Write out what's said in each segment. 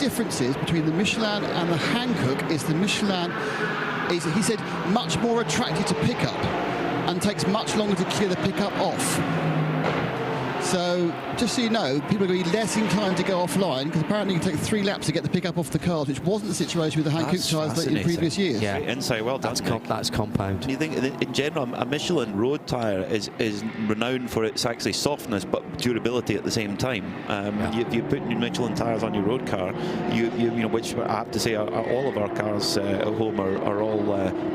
differences between the Michelin and the Hankook is the Michelin is, he said, much more attractive to pick up and takes much longer to clear the pickup off. So, just so you know, people are going to be less inclined to go offline, because apparently you can take 3 laps to get the pickup off the cars, which wasn't the situation with the Hankook tyres in previous years. Yeah, insight, well done. That's compound. You think, in general, a Michelin road tyre is renowned for its actually softness, but durability at the same time. You put your Michelin tyres on your road car, you know, which I have to say, all of our cars at home are all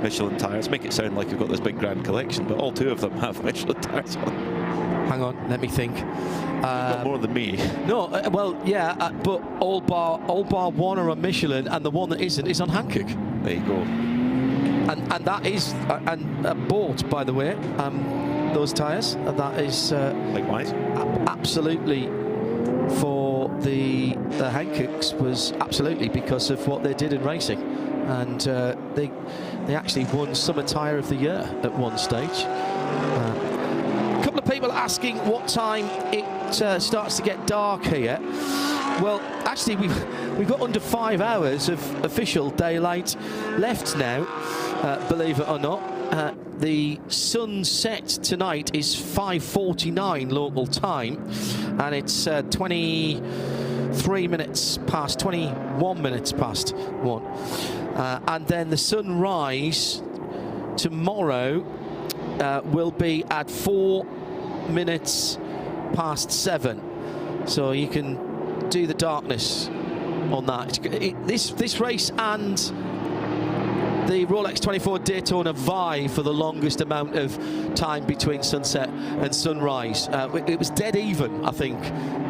Michelin tyres. Make it sound like you've got this big grand collection, but all 2 of them have Michelin tyres on. Hang on, let me think. You've got more than me. No, well, yeah, but all bar 1 are on Michelin, and the one that isn't is on Hankook. There you go. And that is bought, by the way, those tyres. That is likewise. Absolutely for the Hankooks was absolutely because of what they did in racing, and they actually won Summer Tyre of the Year at one stage. Couple of people asking what time it starts to get dark here. Well, actually, we've got under 5 hours of official daylight left now, believe it or not. The sunset tonight is 5:49 local time, and it's 21 minutes past 1. And then the sunrise tomorrow will be at 4 minutes past 7, so you can do the darkness on that. This race and the Rolex 24 Daytona vie for the longest amount of time between sunset and sunrise. It was dead even, I think,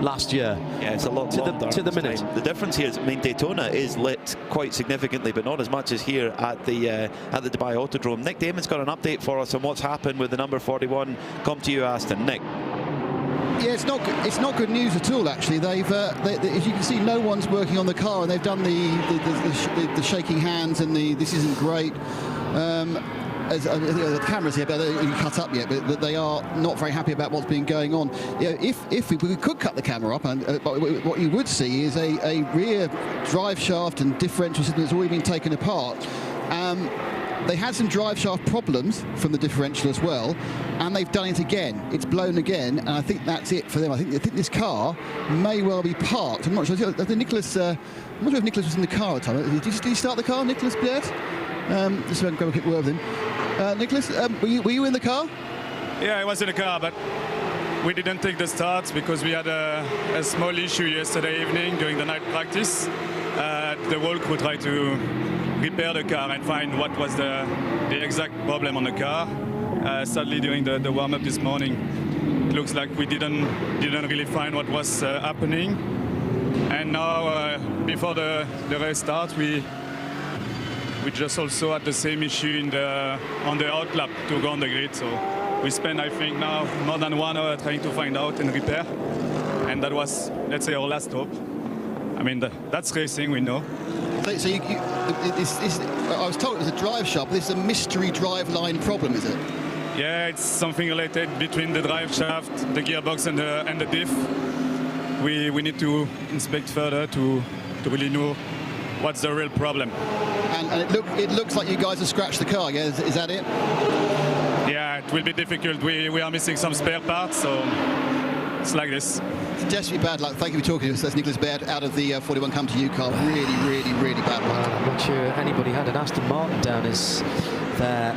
last year. Yeah, it's a lot to the minute. The difference here is, I mean, Daytona is lit quite significantly, but not as much as here at the Dubai Autodrome. Nick Damon's got an update for us on what's happened with the number 41. Come to you, Aston. Nick. Yeah, it's not good news at all. Actually, as you can see, no one's working on the car, and they've done the shaking hands and this isn't great. The cameras here, but you cut up yet, but they are not very happy about what's been going on. You know, if we could cut the camera up, and what you would see is a rear drive shaft and differential system that's already been taken apart. They had some drive shaft problems from the differential as well, and they've done it again. It's blown again, and I think that's it for them. I think this car may well be parked. I'm not sure. I'm not sure if Nicholas was in the car at the time. Did he start the car, Nicholas Baird? Just grab a quick word with him. Nicholas, were you in the car? Yeah, I was in the car, but we didn't take the start because we had a small issue yesterday evening during the night practice. The whole crew tried to repair the car and find what was the exact problem on the car. Sadly, during the warm-up this morning, it looks like we didn't really find what was happening. And now, before the race starts, we just also had the same issue on the outlap to go on the grid. So we spent, I think, now more than 1 hour trying to find out and repair. And that was, let's say, our last hope. I mean, that's racing, we know. So I was told it was a drive shaft, but this is a mystery drive line problem, is it? Yeah, it's something related between the drive shaft, the gearbox, and the diff. We need to inspect further to really know what's the real problem. And it looks like you guys have scratched the car. Yeah, is that it? Yeah, it will be difficult. We are missing some spare parts, so it's like this. It's desperately bad luck. Thank you for talking to us. That's Nicholas Baird out of the 41 Come To You car. Really bad luck. I'm not sure anybody had an Aston Martin down as their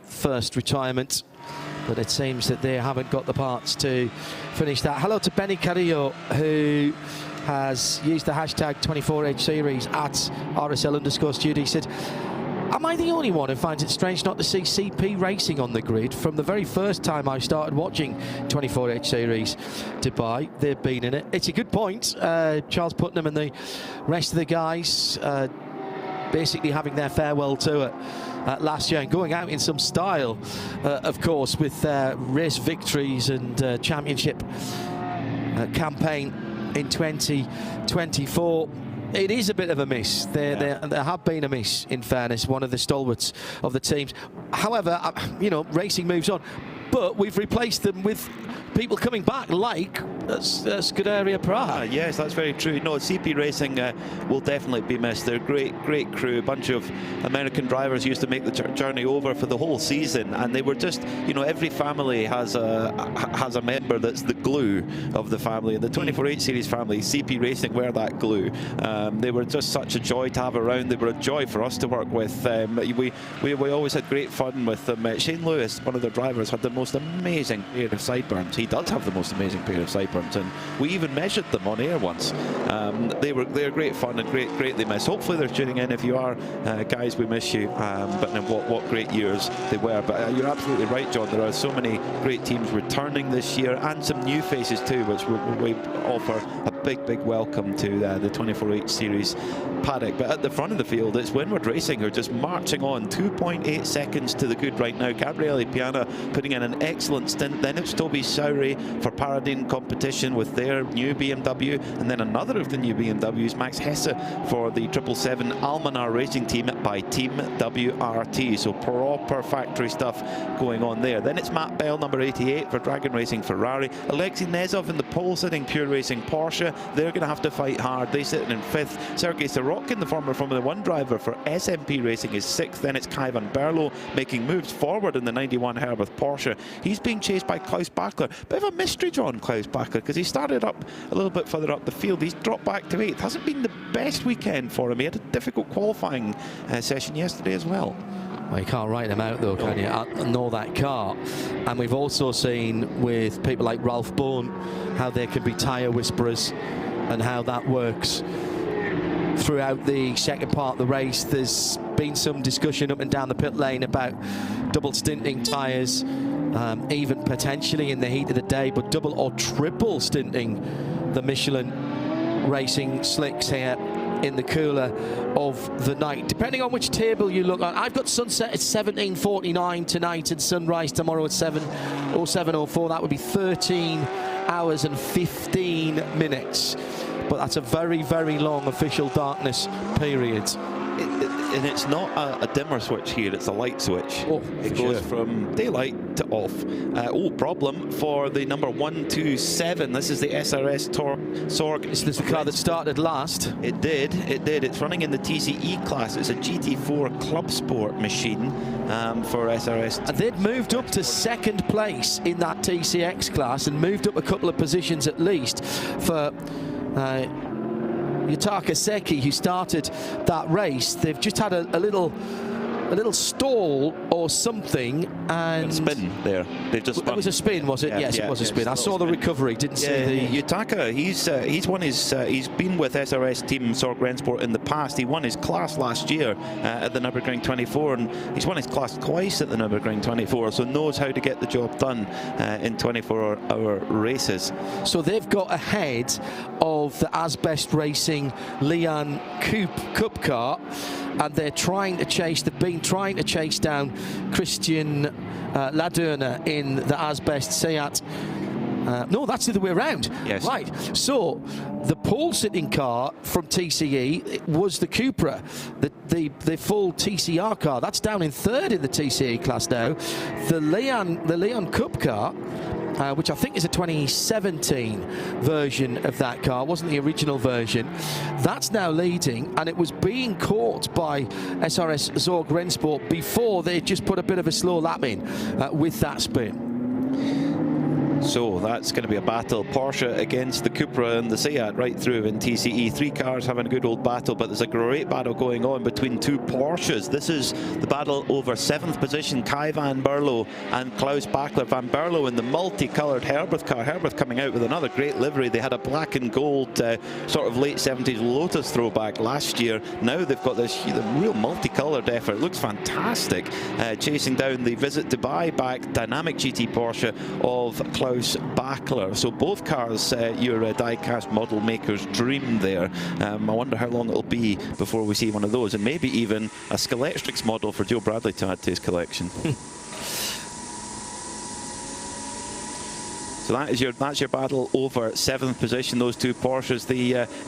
first retirement, but it seems that they haven't got the parts to finish that. Hello to Benny Carrillo, who has used the hashtag 24H series at RSL_studio. He said, am I the only one who finds it strange not to see CP racing on the grid? From the very first time I started watching 24H series Dubai, they've been in it. It's a good point. Charles Putnam and the rest of the guys basically having their farewell tour last year and going out in some style, of course, with race victories and championship campaign in 2024. It is a bit of a miss. There have been a miss, in fairness, one of the stalwarts of the teams. However, you know, racing moves on. but we've replaced them with people coming back like Rovanperä. Yes, that's very true. No, CP Racing will definitely be missed. They're a great crew. A bunch of American drivers used to make the journey over for the whole season, and they were just, you know, every family has a member that's the glue of the family. And the 24H series family, CP Racing, were that glue. They were just such a joy to have around. They were a joy for us to work with. We always had great fun with them. Shane Lewis, one of their drivers, had the most amazing pair of sideburns. He does have the most amazing pair of sideburns, and we even measured them on air once. They're great fun and greatly missed. Hopefully they're tuning in. If you are, guys, we miss you. But what great years they were. But you're absolutely right, John. There are so many great teams returning this year, and some new faces too, which we offer a big welcome to the 24H series paddock. But at the front of the field, it's Windward Racing who are just marching on, 2.8 seconds to the good right now. Gabriele Piana putting in an excellent stint. Then it's Toby Sowry for Paradine competition with their new BMW, and then another of the new BMWs, Max Hesse for the 777 Almanar Racing Team by Team WRT. So proper factory stuff going on there. Then it's Matt Bell, number 88 for Dragon Racing Ferrari. Alexei Nezov in the pole sitting Pure Racing Porsche. They're going to have to fight hard. They sit in 5th. Sergei Sorokin, the former Formula 1 driver for SMP Racing, is 6th. Then it's Kai van Berlo making moves forward in the 91 Herbert Porsche. He's being chased by Klaus Bachler. Bit of a mystery, John, Klaus Bachler, because he started up a little bit further up the field. He's dropped back to 8th. Hasn't been the best weekend for him. He had a difficult qualifying session yesterday as well. Well, you can't write them out though, can you? Nor that car. And we've also seen with people like Ralph Bourne how there can be tyre whisperers and how that works. Throughout the second part of the race, there's been some discussion up and down the pit lane about double stinting tyres, even potentially in the heat of the day, but double or triple stinting the Michelin Racing slicks here in the cooler of the night, depending on which table you look at. I've got sunset at 17:49 tonight and sunrise tomorrow at 7 or 7:04. That would be 13 hours and 15 minutes. But that's a very long official darkness period. And it's not a dimmer switch here, it's a light switch. Oh, it goes from daylight to off. Problem for the number 127. This is the SRS Sorg. Is this the car that started last? It did. It's running in the TCE class. It's a GT4 Club Sport machine for SRS. And they'd moved up to second place in that TCX class and moved up a couple of positions at least for Yutaka Seki, who started that race. They've just had a little stall or something, and spin there. They've just it was a spin, was it? Yeah, yes, yeah, it was a spin. I saw spin. the recovery. Didn't see the Yutaka. He's won his. He's been with SRS Team Sorg Rennsport in the past. He won his class last year at the Nürburgring 24, and he's won his class twice at the Nürburgring 24. So knows how to get the job done in 24-hour races. So they've got ahead of the Asbest Racing Leon Cup car, and they're trying to chase. They've been trying to chase down Christian Ladurner in the Asbest Seat. No, that's the other way around. Yes. Right. So the pole sitting car from TCE was the Cupra, the full TCR car. That's down in 3rd in the TCE class now. The Leon Cup car, which I think is a 2017 version of that car, wasn't the original version. That's now leading, and it was being caught by SRS Sorg Rennsport before they just put a bit of a slow lap in with that spin. So that's going to be a battle. Porsche against the Cupra and the Seat right through in TCE. 3 cars having a good old battle, but there's a great battle going on between 2 Porsches. This is the battle over 7th position, Kai van Berlo and Klaus Bachler. Van Berlo in the multicoloured Herbert car. Herbert coming out with another great livery. They had a black and gold sort of late 70s Lotus throwback last year. Now they've got this real multicoloured effort. It looks fantastic. Chasing down the Visit Dubai back dynamic GT Porsche of Klaus Bachler. So both cars, your die-cast model maker's dream there. I wonder how long it'll be before we see one of those, and maybe even a Skeletrix model for Joe Bradley to add to his collection. So that's your battle over 7th position, those 2 Porsches.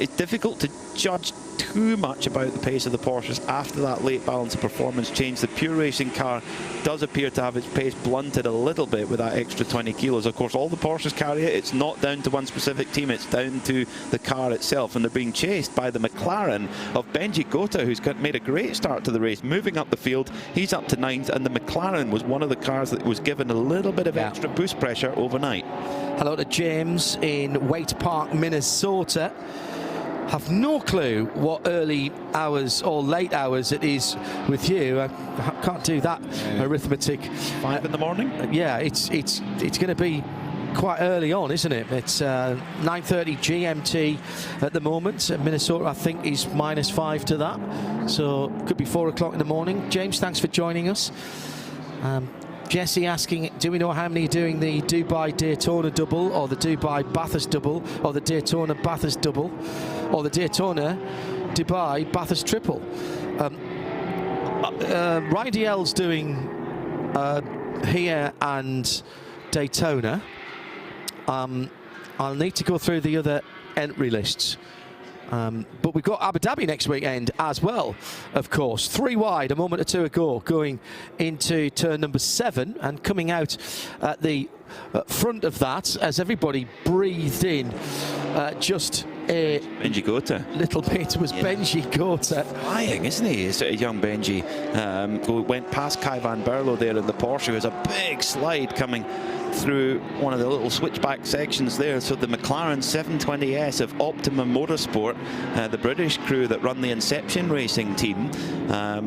It's difficult judge too much about the pace of the Porsches after that late balance of performance change. The pure racing car does appear to have its pace blunted a little bit with that extra 20 kilos. Of course, all the Porsches carry it. It's not down to one specific team, it's down to the car itself, and they're being chased by the McLaren of Benji Gota, who's made a great start to the race, moving up the field. He's up to 9th, and the McLaren was one of the cars that was given a little bit of extra boost pressure overnight. Hello to James in Waite Park, Minnesota. Have no clue what early hours or late hours it is with you. I can't do that arithmetic. 5 in the morning? Yeah, it's going to be quite early on, isn't it? It's 9:30 GMT at the moment. Minnesota, I think, is -5 to that, so could be 4 o'clock in the morning. James, thanks for joining us. Jesse asking, do we know how many are doing the Dubai Daytona double, or the Dubai Bathurst double, or the Daytona Bathurst double, or the Daytona Dubai Bathurst triple? Ryan DL's doing here and Daytona. I'll need to go through the other entry lists. But we've got Abu Dhabi next weekend as well, of course. 3 wide, a moment or two ago, going into turn number 7, and coming out at the front of that as everybody breathed in just a Benji Gota. little bit was Benji Gota. Flying, isn't he? He's a young Benji. Went past Kai van Berlo there in the Porsche. There's a big slide coming through one of the little switchback sections there. So the McLaren 720S of Optimum Motorsport, the British crew that run the Inception Racing team,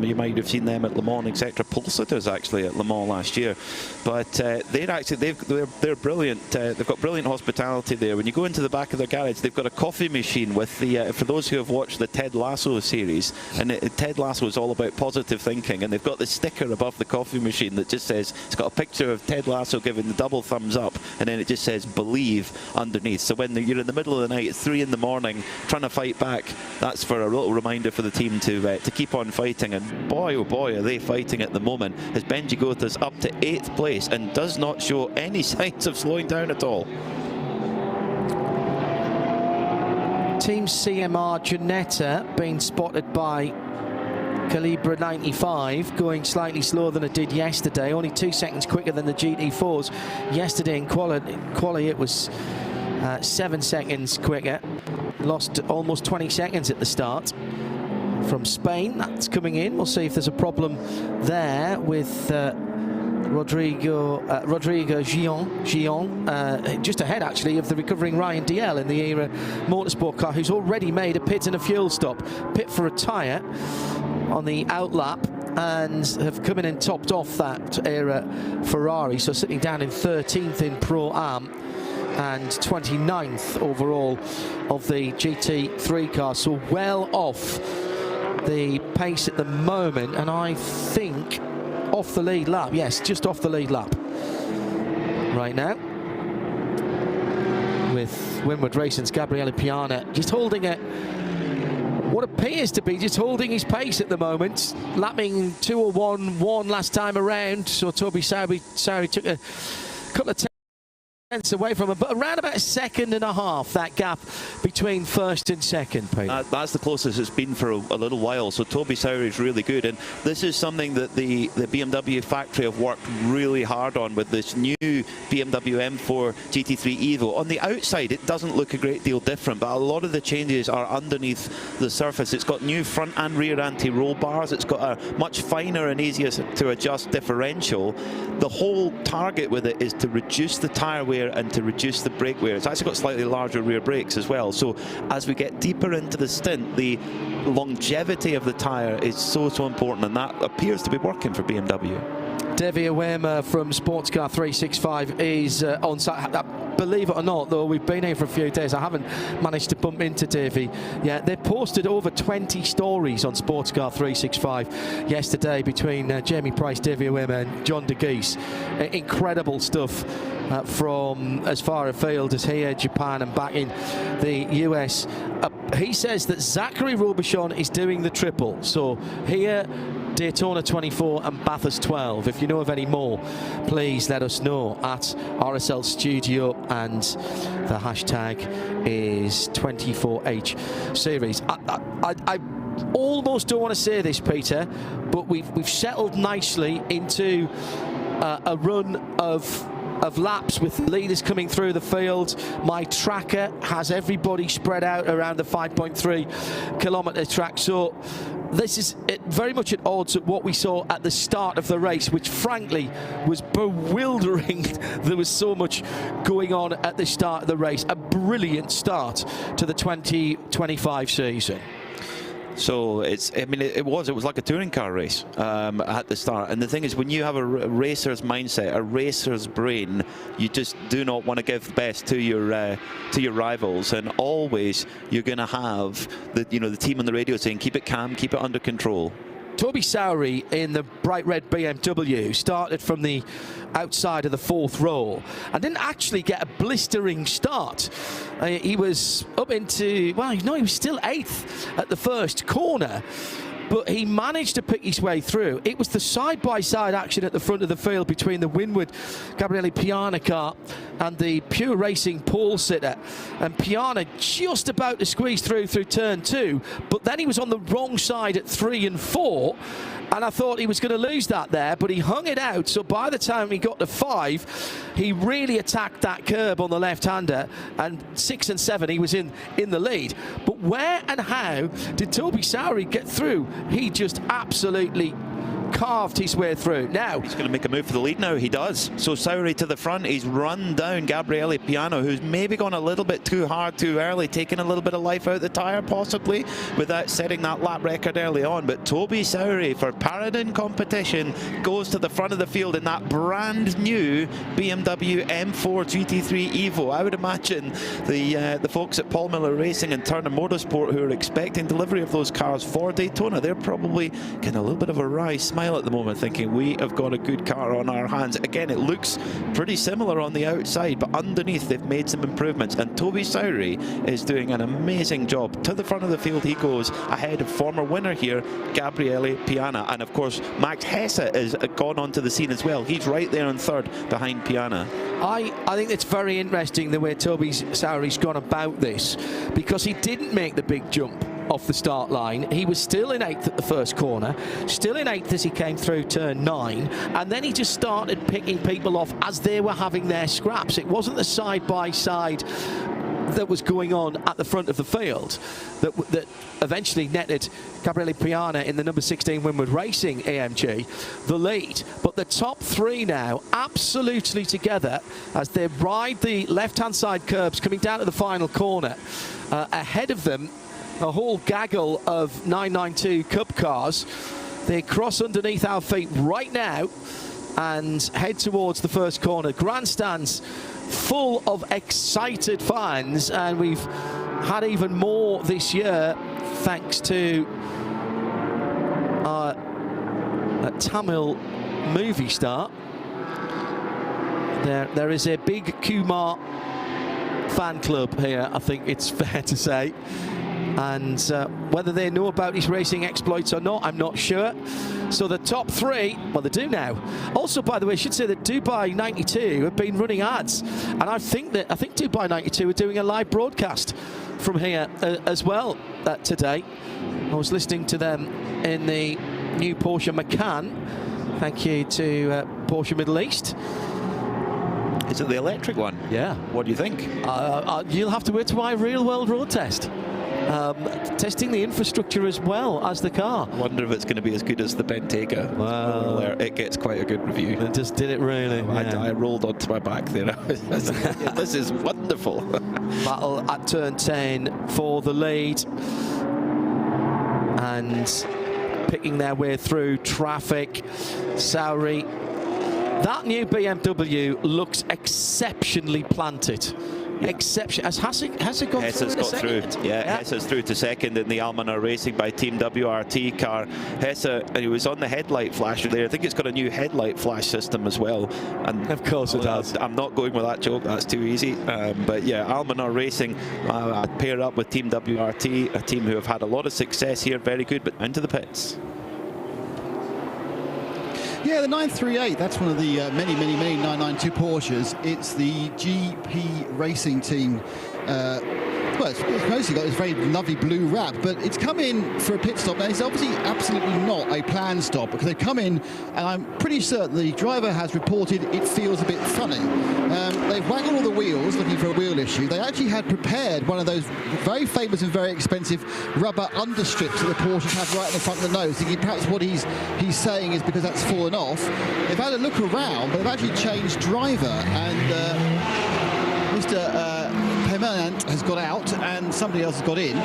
you might have seen them at Le Mans, etc. Pulsators actually at Le Mans last year, but they're brilliant. They've got brilliant hospitality there. When you go into the back of their garage, they've got a coffee machine with the for those who have watched the Ted Lasso series, and Ted Lasso is all about positive thinking, and they've got the sticker above the coffee machine that just says, it's got a picture of Ted Lasso giving the double thumbs up, and then it just says believe underneath. So when you're in the middle of the night at 3 in the morning trying to fight back, that's for a little reminder for the team to keep on fighting. And boy oh boy are they fighting at the moment, as Benji Gota's up to 8th place and does not show any signs of slowing down at all. Team CMR Ginetta being spotted by Calibra 95, going slightly slower than it did yesterday, only 2 seconds quicker than the GT4s. Yesterday in quali it was 7 seconds quicker, lost almost 20 seconds at the start. From Spain, that's coming in. We'll see if there's a problem there with Rodrigo Gion, just ahead actually of the recovering Ryan DL in the ERA Motorsport car, who's already made a pit and a fuel stop. Pit for a tyre on the outlap, and have come in and topped off that ERA Ferrari, so sitting down in 13th in Pro-Am and 29th overall of the GT3 car, so well off the pace at the moment, and I think off the lead lap. Yes, just off the lead lap right now, with Winward Racing's Gabriele Piana just holding it, what appears to be just holding his pace at the moment, lapping 2:01.1 last time around. So Toby Sowry took a couple of tenths away from him, but around about 1.5 seconds, that gap between first and second, Pete. That's the closest it's been for a little while, so Toby Sowry is really good, and this is something that the BMW factory have worked really hard on with this new BMW M4 GT3 Evo. On the outside it doesn't look a great deal different, but a lot of the changes are underneath the surface. It's got new front and rear anti-roll bars, it's got a much finer and easier to adjust differential. The whole target with it is to reduce the tyre wear and to reduce the brake wear. It's actually got slightly larger rear brakes as well, so as we get deeper into the stint, the longevity of the tyre is so important, and that appears to be working for BMW. Devi Awema from Sportscar 365 is on site. Believe it or not, though, we've been here for a few days. I haven't managed to bump into Davey yet. They posted over 20 stories on Sportscar 365 yesterday between Jamie Price, Davey Awema and John de Geese. Incredible stuff from as far afield as here, Japan, and back in the US. he says that Zachary Robichon is doing the triple. So here, Daytona 24 and Bathurst 12. If you know of any more, please let us know at RSL Studio, and the hashtag is 24H series. I almost don't want to say this, Peter, but we've settled nicely into a run of laps with leaders coming through the field. My tracker has everybody spread out around the 5.3 kilometre track. So this is very much at odds with what we saw at the start of the race, which frankly was bewildering. There was so much going on at the start of the race. A brilliant start to the 2025 season. So it was like a touring car race at the start. And the thing is, when you have a racer's mindset, a racer's brain, you just do not want to give the best to your rivals, and always you're going to have the team on the radio saying, keep it calm, keep it under control. Toby Sowery in the bright red BMW started from the outside of the 4th row and didn't actually get a blistering start. He was up into, well, no, he was still 8th at the first corner, but he managed to pick his way through. It was the side-by-side action at the front of the field between the Winward Gabriele Piana car and the Pure Racing pole sitter, and Piana just about to squeeze through turn 2, but then he was on the wrong side at 3 and 4, and I thought he was going to lose that there, but he hung it out. So by the time he got to 5, he really attacked that curb on the left-hander, and 6 and 7 he was in the lead. But where and how did Toby Sowery get through? He just absolutely carved his way through. Now he's going to make a move for the lead now. He does. So Sowery to the front. He's run down Gabriele Piano, who's maybe gone a little bit too hard too early, taking a little bit of life out of the tyre possibly without setting that lap record early on. But Toby Sowery, for Paradin competition, goes to the front of the field in that brand new BMW M4 GT3 Evo. I would imagine the folks at Paul Miller Racing and Turner Motorsport, who are expecting delivery of those cars for Daytona, they're probably getting a little bit of a wry smile at the moment, thinking we have got a good car on our hands. Again, it looks pretty similar on the outside, but underneath they've made some improvements, and Toby Sowery is doing an amazing job. To the front of the field he goes, ahead of former winner here, Gabriele Piana, and of course Max Hesse has gone onto the scene as well. He's right there in 3rd behind Piana. I think it's very interesting the way Toby Sowery's gone about this, because he didn't make the big jump off the start line. He was still in 8th at the first corner, still in 8th as he came through turn 9, and then he just started picking people off as they were having their scraps. It wasn't the side-by-side that was going on at the front of the field that eventually netted Gabriele Piana in the number 16 Winward Racing AMG the lead. But the top 3 now absolutely together as they ride the left-hand side curbs coming down to the final corner. Ahead of them, a whole gaggle of 992 Cup cars. They cross underneath our feet right now and head towards the first corner. Grandstands full of excited fans, and we've had even more this year thanks to a Tamil movie star. There is a big Kumar fan club here, I think it's fair to say. And whether they know about his racing exploits or not, I'm not sure. So the top 3, well, they do now. Also, by the way, I should say that Dubai 92 have been running ads, and I think Dubai 92 are doing a live broadcast from here as well today. I was listening to them in the new Porsche Macan. Thank you to Porsche Middle East. Is it the electric one? Yeah. What do you think? You'll have to wait to my real-world road test. Testing the infrastructure as well as the car. I wonder if it's going to be as good as the Bentayga. Wow. It gets quite a good review. It just did it really. Yeah. I rolled onto my back there. This is wonderful. Battle at turn 10 for the lead, and picking their way through traffic. Sowery. That new BMW looks exceptionally planted. exception. Has Hesse gone Hesse's through? got through. Yeah, Hesse's through to second in the Almanar Racing by Team WRT car. Hesse, he was on the headlight flash there. I think it's got a new headlight flash system as well. And of course it does. I'm not going with that joke. That's too easy. But yeah, Almanar Racing pair up with Team WRT, a team who have had a lot of success here. Very good, but into the pits. Yeah, the 938, that's one of the many 992 Porsches. It's the GP Racing team. Well, it's mostly got this very lovely blue wrap, but it's come in for a pit stop, and it's obviously absolutely not a planned stop, because they've come in, and I'm pretty certain the driver has reported it feels a bit funny. They've waggled all the wheels looking for a wheel issue. They actually had prepared one of those very famous and very expensive rubber understrips that the Porsches have right in the front of the nose, thinking perhaps what he's saying is because that's fallen off. They've had a look around, but they've actually changed driver, and Mr. Permanent has got out and somebody else has got in,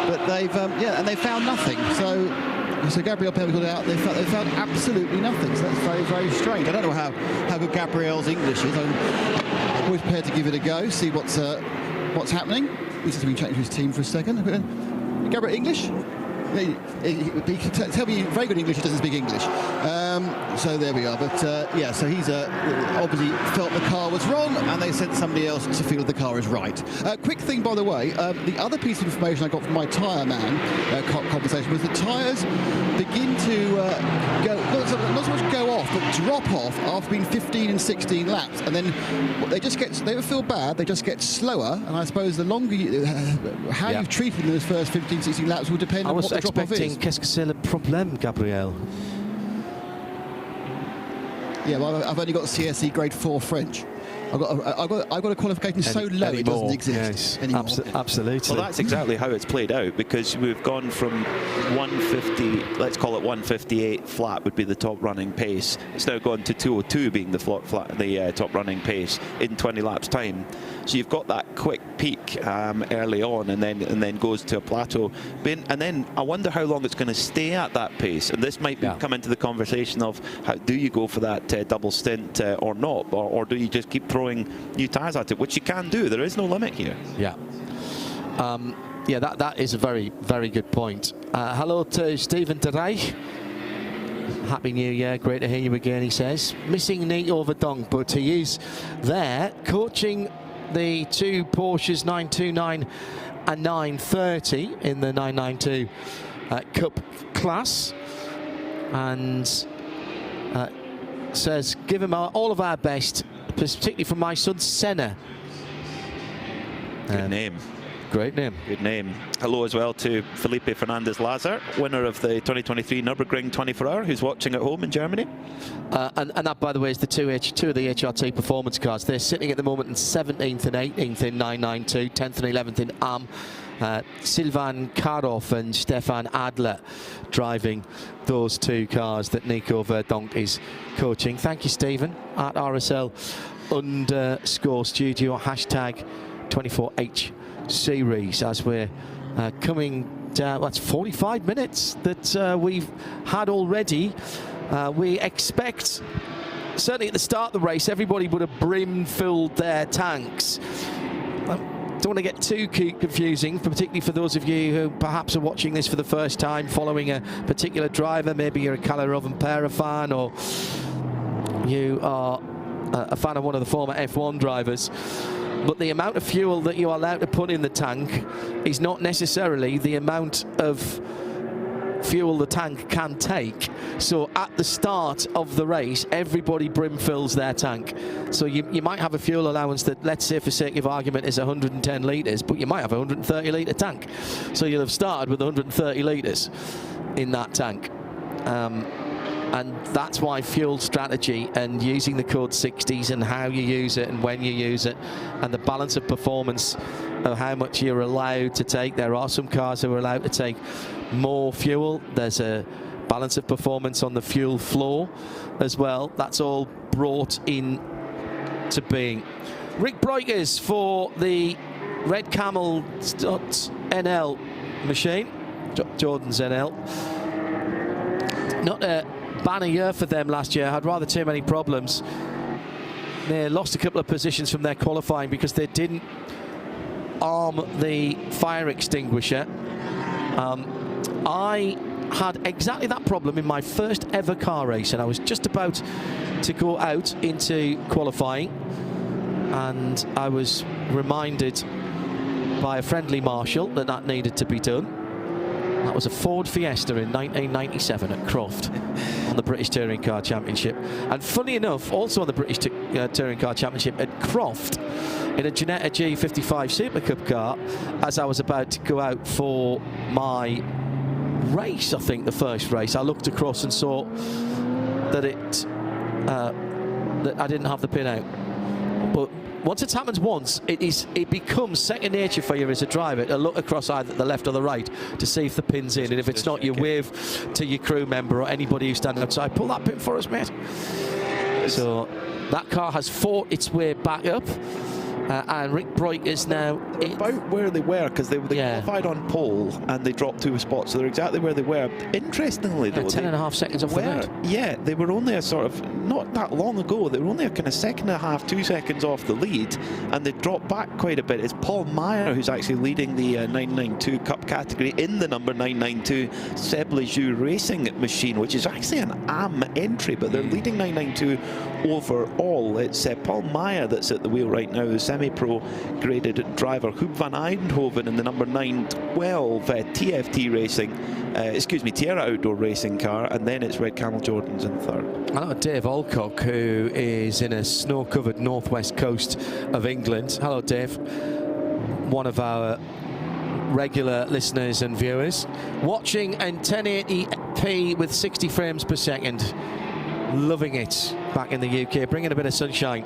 but they've and they found nothing. So Gabriel Permanent got out and they found absolutely nothing. So that's very, very strange. I don't know how good Gabriel's English is. I'm always prepared to give it a go, see what's happening. He's just been chatting to his team for a second. Gabriel, English? He can tell me very good English, he doesn't speak English. So there we are. But yeah, so he's obviously felt the car was wrong, and they sent somebody else to feel the car is right. Quick thing, by the way, the other piece of information I got from my tyre man conversation was the tyres begin to go, not so much go off, but drop off after being 15 and 16 laps, and then they don't feel bad, they just get slower. And I suppose the longer how you've treated them those first 15, 16 laps will depend on what the drop off is. Qu'est-ce que c'est le problème, Gabriel? Yeah, well, I've only got CSE grade 4 French. I've got a qualification so low it doesn't exist anymore. Absolutely. Well, that's exactly how it's played out, because we've gone from 150, let's call it 158 flat would be the top running pace. It's now gone to 202 being the top running pace in 20 laps time. So you've got that quick peak early on, and then goes to a plateau. And then I wonder how long it's going to stay at that pace. And this might come into the conversation of how do you go for that double stint or not, or do you just keep throwing new tyres at it, which you can do. There is no limit here. Yeah. Yeah, that is a very, very good point. Hello to Stephen de Rijk. Happy New Year, great to hear you again, he says. Missing Nico Verdonk, but he is there coaching the two Porsches 929 and 930 in the 992 Cup class, and says give him all of our best, particularly from my son Senna. Good name. Great name. Good name. Hello as well to Felipe Fernandez-Lazar, winner of the 2023 Nürburgring 24-hour, who's watching at home in Germany. And that, by the way, is the two of the HRT performance cars. They're sitting at the moment in 17th and 18th in 992, 10th and 11th in AM. Sylvain Karoff and Stefan Adler driving those two cars that Nico Verdonk is coaching. Thank you, Stephen, at RSL_studio, hashtag 24H series, as we're coming down. That's 45 minutes that we've had already. We expect, certainly at the start of the race, everybody would have brim-filled their tanks. Don't want to get too confusing, particularly for those of you who perhaps are watching this for the first time, following a particular driver. Maybe you're a Kalle Rovanperä fan, or you are a fan of one of the former F1 drivers. But the amount of fuel that you are allowed to put in the tank is not necessarily the amount of fuel the tank can take. So at the start of the race, everybody brim fills their tank. So you might have a fuel allowance that, let's say for sake of argument, is 110 litres, but you might have a 130 litre tank. So you'll have started with 130 litres in that tank. And that's why fuel strategy and using the code 60s and how you use it and when you use it, and the balance of performance of how much you're allowed to take. There are some cars that are allowed to take more fuel. There's a balance of performance on the fuel floor as well. That's all brought in to being. Rick Breukers for the Red Camel NL machine, Jordan's NL. Not a banner year for them last year. Had rather too many problems. They lost a couple of positions from their qualifying because they didn't arm the fire extinguisher. I had exactly that problem in my first ever car race, and I was just about to go out into qualifying, and I was reminded by a friendly marshal that that needed to be done. That was a Ford Fiesta in 1997 at Croft on the British Touring Car Championship. And funny enough, also on the British Touring Car Championship at Croft, in a Ginetta G55 Super Cup car, as I was about to go out for my race, I think the first race, I looked across and saw that that I didn't have the pin out. But once it happens once, it becomes second nature for you as a driver to look across either the left or the right to see if the pin's in, and if it's not, you wave to your crew member or anybody who's standing outside, pull that pin for us, mate. So that car has fought its way back up. And Rick Broik is now about where they were, because they qualified on pole and they dropped 2 spots, so they're exactly where they were. Interestingly, though, 10.5 seconds off the lead. Yeah, they were only a sort of, not that long ago, they were only a kind of 1.5, 2 seconds off the lead, and they dropped back quite a bit. It's Paul Meyer who's actually leading the 992 Cup category in the number 992 Seb Lejeune racing machine, which is actually an AM entry, but they're leading 992 overall. It's Paul Meyer that's at the wheel right now, the semi-pro graded driver. Hoop van Eindhoven in the number 912 TFT racing, Tierra Outdoor racing car, and then it's Red Camel Jordans in third. I know Dave Alcock, who is in a snow-covered northwest coast of England. Hello, Dave. One of our regular listeners and viewers. Watching in 1080p with 60 frames per second. Loving it back in the UK, bringing a bit of sunshine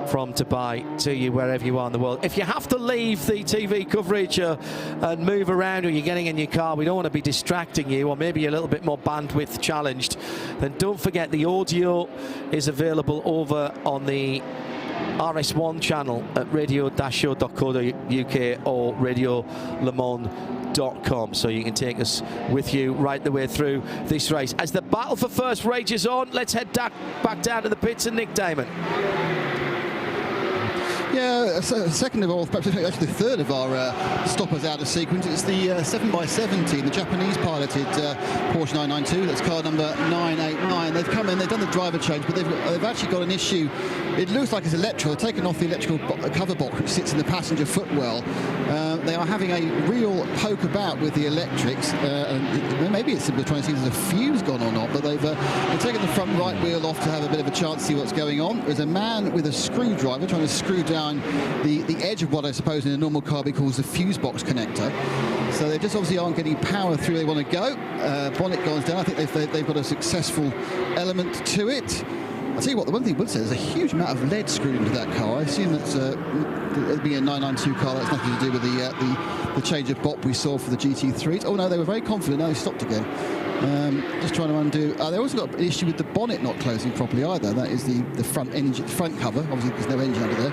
from Dubai to you wherever you are in the world. If you have to leave the TV coverage and move around, or you're getting in your car, we don't want to be distracting you, or maybe you're a little bit more bandwidth challenged, then don't forget the audio is available over on the RS1 channel at radio-show.co.uk or radiolemans.com, so you can take us with you right the way through this race. As the battle for first rages on, let's head back down to the pits and Nick Damon. Yeah, second of all, perhaps actually the third of our stoppers out of sequence. It's the 7x70, the Japanese piloted Porsche 992. That's car number 989. They've come in, they've done the driver change, but they've actually got an issue. It looks like it's electrical. They've taken off the electrical cover box which sits in the passenger footwell. They are having a real poke about with the electrics. And maybe it's simply trying to see if there's a fuse gone or not, but they've taken the front right wheel off to have a bit of a chance to see what's going on. There's a man with a screwdriver trying to screw down the edge of what I suppose in a normal car we calls the fuse box connector. So they just obviously aren't getting power through they want to go. Bonnet goes down. I think they've got a successful element to it. I'll tell you what, the one thing I would say, there's a huge amount of lead screwed into that car. I assume that's being a 992 car, that's nothing to do with the change of bop we saw for the GT3s. Oh no, they were very confident. Now they stopped again. Just trying to undo. They also got an issue with the bonnet not closing properly either. That is the front cover. Obviously, there's no engine under there.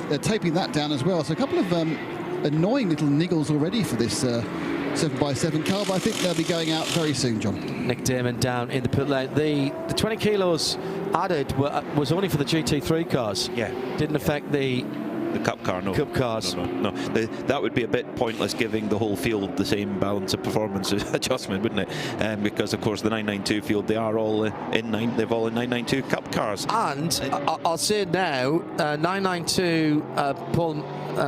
They're taping that down as well. So a couple of annoying little niggles already for this 7x7 car, but I think they'll be going out very soon, John. Nick Damon down in the pit lane. The 20 kilos added was only for the GT3 cars. Yeah. Didn't affect the Cup car, no. Cup cars. No. That would be a bit pointless, giving the whole field the same balance of performance adjustment, wouldn't it? Because of course the 992 field, they've all in 992 Cup cars. And I'll say it now, 992 Paul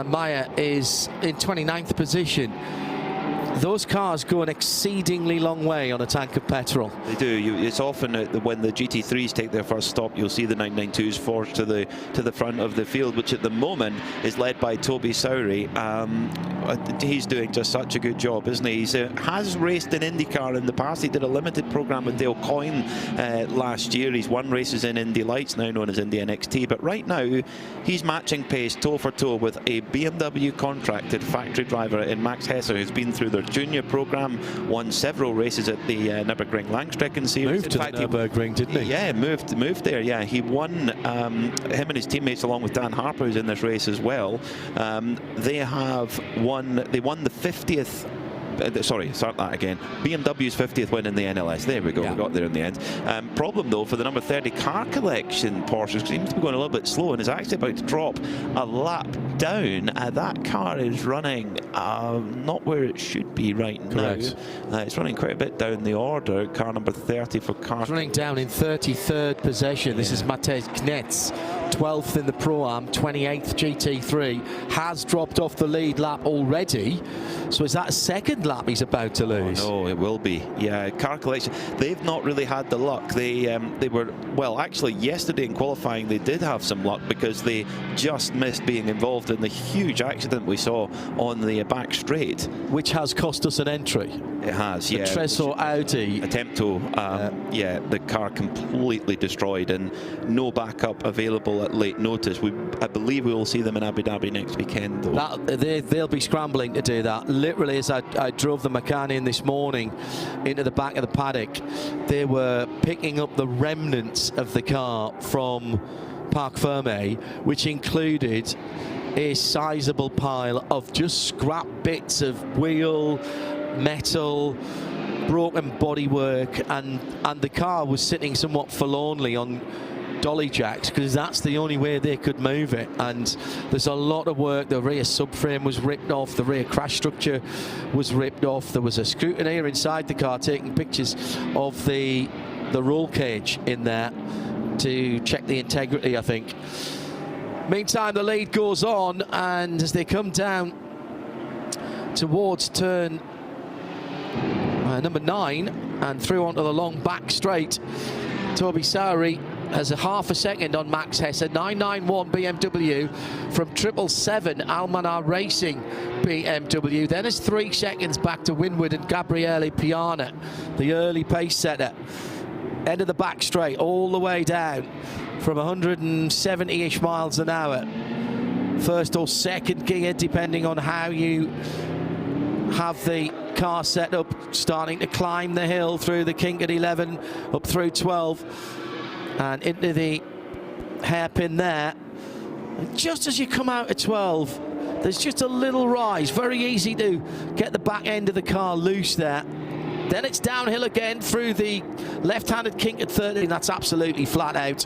Meyer is in 29th position. Those cars go an exceedingly long way on a tank of petrol. They do. It's often when the GT3s take their first stop, you'll see the 992s forged to the front of the field, which at the moment is led by Toby Sowry. He's doing just such a good job, isn't he? He has raced in IndyCar in the past. He did a limited program with Dale Coyne last year. He's won races in Indy Lights, now known as Indy NXT. But right now, he's matching pace toe for toe with a BMW contracted factory driver in Max Hesse, who's been through their junior program, won several races at the Nürburgring Langstrecken Series. Moved to the Nürburgring, didn't he? Yeah, moved there. Yeah, he won. Him and his teammates, along with Dan Harper, who's in this race as well. They won the 50th sorry, start that again. BMW's 50th win in the NLS. There we go, we got there in the end. Problem though for the number 30 car collection Porsche seems to be going a little bit slow and is actually about to drop a lap down. That car is running not where it should be right now. It's running quite a bit down the order. Car number 30 for car. It's running down in 33rd position. This is Matej Knets, 12th in the Pro-Am, 28th GT3, has dropped off the lead lap already. So is that a second lap he's about to lose? Oh, no, it will be. Yeah, car collection, they've not really had the luck. They were, well, actually yesterday in qualifying they did have some luck because they just missed being involved in the huge accident we saw on the back straight. Which has cost us an entry. It has, yeah. The Tresor Audi. Attempto, yeah, the car completely destroyed and no backup available at late notice. I believe we will see them in Abu Dhabi next weekend, though. They'll be scrambling to do that. Literally, as I drove the Macan in this morning into the back of the paddock, they were picking up the remnants of the car from Parc Fermé, which included a sizable pile of just scrap bits of wheel, metal, broken bodywork, and the car was sitting somewhat forlornly on dolly jacks because that's the only way they could move it. And there's a lot of work. The rear subframe was ripped off, the rear crash structure was ripped off. There was a scrutineer inside the car taking pictures of the roll cage in there to check the integrity, I think. Meantime, the lead goes on, and as they come down towards turn number 9 and through onto the long back straight, Toby Sowery has a half a second on Max Hesse. 991 BMW from 777 Almanar Racing BMW. Then is 3 seconds back to Winwood and Gabriele Piana, the early pace setter. End of the back straight all the way down from 170-ish miles an hour. First or second gear, depending on how you have the car set up, starting to climb the hill through the kink at 11, up through 12, and into the hairpin there. And just as you come out at 12, there's just a little rise. Very easy to get the back end of the car loose there. Then it's downhill again through the left-handed kink at 30, and that's absolutely flat out.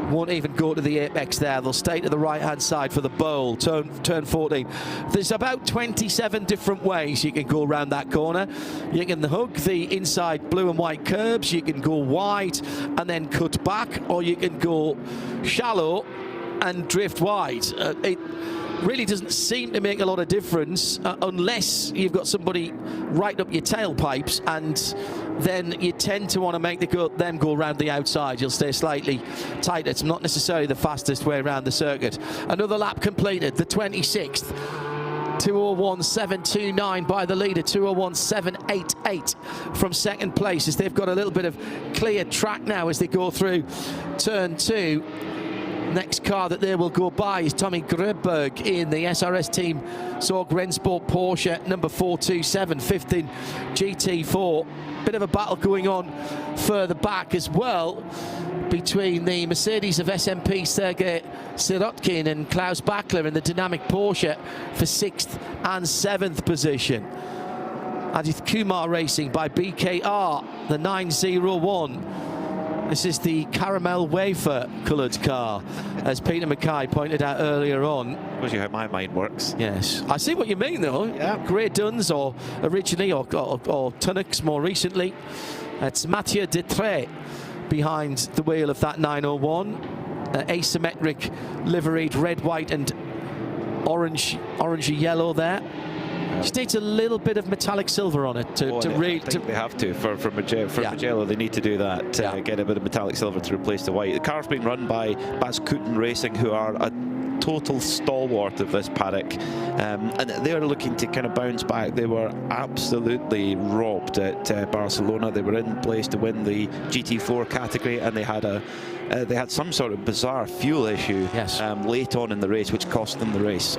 Won't even go to the apex there. They'll stay to the right-hand side for the bowl, turn 14. There's about 27 different ways you can go around that corner. You can hook the inside blue and white curbs, you can go wide and then cut back, or you can go shallow and drift wide. It really doesn't seem to make a lot of difference unless you've got somebody right up your tailpipes, and then you tend to want to make them go around the outside. You'll stay slightly tighter. It's not necessarily the fastest way around the circuit. Another lap completed, the 26th. 201.729 by the leader, 201.788 from second place, as they've got a little bit of clear track now as they go through turn 2. Next car that they will go by is Tommy Gröberg in the SRS team Sorg Rennsport Porsche number 427, 5th in GT4. Bit of a battle going on further back as well between the Mercedes of SMP Sergei Sirotkin and Klaus Bachler in the dynamic Porsche for 6th and 7th position. Ajith Kumar Racing by BKR, the 901. This is the caramel wafer coloured car, as Peter Mackay pointed out earlier on. Shows you how my mind works. Yes, I see what you mean though. Yeah. Grey Duns or originally, or Tunnocks more recently. It's Mathieu Detré behind the wheel of that 901. Asymmetric liveried red, white and orangey yellow there. Just needs a little bit of metallic silver on it to read. They have to for Mugello. They need to do that. Get a bit of metallic silver to replace the white. The car's being run by Bas Kooten Racing, who are a total stalwart of this paddock, and they're looking to kind of bounce back. They were absolutely robbed at Barcelona. They were in place to win the GT4 category, and they had some sort of bizarre fuel issue late on in the race, which cost them the race.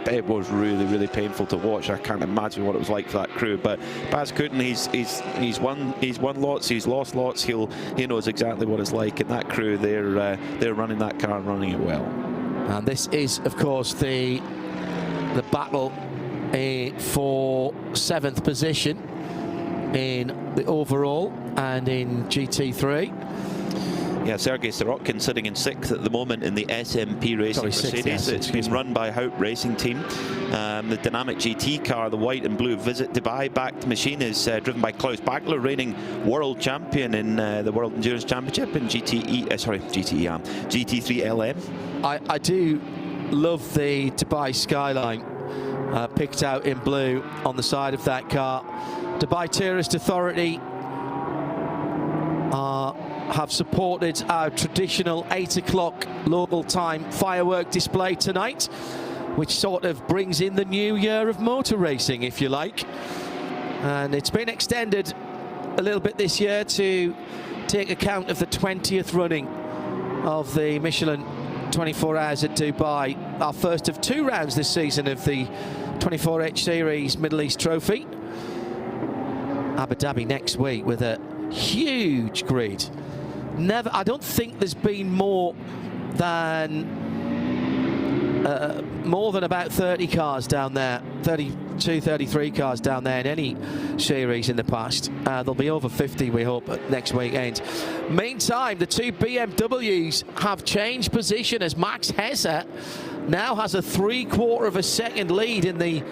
It was really painful to watch. I can't imagine what it was like for that crew. But Bas Kooten, he's won lots, he's lost lots. He knows exactly what it's like. And that crew, they're running that car and running it well. And this is, of course, the battle for 7th position in the overall and in GT3. Yeah, Sergei Sorokin sitting in 6th at the moment in the SMP Racing Mercedes. It's been run by Haupt Racing Team. The dynamic GT car, the white and blue Visit Dubai-backed machine, is driven by Klaus Bachler, reigning world champion in the World Endurance Championship in GT3 LM. I do love the Dubai skyline picked out in blue on the side of that car. Dubai Tourist Authority have supported our traditional 8 o'clock local time firework display tonight, which sort of brings in the new year of motor racing, if you like. And it's been extended a little bit this year to take account of the 20th running of the Michelin 24 Hours at Dubai, our first of 2 rounds this season of the 24H Series Middle East Trophy. Abu Dhabi next week with a huge grid. I don't think there's been more than about 30 cars down there, 32, 33 cars down there in any series in the past. There'll be over 50, we hope, next weekend. Meantime, the 2 BMWs have changed position as Max Hesse now has a 3/4 of a second lead in the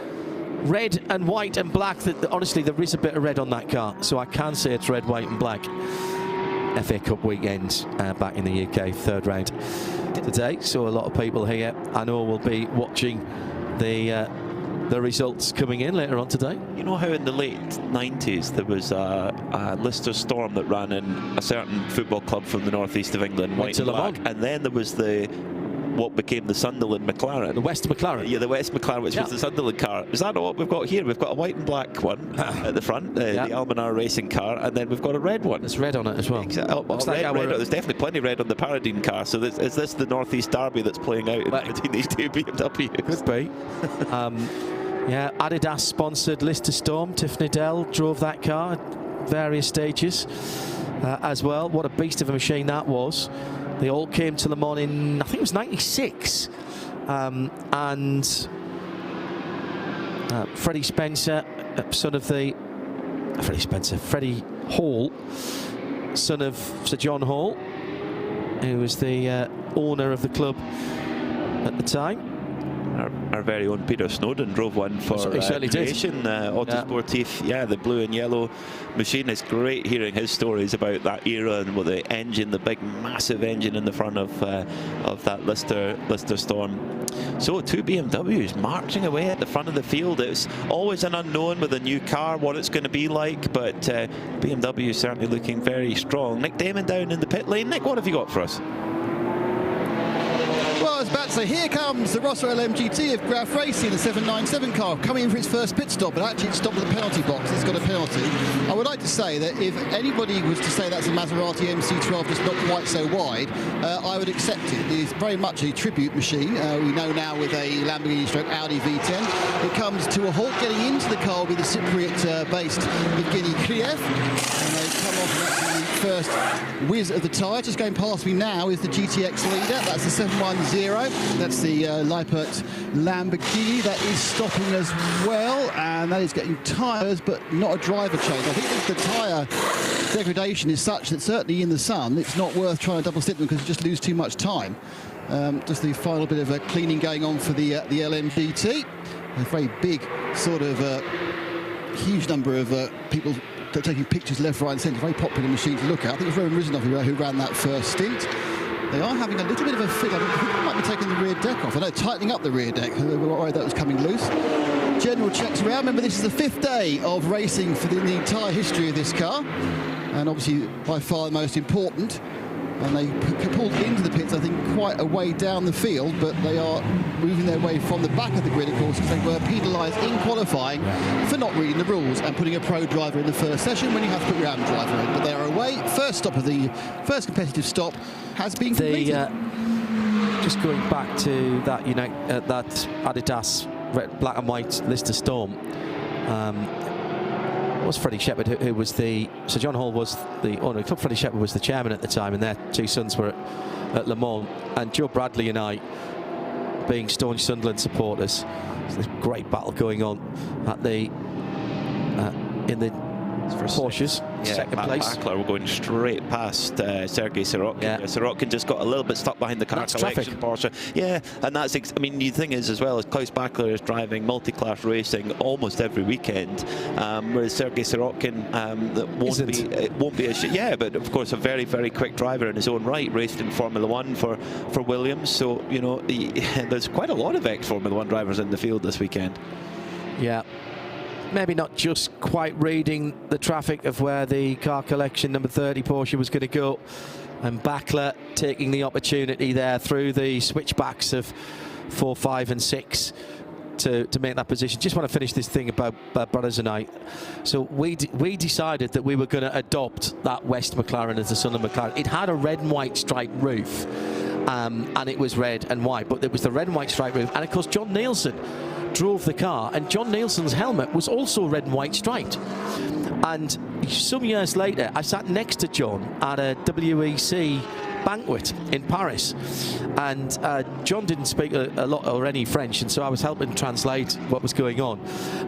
red and white and black. Honestly, there is a bit of red on that car, so I can say it's red, white and black. FA Cup weekend back in the UK, 3rd round today, so a lot of people here I know will be watching the results coming in later on today. You know how in the late 90s there was a Lister Storm that ran in a certain football club from the northeast of England, white and black, and then there was what became the Sunderland McLaren. The West McLaren? Yeah, the West McLaren, which was the Sunderland car. Is that what we've got here? We've got a white and black one at the front, the Almanar racing car, and then we've got a red one. There's red on it as well. Exactly. There's definitely plenty of red on the Paradine car, so is this the Northeast Derby that's playing out between these 2 BMWs? Could be. Yeah, Adidas sponsored Lister Storm. Tiff Needell drove that car at various stages as well. What a beast of a machine that was. They all came to Le Mans in, I think it was 96. And Freddie Spencer, son of Freddie Hall, son of Sir John Hall, who was the owner of the club at the time. Our very own Peter Snowden drove one for Creation Autosportif. Yeah, the blue and yellow machine. Is great hearing his stories about that era and what the engine, the big massive engine in the front of that Lister Storm. So 2 BMWs marching away at the front of the field. It's always an unknown with a new car what it's going to be like, but BMW is certainly looking very strong. Nick Damon down in the pit lane. Nick, what have you got for us? Well, I was about to say, here comes the Rosso LMGT of Graf Racing, the 797 car, coming in for its first pit stop, but actually it stopped at the penalty box. It's got a penalty. I would like to say that if anybody was to say that's a Maserati MC12 just not quite so wide, I would accept it. It is very much a tribute machine. We know now with a Lamborghini/Audi V10, it comes to a halt. Getting into the car will be the Cypriot-based Evgeny Kriev, and they come off the first whiz of the tyre. Just going past me now is the GTX leader. That's the 710. That's the Lippert Lamborghini. That is stopping as well, and that is getting tyres, but not a driver change. I think the tyre degradation is such that certainly in the sun, it's not worth trying to double stick them because you just lose too much time. Just the final bit of cleaning going on for the LMGT. A very big sort of huge number of people taking pictures left, right and centre. Very popular machine to look at. I think it was Roman Rizanov who ran that first stint. They are having a little bit of a fiddle. I think they might be taking the rear deck off. I know, tightening up the rear deck. They were worried that was coming loose. General checks around. Remember, this is the 5th day of racing for the entire history of this car, and obviously by far the most important. And they pulled into the pits, I think, quite a way down the field, but they are moving their way from the back of the grid, of course, because they were penalised in qualifying for not reading the rules and putting a pro driver in the first session when you have to put your AM driver in. But they are away. First stop of the first competitive stop has been completed. Just going back to that, that Adidas red, black and white Lister Storm. Was Freddie Shepherd, who was Sir John Hall was the owner of the club. Freddie Shepherd was the chairman at the time, and their 2 sons were at Le Mans. And Joe Bradley and I being staunch Sunderland supporters. There's a great battle going on at the in the Porsches, second place. Matt We're going straight past Sergei Sirotkin. Yeah. Sirotkin just got a little bit stuck behind the car collection Porsche. Yeah, and that's, I mean, the thing is as well, as Klaus Bachler is driving multi-class racing almost every weekend, whereas Sergei Sirotkin won't be a yeah, but of course a very, very quick driver in his own right, raced in Formula One for Williams. So, you know, there's quite a lot of ex-Formula One drivers in the field this weekend. Yeah. Maybe not just quite reading the traffic of where the car collection number 30 Porsche was going to go, and Bachler taking the opportunity there through the switchbacks of 4, 5 and 6 to make that position. Just want to finish this thing about Brothers and I. So we decided that we were going to adopt that West McLaren as the Sunderland McLaren. It had a red and white striped roof, and it was red and white, but it was the red and white striped roof, and of course John Nielsen drove the car, and John Nielsen's helmet was also red and white striped. And some years later, I sat next to John at a WEC banquet in Paris, and John didn't speak a lot or any French, and so I was helping translate what was going on,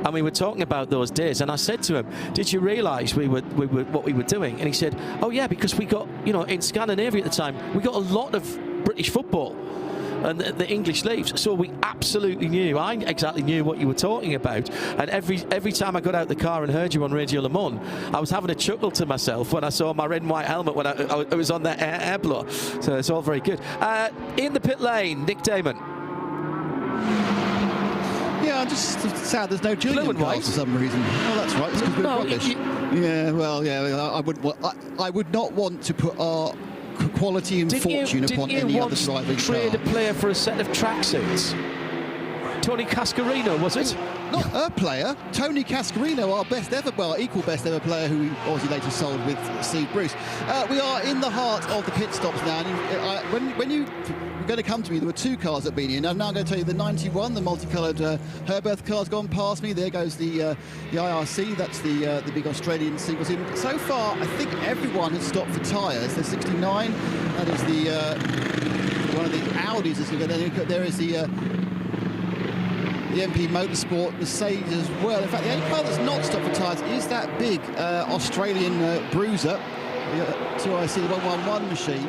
and we were talking about those days, and I said to him, did you realise what we were doing? And he said, oh yeah, because we got, you know, in Scandinavia at the time, we got a lot of British football and the English leaves, so we absolutely knew. I exactly knew what you were talking about, and every time I got out the car and heard you on Radio Le Mans, I was having a chuckle to myself when I saw my red and white helmet when I was on that air blower. So it's all very good. In the pit lane, Nick Damon. Yeah, I'm just sad there's no Gilligan cars for some reason. Oh, that's right. It's because we're rubbish. Yeah, well, yeah. I would not want to put our quality and fortune upon any other driving car. Trade a player for a set of tracksuits? Tony Cascarino, was it? Not a player. Tony Cascarino, our best ever, well, equal best ever player, who we obviously later sold with Steve Bruce. We are in the heart of the pit stops now. And when you were going to come to me, there were 2 cars that have been in. I'm now going to tell you the 91, the multicoloured Herberth car's gone past me. There goes the IRC. That's the big Australian sequence in. So far, I think everyone has stopped for tyres. There's 69. That is one of the Audis. There is the MP Motorsport, Mercedes as well. In fact, the only car that's not stopped for tyres is that big Australian Bruiser, the 2IC 111 machine.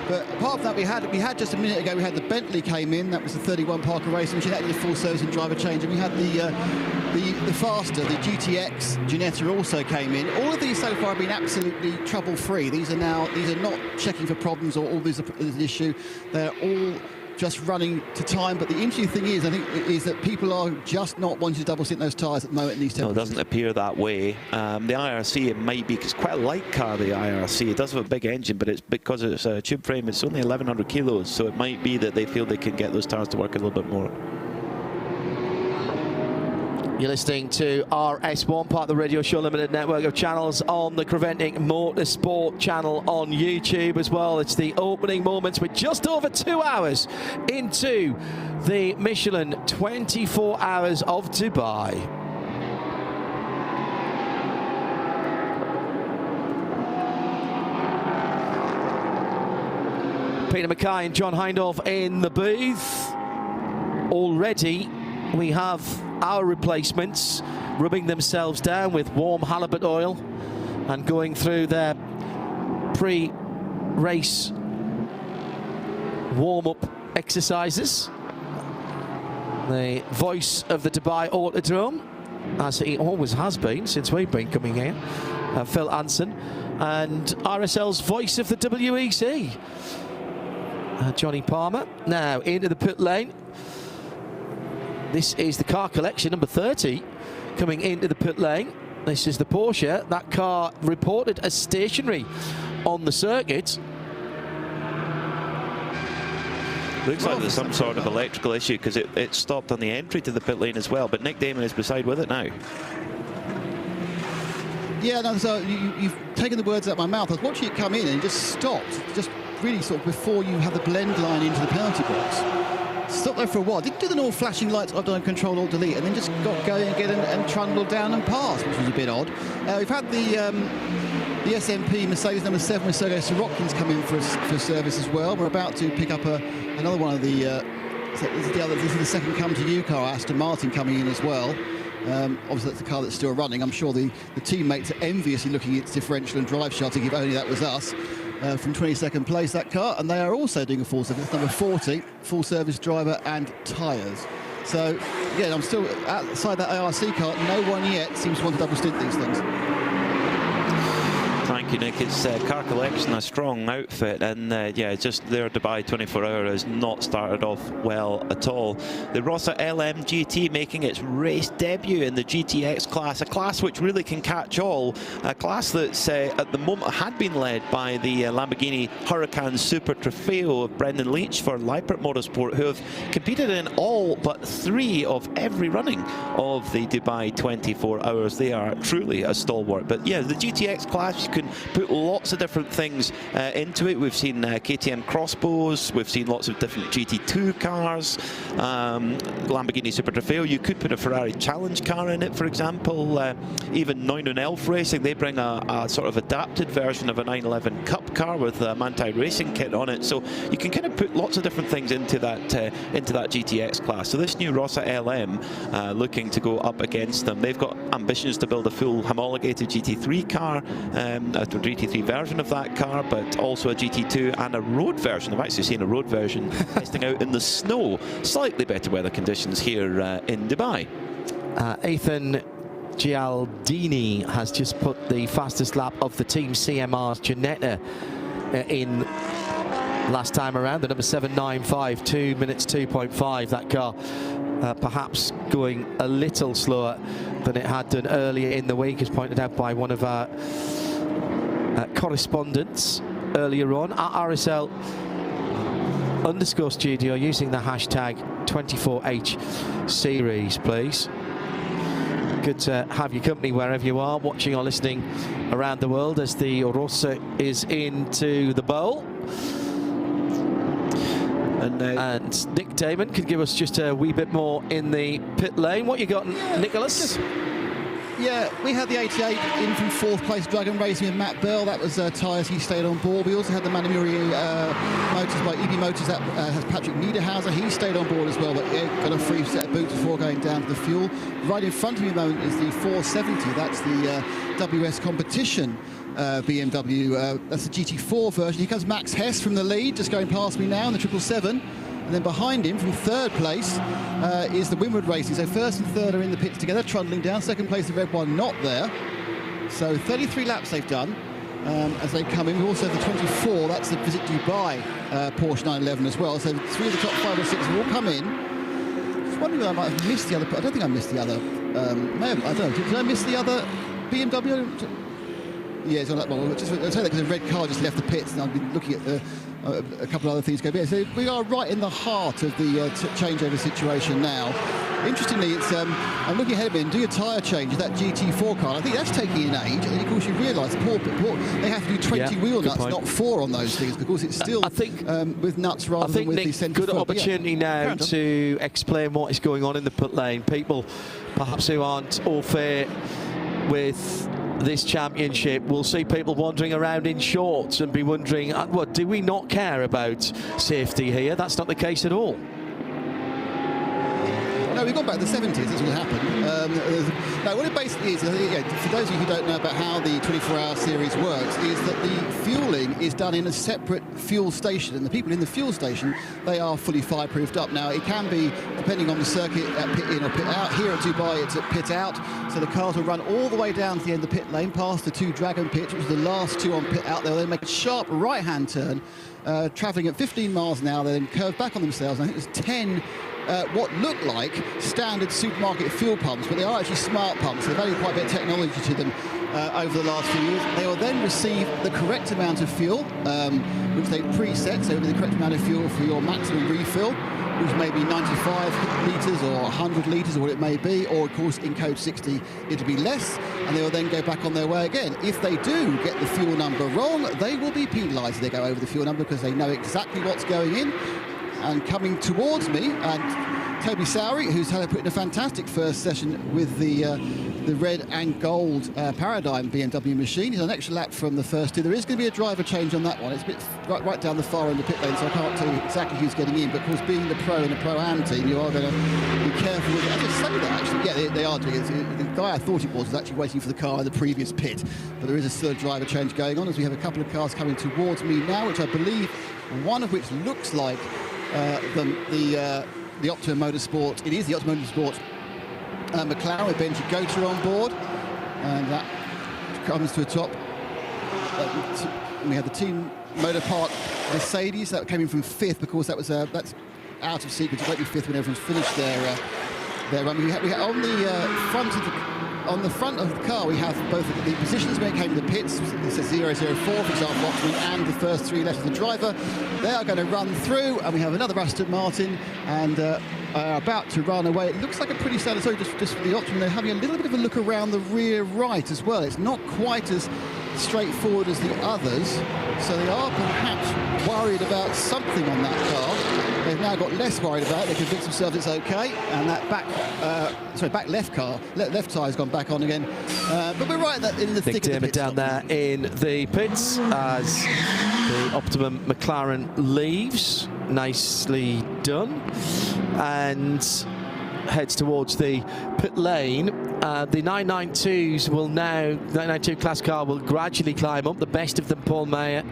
But apart from that, we had just a minute ago, we had the Bentley came in. That was the 31 Parker Racing machine. That did a full service and driver change. And we had the faster, the GTX Ginetta also came in. All of these so far have been absolutely trouble-free. These are not checking for problems or all these are an issue. They're all just running to time. But the interesting thing is, I think, is that people are just not wanting to double stint those tyres at the moment in these temperatures. No, it doesn't appear that way. The IRC, it might be, because it's quite a light car, the IRC. It does have a big engine, but it's because it's a tube frame, it's only 1,100 kilos, so it might be that they feel they can get those tyres to work a little bit more. You're listening to RS1, part of the Radio Show Limited network of channels on the Creventic Motorsport channel on YouTube as well. It's the opening moments. We're just over 2 hours into the Michelin 24 Hours of Dubai. Peter Mackay and John Hindhaugh in the booth. Already we have our replacements rubbing themselves down with warm halibut oil and going through their pre-race warm-up exercises. The voice of the Dubai Autodrome, as he always has been since we've been coming here, Phil Anson, and RSL's voice of the WEC, Johnny Palmer. Now into the pit lane. This is the car collection number 30 coming into the pit lane. This is the Porsche. That car reported as stationary on the circuit. Looks like there's some sort of electrical issue, because it stopped on the entry to the pit lane as well, but Nick Damon is beside with it now. Yeah, no, so you've taken the words out of my mouth. I was watching it come in and it just stopped, just really sort of before you have the blend line into the penalty box. Stopped there for a while. Didn't do the normal flashing lights. I've done Control Alt Delete, and then just got going again and trundled down and passed, which was a bit odd. We've had the SMP Mercedes number 7 with Sergei Sirotkin's come in for service as well. We're about to pick up another one of the So this is the second come to you car, Aston Martin, coming in as well. Obviously that's the car that's still running. I'm sure the teammates are enviously looking at its differential and drive shaft, thinking if only that was us. From 22nd place, that car, and they are also doing a full service, number 40, full service driver and tyres. So, yeah, I'm still outside that ARC car. No one yet seems to want to double stint these things. Thank you, Nick. It's Car Collection, a strong outfit, and yeah, just their Dubai 24-hour has not started off well at all. The Rossa LM GT making its race debut in the GTX class, a class which really can catch all, a class that's at the moment had been led by the Lamborghini Huracan Super Trofeo of Brendan Leach for Lippert Motorsport, who have competed in all but 3 of every running of the Dubai 24 hours. They are truly a stalwart. But yeah, the GTX class, you can put lots of different things into it. We've seen KTM crossbows, we've seen lots of different GT2 cars, Lamborghini Super Trofeo. You could put a Ferrari Challenge car in it, for example. Even 911 Racing, they bring a sort of adapted version of a 911 Cup car with a Manthey Racing kit on it. So you can kind of put lots of different things into that GTX class. So this new Rossa LM looking to go up against them. They've got ambitions to build a full homologated GT3 car, a GT3 version of that car, but also a GT2 and a road version. I've actually seen a road version testing out in the snow. Slightly better weather conditions here in Dubai. Ethan Gialdini has just put the fastest lap of the Team CMR's Ginetta in last time around, the number 795, 2 minutes 2.5. That car perhaps going a little slower than it had done earlier in the week, as pointed out by one of our correspondents earlier on at RSL_studio, using the hashtag 24H series, please. Good to have your company wherever you are, watching or listening around the world, as the Rossa is into the bowl. And Nick Damon could give us just a wee bit more in the pit lane. What you got, Nicholas? Yeah, we had the 88 in from 4th place, Dragon Racing with Matt Bell. That was tyres, he stayed on board. We also had the Manamuri motors by EB Motors, that has Patrick Niederhauser. He stayed on board as well, but yeah, got a free set of boots before going down to the fuel. Right in front of me at the moment is the 470. That's the WS Competition BMW. That's the GT4 version. Here comes Max Hess from the lead, just going past me now in the 777. And then behind him, from 3rd place, is the Winward Racing. So 1st and 3rd are in the pits together, trundling down. 2nd place, the red one, not there. So 33 laps they've done as they come in. We also have the 24, that's the Visit Dubai Porsche 911 as well. So 3 of the top 5 or 6 have all come in. Just wondering whether I might have missed the other. I don't think I missed the other. I don't know. Did I miss the other BMW? Yeah, it's on that one. I'll tell you that because the red car just left the pits, and I've been looking at a couple of other things go. Yeah, so we are right in the heart of the changeover situation now. Interestingly, it's I'm looking ahead of me, and do a tyre change of that GT4 car. I think that's taking an age, and of course you realise they have to do 20 wheel nuts, not 4 on those things, because it's still I think, with nuts rather than with the centre. Good opportunity now to explain what is going on in the pit lane. People perhaps who aren't au fait with this championship will see people wandering around in shorts and be wondering, what, do we not care about safety here? That's not the case at all. No, we've gone back to the 70s, that's what happened. No, what it basically is, for those of you who don't know about how the 24-hour series works, is that the fueling is done in a separate fuel station, and the people in the fuel station, they are fully fireproofed up. Now, it can be, depending on the circuit, pit in or pit out. Here at Dubai, it's at pit out, so the cars will run all the way down to the end of the pit lane, past the 2 Dragon pits, which are the last 2 on pit out. They'll then make a sharp right-hand turn, travelling at 15 miles an hour, they then curve back on themselves. I think there's 10 what look like standard supermarket fuel pumps, but they are actually smart pumps. They've added quite a bit of technology to them over the last few years. They will then receive the correct amount of fuel, which they preset, so the correct amount of fuel for your maximum refill, which may be 95 litres or 100 litres or what it may be, or of course in code 60 it'll be less, and they will then go back on their way again. If they do get the fuel number wrong, they will be penalised if they go over the fuel number, because they know exactly what's going in. And coming towards me, and Toby Sowry, who's had put in a fantastic first session with the the red and gold Paradigm BMW machine. He's an extra lap from the first two. There is going to be a driver change on that one. It's a bit right down the far end of the pit lane, so I can't tell you exactly who's getting in. But of course, being the Pro and the Pro-Am team, you are going to be careful with it. I just say that actually. Yeah, they are doing it. The guy I thought it was actually waiting for the car in the previous pit. But there is a still driver change going on as we have a couple of cars coming towards me now, which I believe one of which looks like the Optima Motorsport. It is the Optima Motorsport McLaren with Benji Goater on board, and that comes to a top. We have the Team Motor Park Mercedes that came in from fifth because that was that's out of sequence. It won't be fifth when everyone's finished their run. We have on the front of the car, we have both the positions where it came to the pits. It says 004, for example, Optimum, and the first three left of the driver. They are going to run through, and we have another Aston Martin, and are about to run away. It looks like a pretty standard. So just for the Optimum, they're having a little bit of a look around the rear right as well. It's not quite as straightforward as the others, so they are perhaps worried about something on that car. They've now got less worried about it. They convince themselves it's okay, and that back left tyre has gone back on again. But we're right in the thick of the pits. Down there in the pits as the Optimum McLaren leaves. Nicely done, and heads towards the pit lane. The 992s will now, 992 class car will gradually climb up. The best of them, Paul Mayer,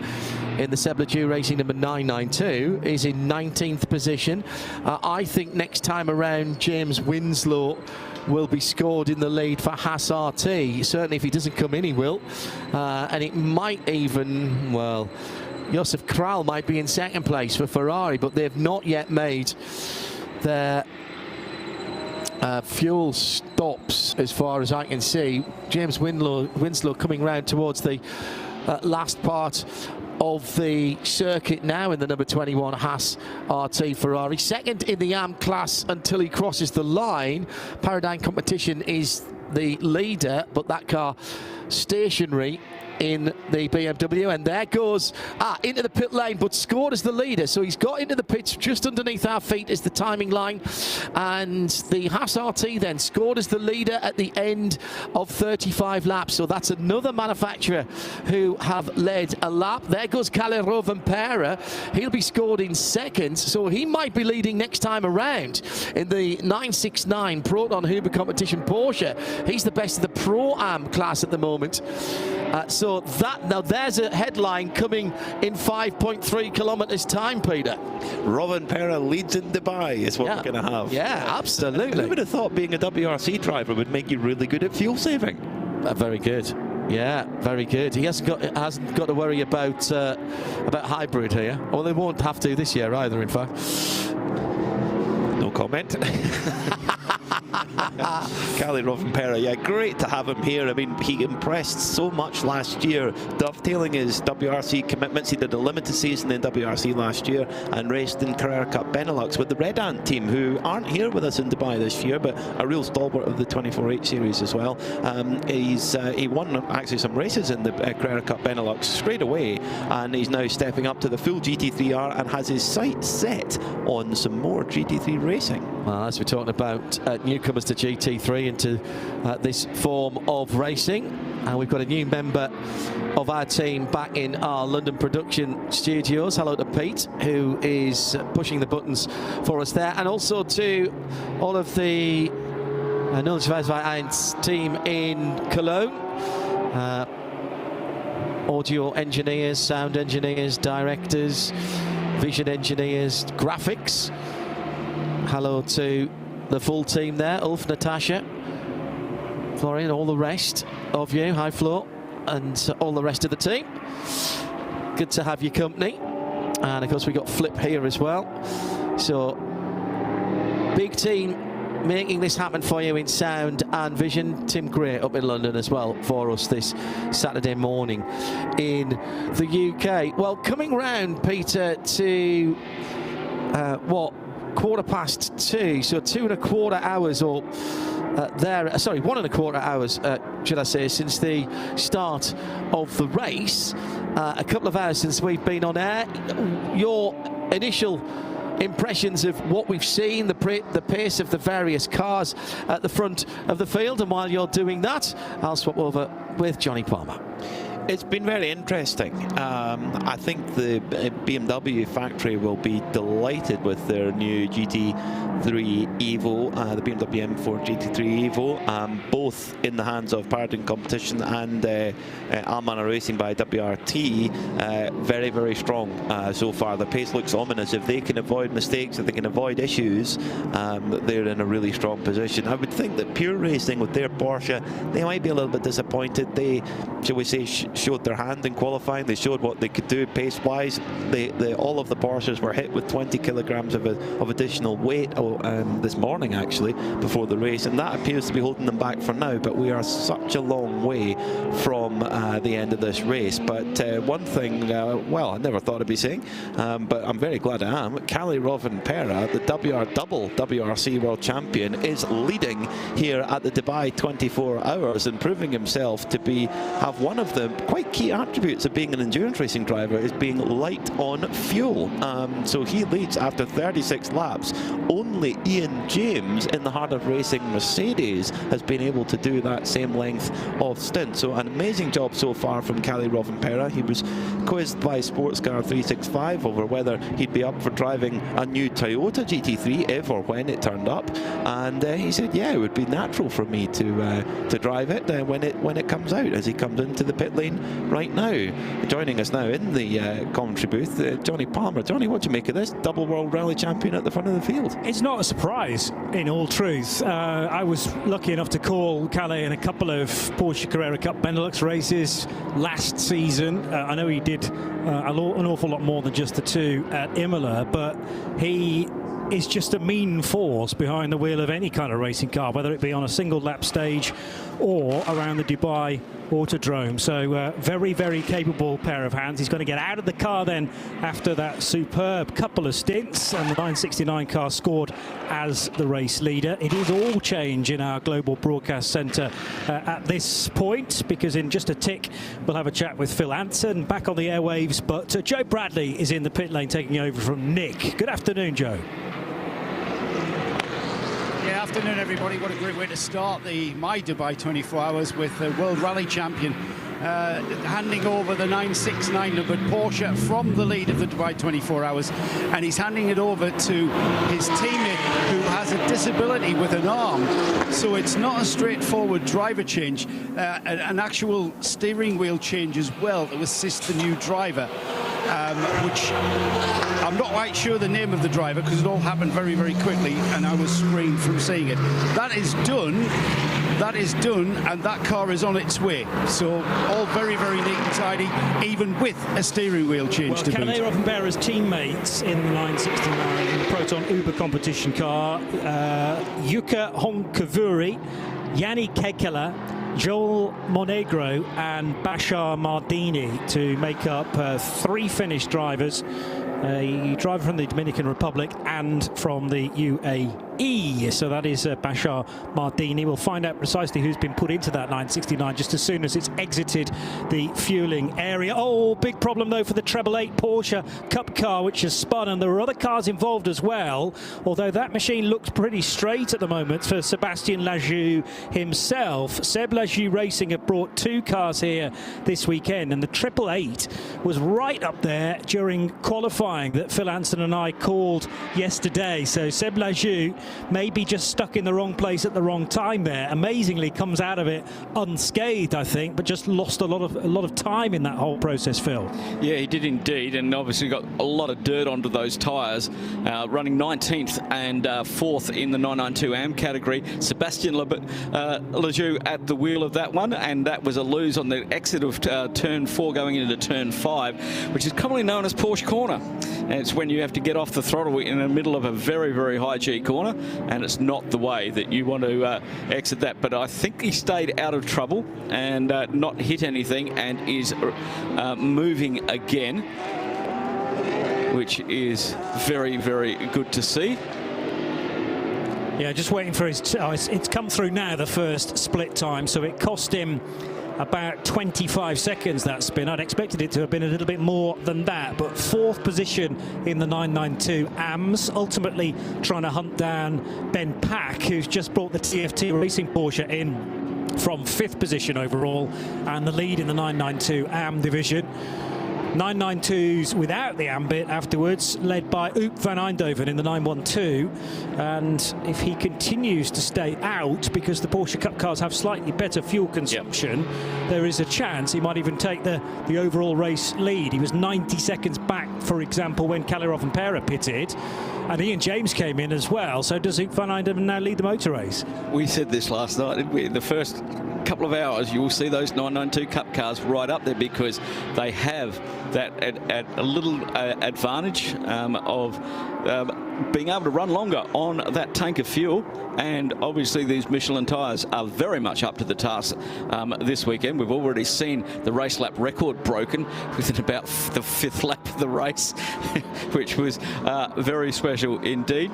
in the Sebladue Racing number 992, is in 19th position. I think next time around, James Winslow will be scored in the lead for Haas RT. Certainly, if he doesn't come in, he will. And it might even, well, Josef Kral might be in second place for Ferrari, but they've not yet made their fuel stops as far as I can see. James Winslow coming round towards the last part of the circuit now in the number 21 Haas RT Ferrari. Second in the AM class until he crosses the line. Paradigm Competition is the leader, but that car stationary in the BMW, and there goes into the pit lane, but scored as the leader, so he's got into the pits just underneath our feet is the timing line, and the Haas RT then scored as the leader at the end of 35 laps. So that's another manufacturer who have led a lap. There goes Kalle Rovanperä. He'll be scored in second, so he might be leading next time around in the 969 Proton Huber Competition Porsche. He's the best of the Pro-Am class at the moment. So that, now there's a headline coming in 5.3 kilometers time, Peter. Rovanperä leads in Dubai is what we're going to have. Yeah, absolutely. Who would have thought being a WRC driver would make you really good at fuel saving? Very good. Yeah, very good. He hasn't got to worry about hybrid here. Well, they won't have to this year either, in fact. No comment. Kalle Rovanperä, yeah, great to have him here. I mean, he impressed so much last year, dovetailing his WRC commitments. He did a limited season in WRC last year and raced in Carrera Cup Benelux with the Red Ant team, who aren't here with us in Dubai this year, but a real stalwart of the 24H series as well. He won actually some races in the Carrera Cup Benelux straight away, and he's now stepping up to the full GT3R and has his sights set on some more GT3 racing. Well, as we're talking about newcomers to GT3 into this form of racing, and we've got a new member of our team back in our London production studios. Hello to Pete, who is pushing the buttons for us there, and also to all of the team in Cologne, audio engineers, sound engineers, directors, vision engineers, graphics. Hello to the full team there, Ulf, Natasha, Florian, all the rest of you, hi Flo, and all the rest of the team. Good to have your company. And of course we got Flip here as well. So big team making this happen for you in sound and vision. Tim Gray up in London as well for us this Saturday morning in the UK. Well, coming round, Peter, to what? 2:15, so 2¼ hours, or sorry, 1¼ hours, should I say, since the start of the race. A couple of hours since we've been on air. Your initial impressions of what we've seen, the pace of the various cars at the front of the field. And while you're doing that, I'll swap over with Johnny Palmer. It's been very interesting. I think the BMW factory will be delighted with their new GT3 Evo, the BMW M4 GT3 Evo, both in the hands of Paradigm Competition and Almanor Racing by WRT. Very, very strong so far. The pace looks ominous. If they can avoid mistakes, if they can avoid issues, they're in a really strong position. I would think that Pure Racing with their Porsche, they might be a little bit disappointed. They, shall we say, showed their hand in qualifying. They showed what they could do pace-wise. All of the Porsches were hit with 20 kilograms of additional weight this morning, actually, before the race, and that appears to be holding them back for now. But we are such a long way from the end of this race. But one thing, well, I never thought I'd be saying, but I'm very glad I am. Kalle Rovanperä, the double WRC world champion, is leading here at the Dubai 24 Hours and proving himself to have one of the quite key attributes of being an endurance racing driver is being light on fuel. So he leads after 36 laps. Only Ian James in the Heart of Racing Mercedes has been able to do that same length of stint. So an amazing job so far from Kalle Rovanperä. He was quizzed by Sportscar 365 over whether he'd be up for driving a new Toyota GT3 if or when it turned up, and he said, yeah, it would be natural for me to drive it when it comes out, as he comes into the pit lane right now. Joining us now in the commentary booth, Johnny Palmer. Johnny, what do you make of this? Double World Rally Champion at the front of the field. It's not a surprise, in all truth. I was lucky enough to call Kalle in a couple of Porsche Carrera Cup Benelux races last season. I know he did an awful lot more than just the two at Imola, but he is just a mean force behind the wheel of any kind of racing car, whether it be on a single lap stage or around the Dubai Autodrome. So very, very capable pair of hands. He's going to get out of the car then after that superb couple of stints, and the 969 car scored as the race leader. It is all change in our global broadcast centre at this point, because in just a tick we'll have a chat with Phil Anson back on the airwaves, but Joe Bradley is in the pit lane taking over from Nick. Good afternoon, Joe. Afternoon, everybody. What a great way to start my Dubai 24 Hours with the World Rally Champion handing over the 969 numbered Porsche from the lead of the Dubai 24 Hours, and he's handing it over to his teammate who has a disability with an arm. So it's not a straightforward driver change, an actual steering wheel change as well to assist the new driver, which I'm not quite sure the name of the driver, because it all happened very, very quickly and I was screened from seeing it. That is done, and that car is on its way. So all very, very neat and tidy, even with a steering wheel change to boot. Kalle Rovanperä's teammates in the 969 in the Proton Uber competition car, Jukka Honkavuori, Yanni Kekela, Joel Monegro and Bashar Mardini to make up three Finnish drivers, a driver from the Dominican Republic and from the UAE. So that is Bashar Mardini. We'll find out precisely who's been put into that 969 just as soon as it's exited the fueling area. Oh, big problem though for the treble 8 Porsche Cup car, which has spun, and there are other cars involved as well, although that machine looks pretty straight at the moment for Sébastien Lajou himself. Seb Lajou Racing have brought two cars here this weekend, and the triple 8 was right up there during qualifying that Phil Anson and I called yesterday. So Seb Lajou may be just stuck in the wrong place at the wrong time there. Amazingly comes out of it unscathed, I think, but just lost a lot of time in that whole process, Phil. Yeah, he did indeed, and obviously got a lot of dirt onto those tyres, running 19th and 4th in the 992 AM category. Sébastien Lajou at the wheel of that one, and that was a lose on the exit of turn 4 going into turn 5, which is commonly known as Porsche corner. And it's when you have to get off the throttle in the middle of a very, very high G corner, and it's not the way that you want to exit that. But I think he stayed out of trouble and not hit anything, and is moving again, which is very, very good to see. Yeah, just waiting for his... it's come through now, the first split time, so it cost him about 25 seconds, that spin. I'd expected it to have been a little bit more than that, but 4th position in the 992 AMS, ultimately trying to hunt down Ben Pack, who's just brought the TFT Racing Porsche in from 5th position overall, and the lead in the 992 AM division. 992s without the ambit afterwards, led by Oop van Eindhoven in the 912, and if he continues to stay out, because the Porsche Cup cars have slightly better fuel consumption, there is a chance he might even take the overall race lead. He was 90 seconds back, for example, when Rovanperä pitted, and Ian James came in as well. So does Oop van Eindhoven now lead the motor race? We said this last night, didn't we? The first couple of hours, you will see those 992 Cup cars right up there, because they have that a little advantage of being able to run longer on that tank of fuel. And obviously these Michelin tyres are very much up to the task this weekend. We've already seen the race lap record broken within about the 5th lap of the race, which was very special indeed.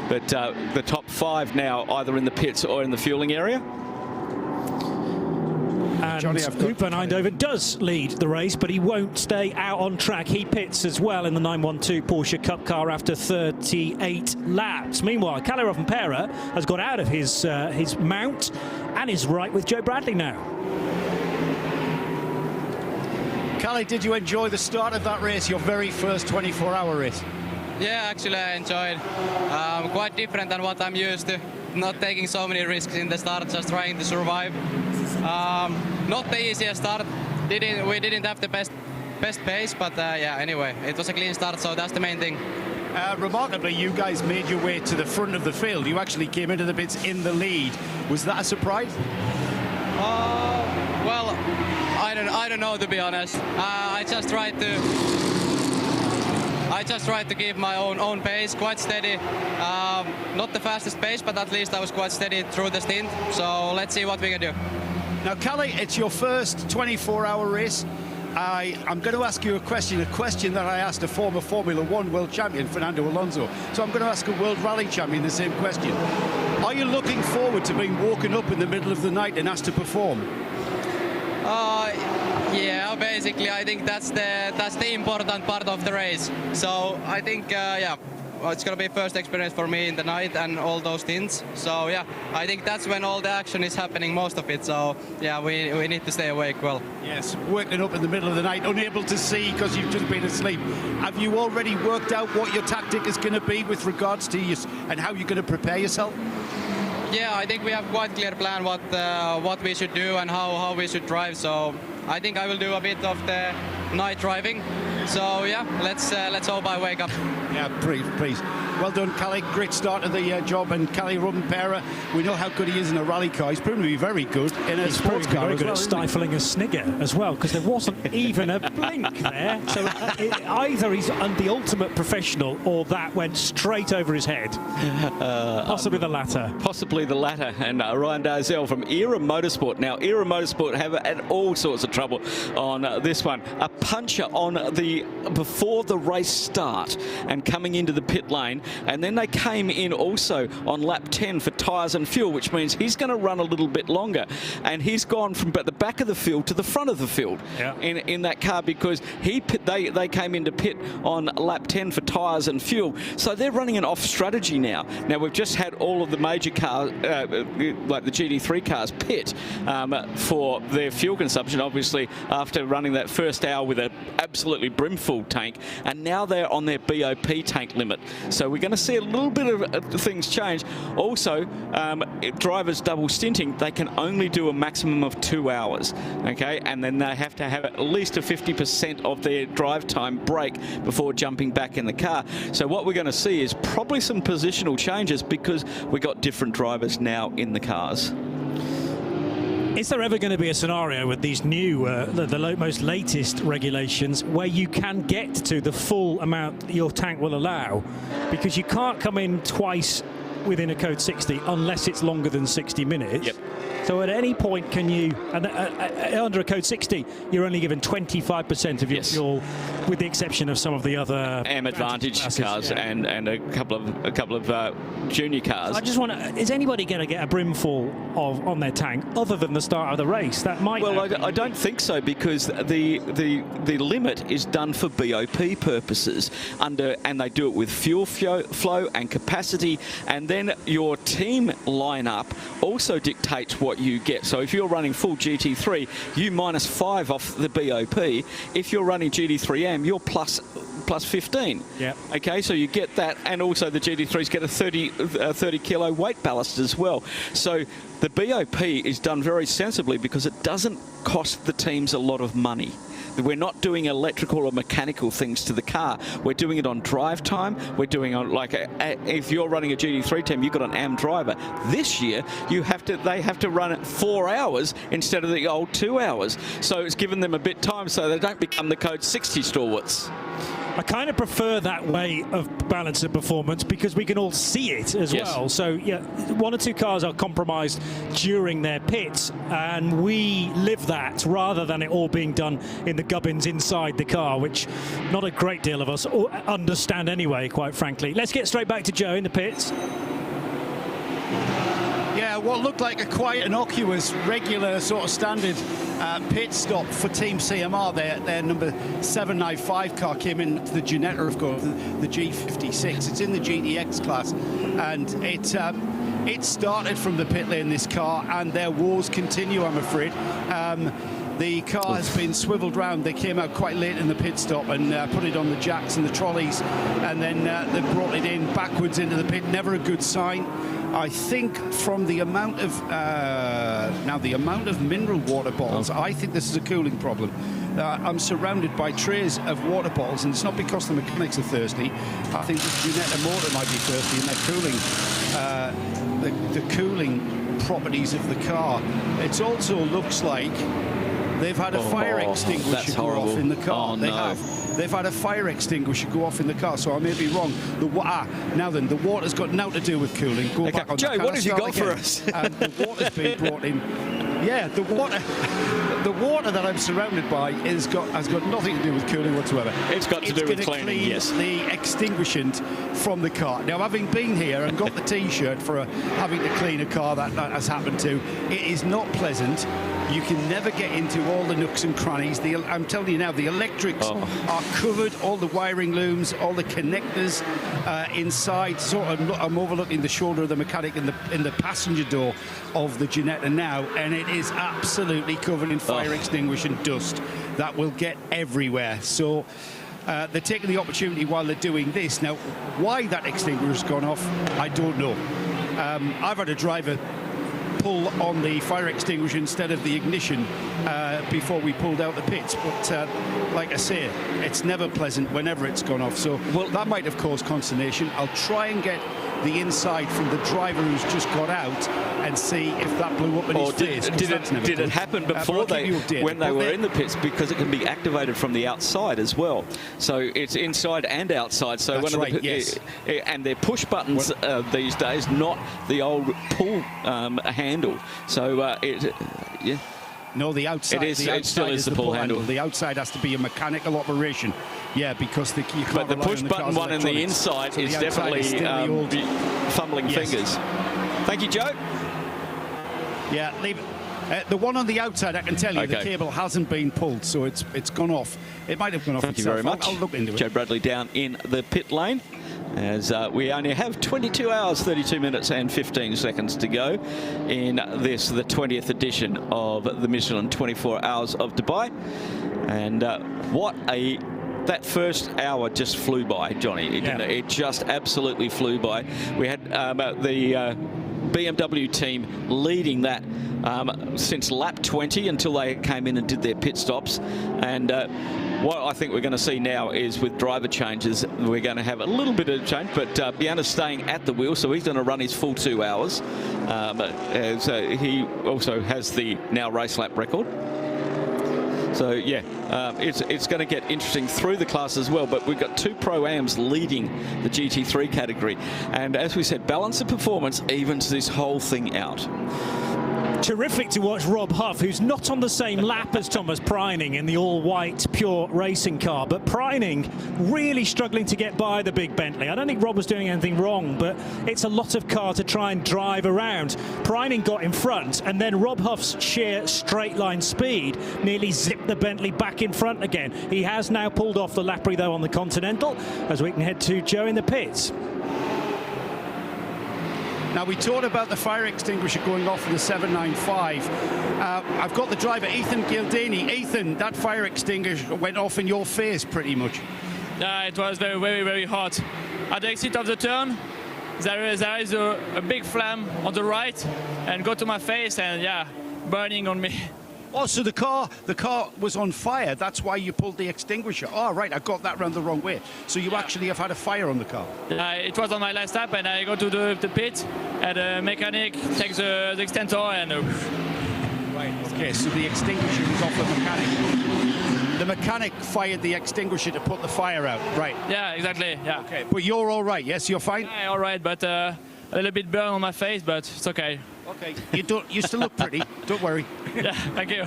But the top 5 now either in the pits or in the fueling area. And Oop van Eindhoven does lead the race, but he won't stay out on track. He pits as well in the 912 Porsche Cup car after 38 laps. Meanwhile, Rovanperä has got out of his mount and is right with Joe Bradley now. Kalle, did you enjoy the start of that race, your very first 24-hour race? Yeah, actually I enjoyed. Quite different than what I'm used to. Not taking so many risks in the start, just trying to survive. Not the easiest start. We didn't have the best pace, but yeah, anyway, it was a clean start, so that's the main thing. Remarkably, you guys made your way to the front of the field. You actually came into the pits in the lead. Was that a surprise? Well, I don't know, to be honest. I just tried to keep my own pace, quite steady. Not the fastest pace, but at least I was quite steady through the stint. So let's see what we can do. Now, Kalle, it's your first 24-hour race. I'm going to ask you a question that I asked a former Formula One world champion, Fernando Alonso. So I'm going to ask a world rally champion the same question. Are you looking forward to being woken up in the middle of the night and asked to perform? Yeah, basically, I think that's the important part of the race. So I think, yeah, it's going to be first experience for me in the night and all those things. So yeah, I think that's when all the action is happening, most of it. So yeah, we need to stay awake well. Yes, waking up in the middle of the night, unable to see because you've just been asleep. Have you already worked out what your tactic is going to be with regards to you and how you're going to prepare yourself? Yeah, I think we have quite clear plan what we should do and how we should drive. So I think I will do a bit of the night driving. So yeah, let's hope I wake up. Yeah, please. Well done, Kalle. Great start to the job. And Kalle Rovanperä, we know how good he is in a rally car. He's proven to be very good in a sports car. Very good at stifling a snigger as well, because there wasn't even a blink there. So either he's the ultimate professional, or that went straight over his head. Possibly the latter. Possibly the latter. And Ryan Dalzell from Era Motorsport. Now, Era Motorsport have had all sorts of trouble on this one. A puncher on before the race start and coming into the pit lane, and then they came in also on lap 10 for tyres and fuel, which means he's going to run a little bit longer, and he's gone from the back of the field to the front of the field in that car, because they came into pit on lap 10 for tyres and fuel. So they're running an off strategy now. Now we've just had all of the major cars, like the GT3 cars, pit for their fuel consumption, obviously after running that first hour with an absolutely brimful tank, and now they're on their BOP tank limit. So we're going to see a little bit of things change. Also, drivers double stinting, they can only do a maximum of 2 hours, okay? And then they have to have at least a 50% of their drive time break before jumping back in the car. So what we're going to see is probably some positional changes, because we've got different drivers now in the cars. Is there ever going to be a scenario with these new, the most latest regulations, where you can get to the full amount your tank will allow? Because you can't come in twice within a code 60 unless it's longer than 60 minutes. Yep. So at any point can you, and under a code 60, you're only given 25% of your fuel, with the exception of some of the other AM Advantage cars and a couple of junior cars. I just want to, is anybody going to get a brimful on their tank other than the start of the race? That might. Well, I don't think so, because the limit is done for BOP purposes and they do it with fuel flow and capacity, and then your team lineup also dictates what you get. So if you're running full GT3, you -5 off the BOP. If you're running GT3M, you're plus 15. Yeah. Okay, so you get that, and also the GT3s get a 30 kilo weight ballast as well. So the BOP is done very sensibly because it doesn't cost the teams a lot of money. We're not doing electrical or mechanical things to the car. We're doing it on drive time. We're doing on, like, if you're running a GT3 team, you've got an AM driver. This year, they have to run it 4 hours instead of the old 2 hours. So it's given them a bit time so they don't become the code 60 stalwarts. I kind of prefer that way of balance of performance because we can all see it as well. So, yeah, 1 or 2 cars are compromised during their pits, and we live that rather than it all being done in the gubbins inside the car, which not a great deal of us understand anyway, quite frankly. Let's get straight back to Joe in the pits. Yeah, what looked like a quite innocuous, regular sort of standard pit stop for Team CMR. Their number 795 car came in for the Ginetta, of course, the G56. It's in the GTX class, and it started from the pit lane, this car, and their woes continue, I'm afraid. The car has been swiveled round. They came out quite late in the pit stop and put it on the jacks and the trolleys, and then they brought it in backwards into the pit. Never a good sign. I think from the amount of mineral water bottles, I think this is a cooling problem. I'm surrounded by trays of water bottles, and it's not because the mechanics are thirsty. I think the Ginetta motor might be thirsty, and they're cooling the cooling properties of the car. It also looks like they've had a fire extinguisher go off in the car. They've had a fire extinguisher go off in the car, so I may be wrong. Now then, the water's got nothing to do with cooling. Go back on Joe, what have you got for us? The water's been brought in. Yeah, the water that I'm surrounded by has got nothing to do with cooling whatsoever. It's got to do with cleaning, yes. The extinguishant from the car. Now, having been here and got the T-shirt for having to clean a car that has happened to, it is not pleasant. You can never get into all the nooks and crannies. I'm telling you now, the electrics are covered, all the wiring looms, all the connectors inside. I'm overlooking the shoulder of the mechanic in the passenger door of the Ginetta now, and it is absolutely covered in fire extinguishing dust that will get everywhere. So they're taking the opportunity while they're doing this. Now, why that extinguisher's gone off, I don't know. I've had a driver pull on the fire extinguisher instead of the ignition before we pulled out the pits, but like I say, it's never pleasant whenever it's gone off. So that might have caused consternation. I'll try and get the inside from the driver who's just got out and see if that blew up in his face. Did it happen before when they were in the pits? Because it can be activated from the outside as well. So it's inside and outside. So and they're push buttons these days, not the old pull handle. So No, the outside. It still is the pull handle. The outside has to be a mechanical operation. Yeah, because you can't. But the push button one in the inside so is the definitely fumbling fingers. Thank you, Joe. Yeah, leave it. The one on the outside, I can tell you, the cable hasn't been pulled, so it's gone off. It might have gone off Thank itself. you very much. I'll look into it. Joe Bradley down in the pit lane, as we only have 22 hours, 32 minutes and 15 seconds to go in this, the 20th edition of the Michelin 24 Hours of Dubai. And that first hour just flew by, Johnny. It just absolutely flew by. We had the BMW team leading that since lap 20 until they came in and did their pit stops. And what I think we're going to see now is with driver changes, we're going to have a little bit of change, but Biana's staying at the wheel, so he's going to run his full 2 hours. So he also has the now race lap record. So yeah, it's going to get interesting through the class as well, but we've got 2 Pro-Ams leading the GT3 category. And as we said, balance of performance evens this whole thing out. Terrific to watch Rob Huff, who's not on the same lap as Thomas Preining in the all-white pure racing car, but Preining really struggling to get by the big Bentley. I don't think Rob was doing anything wrong, but it's a lot of car to try and drive around. Preining got in front, and then Rob Huff's sheer straight-line speed nearly zipped the Bentley back in front again. He has now pulled off the Lapri, though, on the Continental, as we can head to Joe in the pits. Now, we talked about the fire extinguisher going off in the 795. I've got the driver, Ethan Gildani. Ethan, that fire extinguisher went off in your face, pretty much. Yeah, it was very, very, very hot. At the exit of the turn, there is a big flame on the right, and go to my face, and yeah, burning on me. Oh, so the car was on fire. That's why you pulled the extinguisher. Oh, right, I got that round the wrong way. So you actually have had a fire on the car. It was on my last lap, and I go to the pit, and the mechanic takes the extender, and right. Okay, so the extinguisher was off the mechanic. The mechanic fired the extinguisher to put the fire out. Right. Yeah, exactly. Yeah. Okay, but you're all right. Yes, you're fine. Yeah, all right, but a little bit burn on my face, but it's okay. Okay, you still look pretty. Don't worry. Yeah, thank you.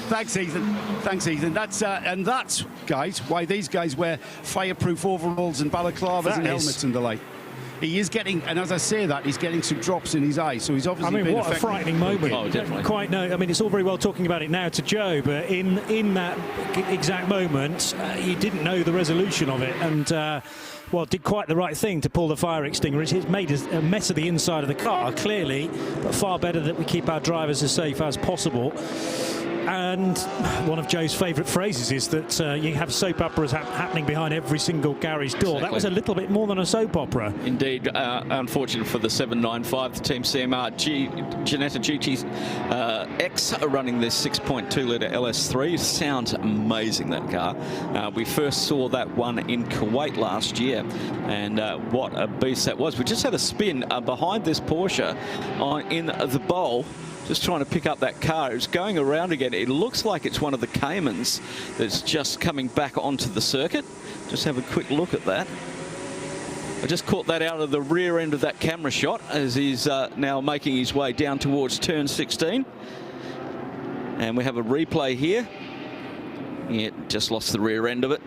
Thanks, Ethan. Thanks, Ethan. That's guys, why these guys wear fireproof overalls and balaclavas and helmets and the like. He is getting, and as I say that, he's getting some drops in his eyes, so he's obviously been what affected. a frightening moment. Oh, definitely. Quite no. I mean, it's all very well talking about it now to Joe, but in that exact moment, he didn't know the resolution of it, and well, did quite the right thing to pull the fire extinguisher. It's made a mess of the inside of the car, clearly, but far better that we keep our drivers as safe as possible. And one of Joe's favourite phrases is that you have soap operas happening behind every single garage door. Exactly. That was a little bit more than a soap opera. Indeed, unfortunate for the 795, the Team CMR Ginetta GT-X are running this 6.2 litre LS3. Sounds amazing, that car. We first saw that one in Kuwait last year, and what a beast that was. We just had a spin behind this Porsche in the bowl, just trying to pick up that car. It was going around again. It looks like it's one of the Caymans that's just coming back onto the circuit. Just have a quick look at that. I just caught that out of the rear end of that camera shot as he's now making his way down towards turn 16. And we have a replay here. Yeah, just lost the rear end of it.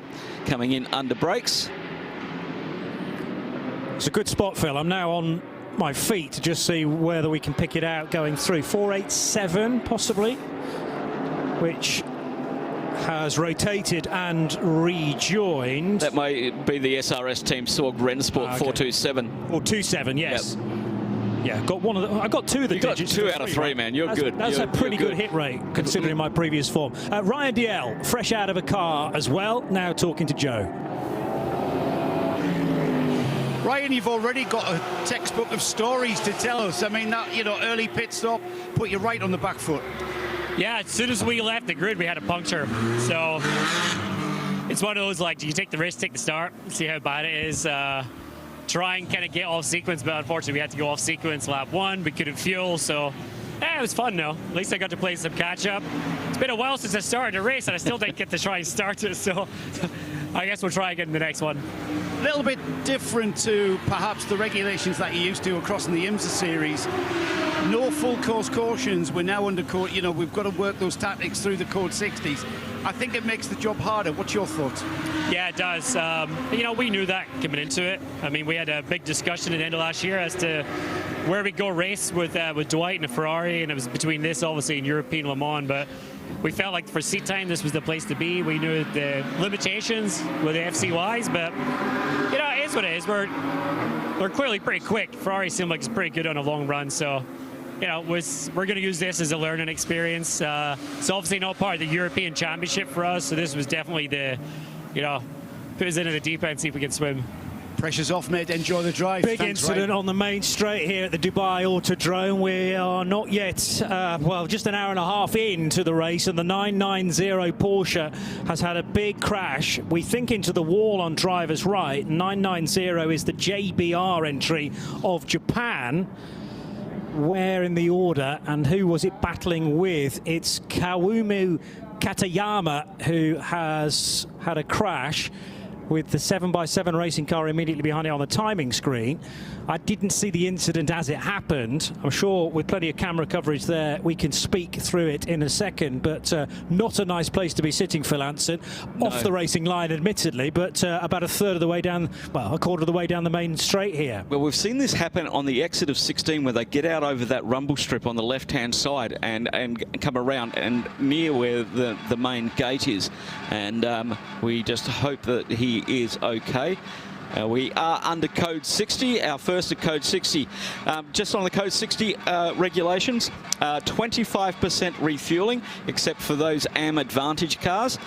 Coming in under brakes. It's a good spot, Phil. I'm now on my feet to just see whether we can pick it out going through. 487 possibly, which has rotated and rejoined. That may be the SRS Team Sorg Rennsport 427. Or 27, yes. Yep. Yeah, got one of the. I got two of the digits. Got 2 out of 3, man. You're good. That's a pretty good hit rate considering my previous form. Ryan DL, fresh out of a car as well. Now talking to Joe. Ryan, you've already got a textbook of stories to tell us. I mean, that, early pit stop put you right on the back foot. Yeah, as soon as we left the grid, we had a puncture. So it's one of those, like, do you take the risk, take the start, see how bad it is, try and kind of get off sequence, but unfortunately we had to go off sequence lap 1. We couldn't fuel, so it was fun, though. At least I got to play some catch-up. It's been a while since I started a race, and I still didn't get to try and start it, so I guess we'll try again in the next one. A little bit different to perhaps the regulations that you're used to across in the IMSA series. No full course cautions. We're now under code. We've got to work those tactics through the code 60s. I think it makes the job harder. What's your thoughts? Yeah, it does. We knew that coming into it. I mean, we had a big discussion at the end of last year as to where we go race with Dwight and a Ferrari, and it was between this, obviously, and European Le Mans, but we felt like for seat time, this was the place to be. We knew the limitations with the FCYs, but it is what it is. We're clearly pretty quick. Ferrari seemed like it's pretty good on a long run, so we're going to use this as a learning experience. It's obviously not part of the European Championship for us, so this was definitely the, put us into the deep end, see if we can swim. Pressure's off, mate. Enjoy the drive. Big incident on the main straight here at the Dubai Autodrome. We are not yet, just an hour and a half into the race, and the 990 Porsche has had a big crash. We think into the wall on driver's right. 990 is the JBR entry of Japan. Where in the order, and who was it battling with? It's Kawumu Katayama who has had a crash. with the 7x7 racing car immediately behind it on the timing screen. I didn't see the incident as it happened. I'm sure with plenty of camera coverage there, we can speak through it in a second, but not a nice place to be sitting, Phil Anson. No. Off the racing line, admittedly, but about a third of the way down, well, a quarter of the way down the main straight here. Well, we've seen this happen on the exit of 16 where they get out over that rumble strip on the left-hand side and come around and near where the main gate is. And we just hope that he is okay. We are under Code 60, our first of Code 60. Just on the Code 60 regulations, 25% refueling, except for those AM Advantage cars.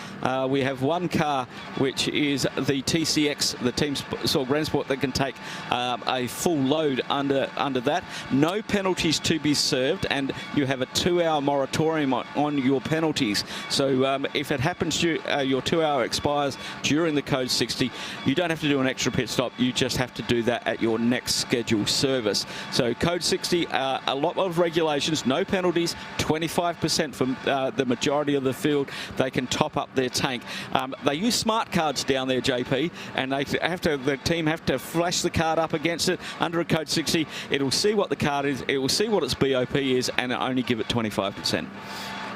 We have one car, which is the TCX, the Team Sport Grand Sport, that can take a full load under that. No penalties to be served, and you have a 2-hour moratorium on your penalties. So if it happens, your 2-hour expires during the Code 60, you don't have to do an extra pit stop. You just have to do that at your next scheduled service. So Code 60, a lot of regulations, no penalties, 25% from the majority of the field. They can top up their tank. They use smart cards down there, JP, and the team have to flash the card up against it under a Code 60. It'll see what the card is, it will see what its BOP is, and only give it 25%.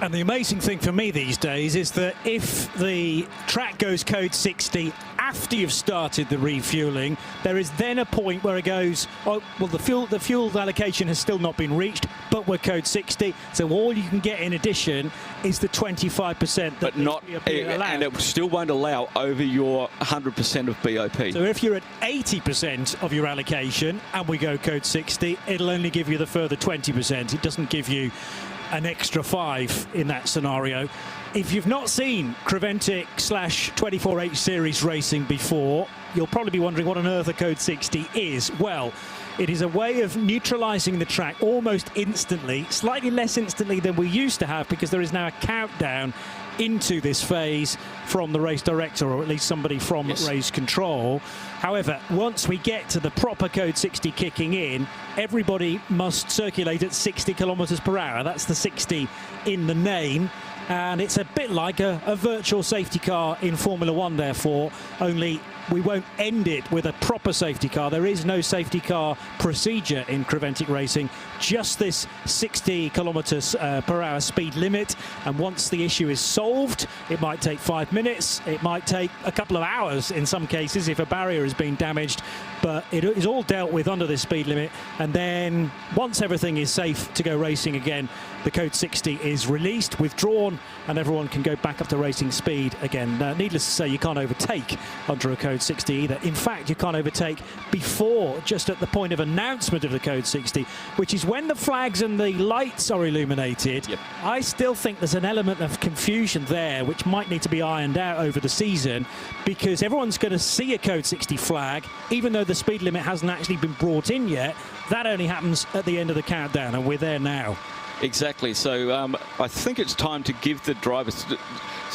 And the amazing thing for me these days is that if the track goes Code 60 after you've started the refueling, there is then a point where it goes, oh, well, the fuel allocation has still not been reached, but we're Code 60, so all you can get in addition is the 25%. But not, and it still won't allow over your 100% of BOP. So if you're at 80% of your allocation and we go Code 60, it'll only give you the further 20%. It doesn't give you an extra 5 in that scenario. If you've not seen Creventic/24H series racing before, you'll probably be wondering what on earth a Code 60 is. Well, it is a way of neutralising the track almost instantly, slightly less instantly than we used to have, because there is now a countdown into this phase from the race director, or at least somebody from race control. However, once we get to the proper Code 60 kicking in, everybody must circulate at 60 kilometers per hour. That's the 60 in the name. And it's a bit like a virtual safety car in Formula One, therefore, only we won't end it with a proper safety car. There is no safety car procedure in Creventic racing, just this 60 kilometers per hour speed limit. And once the issue is solved, it might take 5 minutes, it might take a couple of hours in some cases if a barrier has been damaged, but it is all dealt with under this speed limit. And then once everything is safe to go racing again, the Code 60 is released, withdrawn, and everyone can go back up to racing speed again. Needless to say, you can't overtake under a Code 60 either. In fact, you can't overtake before, just at the point of announcement of the Code 60, which is when the flags and the lights are illuminated. Yep. I still think there's an element of confusion there, which might need to be ironed out over the season, because everyone's going to see a Code 60 flag, even though the speed limit hasn't actually been brought in yet. That only happens at the end of the countdown, and we're there now. Exactly. So I think it's time to give the drivers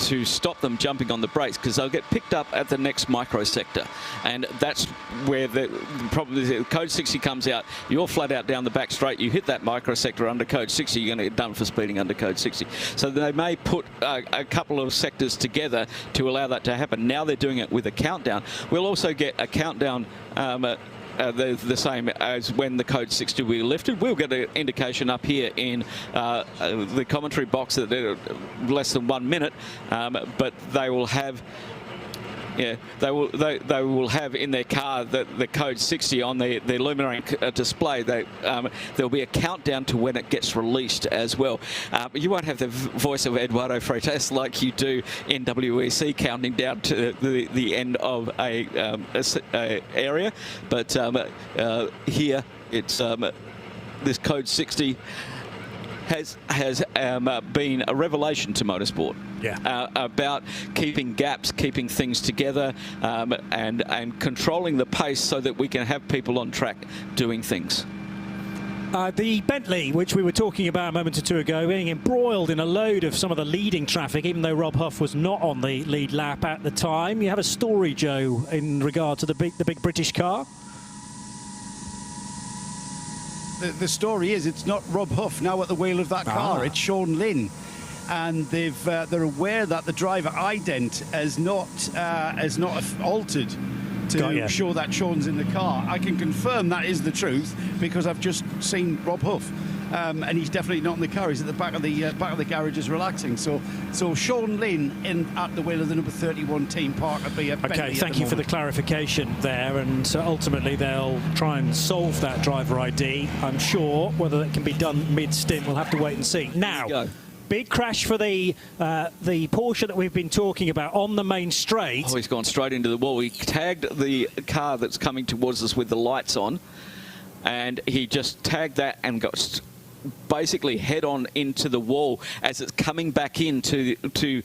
to stop them jumping on the brakes, because they'll get picked up at the next microsector, and that's where the Code 60 comes out. You're flat out down the back straight, you hit that microsector under Code 60, you're going to get done for speeding under Code 60. So they may put a couple of sectors together to allow that to happen. Now they're doing it with a countdown. We'll also get a countdown the same as when the Code 60 will be lifted. We'll get an indication up here in the commentary box that they're less than 1 minute, but they will have. Yeah, they will have in their car the Code 60 on the luminary display. There'll be a countdown to when it gets released as well. You won't have the voice of Eduardo Freitas like you do in WEC, counting down to the end of a area, but here it's this Code 60 has been a revelation to motorsport. Yeah. About keeping gaps, keeping things together, and controlling the pace so that we can have people on track doing things. The Bentley, which we were talking about a moment or two ago, being embroiled in a load of some of the leading traffic, even though Rob Huff was not on the lead lap at the time. You have a story, Joe, in regard to the big British car? The story is it's not Rob Huff now at the wheel of that car. It's Sean Lynn. and they're aware that the driver ident has not altered to show that Sean's in the car. I can confirm that is the truth because I've just seen Rob Huff. And he's definitely not in the car. He's at the back of the garages relaxing. So Sean Lynn at the wheel of the number 31 team, Parker B at Bentley. Okay, thank you for the clarification there. And ultimately they'll try and solve that driver ID. I'm sure whether that can be done mid-stint, we'll have to wait and see. Now, big crash for the Porsche that we've been talking about on the main straight. Oh, he's gone straight into the wall. He tagged the car that's coming towards us with the lights on, and he just tagged that and got basically head on into the wall as it's coming back into with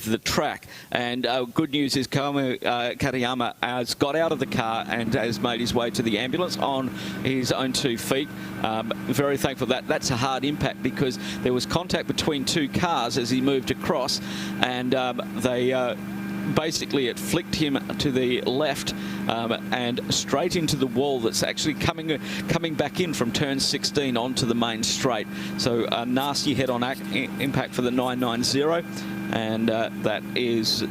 the track. And good news is Katayama has got out of the car and has made his way to the ambulance on his own 2 feet. Very thankful that that's a hard impact because there was contact between 2 cars as he moved across, and basically it flicked him to the left and straight into the wall that's actually coming back in from turn 16 onto the main straight. So a nasty head-on impact for the 990, and that is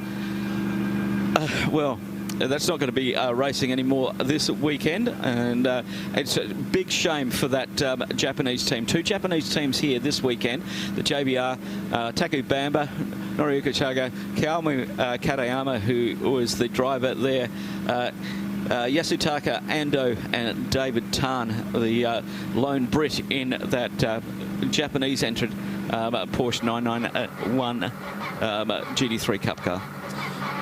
well, that's not going to be racing anymore this weekend, and it's a big shame for that Japanese team. 2 Japanese teams here this weekend, the JBR, Taku Bamba, Noriyuki Chaga, Kiyomi Katayama, who was the driver there, Yasutaka Ando and David Tan, the lone Brit in that Japanese entered Porsche 991 GT3 Cup car.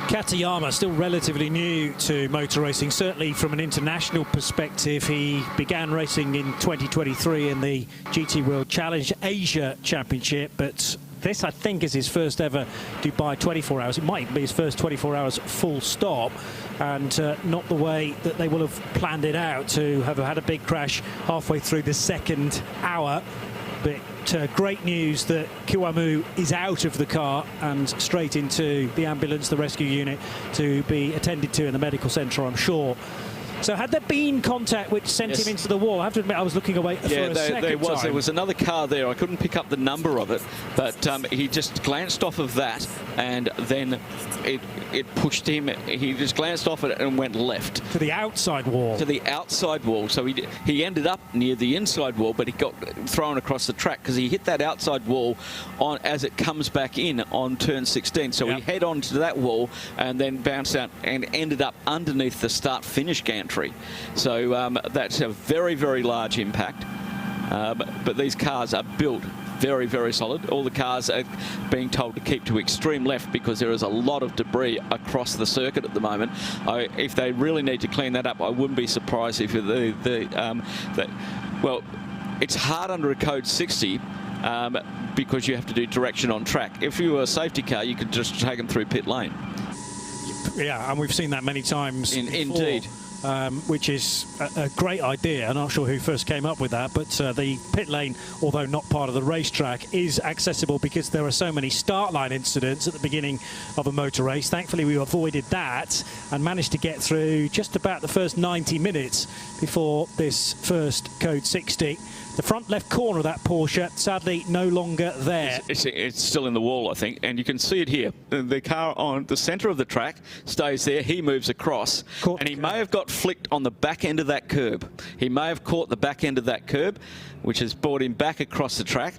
Katayama still relatively new to motor racing, certainly from an international perspective. He began racing in 2023 in the GT World Challenge Asia Championship, but this, I think, is his first ever Dubai 24 hours. It might be his first 24 hours full stop, and not the way that they will have planned it out, to have had a big crash halfway through the second hour. But great news that Kiwamu is out of the car and straight into the ambulance, the rescue unit, to be attended to in the medical centre, I'm sure. So had there been contact which sent him into the wall? I have to admit I was looking away for a second time. There was another car there. I couldn't pick up the number of it, but he just glanced off of that, and then it pushed him. He just glanced off it and went left. To the outside wall. To the outside wall. So he ended up near the inside wall, but he got thrown across the track because he hit that outside wall as it comes back in on turn 16. So he head on to that wall and then bounced out and ended up underneath the start-finish gantry. So that's a very, very large impact. But these cars are built very, very solid. All the cars are being told to keep to extreme left because there is a lot of debris across the circuit at the moment. If they really need to clean that up, I wouldn't be surprised if well, it's hard under a code 60 because you have to do direction on track. If you were a safety car, you could just take them through pit lane. Yeah, and we've seen that many times. Indeed. Which is a great idea. I'm not sure who first came up with that, but the pit lane, although not part of the racetrack, is accessible because there are so many start line incidents at the beginning of a motor race. Thankfully, we avoided that and managed to get through just about the first 90 minutes before this first code 60. The front left corner of that Porsche, sadly, no longer there. It's still in the wall, I think, and you can see it here. The car on the centre of the track stays there. He moves across, and he may have got flicked on the back end of that curb. He may have caught the back end of that curb, which has brought him back across the track.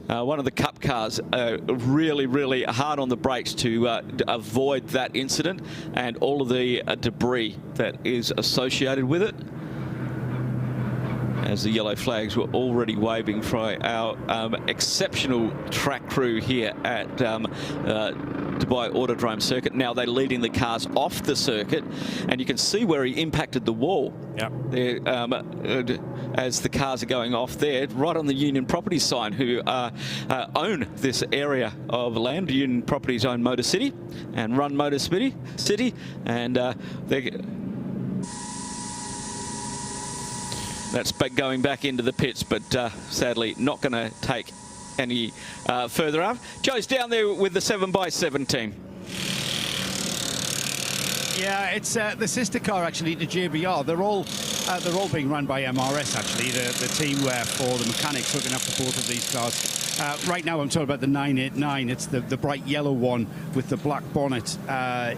One of the Cup cars really, really hard on the brakes to avoid that incident and all of the debris that is associated with it, as the yellow flags were already waving for our exceptional track crew here at Dubai Autodrome circuit. Now they're leading the cars off the circuit, and you can see where he impacted the wall. There, as the cars are going off there, right on the Union Properties sign, who own this area of land. Union Properties own Motor City and run Motor City, and that's going back into the pits, but sadly not going to take any further up. Joe's down there with the 7x7 team. Yeah, it's the sister car actually to JBR. They're all being run by MRS actually. The team for the mechanics looking after both of these cars. Right now I'm talking about the 989. It's the bright yellow one with the black bonnet.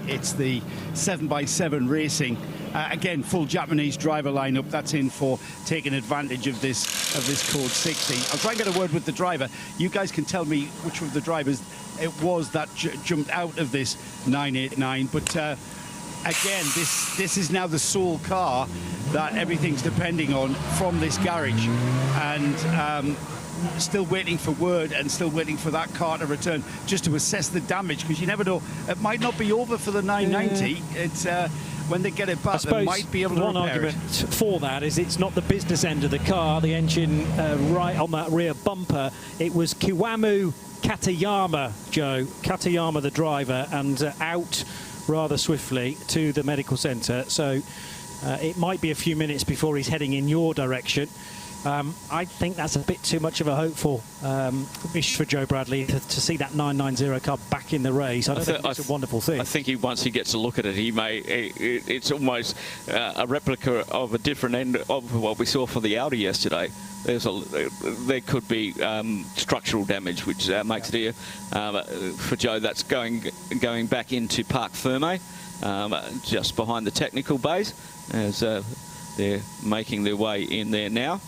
It's the 7x7 Racing. Again, full Japanese driver lineup. That's in for taking advantage of this code 60. I'll try and get a word with the driver. You guys can tell me which of the drivers it was that jumped out of this 989. But again, this is now the sole car that everything's depending on from this garage, and still waiting for word and still waiting for that car to return just to assess the damage, because you never know, it might not be over for the 990. It's when they get it back, they might be able to one repair argument it. for that is it's not the business end of the car, the engine right on that rear bumper. It was Kiwamu Katayama, Joe. Katayama, the driver, and out rather swiftly to the medical centre. So it might be a few minutes before he's heading in your direction. I think that's a bit too much of a hopeful wish for Joe Bradley to see that 990 car back in the race. I don't think it's a wonderful thing. I think once he gets a look at it, he may. It's almost a replica of a different end of what we saw for the Audi yesterday. There could be structural damage, which makes it here for Joe. That's going back into Parc Fermé, just behind the technical bays, as they're making their way in there now.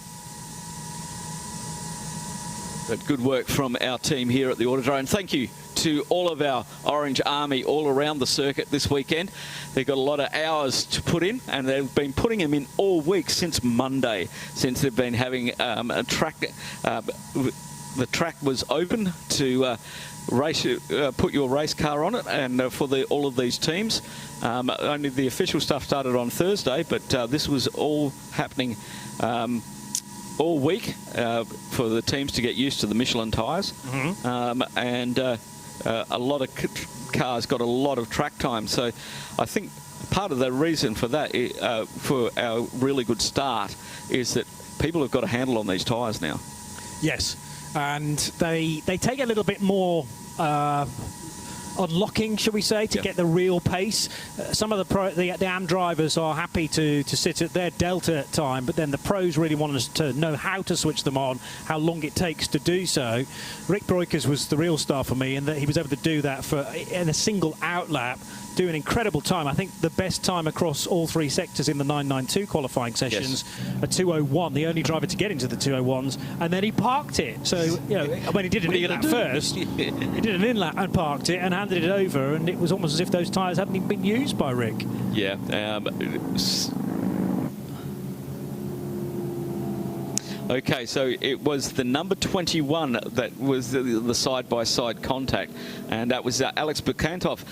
But good work from our team here at the Autodrome. Thank you to all of our Orange Army all around the circuit this weekend. They've got a lot of hours to put in, and they've been putting them in all week since Monday, since they've been having a track. The track was open to race, put your race car on it, and for all of these teams. Only the official stuff started on Thursday, but this was all happening all week for the teams to get used to the Michelin tyres. And a lot of cars got a lot of track time. So I think part of the reason for that, for our really good start, is that people have got a handle on these tyres now. Yes, and they take a little bit more unlocking, shall we say, to get the real pace. Some of the AM drivers are happy to sit at their delta time, but then the pros really want us to know how to switch them on, how long it takes to do so. Rick Breukers was the real star for me, in that he was able to do that in a single out lap, do an incredible time. I think the best time across all three sectors in the 992 qualifying sessions, a 2:01, the only driver to get into the 2:01s, and then he parked it. So, you know, when he did an in-lap first, he did an in-lap and parked it and handed it over, and it was almost as if those tyres hadn't even been used by Rick. Yeah. Okay, so it was the number 21 that was the side-by-side contact, and that was Alex Bukantov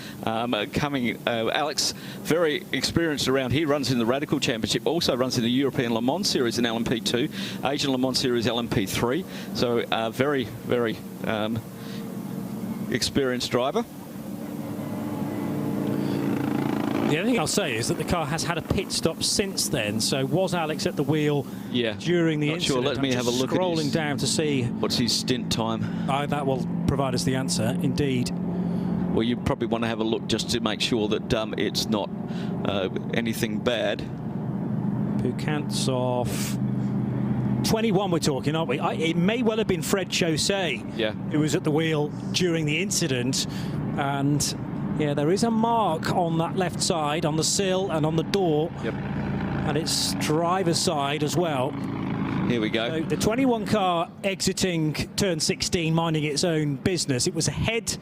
coming. Alex, very experienced around here, runs in the Radical Championship, also runs in the European Le Mans Series in LMP2, Asian Le Mans Series LMP3, so very, very experienced driver. The only thing I'll say is that the car has had a pit stop since then. So was Alex at the wheel during the incident? Sure. Let me have a look. Scrolling down to see what's his stint time. That will provide us the answer, indeed. Well, you probably want to have a look just to make sure that it's not anything bad. Bukantsov, 21 we're talking, aren't we? It may well have been Fred Chaussee who was at the wheel during the incident, and yeah, there is a mark on that left side, on the sill and on the door. Yep. And it's driver's side as well. Here we go. So the 21 car exiting turn 16, minding its own business. It was ahead.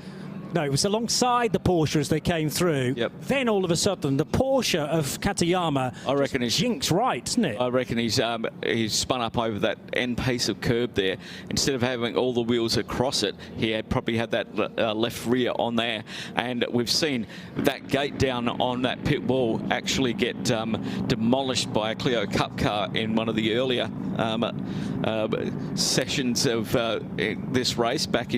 No, it was alongside the Porsche as they came through. Yep. Then all of a sudden, the Porsche of Katayama, I reckon he's jinks right, isn't it? I reckon he's spun up over that end piece of curb there. Instead of having all the wheels across it, he had probably had that left rear on there. And we've seen that gate down on that pit wall actually get demolished by a Clio Cup car in one of the earlier sessions of this race back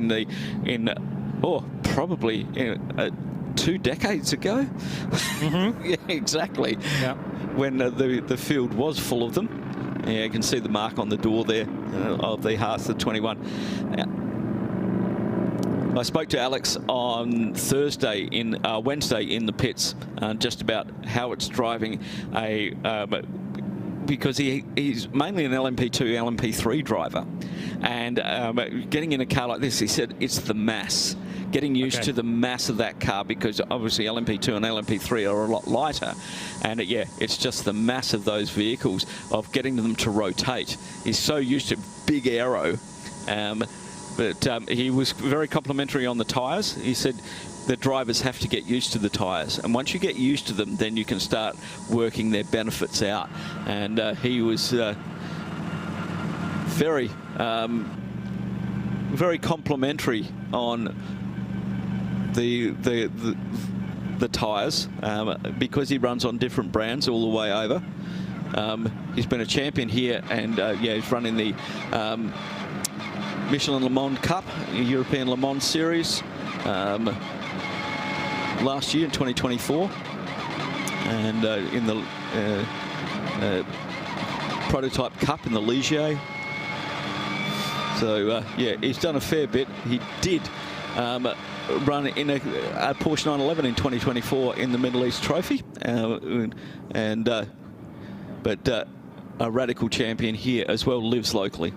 probably 2 decades ago. Yeah, exactly. Yeah. When the field was full of them. Yeah, you can see the mark on the door there of the Haas, the 21. I spoke to Alex on Wednesday in the pits, just about how it's driving a because he's mainly an LMP2, LMP3 driver. And getting in a car like this, he said it's the mass. Getting used to the mass of that car, because obviously LMP2 and LMP3 are a lot lighter. And yeah, it's just the mass of those vehicles, of getting them to rotate. He's so used to big aero. But he was very complimentary on the tyres. He said the drivers have to get used to the tyres, and once you get used to them, then you can start working their benefits out. And he was very complimentary on the tyres, because he runs on different brands all the way over. He's been a champion here, and yeah, he's running the Michelin Le Mans Cup, European Le Mans Series, last year in 2024, and in the Prototype Cup in the Ligier. So yeah, he's done a fair bit. He did run in a Porsche 911 in 2024 in the Middle East Trophy, but a radical champion here as well, lives locally.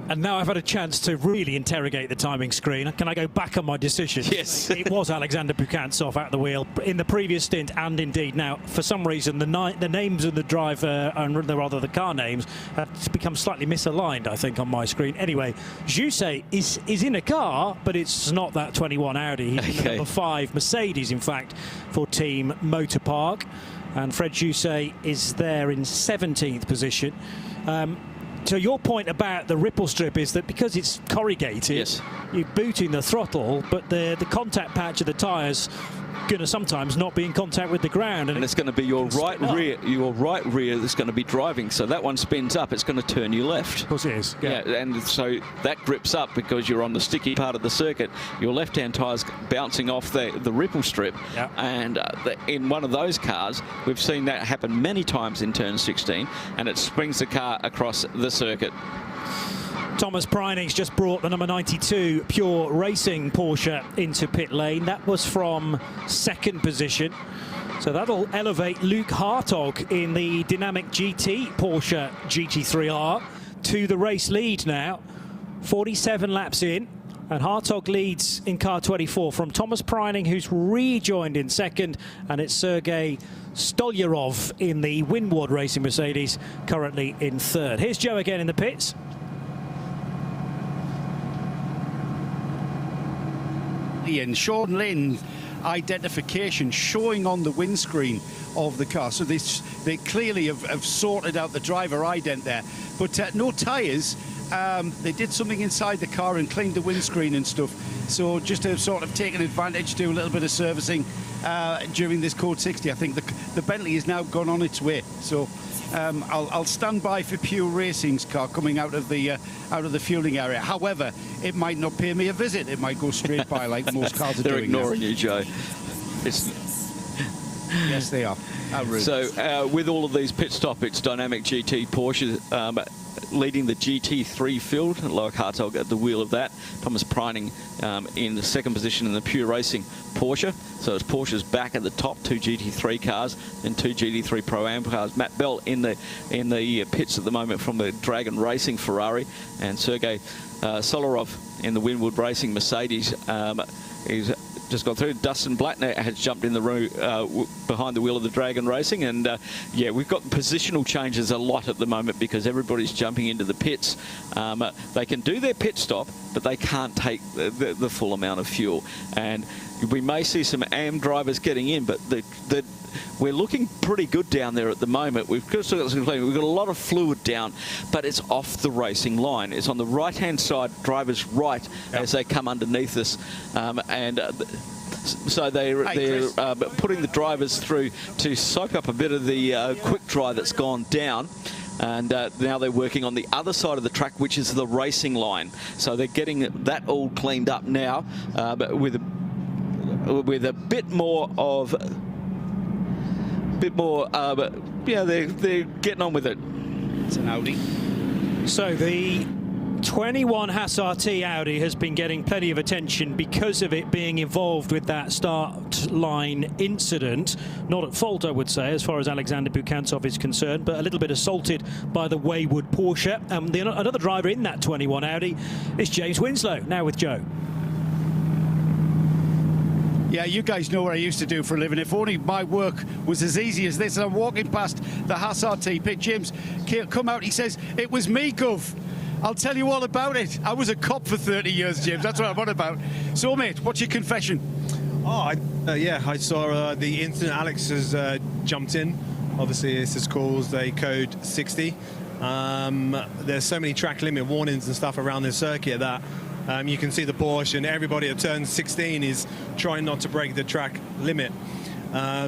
And now I've had a chance to really interrogate the timing screen. Can I go back on my decision? Yes. It was Alexander Pukantsov at the wheel in the previous stint, and indeed now. For some reason, the names of the driver, and rather the car names, have become slightly misaligned, I think, on my screen. Anyway, Jusset is in a car, but it's not that 21 Audi. He's in the number 5 Mercedes, in fact, for Team Motor Park. And Fred Jusset is there in 17th position. So your point about the ripple strip is that because it's corrugated, you're booting the throttle, but the contact patch of the tyres going to sometimes not be in contact with the ground, and it's going to be your right rear that's going to be driving. So that one spins up, it's going to turn you left. Of course it is. Yeah, and so that grips up because you're on the sticky part of the circuit. Your left-hand tyre's bouncing off the ripple strip, and in one of those cars, we've seen that happen many times in turn 16, and it springs the car across the circuit. Thomas Preining's just brought the number 92 Pure Racing Porsche into pit lane. That was from 2nd position. So that'll elevate Luke Hartog in the Dynamic GT Porsche GT3R to the race lead now. 47 laps in, and Hartog leads in car 24 from Thomas Preining, who's rejoined in 2nd, and it's Sergei Stolyarov in the Winward Racing Mercedes, currently in 3rd. Here's Joe again in the pits. And Sean Lynn identification showing on the windscreen of the car, so they clearly have sorted out the driver ident there, but no tyres. They did something inside the car and cleaned the windscreen and stuff, so just to sort of take an advantage, do a little bit of servicing during this Code 60. I think the Bentley is now gone on its way, so I'll stand by for Pure Racing's car coming out of the fueling area. However, it might not pay me a visit. It might go straight by like most cars are doing. They're ignoring you, Joe. Yes, they are. So with all of these pit stop, it's Dynamic GT Porsche leading the GT3 field. Loic Hartog at the wheel of that. Thomas Preining in the 2nd position in the Pure Racing Porsche. So it's Porsche's back at the top, 2 GT3 cars and 2 GT3 Pro-Am cars. Matt Bell in the pits at the moment from the Dragon Racing Ferrari, and Sergei Stolyarov in the Winward Racing Mercedes is just gone through. Dustin Blattner has jumped in the room behind the wheel of the Dragon Racing, and yeah, we've got positional changes a lot at the moment because everybody's jumping into the pits. They can do their pit stop, but they can't take the full amount of fuel, and we may see some AM drivers getting in, but we're looking pretty good down there at the moment. We've got a lot of fluid down, but it's off the racing line. It's on the right-hand side, drivers right as they come underneath us, so they're putting the drivers through to soak up a bit of the quick dry that's gone down. And now they're working on the other side of the track, which is the racing line. So they're getting that all cleaned up now, but with a bit more, but yeah, they're getting on with it. It's an Audi. So the 21 Haas RT Audi has been getting plenty of attention because of it being involved with that start line incident. Not at fault, I would say, as far as Alexander Bukantsov is concerned, but a little bit assaulted by the wayward Porsche. Another driver in that 21 Audi is James Winslow. Now with Joe. Yeah, you guys know what I used to do for a living. If only my work was as easy as this. I'm walking past the Haas RT pit. James come out, he says, "It was me, Gov. I'll tell you all about it. I was a cop for 30 years, James. That's what I'm on about." So, mate, what's your confession? I saw the incident. Alex has jumped in. Obviously, this is caused a code 60. There's so many track limit warnings and stuff around this circuit that you can see the Porsche and everybody at turn 16 is trying not to break the track limit.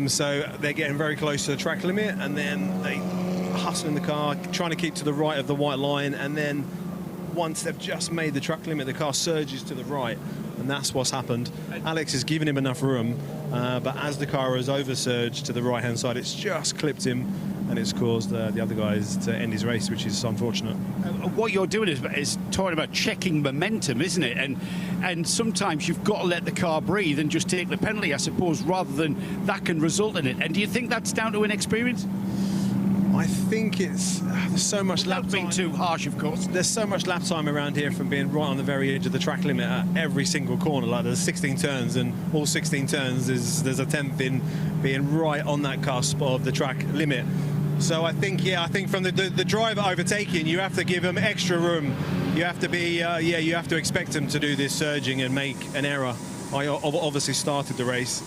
So they're getting very close to the track limit, and then they hustle in the car, trying to keep to the right of the white line, and then once they've just made the track limit, the car surges to the right, and that's what's happened. Alex has given him enough room, but as the car has over-surged to the right-hand side, it's just clipped him, and it's caused the other guys to end his race, which is unfortunate. What you're doing is talking about checking momentum, isn't it? And sometimes you've got to let the car breathe and just take the penalty, I suppose, rather than that can result in it. And do you think that's down to inexperience? I think there's so much lap time. Being too harsh, of course. There's so much lap time around here from being right on the very edge of the track limit at every single corner. Like, there's 16 turns, and all 16 turns there's a 10th in being right on that cusp of the track limit. So I think from the driver overtaking, you have to give them extra room. You have to be, you have to expect them to do this surging and make an error. I obviously started the race,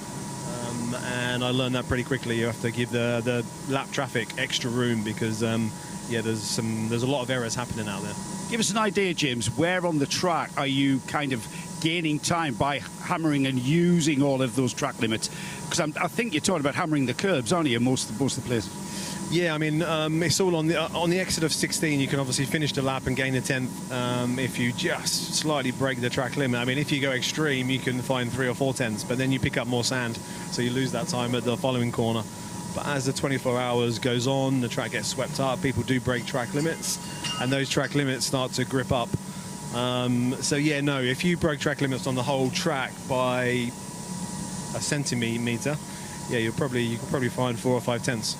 and I learned that pretty quickly. You have to give the lap traffic extra room because, there's a lot of errors happening out there. Give us an idea, James. Where on the track are you kind of gaining time by hammering and using all of those track limits? Because I think you're talking about hammering the curbs, aren't you, most of the places? Yeah, I mean, it's all on the exit of 16. You can obviously finish the lap and gain a 10th if you just slightly break the track limit. I mean, if you go extreme, you can find 3 or 4 tenths, but then you pick up more sand, so you lose that time at the following corner. But as the 24 hours goes on, the track gets swept up. People do break track limits, and those track limits start to grip up. If you broke track limits on the whole track by a centimetre, you could probably find 4 or 5 tenths.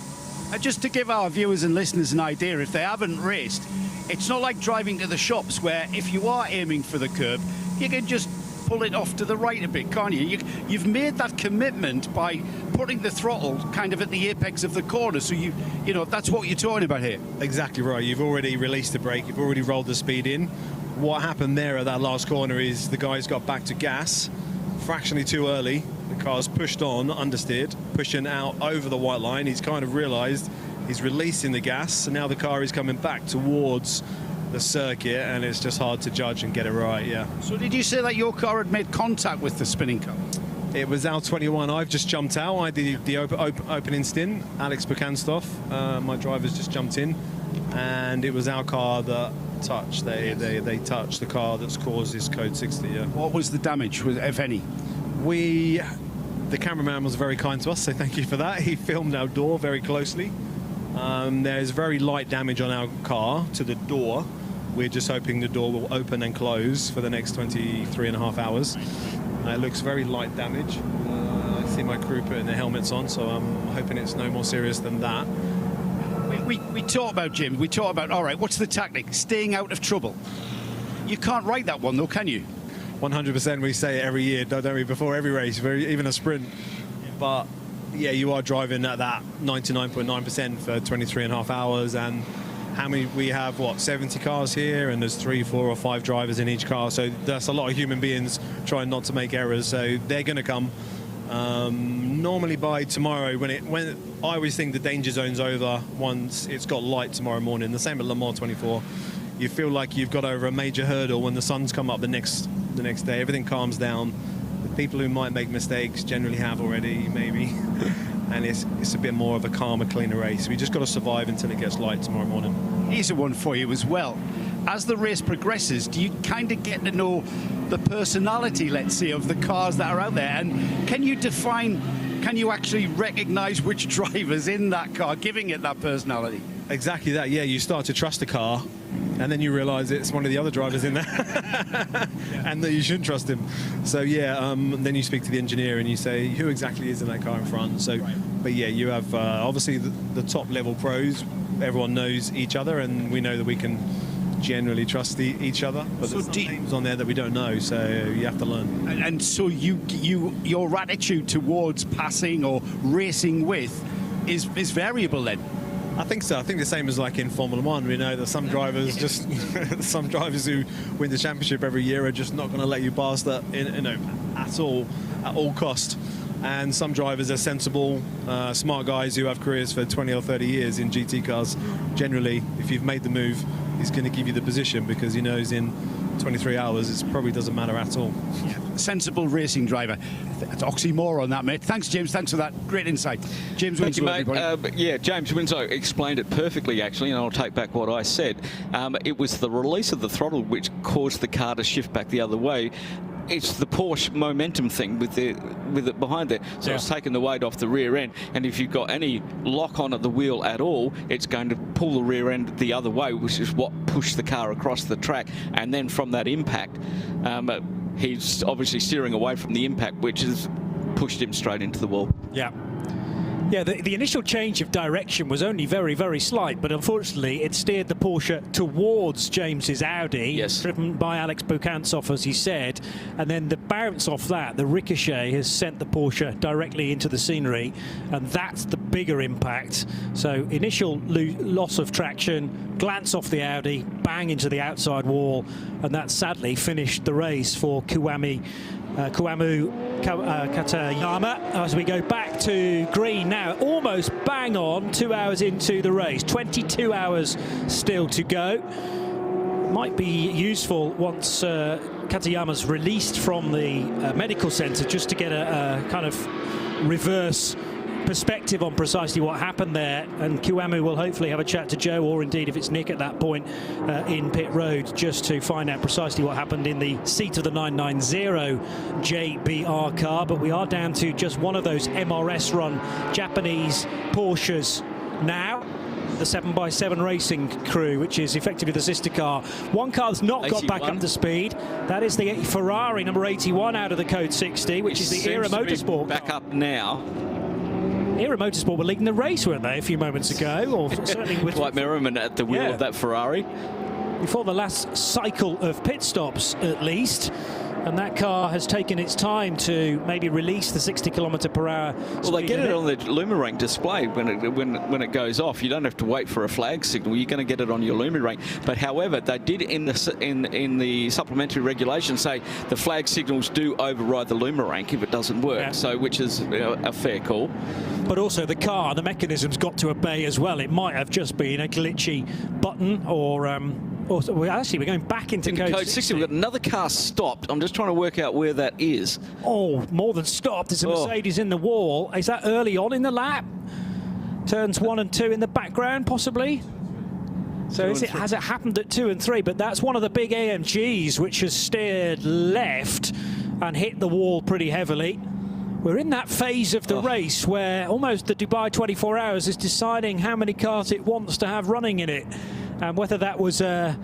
Just to give our viewers and listeners an idea, if they haven't raced, it's not like driving to the shops where if you are aiming for the curb, you can just pull it off to the right a bit, can't you? You've made that commitment by putting the throttle kind of at the apex of the corner, so you know that's what you're talking about here. Exactly right. You've already released the brake, you've already rolled the speed in. What happened there at that last corner is the guys got back to gas fractionally too early. The car's pushed on, understeered, pushing out over the white line. He's kind of realised he's releasing the gas, and now the car is coming back towards the circuit, and it's just hard to judge and get it right, yeah. So did you say that your car had made contact with the spinning car? It was our 21. I've just jumped out. I did the opening stint. Alex Bukantsov, my driver's just jumped in, and it was our car that touched. They touched the car that's caused this code 60, yeah. What was the damage, if any? The cameraman was very kind to us, so thank you for that. He filmed our door very closely. There's very light damage on our car to the door. We're just hoping the door will open and close for the next 23.5 hours. It looks very light damage. I see my crew putting their helmets on, so I'm hoping it's no more serious than that. We talk about, Jim, all right, what's the tactic? Staying out of trouble. You can't write that one, though, can you? 100%, we say it every year, don't we, before every race, even a sprint. But yeah, you are driving at that 99.9% for 23.5 hours, and how many we have, 70 cars here, and there's 3, 4 or 5 drivers in each car, so that's a lot of human beings trying not to make errors, so they're going to come. Normally by tomorrow, when I always think the danger zone's over once it's got light tomorrow morning, the same at Le Mans 24. You feel like you've got over a major hurdle when the sun's come up the next day. Everything calms down. The people who might make mistakes generally have already, maybe. And it's a bit more of a calmer, cleaner race. We just got to survive until it gets light tomorrow morning. Here's a one for you as well. As the race progresses, do you kind of get to know the personality, let's say, of the cars that are out there? And can you actually recognise which driver's in that car, giving it that personality? Exactly that, yeah. You start to trust the car. and then you realise it's one of the other drivers in there, and that you shouldn't trust him. So yeah, then you speak to the engineer and you say, who exactly is in that car in front? So, but yeah, you have obviously the top level pros. Everyone knows each other, and we know that we can generally trust each other, but there's some names on there that we don't know, so you have to learn. And so your attitude towards passing or racing with is variable then? I think so. I think the same as like in Formula One. We know that some drivers just some drivers who win the championship every year are just not going to let you pass that at all cost. And some drivers are sensible, smart guys who have careers for 20 or 30 years in GT cars. Generally, if you've made the move, he's going to give you the position because he knows in 23 hours it probably doesn't matter at all. Yeah, sensible racing driver. That's oxymoron, that, mate. Thanks, James. Thanks for that. Great insight. James Winslow, everybody. Yeah, James Winslow explained it perfectly, actually, and I'll take back what I said. It was the release of the throttle which caused the car to shift back the other way. It's the Porsche momentum thing with it behind there. So it's taking the weight off the rear end, and if you've got any lock on at the wheel at all, it's going to pull the rear end the other way, which is what pushed the car across the track. And then from that impact, he's obviously steering away from the impact, which has pushed him straight into the wall. Yeah. Yeah, the initial change of direction was only very, very slight, but unfortunately it steered the Porsche towards James's Audi, driven by Alex Bukantsov, as he said, and then the bounce off that, the ricochet, has sent the Porsche directly into the scenery, and that's the bigger impact. So initial loss of traction, glance off the Audi, bang into the outside wall, and that sadly finished the race for Kuamu Katayama. As we go back to green now, almost bang on 2 hours into the race, 22 hours still to go. Might be useful once Katayama's released from the medical centre, just to get a kind of reverse perspective on precisely what happened there, and Kuamu will hopefully have a chat to Joe, or indeed if it's Nick at that point in pit road, just to find out precisely what happened in the seat of the 990 JBR car. But we are down to just one of those MRS run Japanese Porsches now, the 7x7 Racing crew, which is effectively the sister car. One car that's not got back up to speed, that is the Ferrari number 81 out of the Code 60, which is the Era Motorsport back up now. Era Motorsport were leading the race, weren't they, a few moments ago? Or certainly with Dwight Merriman at the wheel of that Ferrari. Before the last cycle of pit stops, at least. And that car has taken its time to maybe release the 60 km/h. Well, they get it on the Lumarang display when it goes off. You don't have to wait for a flag signal. You're going to get it on your Lumarang. But however, they did in the supplementary regulation say the flag signals do override the Lumarang if it doesn't work. Yeah. So, which is a fair call. But also the car, the mechanism's got to obey as well. It might have just been a glitchy button, or actually, we're going back into Code 60. We've got another car stopped. I'm just trying to work out where that is. Oh, more than stopped. There's a Mercedes in the wall. Is that early on in the lap? Turns 1 and 2 in the background, possibly. So has it happened at 2 and 3? But that's one of the big AMGs which has steered left and hit the wall pretty heavily. We're in that phase of the race where almost the Dubai 24 Hours is deciding how many cars it wants to have running in it. And whether that was a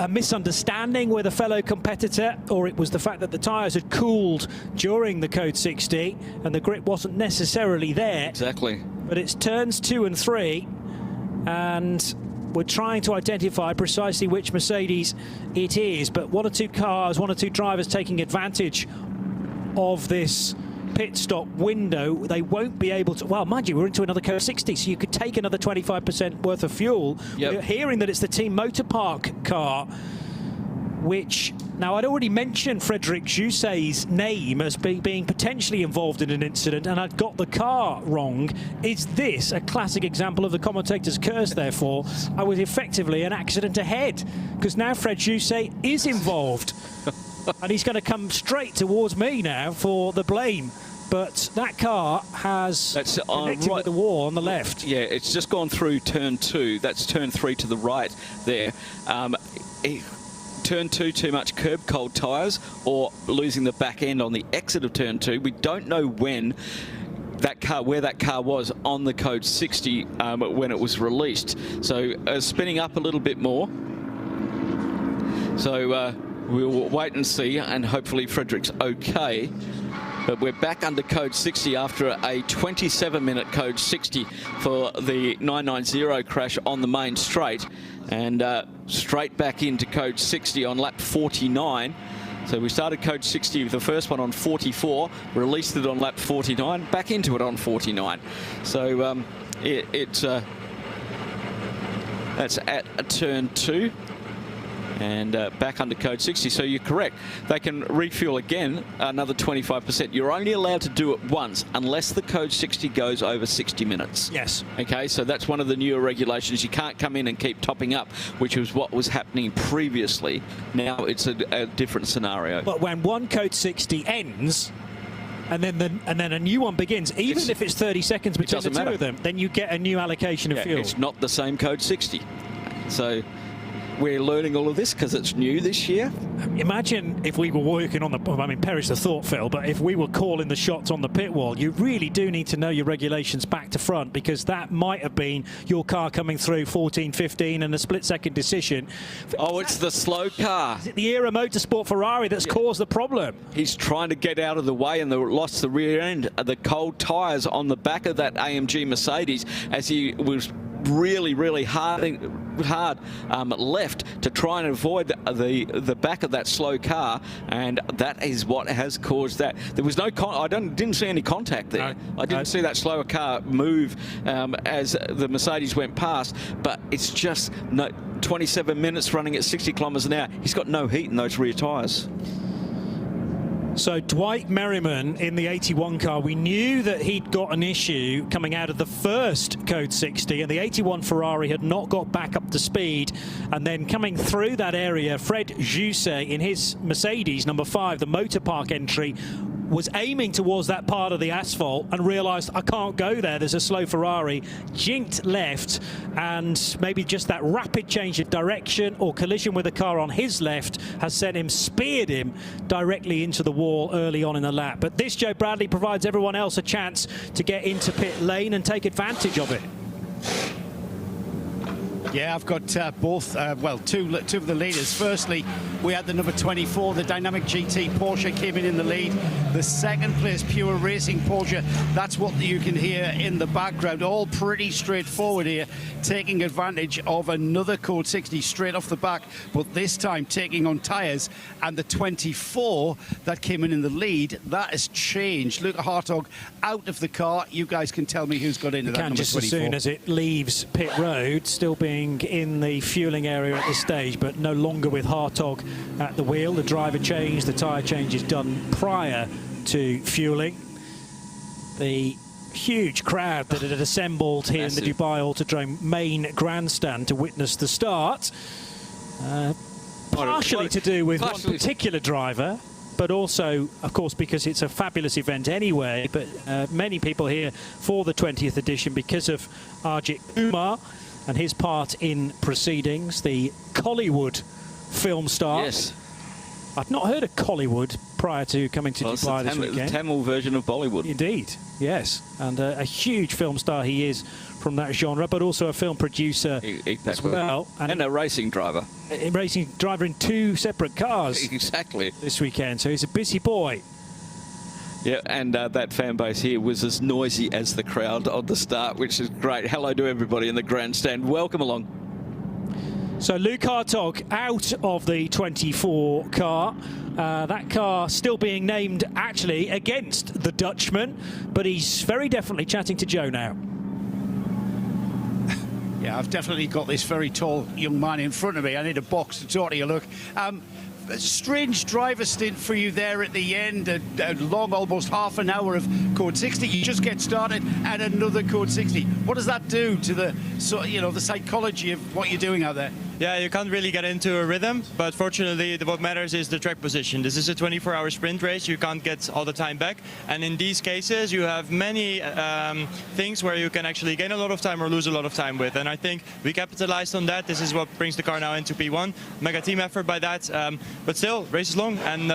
misunderstanding with a fellow competitor, or it was the fact that the tyres had cooled during the Code 60 and the grip wasn't necessarily there. Exactly. But it's turns 2 and 3, and we're trying to identify precisely which Mercedes it is. But one or two drivers taking advantage of this pit stop window. They won't be able to, well, mind you, we're into another Code 60, so you could take another 25% worth of fuel. Yep. We're hearing that it's the Team Motor Park car, which, now I'd already mentioned Frederic Jousset's name as being potentially involved in an incident, and I'd got the car wrong. Is this a classic example of the commentator's curse, therefore? I was effectively an accident ahead, because now Fred Jousset is involved. And he's going to come straight towards me now for the blame. But that car has connected with the wall on the left. Yeah, it's just gone through turn 2. That's turn 3 to the right there. Turn 2, too much curb cold tyres, or losing the back end on the exit of turn 2. We don't know where that car was on the Code 60 when it was released. So spinning up a little bit more. So we'll wait and see, and hopefully Frederick's okay. But we're back under code 60 after a 27-minute code 60 for the 990 crash on the main straight, and straight back into code 60 on lap 49. So we started code 60 with the first one on 44, released it on lap 49, back into it on 49. So that's at a turn 2. And back under code 60. So you're correct. They can refuel again another 25%. You're only allowed to do it once unless the code 60 goes over 60 minutes. Yes. Okay, so that's one of the newer regulations. You can't come in and keep topping up, which was what was happening previously. Now it's a different scenario. But when one code 60 ends, and then a new one begins, even if it's 30 seconds between the two of them, then you get a new allocation of fuel. It's not the same code 60. So we're learning all of this because it's new this year. Imagine if we were working on the, I mean, perish the thought, Phil, but if we were calling the shots on the pit wall, you really do need to know your regulations back to front, because that might have been your car coming through 14, 15 and a split-second decision. Oh, it's the slow car. Is it the Era Motorsport Ferrari that's caused the problem? He's trying to get out of the way and lost the rear end. The cold tyres on the back of that AMG Mercedes as he was really hard left to try and avoid the back of that slow car, and that is what has caused that. There was no didn't see any contact there. I didn't see that slower car move as the Mercedes went past, but it's just 27 minutes running at 60 kilometres an hour. He's got no heat in those rear tyres. So Dwight Merriman in the 81 car, we knew that he'd got an issue coming out of the first code 60, and the 81 Ferrari had not got back up to speed. And then coming through that area, Fred Jousset in his Mercedes number 5, the motor park entry, was aiming towards that part of the asphalt and realised, I can't go there, there's a slow Ferrari, jinked left, and maybe just that rapid change of direction or collision with a car on his left has speared him directly into the wall early on in the lap. But this, Joe Bradley, provides everyone else a chance to get into pit lane and take advantage of it. Yeah, I've got both, well, two of the leaders. Firstly, we had the number 24, the Dynamic GT Porsche came in the lead. The second place Pure Racing Porsche, that's what you can hear in the background. All pretty straightforward here, taking advantage of another code 60 straight off the back, but this time taking on tyres. And the 24 that came in the lead, that has changed. Luca Hartog out of the car. You guys can tell me who's got into that number 24. Just as soon as it leaves pit road, still being in the fueling area at this stage, but no longer with Hartog at the wheel. The driver change, the tyre change is done prior to fueling. The huge crowd that had assembled here in the Dubai Autodrome main grandstand to witness the start, partially to do with one particular driver, but also, of course, because it's a fabulous event anyway, but many people here for the 20th edition because of Ajith Kumar and his part in proceedings, the Collywood film star. Yes. I've not heard of Collywood prior to coming to Dubai this weekend. The Tamil version of Bollywood. Indeed, yes. And a huge film star he is from that genre, but also a film producer as well. And a racing driver. A racing driver in 2 separate cars. Exactly. This weekend, so he's a busy boy. Yeah, and that fan base here was as noisy as the crowd on the start, which is great. Hello to everybody in the grandstand. Welcome along. So Luke Hartog out of the 24 car. That car still being named actually against the Dutchman, but he's very definitely chatting to Joe now. Yeah, I've definitely got this very tall young man in front of me. I need a box to talk to you, look. A strange driver stint for you there at the end, a long, almost half an hour of code 60. You just get started and another code 60. What does that do to the psychology of what you're doing out there? Yeah, you can't really get into a rhythm, but fortunately what matters is the track position. This is a 24-hour sprint race. You can't get all the time back, and in these cases you have many things where you can actually gain a lot of time or lose a lot of time with, and I think we capitalized on that. This is what brings the car now into P1. Mega team effort by that, but still, race is long, and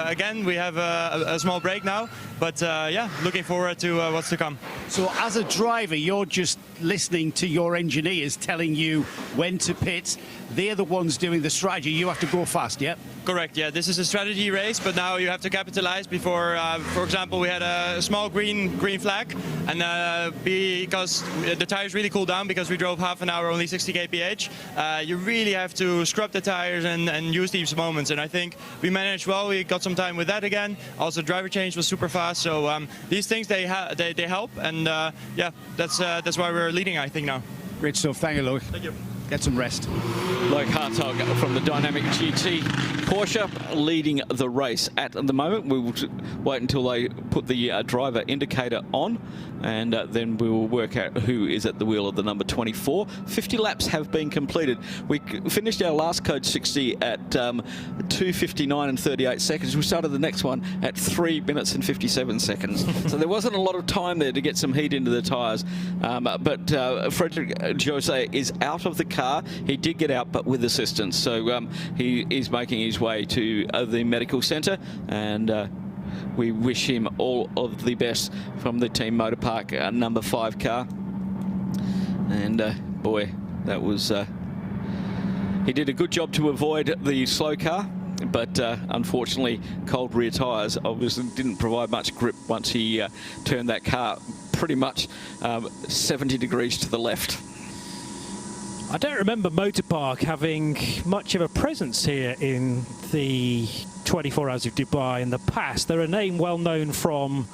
again we have a small break now, but yeah, looking forward to what's to come. So as a driver, you're just listening to your engineers telling you when to pit. They're the ones doing the strategy. You have to go fast, yeah? Correct, yeah. This is a strategy race, but now you have to capitalize before, for example, we had a small green flag, and because the tires really cooled down because we drove half an hour, only 60 kph, you really have to scrub the tires and use these moments, and I think we managed well. We got some time with that again. Also, driver change was super fast, so these things, they help, and yeah, that's why we're leading, I think, now. Great stuff. Thank you, Loic. Thank you. Get some rest. Loic Hartog from the Dynamic GT Porsche leading the race at the moment. We will wait until they put the driver indicator on, and then we will work out who is at the wheel of the number 24. 50 laps have been completed. We finished our last Code 60 at 2:59 and 38 seconds. We started the next one at 3 minutes and 57 seconds. So there wasn't a lot of time there to get some heat into the tyres. But Frederick Jose is out of the car. He did get out, but with assistance. So he is making his way to the medical centre, and we wish him all of the best from the Team Motor Park number 5 car. And boy, that was... he did a good job to avoid the slow car, but unfortunately, cold rear tyres obviously didn't provide much grip once he turned that car pretty much 70 degrees to the left. I don't remember Motor Park having much of a presence here in the 24 Hours of Dubai in the past. They're a name well known from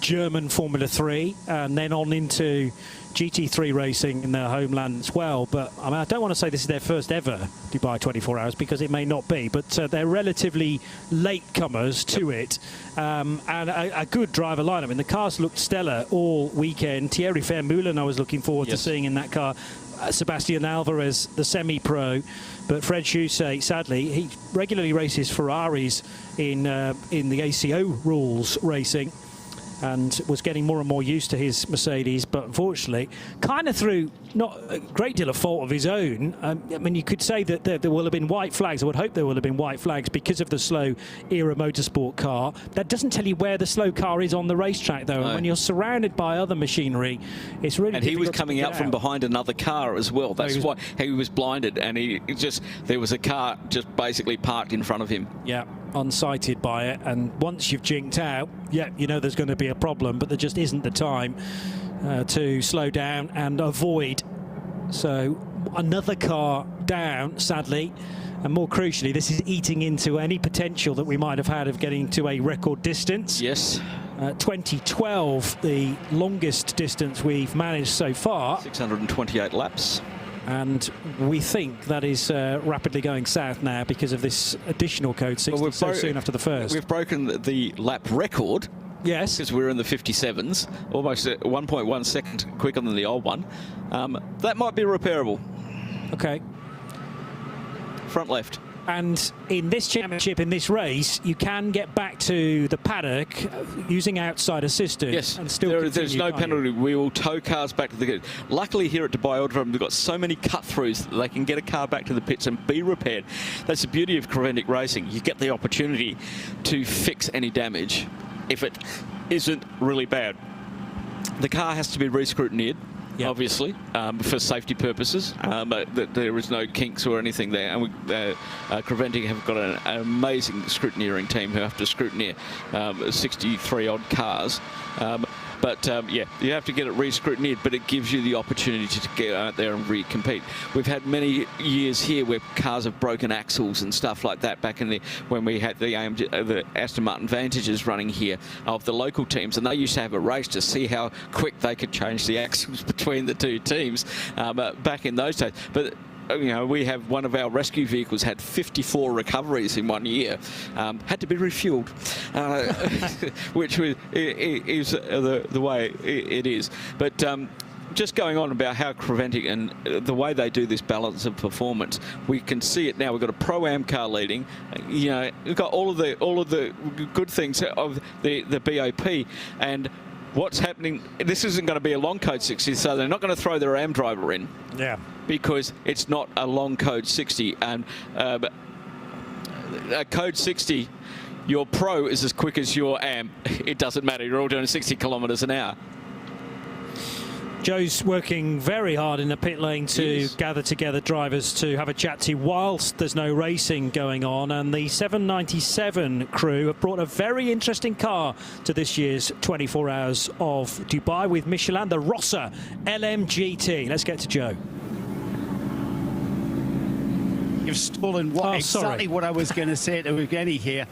German Formula 3 and then on into GT3 racing in their homeland as well. But I mean, I don't want to say this is their first ever Dubai 24 Hours because it may not be, but they're relatively late comers to it, and a good driver lineup. I mean, the cars looked stellar all weekend. Thierry Vermeulen I was looking forward to seeing in that car. Sebastian Alvarez, the semi-pro, but Fred Jose, sadly, he regularly races Ferraris in the ACO rules racing, and was getting more and more used to his Mercedes, but unfortunately, kind of through not a great deal of fault of his own. I mean, you could say that there will have been white flags. I would hope there will have been white flags because of the slow era motorsport car. That doesn't tell you where the slow car is on the racetrack, though. No. And when you're surrounded by other machinery, it's really. And he was coming out from behind another car as well. That's why he was blinded, and there was a car just basically parked in front of him. Yeah, unsighted by it. And once you've jinked out, yeah, you know there's going to be a problem, but there just isn't the time to slow down and avoid. So another car down, sadly, and more crucially, this is eating into any potential that we might have had of getting to a record distance. Yes. 2012, the longest distance we've managed so far. 628 laps. And we think that is rapidly going south now because of this additional Code 60 so soon after the first. We've broken the lap record. Yes. Because we're in the 57s, almost 1.1 seconds quicker than the old one. That might be repairable. Okay. Front left. And in this championship, in this race, you can get back to the paddock using outside assistance. Yes, and still there's no penalty. We will tow cars back to the pit. Luckily here at Dubai Autodrome, we've got so many cut-throughs that they can get a car back to the pits and be repaired. That's the beauty of Creventic racing. You get the opportunity to fix any damage if it isn't really bad. The car has to be re-scrutineered. Yep. Obviously, for safety purposes, but there is no kinks or anything there. And Creventic have got an amazing scrutineering team who have to scrutineer 63 odd cars. Yeah, you have to get it re-scrutineered, but it gives you the opportunity to get out there and re-compete. We've had many years here where cars have broken axles and stuff like that back in when we had the Aston Martin Vantages running here of the local teams, and they used to have a race to see how quick they could change the axles between the two teams back in those days. But you know, we have one of our rescue vehicles had 54 recoveries in 1 year, had to be refueled, which is the way it is. But just going on about how Creventic and the way they do this balance of performance, we can see it now. We've got a Pro-Am car leading. You know, we've got all of the good things of the BOP, and what's happening, this isn't going to be a long Code 60, so they're not going to throw their AM driver in. Yeah. Because it's not a long Code 60. And a Code 60, your Pro is as quick as your AM. It doesn't matter. You're all doing 60 kilometres an hour. Joe's working very hard in the pit lane to gather together drivers to have a chat to whilst there's no racing going on, and the 797 crew have brought a very interesting car to this year's 24 Hours of Dubai with Michelin, the Rossa LMGT. Let's get to Joe. You've stolen exactly what I was going to say to Evgeny here.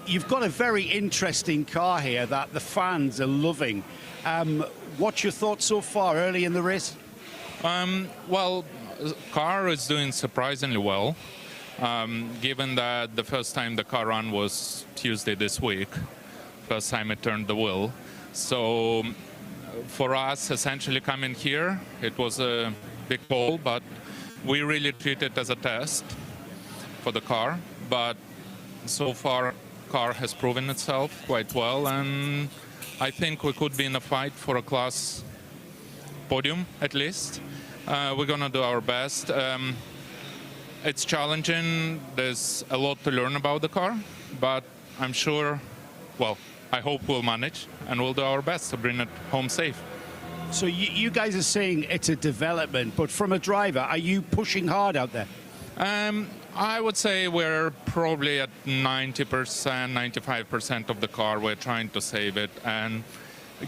You've got a very interesting car here that the fans are loving. What's your thoughts so far early in the race? Well, car is doing surprisingly well, given that the first time the car ran was Tuesday this week, first time it turned the wheel. So for us, essentially coming here, it was a big call, but we really treat it as a test for the car. But so far, car has proven itself quite well, and I think we could be in a fight for a class podium, at least. We're going to do our best. It's challenging. There's a lot to learn about the car, but I'm sure, well, I hope we'll manage, and we'll do our best to bring it home safe. So you guys are saying it's a development, but from a driver, are you pushing hard out there? I would say we're probably at 90%, 95% of the car. We're trying to save it, and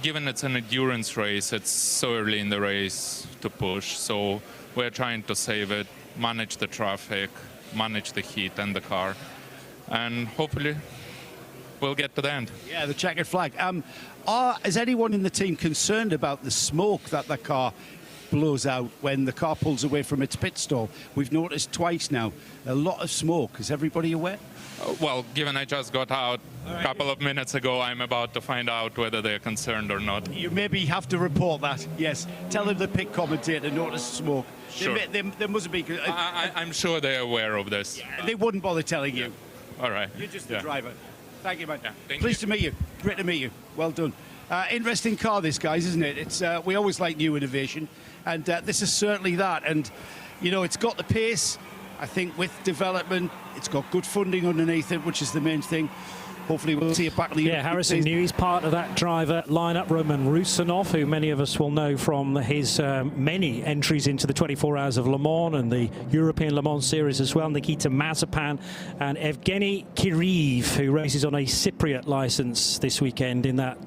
given it's an endurance race, it's so early in the race to push. So we're trying to save it, manage the traffic, manage the heat and the car, and hopefully we'll get to the end. Yeah, the checkered flag. Is anyone in the team concerned about the smoke that the car blows out when the car pulls away from its pit stall? We've noticed twice now a lot of smoke. Is everybody aware? Well, given I just got out a couple of minutes ago, I'm about to find out whether they're concerned or not. You maybe have to report that, yes. Tell them the pit commentator noticed smoke. Sure. There must be... I'm sure they're aware of this. Yeah, they wouldn't bother telling you. All right. You're just the driver. Thank you, man. Yeah, Pleased to meet you. Great to meet you. Well done. Interesting car, this, guys, isn't it? It's we always like new innovation, and this is certainly that. And, you know, it's got the pace. I think with development, it's got good funding underneath it, which is the main thing. Hopefully we'll see it back in the... Yeah, Harrison knew he's part of that driver lineup. Roman Rusanov, who many of us will know from his many entries into the 24 Hours of Le Mans and the European Le Mans Series as well. Nikita Mazepan and Evgeny Kiriv, who races on a Cypriot licence this weekend in that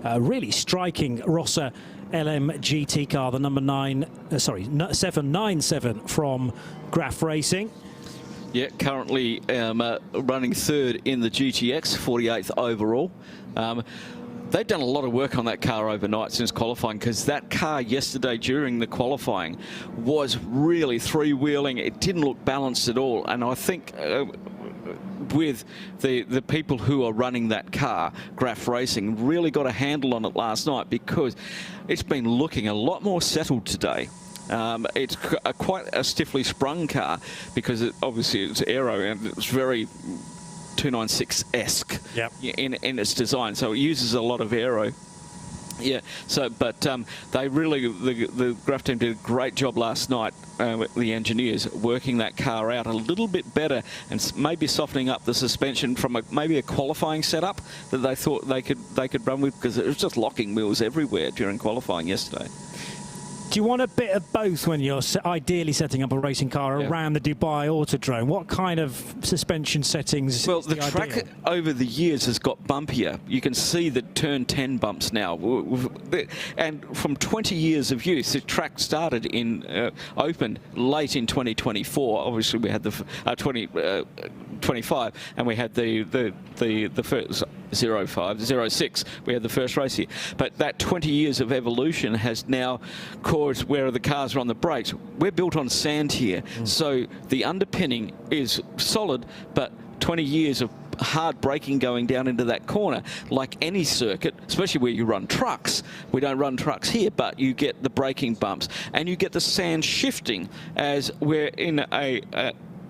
really striking Rossa LMGT car, the number 797 from Graf Racing. Yeah, currently running third in the GTX, 48th overall. They've done a lot of work on that car overnight since qualifying, because that car yesterday during the qualifying was really three-wheeling. It didn't look balanced at all, and I think with the people who are running that car, Graf Racing, really got a handle on it last night, because it's been looking a lot more settled today. It's quite a stiffly sprung car, because obviously it's aero and it's very 296-esque in its design, so it uses a lot of aero. Yeah, so but they really, the Graf team did a great job last night, the engineers, working that car out a little bit better and maybe softening up the suspension from maybe a qualifying setup that they thought they could run with, because it was just locking wheels everywhere during qualifying yesterday. Do you want a bit of both when you're ideally setting up a racing car around the Dubai Autodrome? What kind of suspension settings? Well, the track over the years has got bumpier. You can see the turn 10 bumps now. And from 20 years of use, the track started in opened late in 2024. Obviously, we had the 25, and we had the first 06. We had the first race here. But that 20 years of evolution has now caused where the cars are on the brakes. We're built on sand here, so the underpinning is solid, but 20 years of hard braking going down into that corner, like any circuit, especially where you run trucks. We don't run trucks here, but you get the braking bumps, and you get the sand shifting as we're in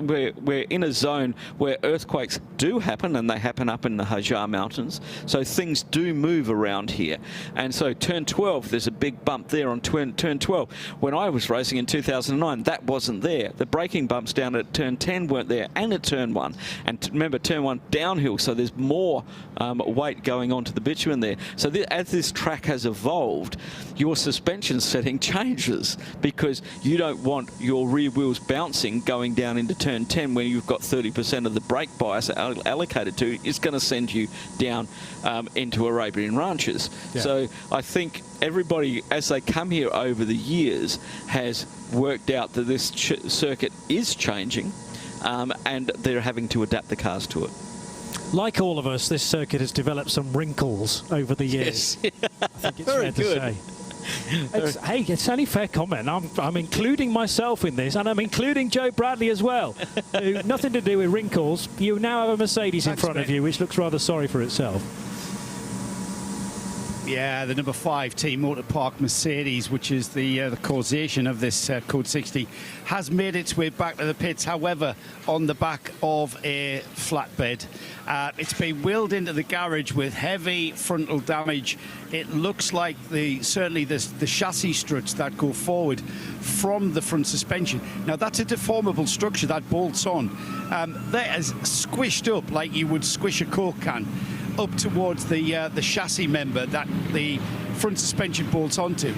we're in a zone where earthquakes do happen, and they happen up in the Hajar Mountains. So things do move around here. And so turn 12, there's a big bump there on turn 12. When I was racing in 2009, that wasn't there. The braking bumps down at turn 10 weren't there, and at turn 1. And remember, turn 1 downhill, so there's more weight going onto the bitumen there. So as this track has evolved, your suspension setting changes, because you don't want your rear wheels bouncing going down into turn 10 when you've got 30% of the brake bias allocated to. It's going to send you down into Arabian Ranches. Yeah. So I think everybody, as they come here over the years, has worked out that this circuit is changing, and they're having to adapt the cars to it. Like all of us, this circuit has developed some wrinkles over the years. Yes. I think it's fair to say. Hey, it's only fair comment. I'm including myself in this, and I'm including Joe Bradley as well. Who, nothing to do with wrinkles. You now have a Mercedes in front of you, which looks rather sorry for itself. Yeah, the number 5 Team Motor Park Mercedes, which is the causation of this Code 60, has made its way back to the pits, however, on the back of a flatbed. It's been wheeled into the garage with heavy frontal damage. It looks like certainly the chassis struts that go forward from the front suspension. Now, that's a deformable structure that bolts on. That is squished up like you would squish a Coke can, up towards the chassis member that the front suspension bolts onto.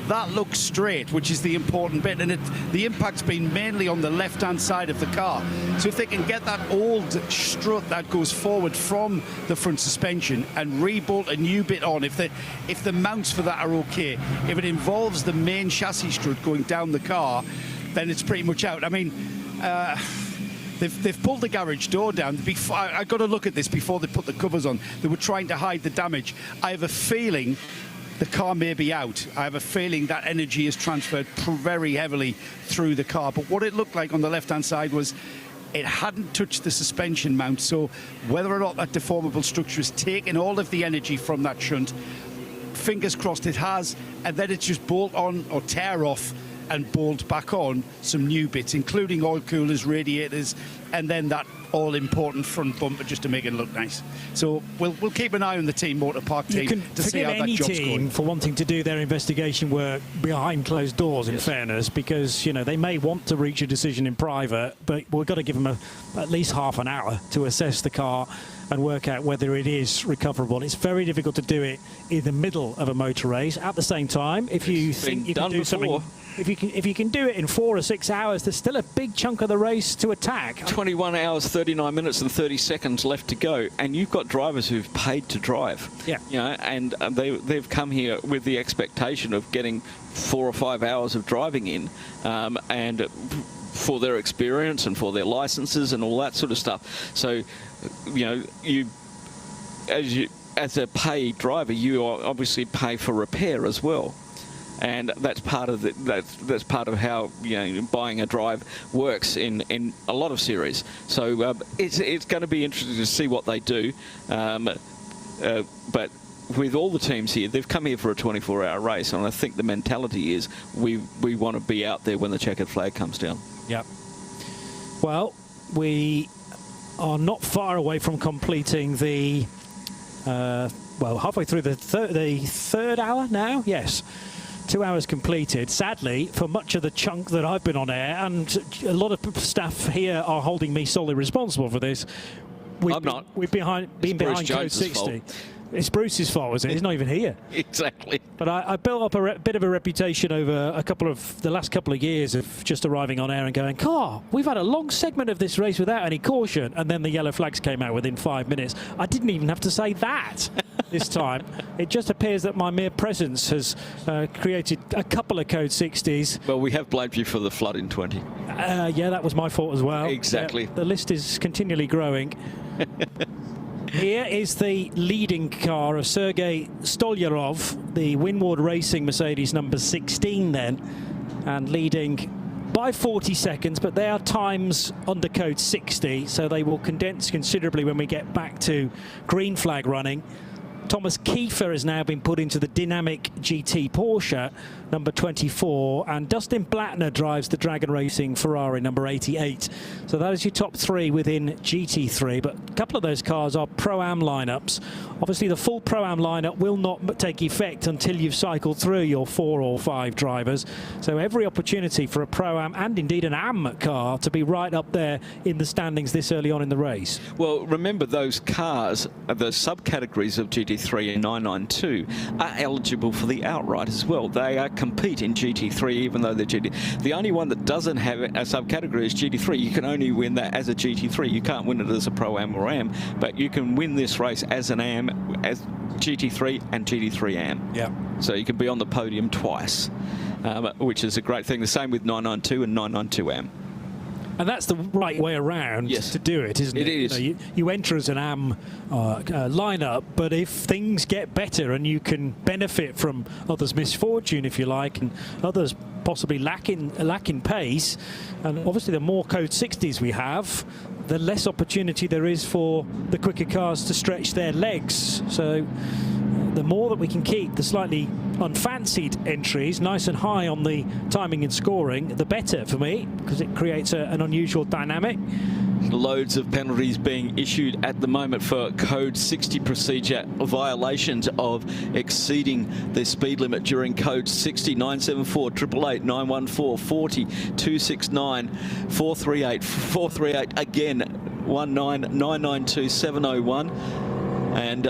That looks straight, which is the important bit, and the impact's been mainly on the left-hand side of the car. So if they can get that old strut that goes forward from the front suspension and re-bolt a new bit on, if the mounts for that are okay, if it involves the main chassis strut going down the car, then it's pretty much out. I mean, They've pulled the garage door down. I got to look at this before they put the covers on. They were trying to hide the damage. I have a feeling the car may be out. I have a feeling that energy is transferred very heavily through the car. But what it looked like on the left-hand side was it hadn't touched the suspension mount. So whether or not that deformable structure is taking all of the energy from that shunt, fingers crossed it has, and then it's just bolt on or tear off and bolt back on some new bits, including oil coolers, radiators, and then that all-important front bumper just to make it look nice. So we'll keep an eye on the Team Motor Park team to see how that job's going. Any team for wanting to do their investigation work behind closed doors, in fairness, because, you know, they may want to reach a decision in private, but we've got to give them at least half an hour to assess the car and work out whether it is recoverable. It's very difficult to do it in the middle of a motor race. At the same time, if you think you can do something, if you can do it in 4 or 6 hours, there's still a big chunk of the race to attack. 21 hours, 39 minutes and 30 seconds left to go, and you've got drivers who've paid to drive. Yeah. You know, and they've come here with the expectation of getting 4 or 5 hours of driving in, and for their experience and for their licenses and all that sort of stuff. So, you know, as a paid driver, you obviously pay for repair as well. And that's part of that's part of how, you know, buying a drive works in a lot of series. So it's going to be interesting to see what they do. But with all the teams here, they've come here for a 24-hour race, and I think the mentality is we want to be out there when the checkered flag comes down. Yep. Well, we are not far away from completing the halfway through the third hour now. Yes. 2 hours completed. Sadly, for much of the chunk that I've been on air, and a lot of staff here are holding me solely responsible for this. I'm not. We've been behind Code 60. It's Bruce's fault, is it? He's not even here. Exactly. But I built up a bit of a reputation over the last couple of years of just arriving on air and going, we've had a long segment of this race without any caution, and then the yellow flags came out within 5 minutes. I didn't even have to say that this time. It just appears that my mere presence has created a couple of Code 60s. Well, we have blamed you for the flood in 20. Yeah, that was my fault as well. Exactly. The list is continually growing. Here is the leading car of Sergei Stolyarov, the Winward Racing Mercedes number 16 then, and leading by 40 seconds, but they are times under Code 60, so they will condense considerably when we get back to green flag running. Thomas Kiefer has now been put into the dynamic GT Porsche, number 24, and Dustin Blattner drives the Dragon Racing Ferrari, number 88. So that is your top three within GT3, but a couple of those cars are Pro-Am lineups. Obviously, the full Pro-Am lineup will not take effect until you've cycled through your 4 or 5 drivers. So every opportunity for a Pro-Am and indeed an Am car to be right up there in the standings this early on in the race. Well, remember those cars, the subcategories of GT3 and 992, are eligible for the outright as well. They compete in GT3 even though they're GT. The only one that doesn't have a subcategory is GT3. You can only win that as a GT3. You can't win it as a Pro-Am or Am, but you can win this race as an Am, as GT3 and GT3 Am. Yeah. So you can be on the podium twice, which is a great thing. The same with 992 and 992 Am. And that's the right way around to do it, isn't it? It is. You know, you enter as an Am lineup, but if things get better and you can benefit from others' misfortune, if you like, and others possibly lacking pace, and obviously the more Code 60s we have, the less opportunity there is for the quicker cars to stretch their legs. So the more that we can keep the slightly unfancied entries nice and high on the timing and scoring, the better for me, because it creates an unusual dynamic. Loads of penalties being issued at the moment for Code 60 procedure violations of exceeding the speed limit during Code 60. 974, 888, 914, 40, 269, 438, 438 again, 19, 701 and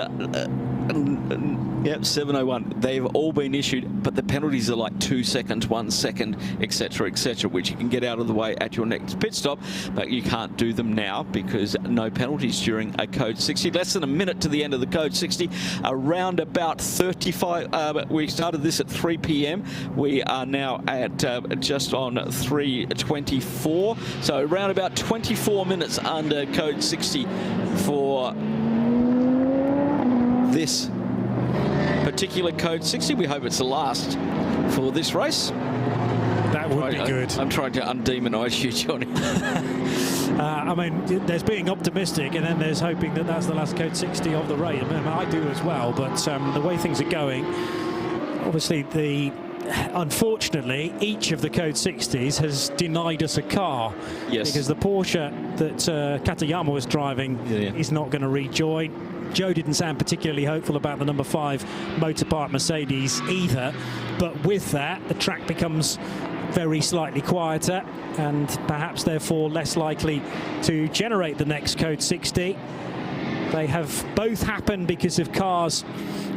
yep, 701. They've all been issued, but the penalties are like 2 seconds, 1 second, etc., which you can get out of the way at your next pit stop, but you can't do them now because no penalties during a Code 60. Less than a minute to the end of the Code 60. Around about 35. We started this at 3 p.m. We are now at just on 3:24. So around about 24 minutes under Code 60 for this particular Code 60. We hope it's the last for this race. That would be good. I'm trying to undemonise you, Johnny. I mean, there's being optimistic, and then there's hoping that that's the last Code 60 of the race. I mean, I do as well, but the way things are going, obviously unfortunately, each of the Code 60s has denied us a car. Yes. Because the Porsche that Katayama was driving is not going to rejoin. Joe didn't sound particularly hopeful about the number 5 Motorpark Mercedes either, but with that the track becomes very slightly quieter and perhaps therefore less likely to generate the next Code 60. They have both happened because of cars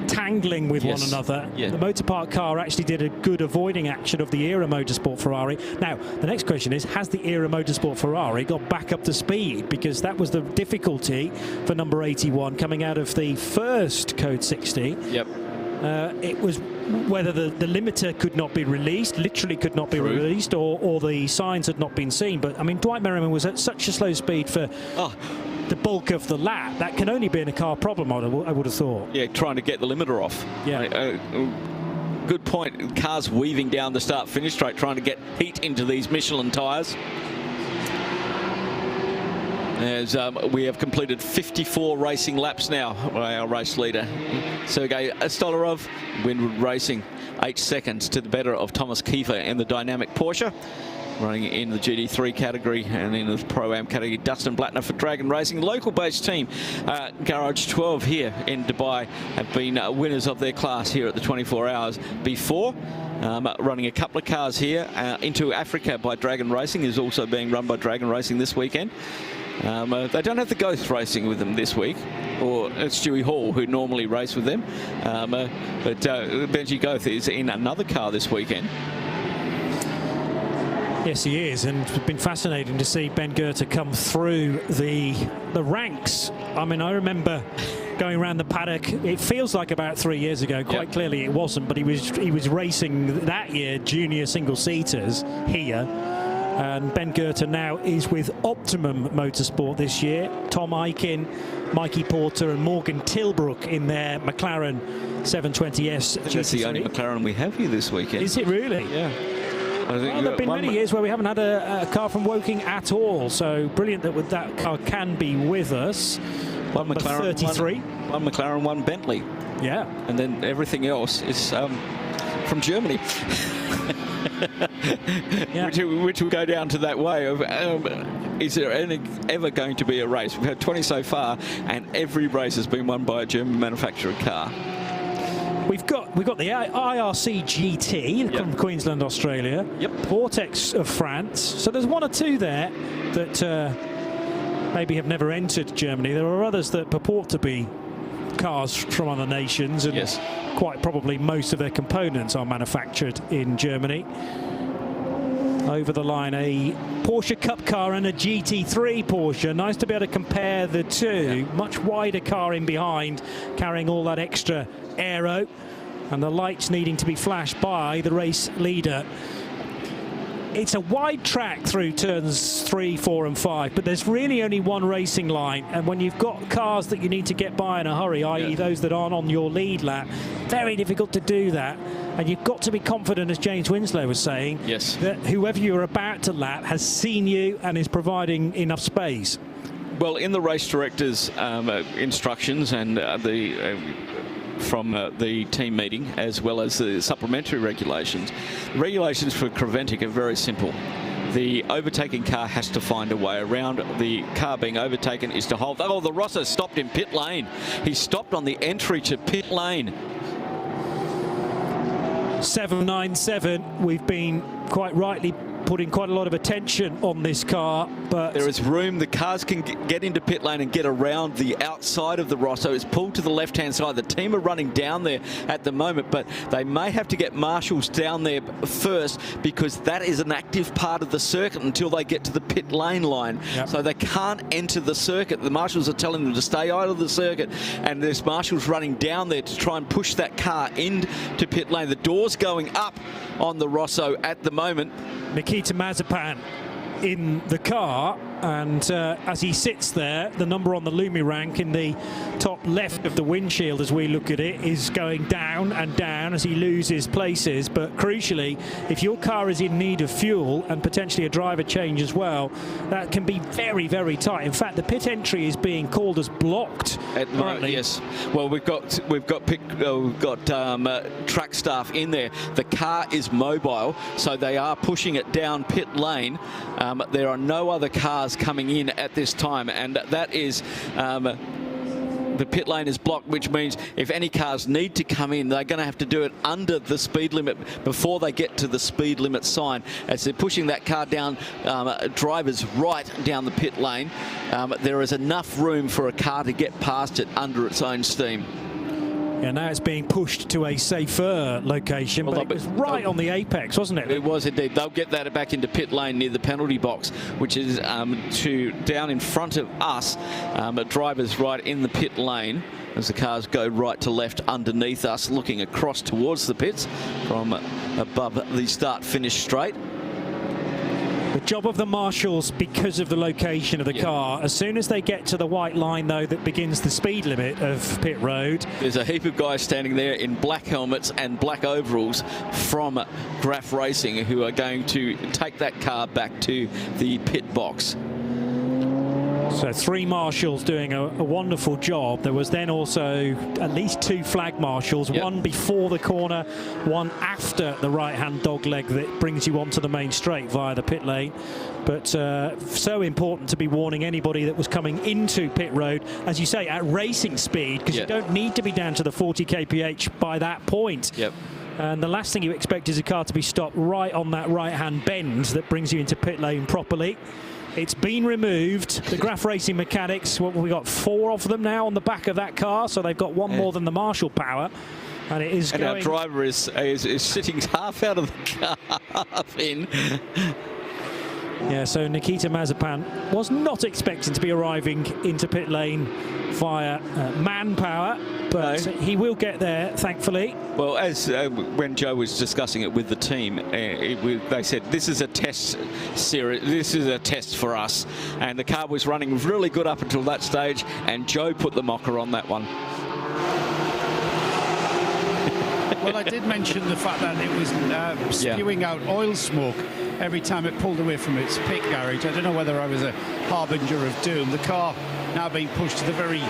tangling with one another. Yeah. The Motorpark car actually did a good avoiding action of the Era Motorsport Ferrari. Now, the next question is, has the Era Motorsport Ferrari got back up to speed? Because that was the difficulty for number 81 coming out of the first Code 60. Yep. It was whether the limiter could not be released, literally could not be released, or the signs had not been seen. But, I mean, Dwight Merriman was at such a slow speed for the bulk of the lap. That can only be in a car problem, I would have thought. Yeah, trying to get the limiter off. Yeah. Good point. Cars weaving down the start-finish straight, trying to get heat into these Michelin tyres. As we have completed 54 racing laps now by our race leader, Sergei Stolarov. Winwood Racing 8 seconds to the better of Thomas Kiefer in the dynamic Porsche. Running in the GT3 category and in the Pro-Am category, Dustin Blattner for Dragon Racing. Local-based team, Garage 12 here in Dubai, have been winners of their class here at the 24 Hours before. Running a couple of cars here into Africa by Dragon Racing is also being run by Dragon Racing this weekend. They don't have the Ghost Racing with them this week, or Stewie Hall, who normally race with them. But Benji Goth is in another car this weekend. Yes, he is, and it's been fascinating to see Ben Goethe come through the ranks. I mean, I remember going around the paddock. It feels like about 3 years ago. Quite clearly, it wasn't, but he was racing that year junior single-seaters here. And Ben Goethe now is with Optimum Motorsport this year. Tom Aiken, Mikey Porter and Morgan Tilbrook in their McLaren 720S. That's the only McLaren we have here this weekend. Is it really? Yeah. Well, there have been many years where we haven't had a car from Woking at all, so brilliant that that car can be with us. One McLaren, 33. One McLaren, one Bentley. Yeah. And then everything else is from Germany. Yeah. which will go down to that way of is there ever going to be a race? We've had 20 so far, and every race has been won by a German manufactured car. We've got the IRC GT from Queensland, Australia. Yep. Vortex of France. So there's one or two there that maybe have never entered Germany. There are others that purport to be cars from other nations, and quite probably most of their components are manufactured in Germany. Over the line, a Porsche Cup car and a GT3 Porsche. Nice to be able to compare the two. Much wider car in behind, carrying all that extra aero, and the lights needing to be flashed by the race leader. It's a wide track through turns 3, 4 and 5, but there's really only one racing line, and when you've got cars that you need to get by in a hurry, i.e. those that aren't on your lead lap, very difficult to do that. And you've got to be confident, as James Winslow was saying, that whoever you're about to lap has seen you and is providing enough space. Well, in the race director's instructions and from the team meeting, as well as the supplementary regulations for Creventic are very simple. The overtaking car has to find a way around. The car being overtaken is to hold. Oh, the Rosso stopped in pit lane. He stopped on the entry to pit lane. 797, we've been quite rightly putting quite a lot of attention on this car, but there is room. The cars can get into pit lane and get around the outside of the Rosso. It's pulled to the left-hand side. The team are running down there at the moment, but they may have to get marshals down there first, because that is an active part of the circuit until they get to the pit lane line. So they can't enter the circuit. The marshals are telling them to stay out of the circuit, and there's marshals running down there to try and push that car into pit lane. The door's going up on the Rosso at the moment. Nikita Mazepan in the car, and as he sits there, the number on the Lumi rank in the top left of the windshield, as we look at it, is going down and down as he loses places. But crucially, if your car is in need of fuel and potentially a driver change as well, that can be very, very tight. In fact, the pit entry is being called as blocked currently. Yes. Well, we've got track staff in there. The car is mobile, so they are pushing it down pit lane. There are no other cars coming in at this time, and that is the pit lane is blocked, which means if any cars need to come in, they're going to have to do it under the speed limit before they get to the speed limit sign. As they're pushing that car down, drivers right down the pit lane, there is enough room for a car to get past it under its own steam. Yeah, now it's being pushed to a safer location, but it was right on the apex, wasn't it? It was indeed. They'll get that back into pit lane near the penalty box, which is down in front of us. Drivers right in the pit lane as the cars go right to left underneath us, looking across towards the pits from above the start-finish straight. The job of the marshals, because of the location of the car, as soon as they get to the white line, though, that begins the speed limit of pit road. There's a heap of guys standing there in black helmets and black overalls from Graf Racing who are going to take that car back to the pit box. So 3 marshals doing a wonderful job. There was then also at least 2 flag marshals, one before the corner, one after the right-hand dog leg that brings you onto the main straight via the pit lane. But so important to be warning anybody that was coming into pit road, as you say, at racing speed, because you don't need to be down to the 40 kph by that point. And the last thing you expect is a car to be stopped right on that right-hand bend that brings you into pit lane properly. It's been removed. The Graf Racing mechanics, what we got 4 of them now on the back of that car, so they've got one more than the marshal power. And it is our driver is sitting half out of the car, half in. Yeah, so Nikita Mazepan was not expecting to be arriving into pit lane via manpower, but he will get there, thankfully. Well, as when Joe was discussing it with the team, they said this is a test series. This is a test for us, and the car was running really good up until that stage, and Joe put the mocker on that one. Well, I did mention the fact that it was spewing out oil smoke every time it pulled away from its pit garage. I don't know whether I was a harbinger of doom. The car now being pushed to the very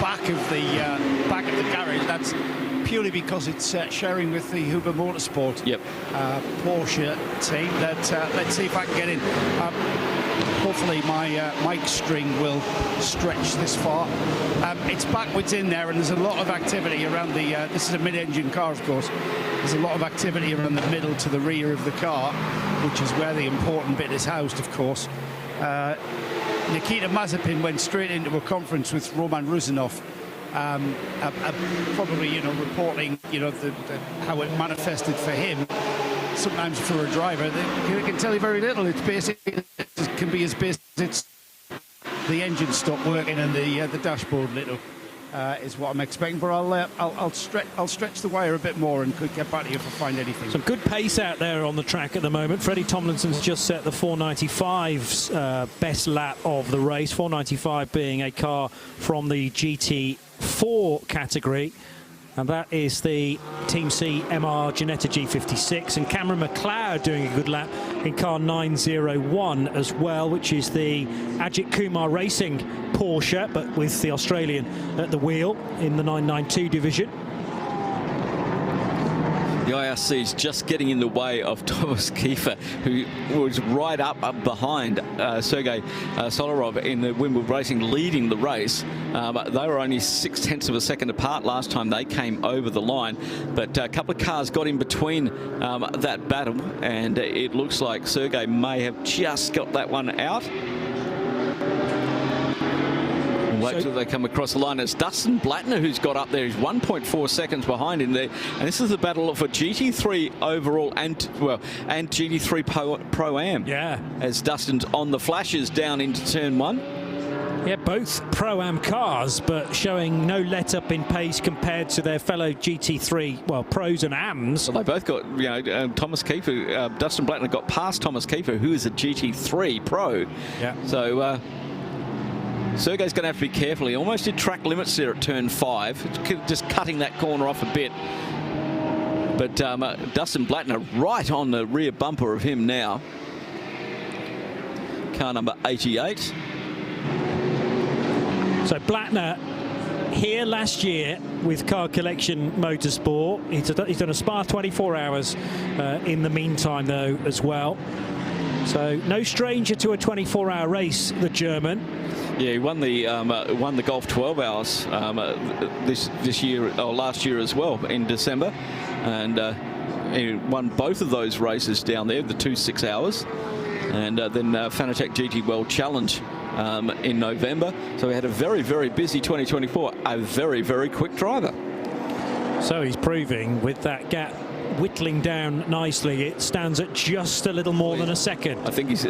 back of the garage. That's purely because it's sharing with the Huber Motorsport Porsche team. Let's see if I can get in. Hopefully my mic string will stretch this far. It's backwards in there, and there's a lot of activity around the... this is a mid-engine car, of course. There's a lot of activity around the middle to the rear of the car, which is where the important bit is housed, of course. Nikita Mazepin went straight into a conference with Roman Rusinov, probably, reporting, how it manifested for him. Sometimes for a driver, they can tell you very little. It's basically, it can be as basic as the engine stopped working and the dashboard little is what I'm expecting. But I'll stretch the wire a bit more and could get back to you if I find anything. Some good pace out there on the track at the moment. Freddie Tomlinson's just set the 495's best lap of the race. 495 being a car from the GT4 category. And that is the Team C MR Ginetta G56, and Cameron McLeod doing a good lap in car 901 as well, which is the Ajith Kumar Racing Porsche, but with the Australian at the wheel in the 992 division. The IRC is just getting in the way of Thomas Kiefer, who was right up behind Sergei Solarov in the Wimbledon Racing, leading the race. But they were only 0.6 of a second apart last time they came over the line. But a couple of cars got in between that battle, and it looks like Sergei may have just got that one out. Wait till they come across the line. It's Dustin Blattner who's got up there. He's 1.4 seconds behind in there. And this is the battle for GT3 overall and GT3 Pro-Am. Yeah. As Dustin's on the flashes down into turn 1. Yeah, both Pro-Am cars, but showing no let-up in pace compared to their fellow GT3, well, Pros and Ams. Well, they both got, Thomas Kiefer, Dustin Blattner got past Thomas Kiefer, who is a GT3 Pro. Yeah. So, Sergei's going to have to be careful. He almost did track limits there at turn 5, just cutting that corner off a bit. But Dustin Blattner right on the rear bumper of him now. Car number 88. So Blattner here last year with Car Collection Motorsport. He's done a Spa 24 hours in the meantime, though, as well. So no stranger to a 24-hour race, the German. Yeah, he won the Golf 12 hours this year or last year as well in December, and he won both of those races down there, the 2 6 hours, and then Fanatec GT World Challenge in November. So he had a very, very busy 2024. A very, very quick driver. So he's proving with that gap whittling down nicely, it stands at just a little more than a second. I think he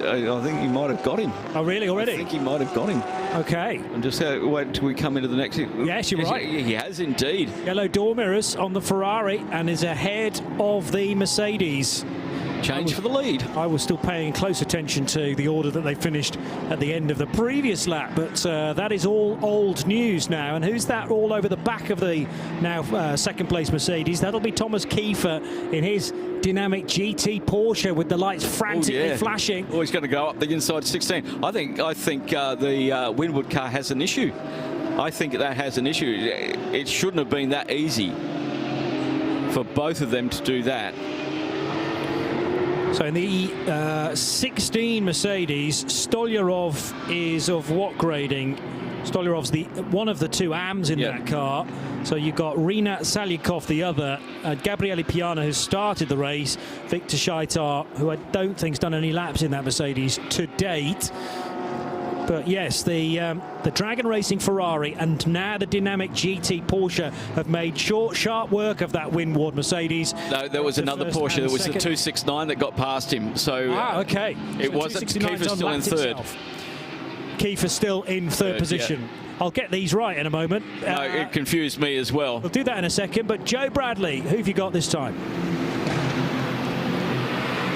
might have got him. Oh, really? Already? I think he might have got him. Okay. And just wait till we come into the next. Yes, you're right. He has indeed. Yellow door mirrors on the Ferrari and is ahead of the Mercedes. Change for the lead. I was still paying close attention to the order that they finished at the end of the previous lap, but that is all old news now. And who's that all over the back of the now second place Mercedes? That'll be Thomas Kiefer in his dynamic GT Porsche with the lights frantically flashing. Oh, he's going to go up the inside 16. I think the Winwood car has an issue. I think that has an issue. It shouldn't have been that easy for both of them to do that. So in the 16 Mercedes, Stolyarov is of what grading? Stolyarov's one of the two AMs in that car. So you've got Rinat Salyukov, the other, Gabriele Piana, who started the race, Victor Scheitar, who I don't think's done any laps in that Mercedes to date. But yes, the Dragon Racing Ferrari and now the dynamic GT Porsche have made short, sharp work of that Windward Mercedes. No, there was another Porsche. There was a 269 that got past him. So okay. It wasn't. Kiefer's still in third. Kiefer's still in third position. Yeah. I'll get these right in a moment. No, it confused me as well. We'll do that in a second. But Joe Bradley, who have you got this time?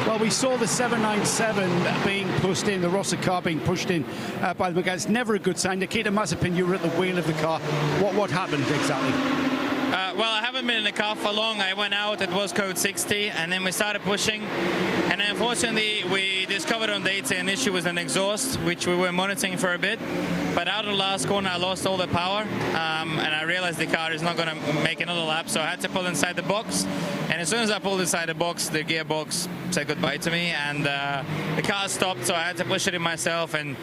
Well, we saw the 797 being pushed in, the Rosser car being pushed in by the mechanics. Never a good sign. Nikita Mazepin, you were at the wheel of the car. What happened exactly? well, I haven't been in the car for long. I went out, it was code 60, and then we started pushing. And unfortunately, we discovered on data an issue with an exhaust, which we were monitoring for a bit. But out of the last corner, I lost all the power, and I realized the car is not going to make another lap, so I had to pull inside the box. And as soon as I pulled inside the box, the gearbox said goodbye to me, and the car stopped, so I had to push it in myself. And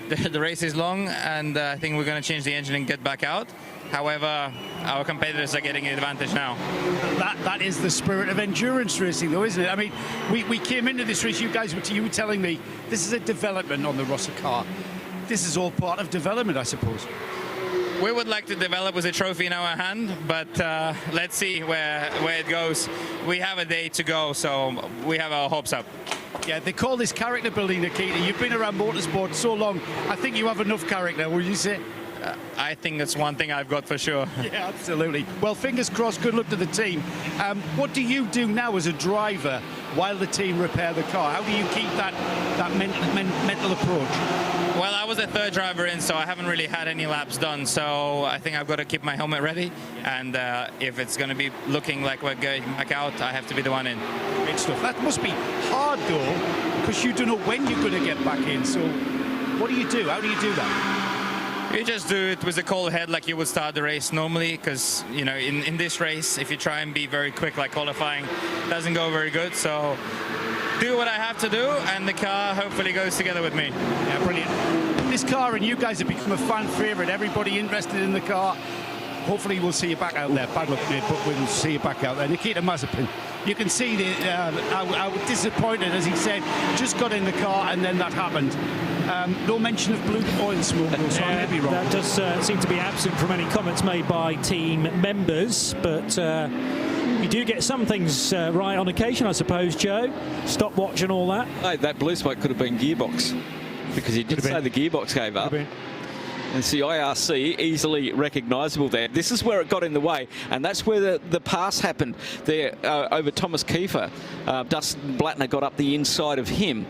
the race is long, and I think we're going to change the engine and get back out. However, our competitors are getting an advantage now. That is the spirit of endurance racing, though, isn't it? I mean, we came into this race, you were telling me, this is a development on the Rosser car. This is all part of development, I suppose. We would like to develop with a trophy in our hand, but let's see where it goes. We have a day to go, so we have our hopes up. Yeah, they call this character building, Nikita. You've been around motorsport so long. I think you have enough character, would you say? I think that's one thing I've got for sure. Yeah, absolutely. Well, fingers crossed, good luck to the team. What do you do now as a driver while the team repair the car? How do you keep that mental approach? Well, I was a third driver in, so I haven't really had any laps done. So I think I've got to keep my helmet ready. And if it's going to be looking like we're going back out, I have to be the one in. Great stuff. That must be hard, though, because you don't know when you're going to get back in. So what do you do? How do you do that? You just do it with a cold head like you would start the race normally, because, you know, in this race, if you try and be very quick like qualifying, it doesn't go very good. So do what I have to do, and the car hopefully goes together with me. Yeah, brilliant. This car and you guys have become a fan favourite. Everybody interested in the car. Hopefully we'll see you back out there. Bad luck, mate, but we'll see you back out there. Nikita Mazepin, you can see how disappointed, as he said, just got in the car and then that happened. No mention of blue oil smoke, so I may be wrong. That does seem to be absent from any comments made by team members, but you do get some things right on occasion, I suppose, Joe. Stopwatch and all that. Hey, that blue smoke could have been gearbox, because he did say the gearbox gave up. And it's the IRC, easily recognisable there. This is where it got in the way, and that's where the pass happened there over Thomas Kiefer. Dustin Blattner got up the inside of him,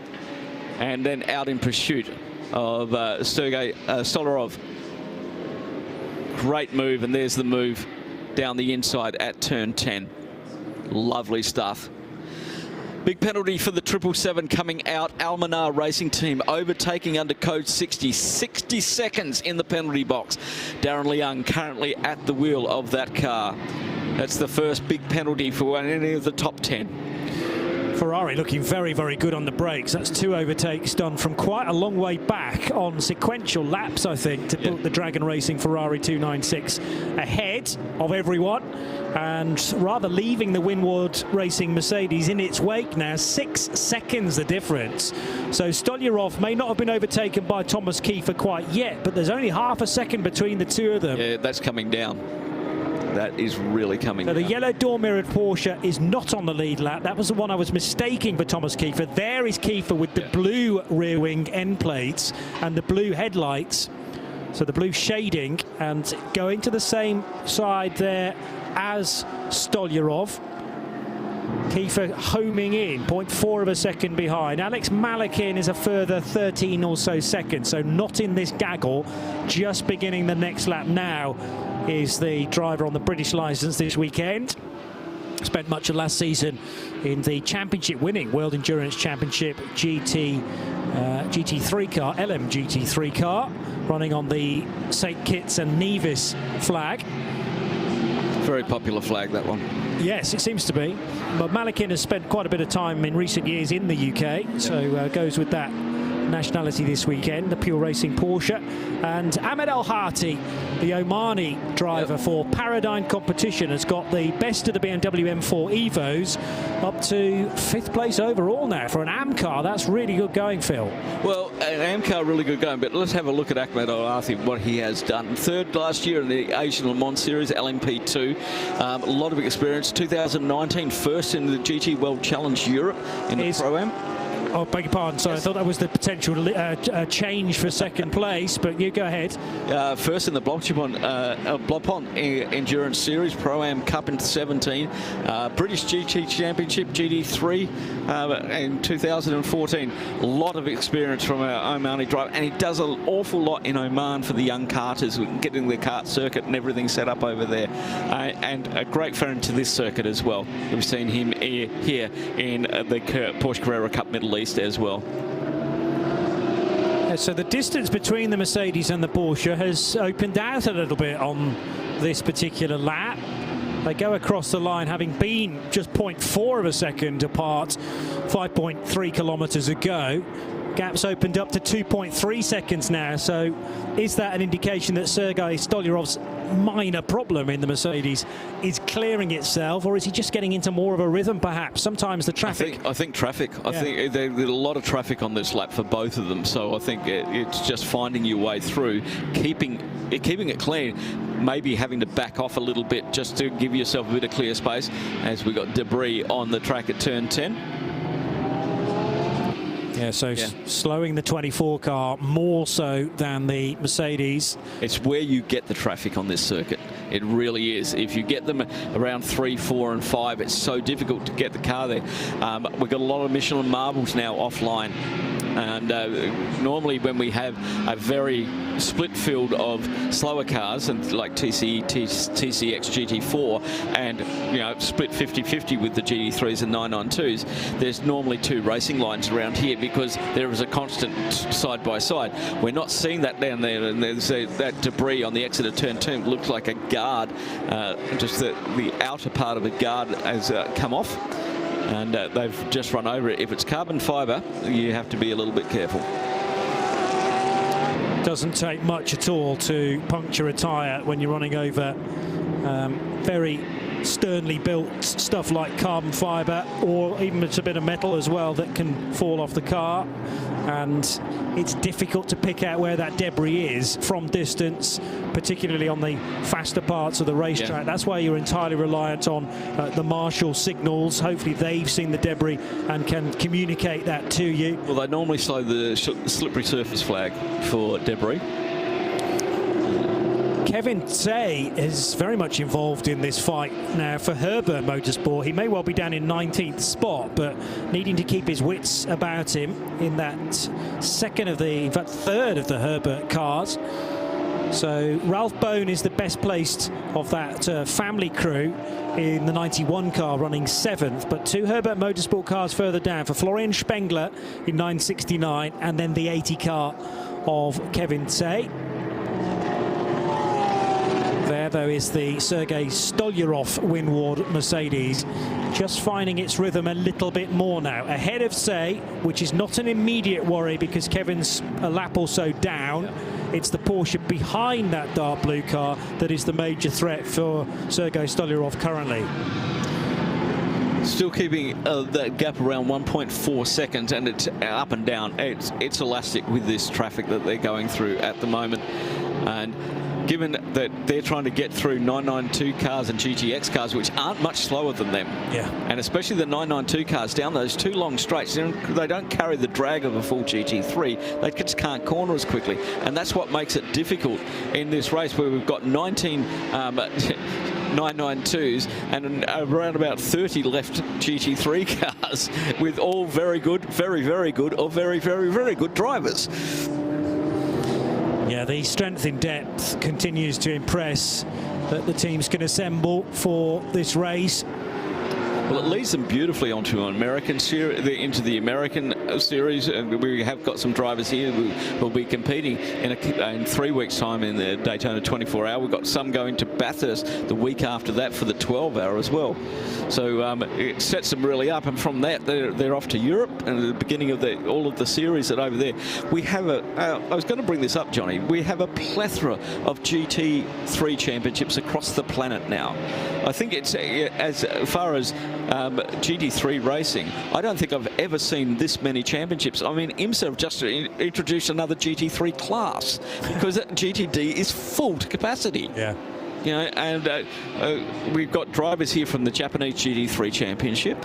and then out in pursuit of Sergei Stolarov. Great move, and there's the move down the inside at turn 10. Lovely stuff. Big penalty for the 777 coming out. Almanar Racing Team overtaking under code 60. 60 seconds in the penalty box. Darren Leung currently at the wheel of that car. That's the first big penalty for any of the top 10. Ferrari looking very, very good on the brakes. That's 2 overtakes done from quite a long way back on sequential laps, I think, to put the Dragon Racing Ferrari 296 ahead of everyone, and rather leaving the Winward Racing Mercedes in its wake now. 6 seconds the difference. So Stolarov may not have been overtaken by Thomas Kiefer quite yet, but there's only half a second between the two of them. Yeah, that's coming down. That is really coming down. The yellow door-mirrored Porsche is not on the lead lap. That was the one I was mistaking for Thomas Kiefer. There is Kiefer with the blue rear wing end plates and the blue headlights. So the blue shading, and going to the same side there as Stolarov. Kiefer homing in, 0.4 of a second behind. Alex Malakin is a further 13 or so seconds, so not in this gaggle. Just beginning the next lap now is the driver on the British licence this weekend. Spent much of last season in the championship-winning World Endurance Championship GT3 car, LM GT3 car, running on the St Kitts and Nevis flag. Very popular flag, that one. Yes, it seems to be. But Malakin has spent quite a bit of time in recent years in the UK, so goes with that nationality this weekend, the Pure Racing Porsche. And Ahmed El Hati, the Omani driver for Paradigm Competition, has got the best of the BMW M4 Evos, up to 5th place overall now. For an AM car, that's really good going, Phil. Well, an AM car, really good going, but let's have a look at Ahmed El Hati, what he has done. 3rd last year in the Asian Le Mans Series, LMP2. A lot of experience. 2019, 1st in the GT World Challenge Europe in the Pro-Am. Oh, beg your pardon. So I thought that was the potential change for second place, but you go ahead. First in the Blopont Endurance Series, Pro-Am Cup in 17, British GT Championship, GT3 in 2014. A lot of experience from our Omani driver, and he does an awful lot in Oman for the young karters, getting the kart circuit and everything set up over there. And a great friend to this circuit as well. We've seen him here in the Porsche Carrera Cup Middle East as well. So the distance between the Mercedes and the Porsche has opened out a little bit on this particular lap. They go across the line having been just 0.4 of a second apart 5.3 kilometers ago. Gap's opened up to 2.3 seconds now. So is that an indication that Sergei Stolyarov's minor problem in the Mercedes is clearing itself, or is he just getting into more of a rhythm perhaps? Sometimes the traffic... I think traffic. I think there's a lot of traffic on this lap for both of them. So I think it's just finding your way through, keeping it clean, maybe having to back off a little bit just to give yourself a bit of clear space, as we got debris on the track at turn 10. Yeah, so slowing the 24 car more so than the Mercedes. It's where you get the traffic on this circuit. It really is. If you get them around 3, 4 and 5, it's so difficult to get the car there. We've got a lot of Michelin marbles now offline. And normally when we have a very split field of slower cars, and like TCX GT4, and split 50-50 with the GT3s and 992s, there's normally 2 racing lines around here because there is a constant side by side. We're not seeing that down there, and there's that debris on the exit of turn 2 looks like a guard, just the outer part of a guard has come off. And they've just run over it. If it's carbon fibre, you have to be a little bit careful. Doesn't take much at all to puncture a tyre when you're running over very sternly built stuff like carbon fibre, or even it's a bit of metal as well that can fall off the car. And it's difficult to pick out where that debris is from distance, particularly on the faster parts of the racetrack. Yeah. That's why you're entirely reliant on the marshal signals. Hopefully they've seen the debris and can communicate that to you. Well, they normally slow the slippery surface flag for debris. Kevin Tse is very much involved in this fight now for Herbert Motorsport. He may well be down in 19th spot, but needing to keep his wits about him in that third of the Herbert cars. So Ralph Bone is the best placed of that family crew in the 91 car, running 7th, but 2 Herbert Motorsport cars further down for Florian Spengler in 969, and then the 80 car of Kevin Tse. There, though, is the Sergei Stolyarov Winward Mercedes, just finding its rhythm a little bit more now. Ahead of Tse, which is not an immediate worry because Kevin's a lap or so down. It's the Porsche behind that dark blue car that is the major threat for Sergei Stolyarov currently. Still keeping that gap around 1.4 seconds, and it's up and down. It's elastic with this traffic that they're going through at the moment. And given that they're trying to get through 992 cars and GTX cars, which aren't much slower than them. Yeah. And especially the 992 cars down those 2 long straights, they don't carry the drag of a full GT3. They just can't corner as quickly. And that's what makes it difficult in this race, where we've got 19 992s and around about 30 left GT3 cars with all very good, very, very good, or very, very, very good drivers. Yeah, the strength in depth continues to impress that the teams can assemble for this race. Well, it leads them beautifully onto an American series, into the American series, and we have got some drivers here who will be competing in 3 weeks' time in the Daytona 24-hour. We've got some going to Bathurst the week after that for the 12-hour as well. So it sets them really up, and from that they're off to Europe, and at the beginning of all of the series that over there we have I was going to bring this up, Johnny. We have a plethora of GT3 championships across the planet now. I think it's as far as GT3 racing, I don't think I've ever seen this many championships. I mean, IMSA have just introduced another GT3 class because GTD is full to capacity. Yeah. You know, and we've got drivers here from the Japanese GT3 Championship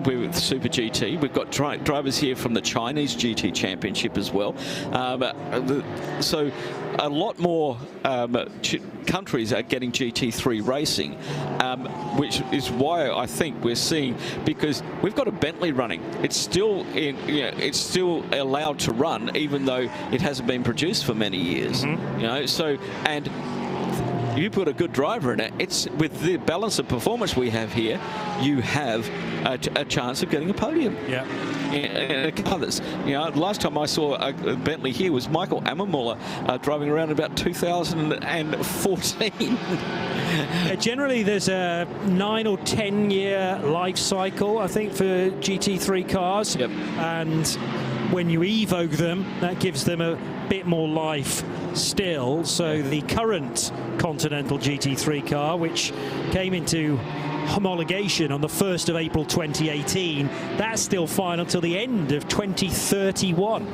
with Super GT. We've got drivers here from the Chinese GT Championship as well. So a lot more countries are getting GT3 racing, which is why I think we're seeing, because we've got a Bentley running. It's still it's still allowed to run, even though it hasn't been produced for many years. You know, so and you put a good driver in it, it's with the balance of performance we have here, you have a chance of getting a podium. Yeah. In a car that's, you know, last time I saw a Bentley here was Michael Ammermuller driving around about 2014. Generally, there's a 9 or 10 year life cycle, I think, for GT3 cars. Yep. And when you evoke them, that gives them a bit more life still. So the current Continental GT3 car, which came into homologation on the 1st of April 2018, that's still fine until the end of 2031,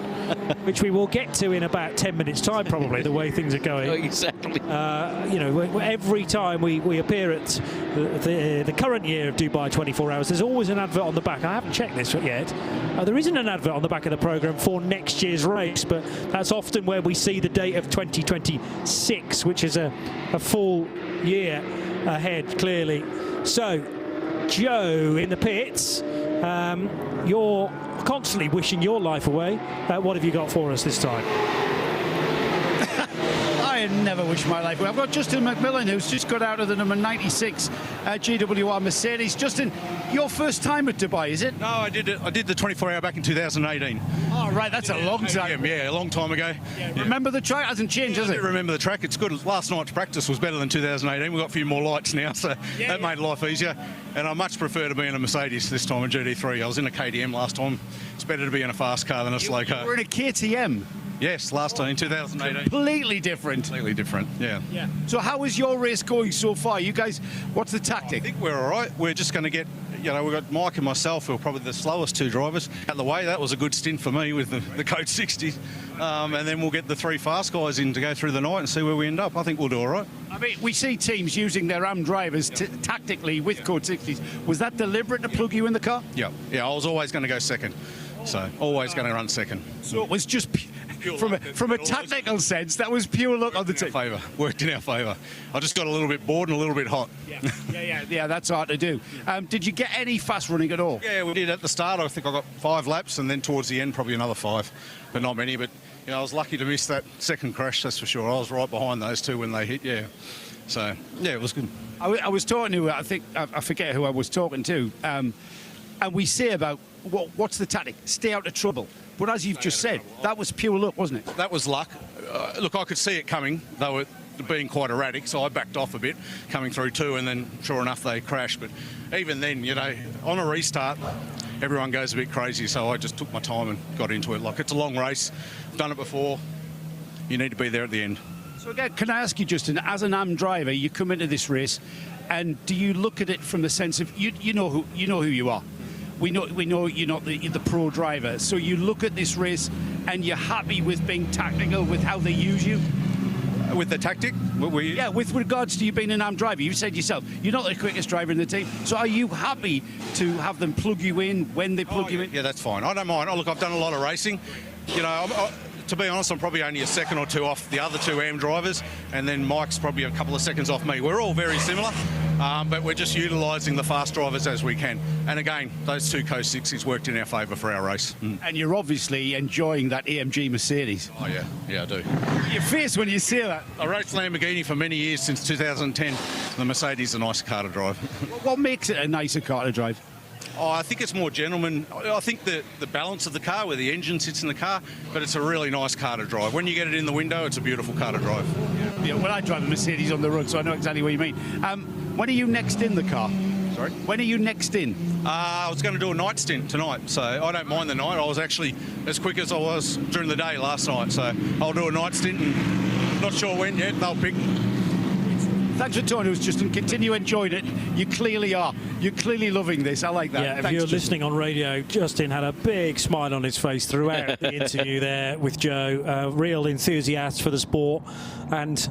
which we will get to in about 10 minutes time, probably, the way things are going. Exactly. You know, every time we appear at the current year of Dubai 24 Hours, there's always an advert on the back. I haven't checked this yet. There isn't an advert on the back of the programme for next year's race, but that's often where we see the date of 2026, which is a full year ahead, clearly. So, Joe in the pits, you're constantly wishing your life away. What have you got for us this time? I never wish my life away. I've got Justin McMillan, who's just got out of the number 96 GWR Mercedes. Justin, your first time at Dubai, is it? No, I did it. I did the 24-hour back in 2018. Oh, right, that's a long time. Yeah, a long time ago. Yeah. Remember the track? Hasn't changed, has it? I remember the track. It's good. Last night's practice was better than 2018. We've got a few more lights now, so that made life easier. And I much prefer to be in a Mercedes this time, a GT3. I was in a KTM last time. It's better to be in a fast car than a slow car. You were in a KTM? Yes, last time in 2018. Completely different. Completely different, yeah. So how is your race going so far? You guys, what's the tactic? I think we're all right. We're just going to get, you know, we've got Mike and myself, who are probably the slowest two drivers out the way. That was a good stint for me with the Code 60. And then we'll get the three fast guys in to go through the night and see where we end up. I think we'll do all right. I mean, we see teams using their AM drivers tactically with Code 60s. Was that deliberate to plug you in the car? Yeah, I was always going to go second. So, always going to run second. So it was just... From a tactical sense, that was pure luck on the team. Worked in our favour. I just got a little bit bored and a little bit hot. Yeah, that's hard to do. Did you get any fast running at all? Yeah, we did at the start. I think I got 5 laps, and then towards the end, probably another 5, but not many. But you know, I was lucky to miss that second crash, that's for sure. I was right behind those two when they hit. Yeah, so yeah, it was good. I was talking to, I forget who I was talking to, and we say about what's the tactic? Stay out of trouble. But as you've just said, that was pure luck, wasn't it? That was luck. Look, I could see it coming. They were being quite erratic, so I backed off a bit, coming through too, and then sure enough they crashed. But even then, you know, on a restart, everyone goes a bit crazy, so I just took my time and got into it. Like, it's a long race. I've done it before. You need to be there at the end. So again, can I ask you, Justin, as an AM driver, you come into this race, and do you look at it from the sense of you know who you are? We know you're not the pro driver, so you look at this race and you're happy with being tactical with how they use you? With the tactic? Yeah, with regards to you being an AM driver. You said yourself, you're not the quickest driver in the team, so are you happy to have them plug you in when they plug you in? Yeah, that's fine. I don't mind. Oh, look, I've done a lot of racing. You know, to be honest, I'm probably only a second or two off the other two AM drivers, and then Mike's probably a couple of seconds off me. We're all very similar, but we're just utilising the fast drivers as we can. And again, those two Code 60s worked in our favour for our race. And you're obviously enjoying that AMG Mercedes. Oh, yeah, I do. Your face when you see that. I raced Lamborghini for many years, since 2010. The Mercedes is a nicer car to drive. What makes it a nicer car to drive? Oh, I think it's more gentleman. I think the balance of the car, where the engine sits in the car, but it's a really nice car to drive. When you get it in the window, it's a beautiful car to drive. Yeah, well, I drive a Mercedes on the road, so I know exactly what you mean. When are you next in the car? Sorry? When are you next in? I was going to do a night stint tonight, so I don't mind the night. I was actually as quick as I was during the day last night, so I'll do a night stint, and not sure when yet. They'll pick. Thanks for talking to us, Justin. Continue enjoying it. You clearly are. You're clearly loving this. I like that. Yeah, if you're listening on radio, Justin had a big smile on his face throughout the interview there with Joe. Real enthusiast for the sport. And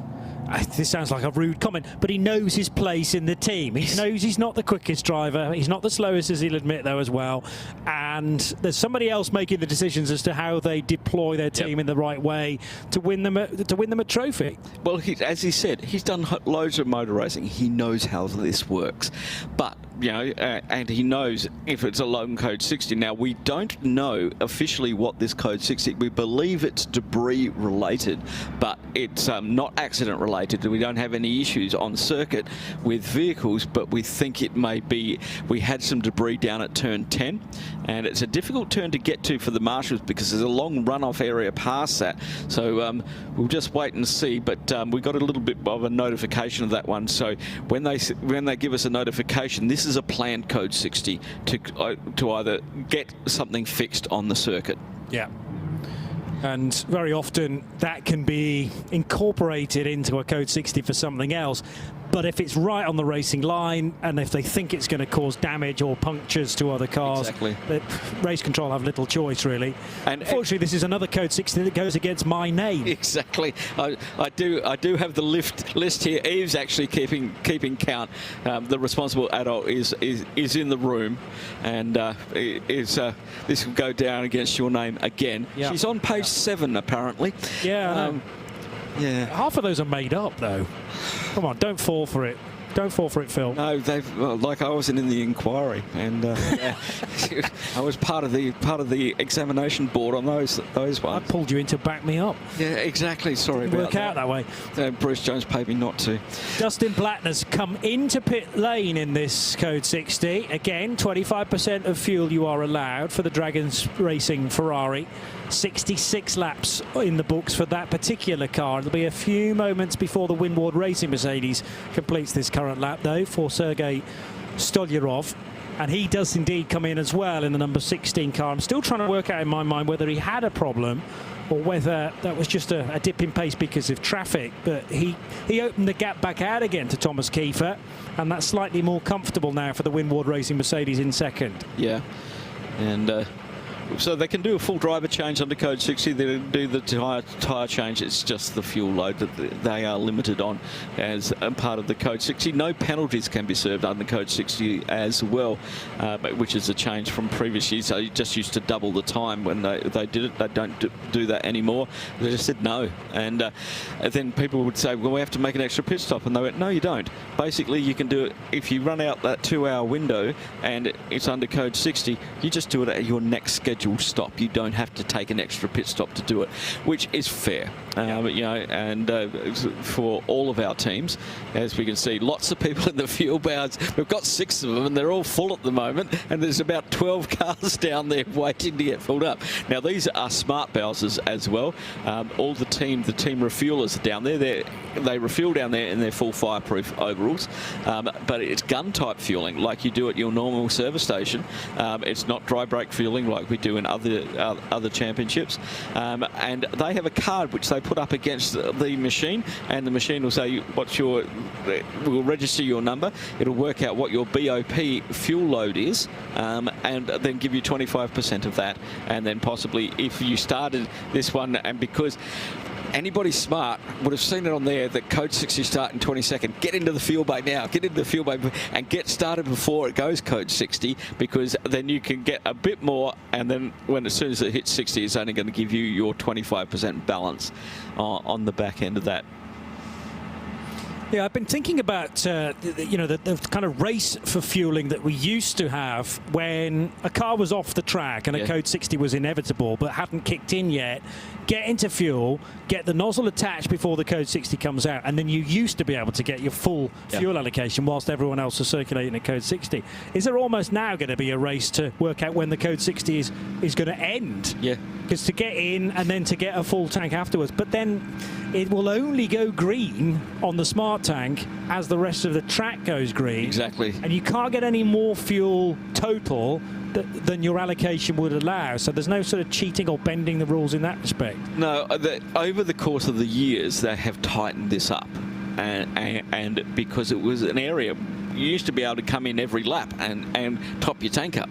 this sounds like a rude comment, but he knows his place in the team. He knows he's not the quickest driver. He's not the slowest, as he'll admit, though, as well. And there's somebody else making the decisions as to how they deploy their team in the right way to win them a trophy. Well, as he said, he's done loads of motor racing. He knows how this works. But, you know, and he knows if it's a lone code 60. Now, we don't know officially what this code 60, we believe it's debris related, but it's not accident related. We don't have any issues on circuit with vehicles, but we think it may be, we had some debris down at turn 10, and it's a difficult turn to get to for the marshals because there's a long runoff area past that. So we'll just wait and see, but we got a little bit of a notification of that one. So when they give us a notification, this is a planned code 60 to either get something fixed on the circuit. Yeah. And very often that can be incorporated into a code 60 for something else. But if it's right on the racing line, and if they think it's going to cause damage or punctures to other cars, race control have little choice, really. And unfortunately, this is another code 60 that goes against my name. Exactly. I do have the list here. Eve's actually keeping count. The responsible adult is in the room, and this will go down against your name again. Yep. She's on page 7, apparently. Yeah. Yeah. Half of those are made up, though. Come on, don't fall for it. Don't fall for it, Phil. No, like I wasn't in the inquiry, and I was part of the examination board on those ones. I pulled you in to back me up. Yeah, exactly. Sorry about work out that way. Bruce Jones paid me not to. Dustin Blattner's come into pit lane in this code 60. Again, 25% of fuel you are allowed for the Dragons Racing Ferrari. 66 laps in the books for that particular car. There'll be a few moments before the Winward Racing Mercedes completes this current lap, though, for Sergei Stolyarov. And he does indeed come in as well in the number 16 car. I'm still trying to work out in my mind whether he had a problem or whether that was just a dip in pace because of traffic. But he opened the gap back out again to Thomas Kiefer, and that's slightly more comfortable now for the Winward Racing Mercedes in second. Yeah, and so they can do a full driver change under code 60. They do the tyre change. It's just the fuel load that they are limited on as a part of the code 60. No penalties can be served under code 60 as well, which is a change from previous years. So you just used to double the time when they did it. They don't do that anymore. They just said no. And then people would say, well, we have to make an extra pit stop. And they went, no, you don't. Basically, you can do it if you run out that 2-hour window and it's under code 60, you just do it at your next scheduled stop. You don't have to take an extra pit stop to do it, which is fair. You know, and for all of our teams, as we can see, lots of people in the fuel bars. We've got 6 of them, and they're all full at the moment. And there's about 12 cars down there waiting to get filled up. Now these are smart bowsers as well. All the team refuelers are down there. They refuel down there in their full fireproof overalls, but it's gun type fueling like you do at your normal service station. It's not dry brake fueling like we do in other championships, and they have a card which they put up against the machine, and the machine will say will register your number. It'll work out what your BOP fuel load is, and then give you 25% of that. And then possibly if you started this one, and because anybody smart would have seen it on there that code 60 start in 20 seconds. Get into the fuel bay now. Get into the fuel bay and get started before it goes code 60, because then you can get a bit more, and then as soon as it hits 60, it's only going to give you your 25% balance on the back end of that. Yeah, I've been thinking about the kind of race for fueling that we used to have when a car was off the track and a code 60 was inevitable but hadn't kicked in yet. Get into fuel, get the nozzle attached before the code 60 comes out, and then you used to be able to get your full fuel allocation whilst everyone else was circulating at code 60. Is there almost now going to be a race to work out when the code 60 is going to end? Yeah. Because to get in and then to get a full tank afterwards, but then it will only go green on the smart tank as the rest of the track goes green. Exactly. And you can't get any more fuel total than your allocation would allow. So there's no sort of cheating or bending the rules in that respect. No, over the course of the years, they have tightened this up. And because it was an area, you used to be able to come in every lap and top your tank up.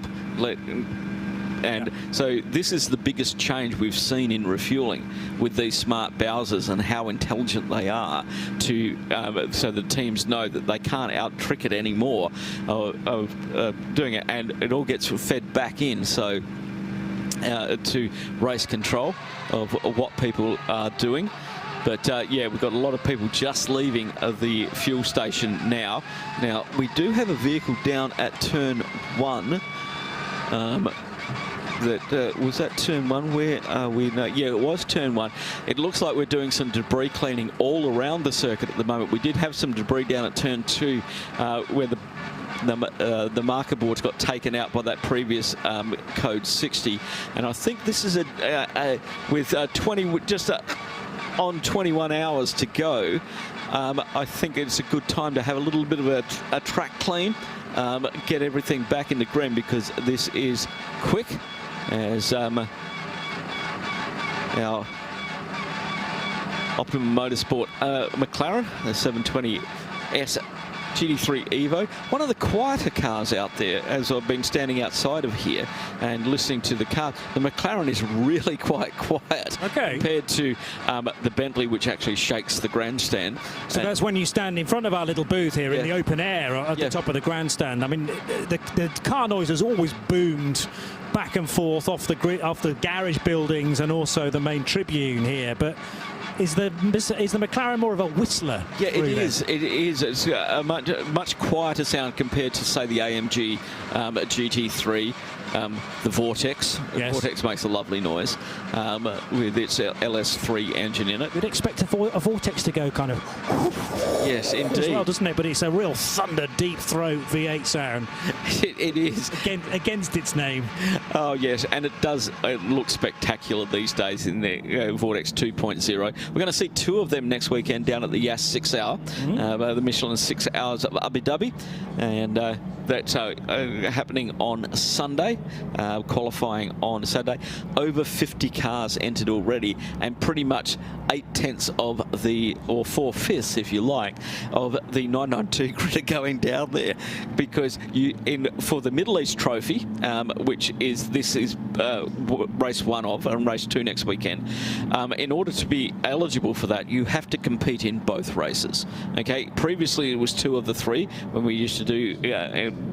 And so this is the biggest change we've seen in refueling with these smart Bowsers and how intelligent they are to so the teams know that they can't out-trick it anymore of doing it, and it all gets fed back in. So to race control of what people are doing. But yeah, we've got a lot of people just leaving the fuel station now. Now, we do have a vehicle down at turn 1. Was that turn 1? Where are we now? Yeah, it was turn 1. It looks like we're doing some debris cleaning all around the circuit at the moment. We did have some debris down at turn 2 where the marker boards got taken out by that previous code 60, and I think this is with 20 just on 21 hours to go. I think it's a good time to have a little bit of a track clean, get everything back into green, because this is quick as our Optimum Motorsport McLaren, the 720S GT3 Evo, one of the quieter cars out there, as I've been standing outside of here and listening to the car. The McLaren is really quite quiet compared to the Bentley, which actually shakes the grandstand. So that's when you stand in front of our little booth here in the open air at the top of the grandstand. I mean, the car noise has always boomed back and forth off the garage buildings and also the main tribune here, but is the McLaren more of a whistler? Yeah, it is. It is. It's a much quieter sound compared to, say, the AMG GT3, the Vortex. Yes. The Vortex makes a lovely noise with its LS3 engine in it. You'd expect a Vortex to go kind of... Yes, indeed. As well, doesn't it? But it's a real thunder, deep throat V8 sound. It is. Against its name. Oh, yes, and it looks spectacular these days in the Vortex 2.0. We're going to see 2 of them next weekend down at the Yas 6 Hour, the Michelin 6 Hours of Abu Dhabi, and that's happening on Sunday, qualifying on Saturday. Over 50 cars entered already, and pretty much 8/10 of or 4/5, if you like, of the 992 grid are going down there, because for the Middle East Trophy, which is race 1 of, and race 2 next weekend, in order to be eligible for that, you have to compete in both races. Okay, previously it was 2 of the 3 when we used to do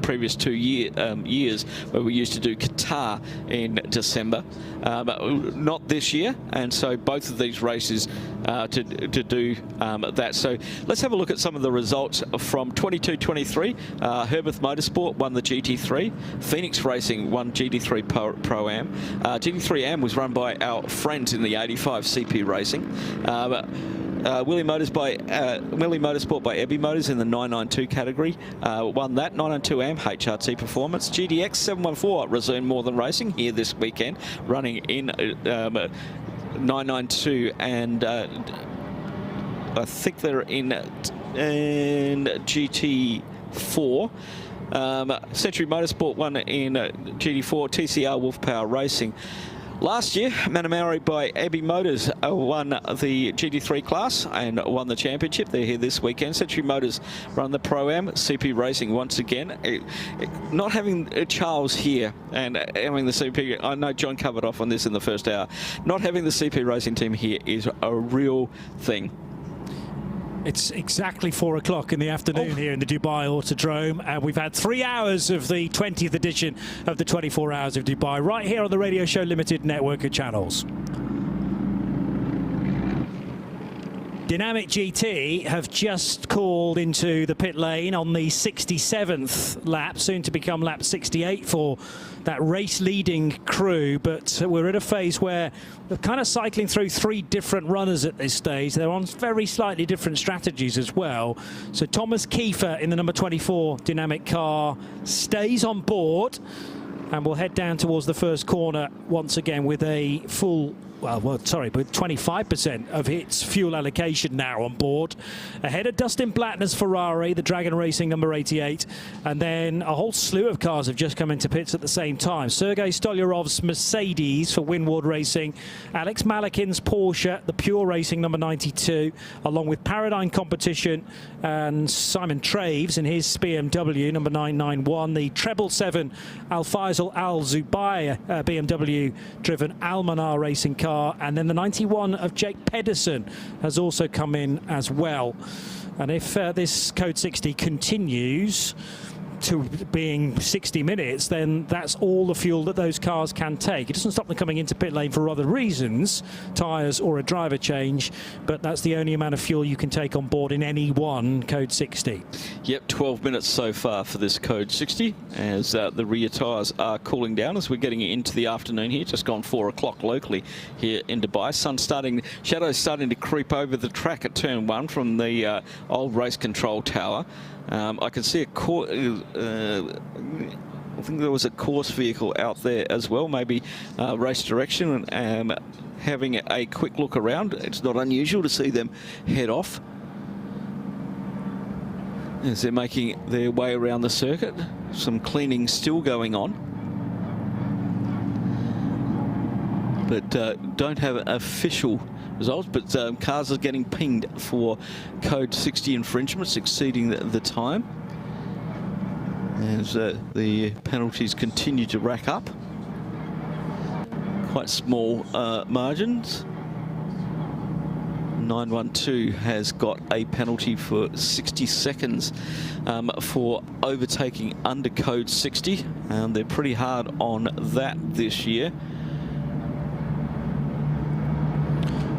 previous 2 years where we used to do Qatar in December, not this year, and so both of these races to do that. So let's have a look at some of the results from 22-23. Herbeth Motorsport won the GT3. Phoenix Racing won GT3 Pro-Am. GT3 Am was run by our friends in the 85 CP Racing. Willie Motorsport by Ebby Motors in the 992 category won that. 992 Am HRT Performance. GDX 714 resumed More Than Racing here this weekend, running in 992, and I think they're in GT4. Century Motorsport won in GT4. TCR Wolf Power Racing. Last year, Manamari by Abbey Motors won the GT3 class and won the championship. They're here this weekend. Century Motors run the Pro-Am. CP Racing once again. Not having Charles here and having the CP, I know John covered off on this in the first hour, not having the CP Racing team here is a real thing. It's exactly 4 o'clock in the afternoon here in the Dubai Autodrome, and we've had 3 hours of the 20th edition of the 24 Hours of Dubai right here on the Radio Show Limited network of channels. Dynamic GT have just called into the pit lane on the 67th lap, soon to become lap 68 for that race-leading crew, but we're at a phase where they're kind of cycling through 3 different runners at this stage. They're on very slightly different strategies as well. So Thomas Kiefer in the number 24 Dynamic car stays on board, and we'll head down towards the first corner once again with a full but 25% of its fuel allocation now on board. Ahead of Dustin Blattner's Ferrari, the Dragon Racing number 88. And then a whole slew of cars have just come into pits at the same time. Sergei Stolyarov's Mercedes for Winward Racing. Alex Malikin's Porsche, the Pure Racing number 92, along with Paradigm Competition and Simon Traves in his BMW number 991. The Treble 7 Al Faisal Al Zubair BMW driven Almanar Racing car, and then the 91 of Jake Pedersen has also come in as well. And if this Code 60 continues to being 60 minutes, then that's all the fuel that those cars can take. It doesn't stop them coming into pit lane for other reasons, tyres or a driver change, but that's the only amount of fuel you can take on board in any one Code 60. Yep, 12 minutes so far for this Code 60 as the rear tyres are cooling down as we're getting into the afternoon here. Just gone 4 o'clock locally here in Dubai. Shadows starting to creep over the track at turn 1 from the old race control tower. I can see I think there was a course vehicle out there as well, maybe race direction, and having a quick look around. It's not unusual to see them head off as they're making their way around the circuit. Some cleaning still going on, but don't have official results, but cars are getting pinged for Code 60 infringements exceeding the time as the penalties continue to rack up. Quite small margins. 912 has got a penalty for 60 seconds for overtaking under Code 60, and they're pretty hard on that this year.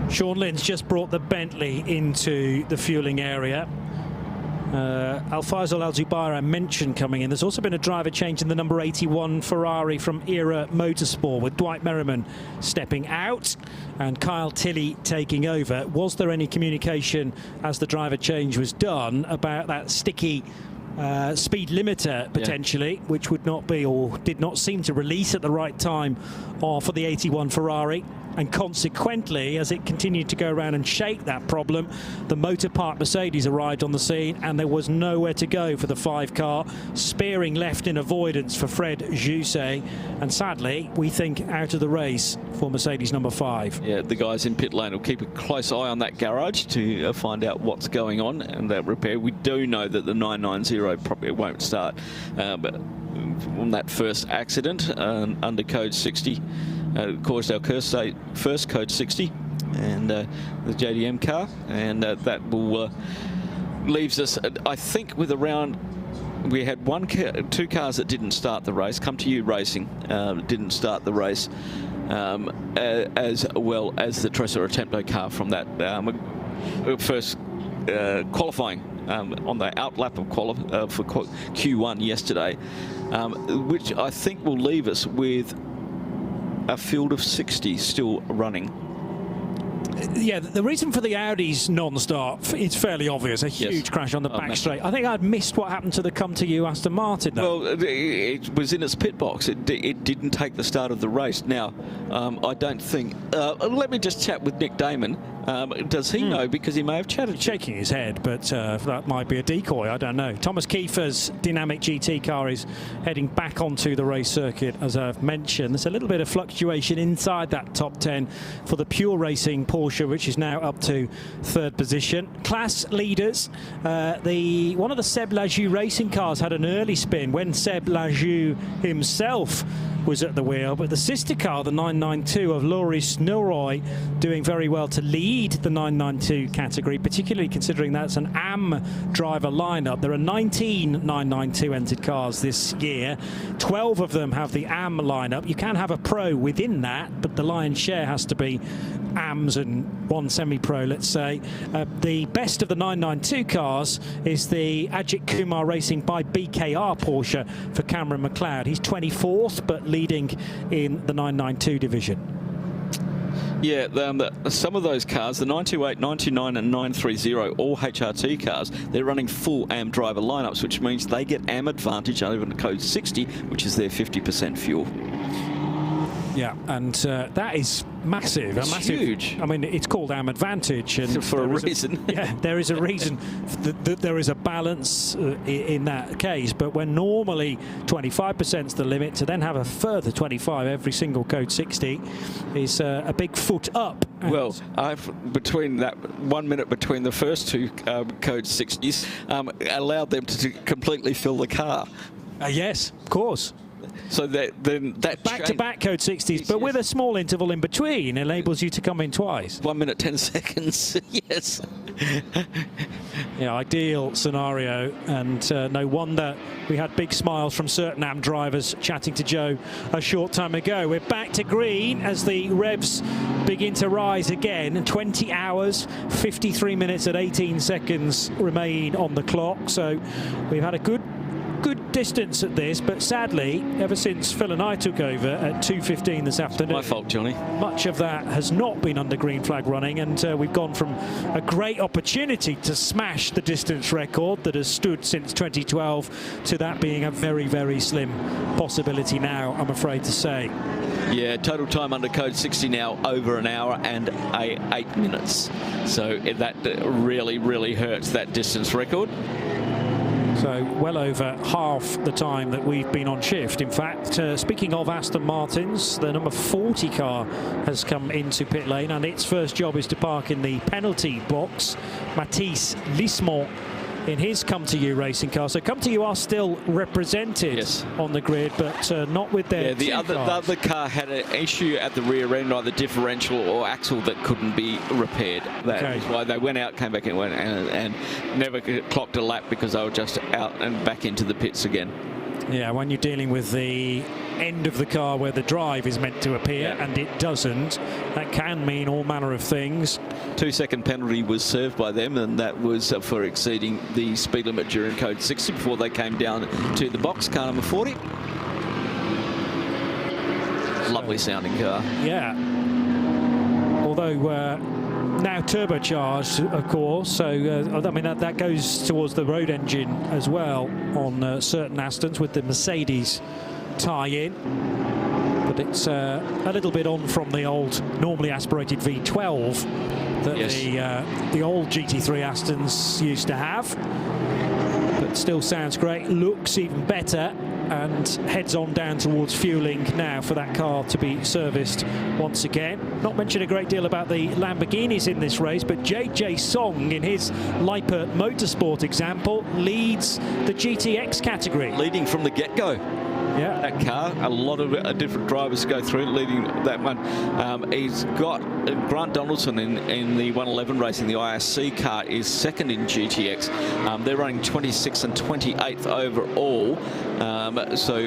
Sean Lynn's just brought the Bentley into the fueling area. Al Faisal Al Zubair I mentioned coming in. There's also been a driver change in the number 81 Ferrari from Era Motorsport, with Dwight Merriman stepping out and Kyle Tilley taking over. Was there any communication as the driver change was done about that sticky speed limiter potentially, which would not be, or did not seem to release at the right time for the 81 Ferrari? And consequently, as it continued to go around and shake that problem, the Motor Park Mercedes arrived on the scene, and there was nowhere to go for the 5 car, spearing left in avoidance for Fred Jousset, and sadly, we think out of the race for Mercedes number 5. Yeah, the guys in pit lane will keep a close eye on that garage to find out what's going on and that repair. We do know that the 990 probably won't start, but on that first accident under Code 60, caused our first Code 60 and the JDM car, and that will leaves us, I think, with around, we had two cars that didn't start the race. Come to You Racing didn't start the race, as well as the Tresor Attempto car from that first qualifying on the outlap of for Q1 yesterday, which I think will leave us with a field of 60 still running. Yeah, the reason for the Audi's non-start is fairly obvious. A huge crash on the back straight. I think I'd missed what happened to the Come To You Aston Martin, though. Well, it was in its pit box. It didn't take the start of the race. Now, I don't think... let me just chat with Nick Damon. Does he know? Because he may have chatted. Shaking his head, but that might be a decoy. I don't know. Thomas Kiefer's dynamic GT car is heading back onto the race circuit, as I've mentioned. There's a little bit of fluctuation inside that top 10 for the Pure Racing Porsche, which is now up to 3rd position. Class leaders, one of the Seb Lajou racing cars had an early spin when Seb Lajou himself was at the wheel, but the sister car, the 992 of Loris Neuroy, doing very well to lead the 992 category, particularly considering that's an AM driver lineup. There are 19 992 entered cars this year. 12 of them have the AM lineup. You can have a pro within that, but the lion's share has to be AMs and one semi-pro, let's say. The best of the 992 cars is the Ajith Kumar Racing by BKR Porsche for Cameron McLeod. He's 24th, but leading in the 992 division. Yeah, some of those cars, the 928, 929 and 930, all HRT cars, they're running full AM driver lineups, which means they get AM advantage over the Code 60, which is their 50% fuel. Yeah, and that is massive. It's huge. I mean, it's called Am Advantage, and for a reason. Yeah, there is a reason that there is a balance in that case. But when normally 25% is the limit, to then have a further 25 every single Code 60 is a big foot up. Well, between that 1 minute between the first two Code 60s, allowed them to completely fill the car. Yes, of course. So that back-to-back Code 60s, but with a small interval in between, enables you to come in twice. 1 minute 10 seconds. Yes. Yeah, ideal scenario, and no wonder we had big smiles from certain AM drivers chatting to Joe a short time ago. We're back to green as the revs begin to rise again. 20 hours, 53 minutes and 18 seconds remain on the clock. So we've had a good distance at this, but sadly, ever since Phil and I took over at 2:15 this afternoon, my fault, Johnny, much of that has not been under green flag running, and we've gone from a great opportunity to smash the distance record that has stood since 2012 to that being a very, very slim possibility now, I'm afraid to say. Yeah, total time under Code 60 now over an hour and 8 minutes. So that really, really hurts that distance record. So well over half the time that we've been on shift. In fact, speaking of Aston Martins, the number 40 car has come into pit lane, and its first job is to park in the penalty box. Mathis Lismont in his Come To You racing car. So Come To You are still represented on the grid, but not with their the other car had an issue at the rear end, either differential or axle, that couldn't be repaired. That is why they went out, came back in, and never clocked a lap, because they were just out and back into the pits again. Yeah, when you're dealing with the end of the car where the drive is meant to appear and it doesn't, that can mean all manner of things. 2-second penalty was served by them, and that was for exceeding the speed limit during Code 60 before they came down to the box, car number 40. Lovely sounding car. Yeah. Although now turbocharged, of course, so I mean that goes towards the road engine as well on certain Astons with the Mercedes tie-in, but it's a little bit on from the old normally aspirated V12 that the old GT3 Astons used to have, but still sounds great, looks even better, and heads on down towards fueling now for that car to be serviced once again. Not mentioned a great deal about the Lamborghinis in this race, but JJ Song, in his Lippert Motorsport example, leads the GTX category. Leading from the get-go. Yeah, that car, a lot of different drivers go through, leading that one. He's got Grant Donaldson in the 111 racing. The IRC car is second in GTX. They're running 26th and 28th overall. So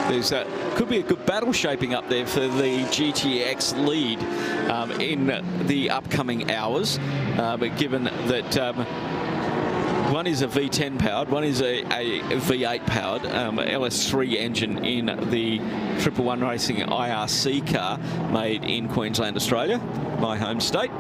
there's could be a good battle shaping up there for the GTX lead in the upcoming hours. But given that one is a V10 powered, one is a V8 powered LS3 engine in the 111 Racing IRC car made in Queensland, Australia, my home state.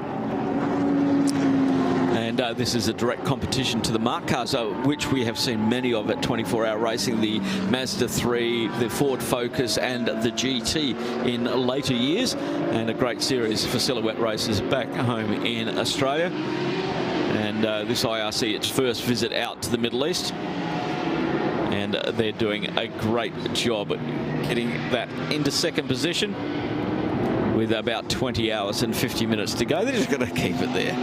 And this is a direct competition to the Mark cars, which we have seen many of at 24-hour racing, the Mazda 3, the Ford Focus and the GT in later years, and a great series for silhouette races back home in Australia. And this IRC, its first visit out to the Middle East, and they're doing a great job at getting that into second position with about 20 hours and 50 minutes to go. They're just going to keep it there.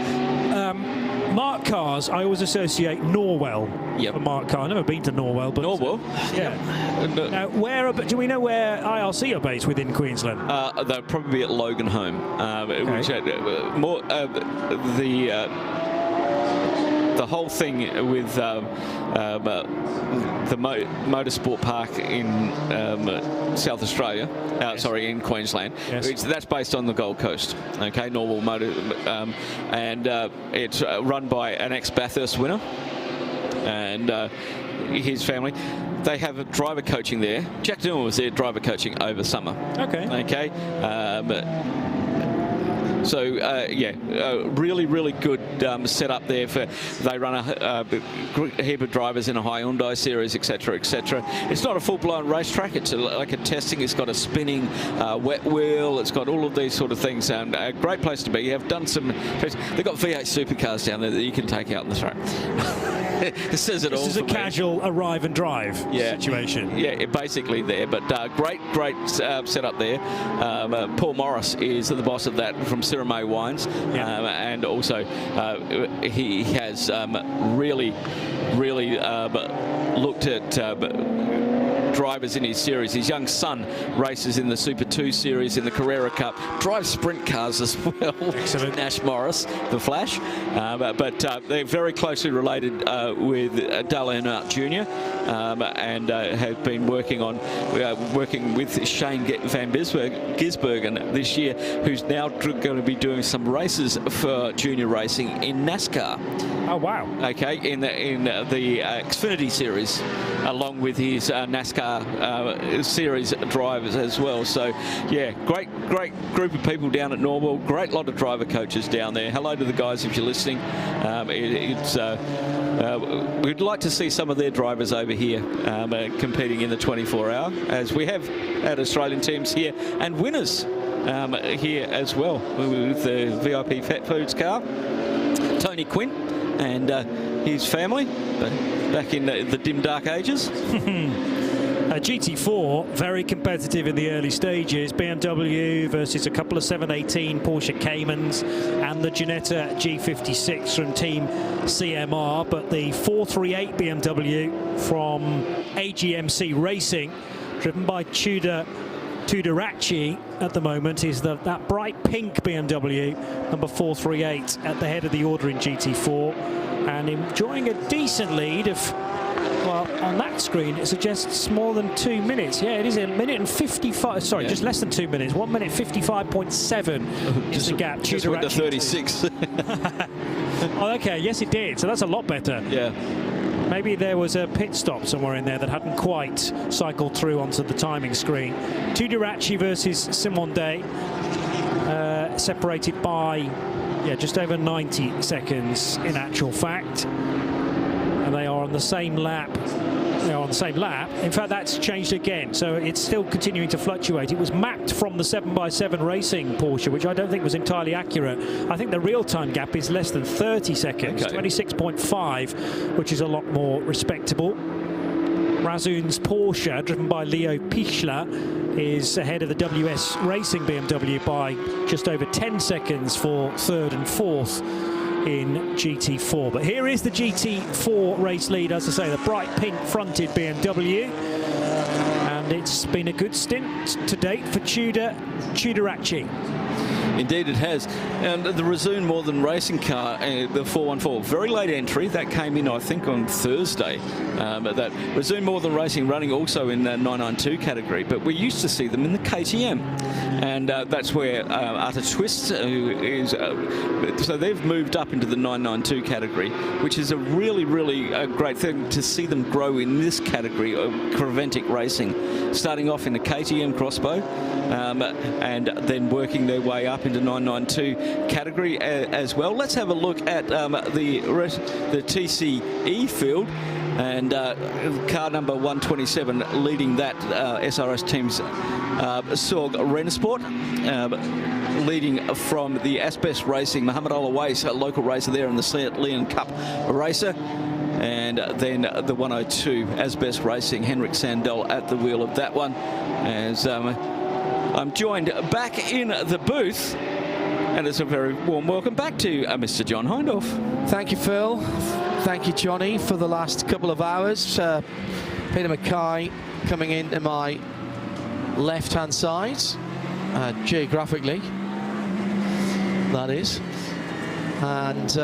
Mark cars, I always associate Norwell for Mark car. I've never been to Norwell, but Norwell. Now, do we know where IRC are based within Queensland? They'll probably be at Loganholme. The whole thing with the motorsport park in South Australia, in Queensland, that's based on the Gold Coast. Okay, Norwell Motor, and it's run by an ex-Bathurst winner and his family. They have a driver coaching there. Jack Dillon was there driver coaching over summer. Okay. So yeah, really good setup there. They run a heap of drivers in a Hyundai series, etc. It's not a full-blown racetrack. It's like a testing. It's got a spinning wet wheel. It's got all of these sort of things, and a great place to be. You have done some. They've got V8 supercars down there that you can take out on the track. This says it all. This is a casual arrive and drive situation. Yeah, basically there. But great setup there. Paul Morris is the boss of that from Cineulagam Wines, and also he has really looked at drivers in his series. His young son races in the Super 2 series in the Carrera Cup, drives sprint cars as well. Excellent. Nash Morris, the Flash. But they're very closely related with Dale Earnhardt Jr. And have been working with Shane van Gisbergen this year, who's now going to be doing some races for junior racing in NASCAR. Oh wow! Okay, in the Xfinity series, along with his NASCAR series drivers as well. So yeah, great group of people down at Norwell. Great lot of driver coaches down there. Hello to the guys if you're listening. We'd like to see some of their drivers over here competing in the 24-hour, as we have had Australian teams here and winners here as well, with the VIP Fat Foods car. Tony Quinn and his family, back in the dim dark ages. GT4, very competitive in the early stages. BMW versus a couple of 718 Porsche Caymans and the Ginetta G56 from Team CMR. But the 438 BMW from AGMC Racing, driven by Tudoraci at the moment, is that bright pink BMW, number 438, at the head of the order in GT4, and enjoying a decent lead of, well, on that screen it suggests more than 2 minutes. Yeah, it is 1 minute and 55. Sorry, just less than 2 minutes. 1 minute 55.7 is the gap. Just went to 36. Oh, okay. Yes, it did. So that's a lot better. Yeah. Maybe there was a pit stop somewhere in there that hadn't quite cycled through onto the timing screen. Tudoraci versus Simon Day, separated by just over 90 seconds in actual fact. And they are on the same lap. They are on the same lap. In fact, that's changed again, so it's still continuing to fluctuate. It was mapped from the 7x7 Racing Porsche, which I don't think was entirely accurate. I think the real-time gap is less than 30 seconds, 26.5, which is a lot more respectable. Razun's Porsche, driven by Leo Pichler, is ahead of the WS Racing BMW by just over 10 seconds for third and fourth in GT4. But here is the GT4 race lead, as I say, the bright pink fronted BMW, and it's been a good stint to date for Tudoraci. Indeed it has. And the Razun More Than Racing car, the 414, very late entry. That came in, I think, on Thursday. That Razun More Than Racing running also in the 992 category, but we used to see them in the KTM. And that's where Utter Twist, who is... so they've moved up into the 992 category, which is a really great thing to see them grow in this category of Creventic racing. Starting off in the KTM crossbow, and then working their way up into 992 category as well. Let's have a look at the TCE field, and car number 127 leading that SRS team's Sorg Rennsport, leading from the Asbest Racing, Muhammad Alawais, a local racer there in the St. Leon Cup racer. And then the 102 Asbest Racing, Henrik Sandell at the wheel of that one. As I'm joined back in the booth, and it's a very warm welcome back to Mr. John Hindhaugh. Thank you, Phil. Thank you, Johnny, for the last couple of hours. Peter Mackay coming into my left-hand side, geographically, that is. And,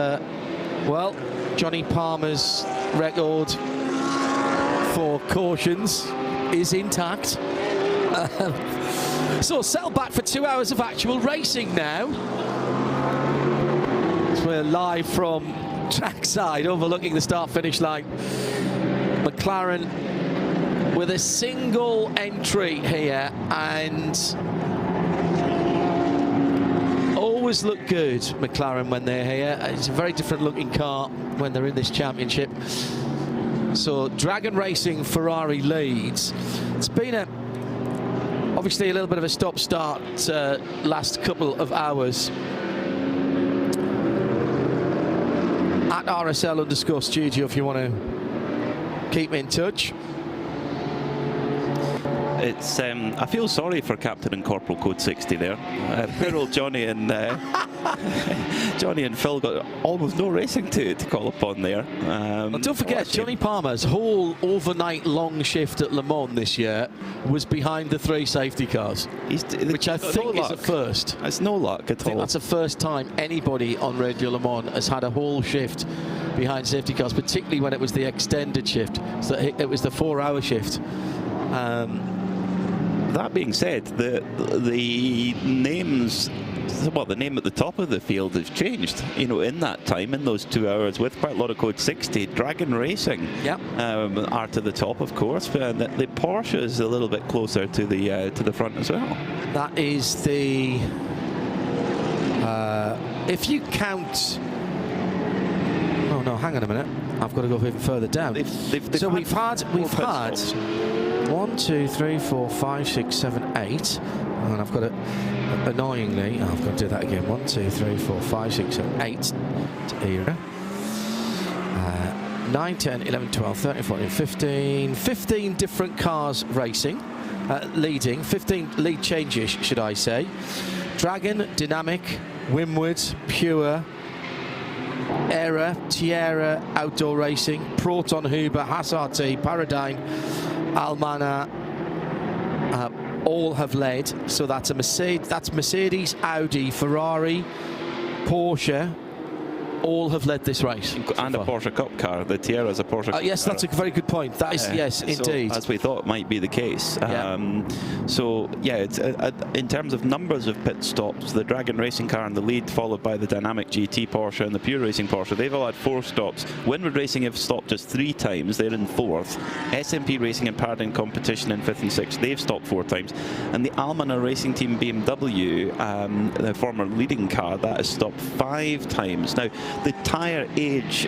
well, Johnny Palmer's record for cautions is intact. So settle back for 2 hours of actual racing now. So we're live from trackside overlooking the start-finish line. McLaren with a single entry here, and always look good, McLaren, when they're here. It's a very different looking car when they're in this championship. So Dragon Racing Ferrari leads. It's been obviously a little bit of a stop-start last couple of hours. At RSL_studio if you want to keep in touch. It's I feel sorry for Captain and Corporal Code 60 there. Poor old Johnny and Johnny and Phil got almost no racing to call upon there. Well, don't forget, Johnny Palmer's whole overnight long shift at Le Mans this year was behind the 3 safety cars, which I think is a first. It's no luck at all. That's the first time anybody on Radio Le Mans has had a whole shift behind safety cars, particularly when it was the extended shift. So it was the 4-hour shift. That being said, the names, well, the name at the top of the field has changed. You know, in that time, in those 2 hours, with quite a lot of Code 60, Dragon Racing are to the top, of course, but the Porsche is a little bit closer to the front as well. That is the if you count. Oh no, hang on a minute. I've got to go even further down. So we've had 1, 2, 3, 4, 5, 6, 7, 8, and I've got to annoyingly, I've got to do that again. 1, 2, 3, 4, 5, 6, 7, 8 era. 9, 10, 11, 12, 13, 14, 15 different cars racing, leading, 15 lead changes, should I say. Dragon, Dynamic, Winward, Pure, Era, Tierra, Outdoor Racing, Proton, Huber, Haas RT, Paradigm, Almana, all have led. So that's a Mercedes, Audi, Ferrari, Porsche, all have led this race. And a Porsche Cup car. The Tierra is a Porsche Cup yes, car. That's a very good point. That is, yes, indeed. So, as we thought might be the case. So, yeah, it's, in terms of numbers of pit stops, the Dragon Racing car in the lead, followed by the Dynamic GT Porsche and the Pure Racing Porsche. They've all had 4 stops. Windward Racing have stopped just 3 times. They're in 4th. SMP Racing and Paradigm Competition in 5th and 6th. They've stopped 4 times. And the Almana Racing Team BMW, the former leading car, that has stopped 5 times. Now, the tyre age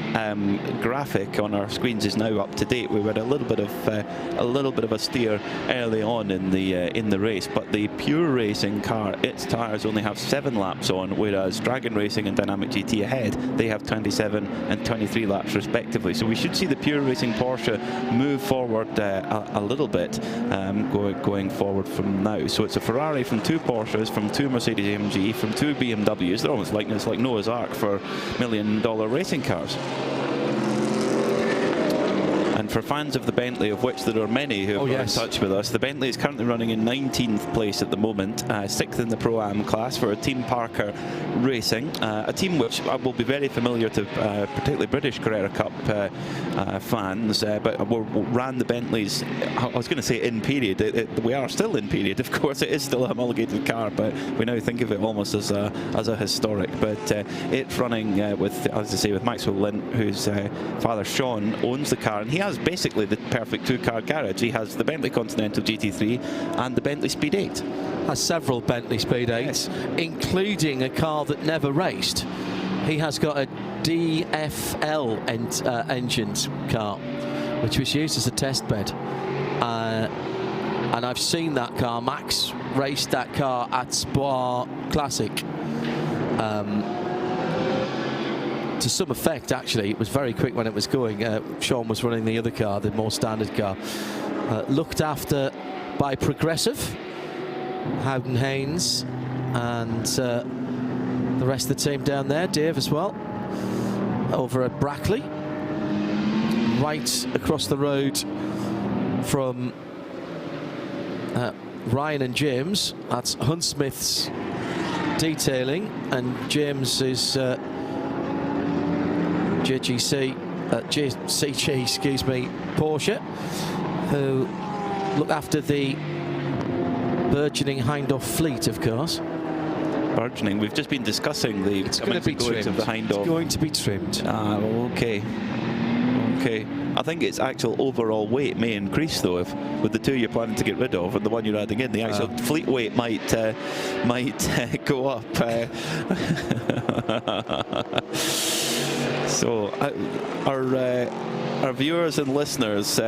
graphic on our screens is now up to date. We had a little bit of a steer early on in the race, but the Pure Racing car, its tyres only have 7 laps on, whereas Dragon Racing and Dynamic GT ahead, they have 27 and 23 laps respectively. So we should see the Pure Racing Porsche move forward a little bit going forward from now. So it's a Ferrari from 2 Porsches, from 2 Mercedes AMG, from 2 BMWs. They're almost like, it's like Noah's Ark for $1 million racing cars. And for fans of the Bentley, of which there are many who are in touch with us, the Bentley is currently running in 19th place at the moment, 6th in the Pro-Am class for a Team Parker Racing, a team which will be very familiar to particularly British Carrera Cup fans, but ran the Bentleys, I was going to say in period, we are still in period, of course. It is still a homologated car, but we now think of it almost as a historic. But it's running with, as I say, with Maxwell Lint, whose father Sean owns the car, and he has basically the perfect 2-car garage. He has the Bentley Continental GT3 and the Bentley Speed 8. Has several Bentley Speed 8s, including a car that never raced. He has got a DFL engined car, which was used as a test bed. And I've seen that car. Max raced that car at Spa Classic. To some effect, actually. It was very quick when it was going. Sean was running the other car, the more standard car. Looked after by Progressive, Howden Haynes, and the rest of the team down there, Dave as well, over at Brackley, right across the road from Ryan and James. That's Huntsmith's detailing, and James is JCG, excuse me, Porsche, who look after the burgeoning Hindhaugh fleet, of course. Burgeoning. We've just been discussing the It's going to be trimmed. of the Hindhaugh. It's going to be trimmed. Okay. think its actual overall weight may increase though, if with the 2 you're planning to get rid of and the 1 you're adding in, the actual fleet weight might go up. So our viewers and listeners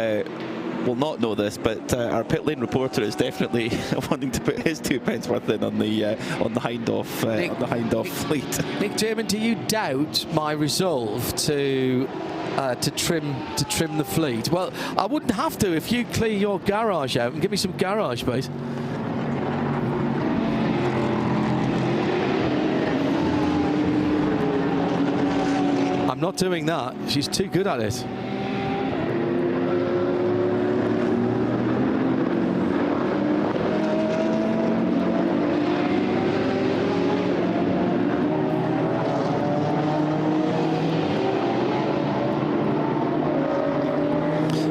will not know this, but our pit lane reporter is definitely wanting to put his 2 pence worth in on the hind-off fleet. Nick German, do you doubt my resolve to trim the fleet? Well, I wouldn't have to if you clear your garage out and give me some garage space. I'm not doing that. She's too good at it.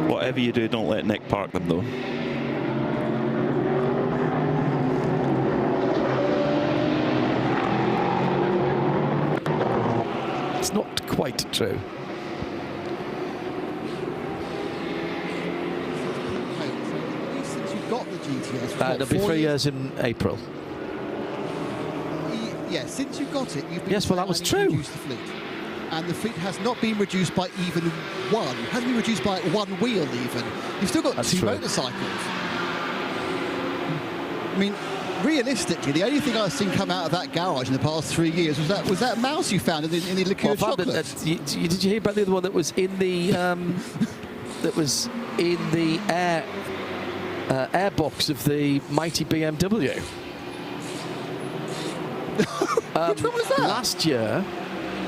Whatever you do, don't let Nick park them though. It's not quite true. Since you've got the GTS, It'll be 3 years in April. Yeah, since you got it, you've been yes, well, that was true. Reduce the fleet. And the fleet has not been reduced by even one. Hasn't been reduced by 1 wheel even. You've still got That's 2 true. motorcycles. I mean, realistically, the only thing I've seen come out of that garage in the past 3 years was that mouse you found in the liqueur chocolate. Did you hear about the other one that was in the air box of the mighty BMW? Which one was that? Last year.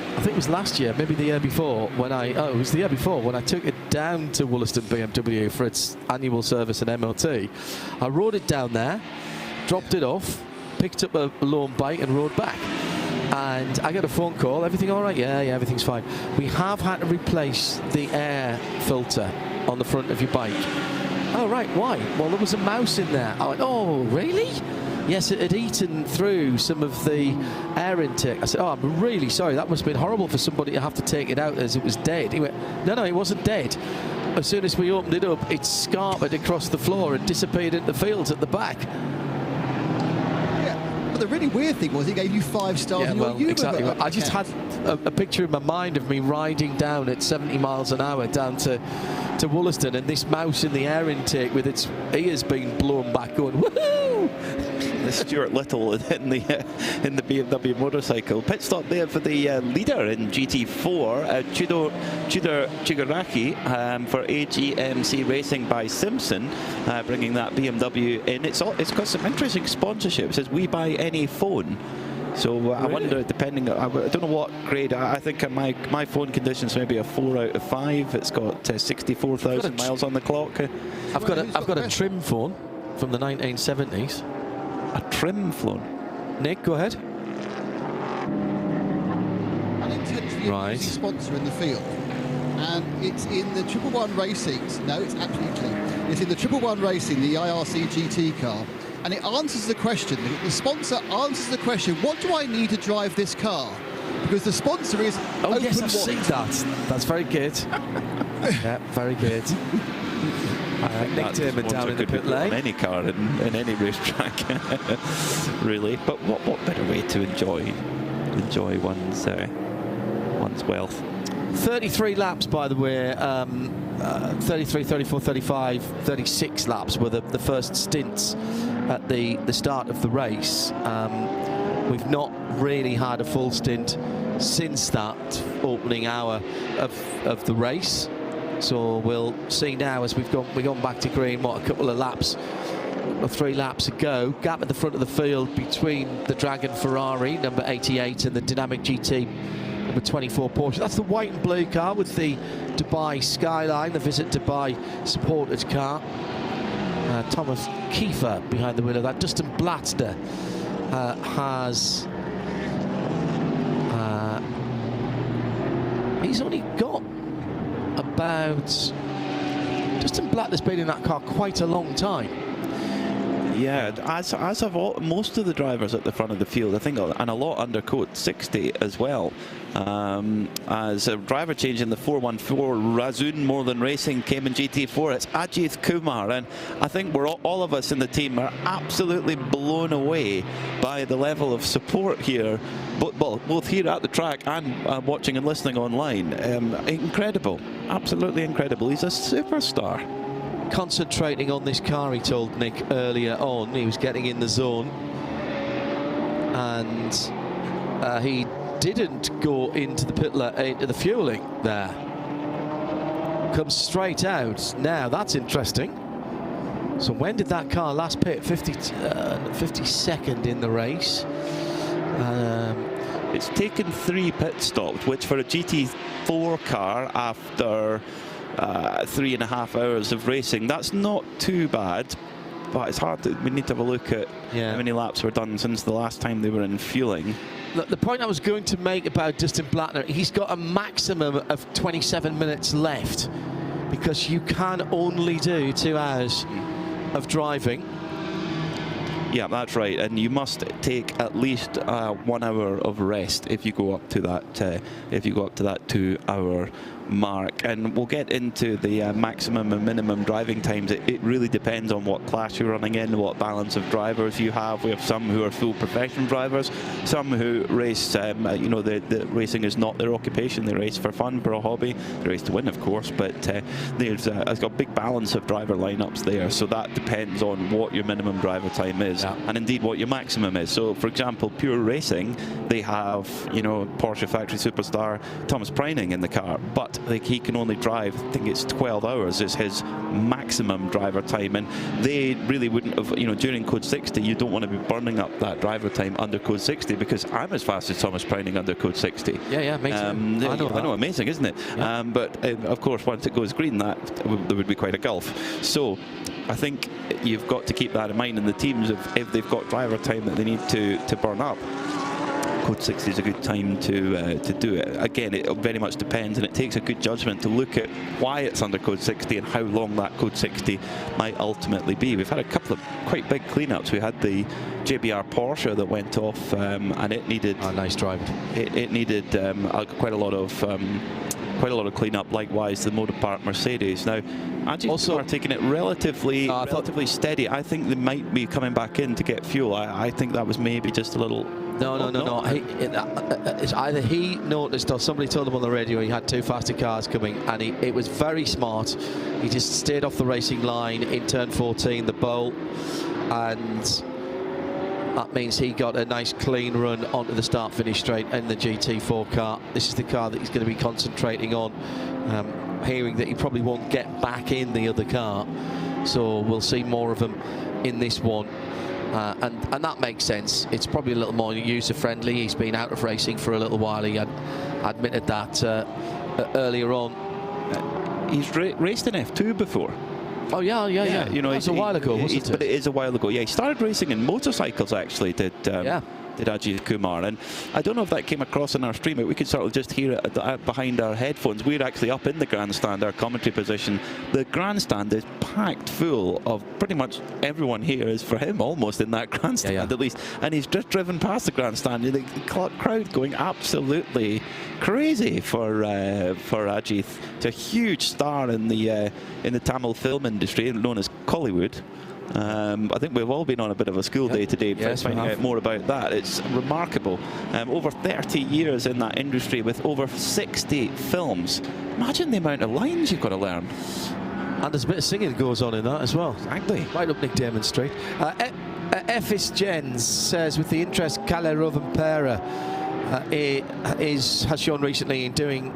I think it was last year, maybe the year before, when it was the year before when I took it down to Wollaston BMW for its annual service and MOT. I rode it down there, dropped it off, picked up a lawn bike and rode back. And I got a phone call, everything all right? Yeah, everything's fine. We have had to replace the air filter on the front of your bike. Oh, right, why? Well, there was a mouse in there. I went, oh, really? Yes, it had eaten through some of the air intake. I said, oh, I'm really sorry. That must have been horrible for somebody to have to take it out as it was dead. He went, no, it wasn't dead. As soon as we opened it up, it scarpered across the floor and disappeared into the fields at the back. Yeah, but the really weird thing was he gave you 5 stars. Yeah, well, exactly. I just had a picture in my mind of me riding down at 70 miles an hour down to Wollaston, and this mouse in the air intake with its ears being blown back going, woohoo! The Stuart Little in the BMW motorcycle pit stop there for the leader in GT4, Tudor Chigaraki for AGMC Racing by Simpson, bringing that BMW in. It's got some interesting sponsorship. It says we buy any phone. So I wonder, depending, I don't know what grade. I think my phone conditions maybe a 4 out of 5. It's got 64,000 miles on the clock. I've got a trim phone from the 1970s. A trim phone. Nick, go ahead. Unintentionally right. Sponsor in the field, and it's in the 111 Racing. No, it's absolutely. It's in the 111 Racing, the IRC GT car. And it answers the question. The sponsor answers the question, what do I need to drive this car? Because the sponsor is oh yes, I've seen that. That's very good. Yeah, very good. Nick Dermot down in the pit lane. Any car in any racetrack, really. But what better way to enjoy one's wealth? 33 laps, by the way. 33, 34, 35, 36 laps were the first stints at the start of the race. We've not really had a full stint since that opening hour of the race. So we'll see now as we've gone back to green, a couple of laps, 3 laps ago. Gap at the front of the field between the Dragon Ferrari, number 88, and the Dynamic GT, number 24 Porsche. That's the white and blue car with the Dubai skyline, the Visit Dubai supported car. Thomas Kiefer behind the wheel of that. Dustin Blattner has... he's only got about... Dustin Blattner's been in that car quite a long time. Yeah, as have most of the drivers at the front of the field, I think, and a lot under code 60 as well. As a driver change in the 414, Razun More Than Racing came in GT4. It's Ajith Kumar, and I think all of us in the team are absolutely blown away by the level of support here, both here at the track and watching and listening online. Incredible, absolutely incredible. He's a superstar. Concentrating on this car, he told Nick earlier on. He was getting in the zone, and he didn't go into the fueling there. Comes straight out. Now that's interesting. So when did that car last pit? 52nd in the race. It's taken 3 pit stops, which for a GT4 car after 3.5 hours of racing, that's not too bad. But it's hard we need to have a look at how many laps were done since the last time they were in fueling. Look, the point I was going to make about Dustin Blattner, he's got a maximum of 27 minutes left, because you can only do 2 hours of driving. Yeah, that's right, and you must take at least 1 hour of rest if you go up to that 2-hour mark. And we'll get into the maximum and minimum driving times. It really depends on what class you're running in, what balance of drivers you have. We have some who are full professional drivers, some who race, you know, the racing is not their occupation. They race for fun, for a hobby. They race to win, of course, but there's got a big balance of driver lineups there. So that depends on what your minimum driver time is, and indeed what your maximum is. So, for example, pure racing, they have, you know, Porsche factory superstar Thomas Preining in the car, but he can only drive, I think it's 12 hours is his maximum driver time, and they really wouldn't have, you know, during code 60 you don't want to be burning up that driver time under code 60, because I'm as fast as Thomas Preining under code 60. Yeah, me too. I know, amazing, isn't it? Yeah. But of course, once it goes green, there would be quite a gulf. So I think you've got to keep that in mind, and the teams, if they've got driver time that they need to burn up, code 60 is a good time to do it. Again, it very much depends, and it takes a good judgment to look at why it's under code 60 and how long that code 60 might ultimately be. We've had a couple of quite big cleanups. We had the JBR Porsche that went off, and it needed nice driving. It needed quite a lot of cleanup. Likewise, the Motorsport Mercedes. Now, Ajith also are taking it relatively steady. I think they might be coming back in to get fuel. I think that was maybe just a little. No. It's either he noticed or somebody told him on the radio he had 2 faster cars coming, and it was very smart. He just stayed off the racing line in turn 14, the bowl, and that means he got a nice clean run onto the start-finish straight in the GT4 car. This is the car that he's going to be concentrating on. Hearing that he probably won't get back in the other car, so we'll see more of him in this one. And that makes sense. It's probably a little more user-friendly. He's been out of racing for a little while. He had admitted that earlier on. He's raced in F2 before. Oh yeah. You know, that's a while ago, wasn't it? But it is a while ago. Yeah, he started racing in motorcycles actually. Did Ajith Kumar, and I don't know if that came across in our stream, but we could sort of just hear it behind our headphones. We're actually up in the grandstand, our commentary position. The grandstand is packed full of pretty much everyone here is for him, almost in that grandstand at least, and he's just driven past the grandstand. The crowd going absolutely crazy for Ajith. It's a huge star in the Tamil film industry, known as Kollywood. I think we've all been on a bit of a school day today, finding out more about that. It's remarkable. Over 30 years in that industry with over 60 films. Imagine the amount of lines you've got to learn. And there's a bit of singing that goes on in that as well. Exactly. Right up Nick Damon Street. Effis Jens says, with the interest Kalle Rovanperä has shown recently in doing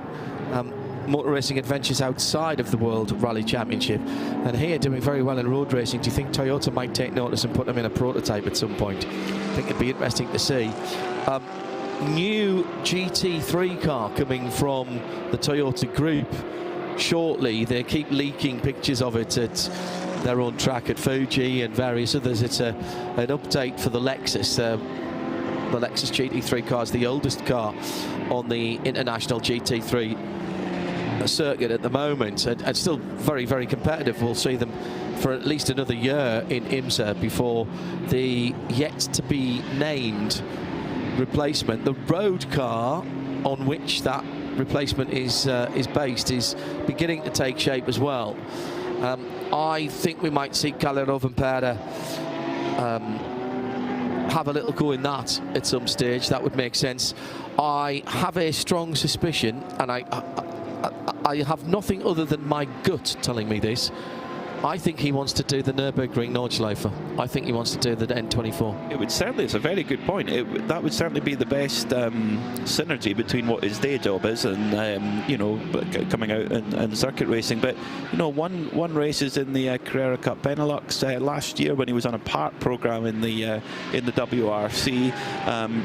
motor racing adventures outside of the World Rally Championship, and here doing very well in road racing, do you think Toyota might take notice and put them in a prototype at some point? I think it'd be interesting to see. New GT3 car coming from the Toyota group shortly. They keep leaking pictures of it at their own track at Fuji and various others. It's an update for the Lexus. The Lexus GT3 car is the oldest car on the international GT3 circuit at the moment, and still very, very competitive. We'll see them for at least another year in IMSA before the yet-to-be-named replacement, the road car on which that replacement is based, is beginning to take shape as well. I think we might see Kalle Rovanperä have a little go in that at some stage. That would make sense. I have a strong suspicion, and I have nothing other than my gut telling me this. I think he wants to do the Nürburgring Nordschleife. I think he wants to do the N24. It would certainly, it's a very good point. That would certainly be the best synergy between what his day job is and, you know, coming out and circuit racing. But, you know, one race is in the Carrera Cup Benelux last year when he was on a part program in the WRC,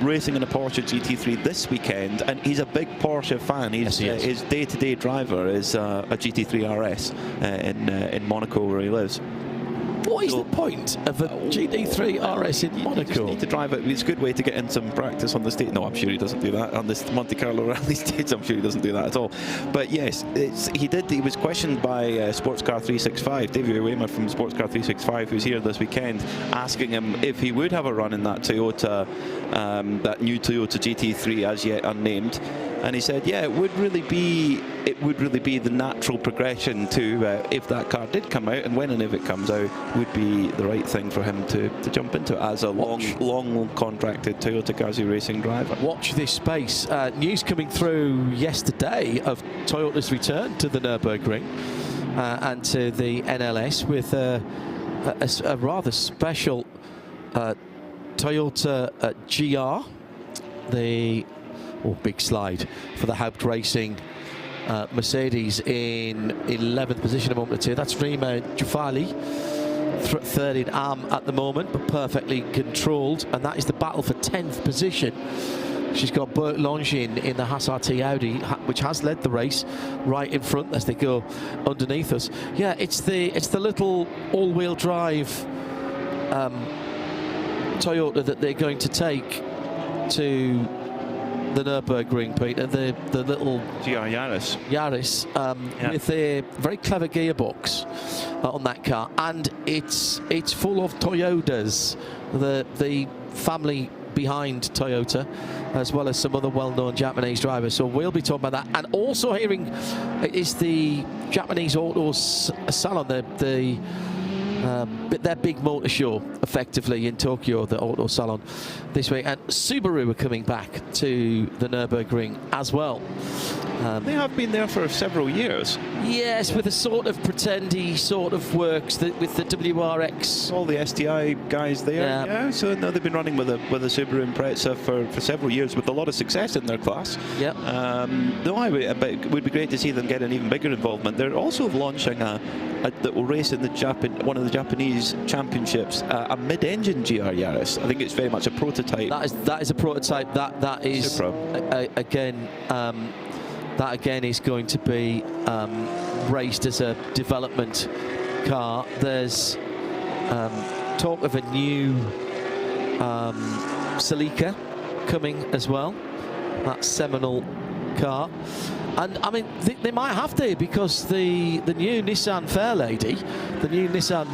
racing in a Porsche GT3 this weekend. And he's a big Porsche fan. His day-to-day driver is a GT3 RS in Monaco, where he lives. What is the point of a GT3 RS in Monaco? You just need to drive it. It's a good way to get in some practice on the stage. No, I'm sure he doesn't do that on this Monte Carlo rally stage. I'm sure he doesn't do that at all. But yes, he was questioned by Sports Car 365, David Weymouth from Sports Car 365, who's here this weekend, asking him if he would have a run in that Toyota, that new Toyota GT3 as yet unnamed. And he said, yeah, it would really be the natural progression to, if that car did come out, and when and if it comes out, would be the right thing for him to jump into as a long contracted Toyota Gazoo racing driver. Watch this space. News coming through yesterday of Toyota's return to the Nürburgring and to the NLS with a rather special Toyota GR, the big slide for the Haupt Racing Mercedes in 11th position a moment or two. That's Rima Jufali, third in AM at the moment, but perfectly controlled, and that is the battle for 10th position. She's got Bert Longin in the Haas RT Audi, which has led the race, right in front as they go underneath us. Yeah, it's the little all-wheel drive Toyota that they're going to take to the Nürburgring, Peter, the little GR Yaris, with a very clever gearbox on that car, and it's full of Toyotas, the family behind Toyota, as well as some other well-known Japanese drivers. So we'll be talking about that, and also hearing is the Japanese Auto Salon, their big motor show, effectively, in Tokyo, the Auto Salon this week, and Subaru are coming back to the Nürburgring as well. They have been there for several years. Yes, with a sort of pretendy sort of works with the WRX. All the STI guys there. Yeah. So no, they've been running with a Subaru Impreza for several years with a lot of success in their class. Yeah. It would be great to see them get an even bigger involvement. They're also launching that will race in one of the Japanese championships, a mid-engine GR Yaris. I think it's very much a prototype. That is a prototype. That is again. That again is going to be raced as a development car. There's talk of a new Celica coming as well. That seminal car. And I mean, they might have to, because the new Nissan Fairlady, the new Nissan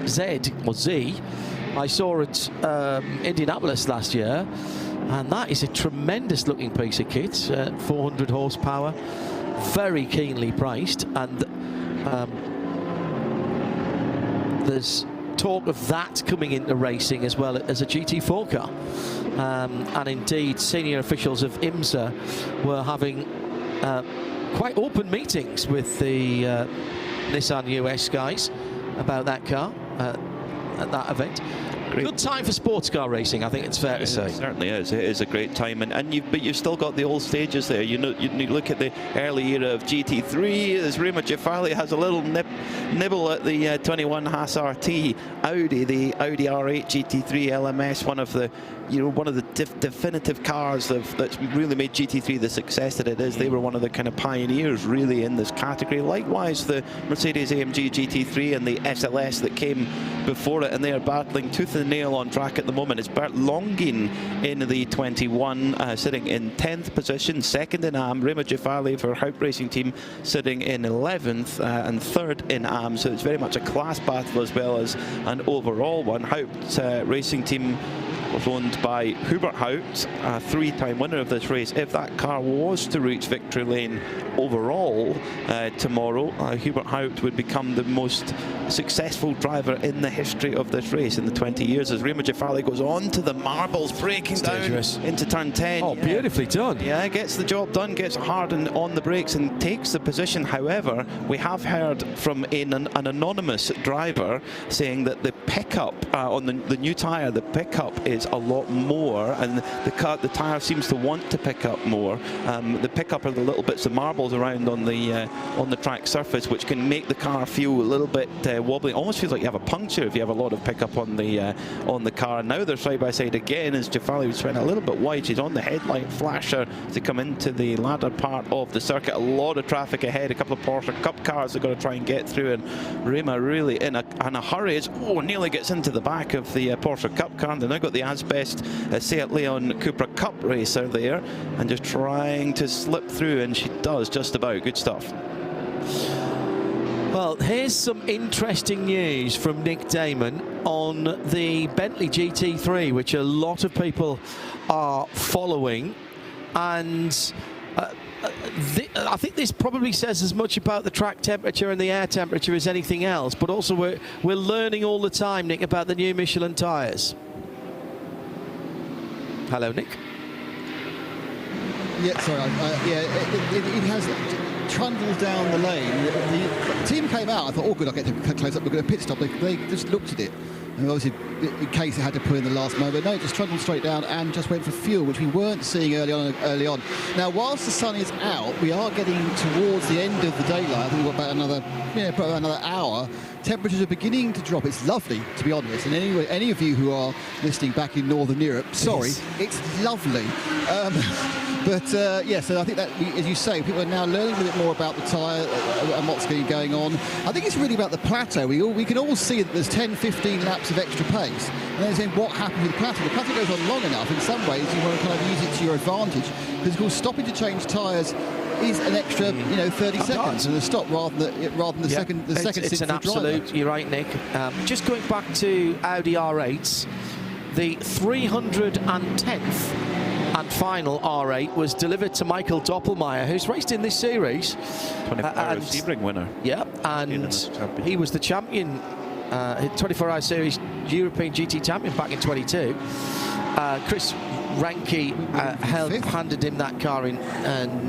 Z, I saw at Indianapolis last year. And that is a tremendous looking piece of kit, 400 horsepower, very keenly priced, and there's talk of that coming into racing as well as a GT4 car. And indeed, senior officials of IMSA were having quite open meetings with the Nissan US guys about that car at that event. Good time for sports car racing, I think it's fair to say. It certainly is. It is a great time, but you've still got the old stages there. You look at the early era of GT3. As Rima Jafali has a little nibble at the 21 Haas RT Audi, the Audi R8 GT3 LMS, one of the one of the definitive cars that's really made GT3 the success that it is. They were one of the kind of pioneers really in this category. Likewise, the Mercedes-AMG GT3 and the SLS that came before it, and they are battling tooth and nail on track at the moment. It's Bert Longin in the 21, sitting in 10th position, second in AM. Rema Jafali for Haupt Racing Team sitting in 11th and third in AM. So it's very much a class battle as well as an overall one. Haupt Racing Team was owned by Hubert Haupt, a three-time winner of this race. If that car was to reach victory lane overall tomorrow, Hubert Haupt would become the most successful driver in the history of this race in the 20 years, as Rema Jafali goes on to the marbles, breaking down into turn 10. Oh, beautifully done. Yeah, gets the job done, gets hard and on the brakes and takes the position. However, we have heard from an anonymous driver saying that the pickup on the new tyre, the pickup is a lot more, and the tyre seems to want to pick up more. The pickup are the little bits of marbles around on the track surface, which can make the car feel a little bit wobbly. Almost feels like you have a puncture if you have a lot of pickup on the car. Now they're side by side again as Jafali was trying a little bit wide. She's on the headlight flasher to come into the ladder part of the circuit. A lot of traffic ahead. A couple of Porsche Cup cars are going to try and get through, and Rema really in a hurry. Nearly gets into the back of the Porsche Cup car. They've now got the Asbest Seat Leon Cupra Cup racer there, and just trying to slip through, and she does just about. Good stuff. Well, here's some interesting news from Nick Damon on the Bentley GT3, which a lot of people are following, and I think this probably says as much about the track temperature and the air temperature as anything else, but also we're learning all the time, Nick, about the new Michelin tyres. Hello, Nick. Yeah, sorry. It has trundled down the lane. The team came out. I thought, oh, good, I'll get to close up. We're going to pit stop. They just looked at it. And obviously, in case it had to put in the last moment, no, it just trundled straight down and just went for fuel, which we weren't seeing early on. Now, whilst the sun is out, we are getting towards the end of the daylight. I think we've got about another hour. Temperatures are beginning to drop. It's lovely, to be honest. And anyway, any of you who are listening back in Northern Europe, sorry, it's lovely. So I think that, as you say, people are now learning a bit more about the tyre and what's going on. I think it's really about the plateau. We can all see that there's 10, 15 laps of extra pace. And then saying, what happens with the plateau? The plateau goes on long enough. In some ways, you want to kind of use it to your advantage, because, of course, stopping to change tyres is an extra, 30 seconds and a stop rather than the second. It's an absolute. You're right, Nick. Just going back to Audi R8s, the 310th and final R8 was delivered to Michael Doppelmayr, who's raced in this series. 24-hour Sebring winner. Yeah, and he was the champion, 24-hour series European GT champion back in 22. Chris Ranke handed him that car in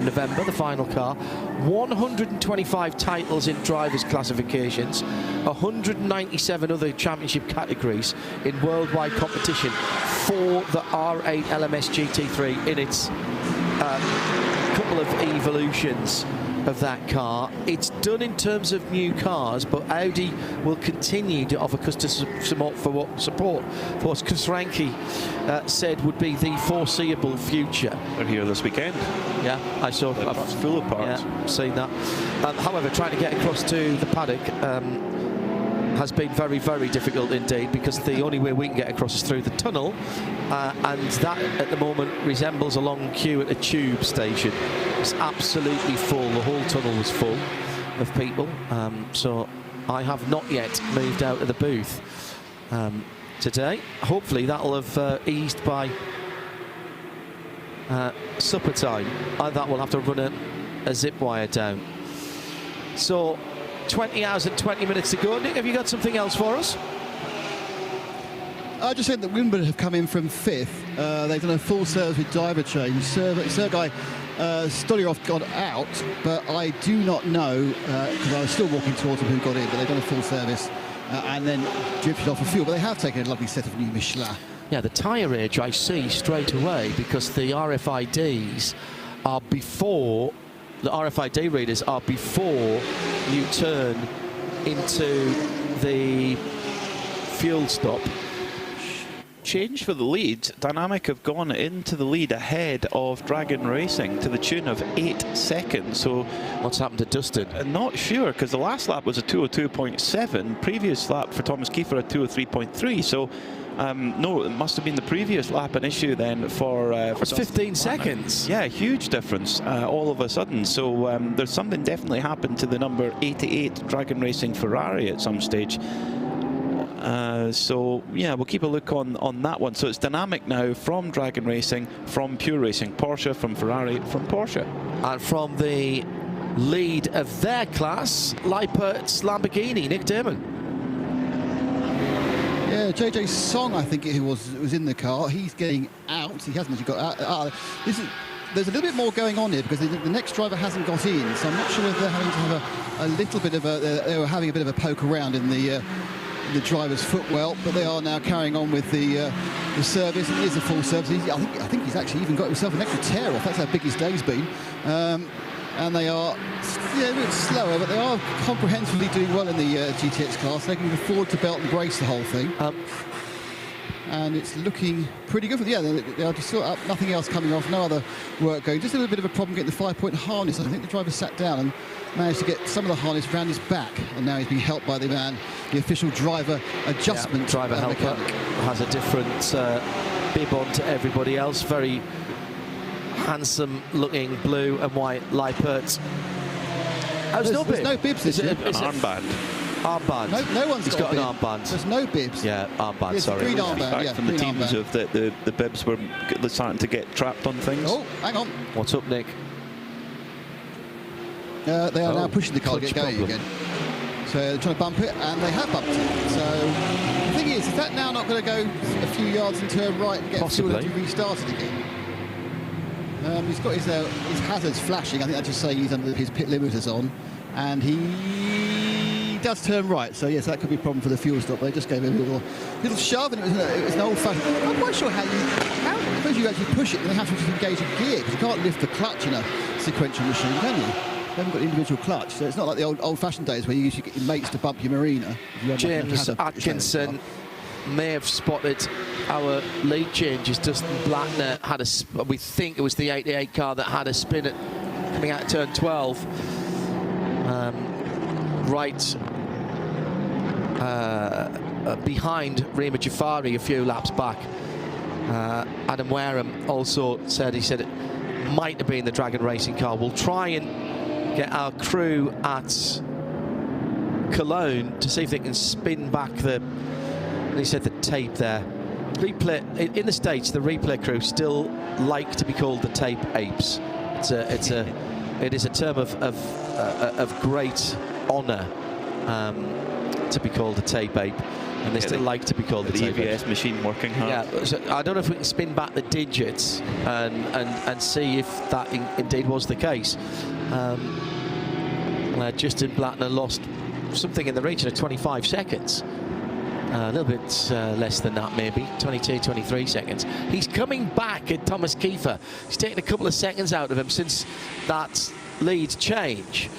November, the final car. 125 titles in drivers' classifications, 197 other championship categories in worldwide competition for the R8 LMS GT3 in its couple of evolutions of that car. It's done in terms of new cars, but Audi will continue to offer customer support for what Chris Ranke said would be the foreseeable future. They're here this weekend. Yeah, I saw. It's full of parts. Yeah, seen that. However, trying to get across to the paddock has been very, very difficult indeed, because the only way we can get across is through the tunnel, and that at the moment resembles a long queue at a tube station. It's absolutely full. The whole tunnel was full of people, so I have not yet moved out of the booth today. Hopefully that'll have eased by supper time. That will have to run a zip wire down. So 20 hours and 20 minutes to go. Nick, have you got something else for us? I just said that Wimbledon have come in from 5th. They've done a full service with driver change. Sergei Stolyarov got out, but I do not know, because I was still walking towards them, who got in, but they've done a full service and then drifted off a fuel. But they have taken a lovely set of new Michelin. Yeah, the tyre age I see straight away, because the RFIDs are before. The RFID readers are before you turn into the fuel stop. change for the lead. Dynamic have gone into the lead ahead of Dragon Racing to the tune of 8 seconds. So what's happened to Dustin? Not sure, because the last lap was a 2:02.7. Previous lap for Thomas Kiefer a 2:03.3. So no, it must have been the previous lap an issue then for it's 15 seconds. Yeah, huge difference all of a sudden. So there's something definitely happened to the number 88 Dragon Racing Ferrari at some stage. So yeah, we'll keep a look on that one. So it's dynamic now from Dragon Racing, from Pure Racing Porsche, from Ferrari, from Porsche. And from the lead of their class, Leipert's Lamborghini, Nick Derman. Yeah, JJ Song, I think it was in the car. He's getting out. He hasn't actually got out. There's a little bit more going on here because the next driver hasn't got in. So I'm not sure if they're having to have a little bit of they were having a bit of a poke around in the driver's footwell, but they are now carrying on with the service. It is a full service. I think he's actually even got himself an extra tear off. That's how big his day's been. And they are a bit slower, but they are comprehensively doing well in the GTX class. They can afford to belt and brace the whole thing. And it's looking pretty good. They are just sort of nothing else coming off, no other work going. Just a little bit of a problem getting the 5-point harness. I think the driver sat down and managed to get some of the harness around his back, and now he's being helped by the official driver adjustment. Driver helper has a different bib on to everybody else. Very handsome looking blue and white Leipert. There's no bibs. Is it an armband? Armband. No one's got an armband. There's no bibs. Yeah, armband. It's sorry. Green armband. From the teams of the bibs were starting to get trapped on things. Oh, hang on. What's up, Nick? They are now pushing the car to get going again. So they're trying to bump it, and they have bumped it. So the thing is that now not going to go a few yards and turn right and get fuel to restart it again? He's got his hazards flashing. I think that's just saying he's under his pit limiters on, and he does turn right. So yes, that could be a problem for the fuel stop. They just gave him a little shove, and it was an old-fashioned. I'm quite sure how suppose you actually push it and then have to just engage a gear, because you can't lift the clutch in a sequential machine, can you? You haven't got individual clutch, so it's not like the old-fashioned days where you used to get your mates to bump your Marina. James Atkinson may have spotted our lead changes. Dustin Blattner had we think it was the 88 car that had a spin at coming out of turn 12. Right behind Rima Jafari a few laps back. Adam Wareham also said it might have been the Dragon Racing car. We'll try and get our crew at Cologne to see if they can spin back the tape there. Replay in the States, the replay crew still like to be called the tape apes. It is a term of great honour to be called a tape ape, and they still like to be called the tape ape. EVS machine working hard. Yeah, so I don't know if we can spin back the digits and see if that indeed was the case. Justin Blattner lost something in the region of 25 seconds. A little bit less than that, maybe 22, 23 seconds. He's coming back at Thomas Kiefer. He's taken a couple of seconds out of him since that lead change.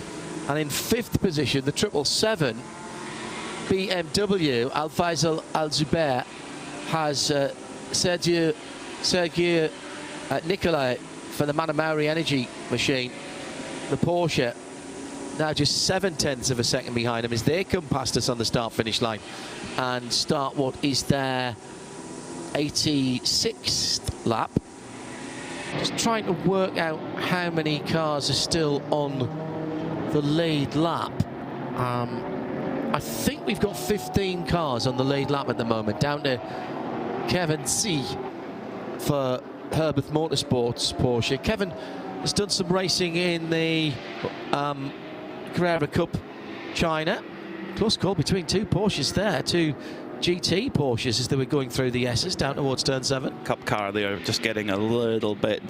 And in 5th position, the 777 BMW Al Faisal Al Zubair has Sergio Nicolai for the Manamauri Energy machine. The Porsche now just 0.7 of a second behind him as they come past us on the start-finish line and start what is their 86th lap. Just trying to work out how many cars are still on the lead lap. I think we've got 15 cars on the lead lap at the moment, down to Kevin C for Herbert Motorsports Porsche. Kevin has done some racing in the Carrera Cup China. Close call between two Porsches there, two GT Porsches as they were going through the S's down towards turn 7. Cup car, they are just getting a little bit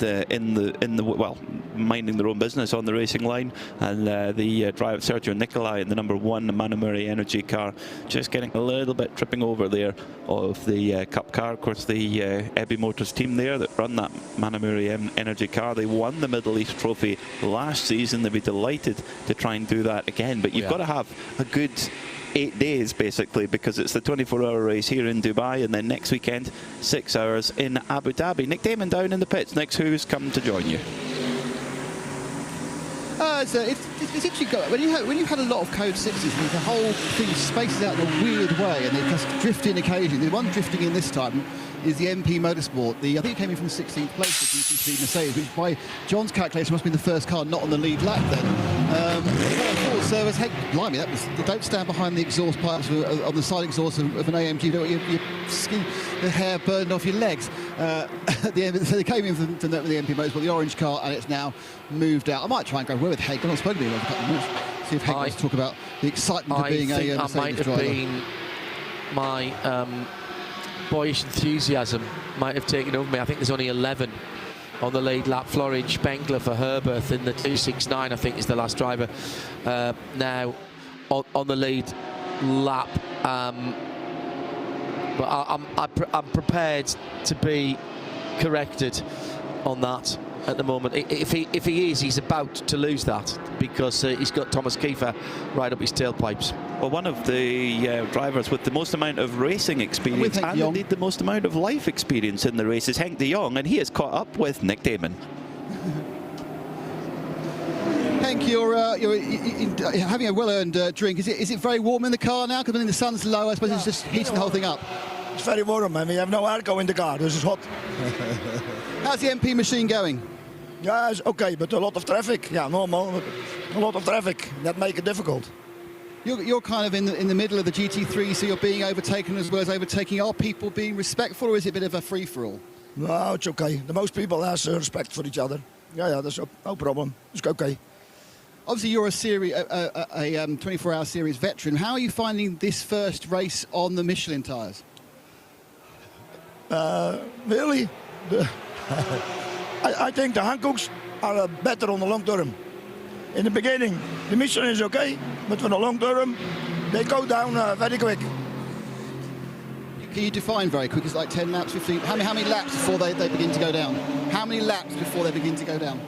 minding their own business on the racing line, and the driver Sergio Nicolai in the number 1 Manamauri Energy car just getting a little bit tripping over there of the Cup car. Of course, the Ebby Motors team there that run that Manamauri Energy car, they won the Middle East Trophy last season. They'd be delighted to try and do that again, but you've got to have a good 8 days basically, because it's the 24-hour race here in Dubai, and then next weekend 6 hours in Abu Dhabi. Nick Damon down in the pits next. Who's come to join you? It's actually got, when you've had a lot of Code 6s, and the whole thing spaces out in a weird way, and they just drift in occasionally. The one drifting in this time is the MP Motorsport. I think it came in from 16th place, the GT3 Mercedes, which by John's calculation must have been the first car not on the lead lap then. Full service, hey, blimey, that was, don't stand behind the exhaust pipes on the side exhaust of an AMG. You don't want your skin, the hair burned off your legs. So they came in from the MP Motorsport, the orange car, and it's now moved out. I might try and go with Haig. I'm not supposed to be in a couple of minutes. See if Haig wants to talk about the excitement of being a Mercedes driver. I might have been my boyish enthusiasm might have taken over me. I think there's only 11 on the lead lap. Florian Spengler for Herbert in the 269, I think, is the last driver now on the lead lap. But I'm prepared to be corrected on that at the moment. If he is, he's about to lose that, because he's got Thomas Kiefer right up his tailpipes. Well, one of the drivers with the most amount of racing experience and indeed the most amount of life experience in the race is Henk de Jong, and he has caught up with Nick Damon. Henk, you're having a well-earned drink. Is it very warm in the car now? Because the sun's low, I suppose it's just heating the whole thing up. It's very warm, and we have no airco in the car, this is hot. How's the MP machine going? Yeah, it's okay, but a lot of traffic. Yeah, normal, but a lot of traffic. That makes it difficult. You're kind of in the middle of the GT3, so you're being overtaken as well as overtaking. Are people being respectful, or is it a bit of a free-for-all? No, it's okay. The most people have respect for each other. Yeah, that's no problem. It's okay. Obviously, you're a 24-hour series veteran. How are you finding this first race on the Michelin tyres? Really? I think the Hankooks are better on the long term. In the beginning, the Michelin is okay, but for the long term, they go down very quick. Can you define very quick? It's like 10 laps, 15. How many laps before they begin to go down? How many laps before they begin to go down?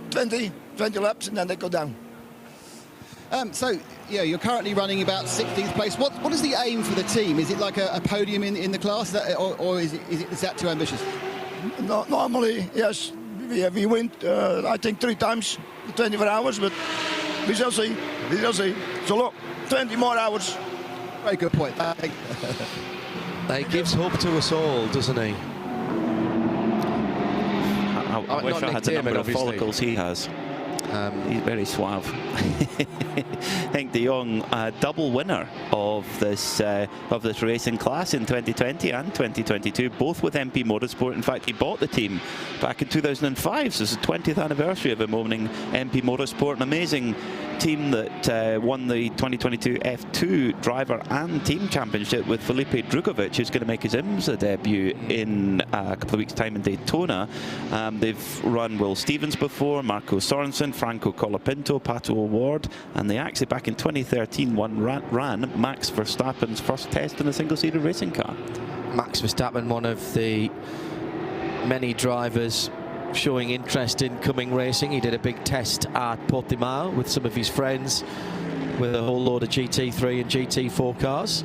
20 laps, and then they go down. So, yeah, you're currently running about 16th place. What is the aim for the team? Is it like a podium in the class, or is that too ambitious? No, normally, yes, we win, I think 3 times, 24 hours, but we shall see. So look, 20 more hours. Very good point. He gives hope to us all, doesn't he? I wish I had the number of follicles he has. He's very suave. Henk de Jong, double winner of this racing class in 2020 and 2022, both with MP Motorsport. In fact, he bought the team back in 2005, so it's the 20th anniversary of him owning MP Motorsport. An amazing team that won the 2022 F2 driver and team championship with Felipe Drugovich, who's going to make his IMSA debut in a couple of weeks' time in Daytona. They've run Will Stevens before, Marco Sorensen, Franco Colapinto, Pato O'Ward, and they actually back in 2013 ran Max Verstappen's first test in a single-seater racing car. Max Verstappen, one of the many drivers showing interest in coming racing. He did a big test at Portimao with some of his friends with a whole load of GT3 and GT4 cars,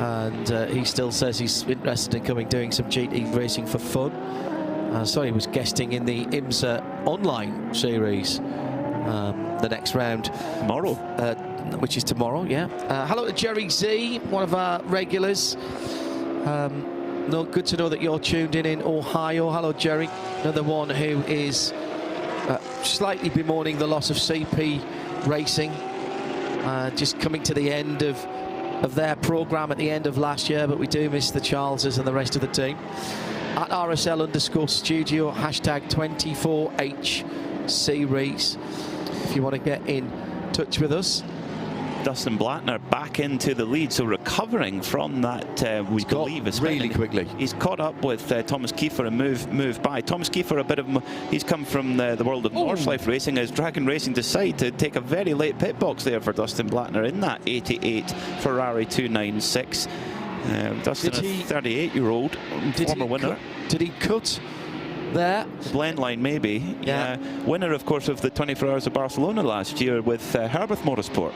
and he still says he's interested in coming doing some GT racing for fun. So he was guesting in the IMSA online series the next round tomorrow, which is tomorrow. Yeah. Hello to Jerry Z, one of our regulars. No, good to know that you're tuned in Ohio. Hello, Jerry. Another one who is slightly bemoaning the loss of CP Racing, just coming to the end of their programme at the end of last year, but we do miss the Charleses and the rest of the team. At RSL_studio, hashtag 24H series, if you want to get in touch with us. Dustin Blattner back into the lead, so recovering from that, we believe, really quickly. He's caught up with Thomas Kiefer and moved by. Thomas Kiefer, he's come from the world of Northlife Racing, as Dragon Racing decide to take a very late pit box there for Dustin Blattner in that 88 Ferrari 296. Dustin, a 38-year-old former winner. Did he cut there? Blend line, maybe. Yeah. Winner, of course, of the 24 Hours of Barcelona last year with Herbert Motorsport.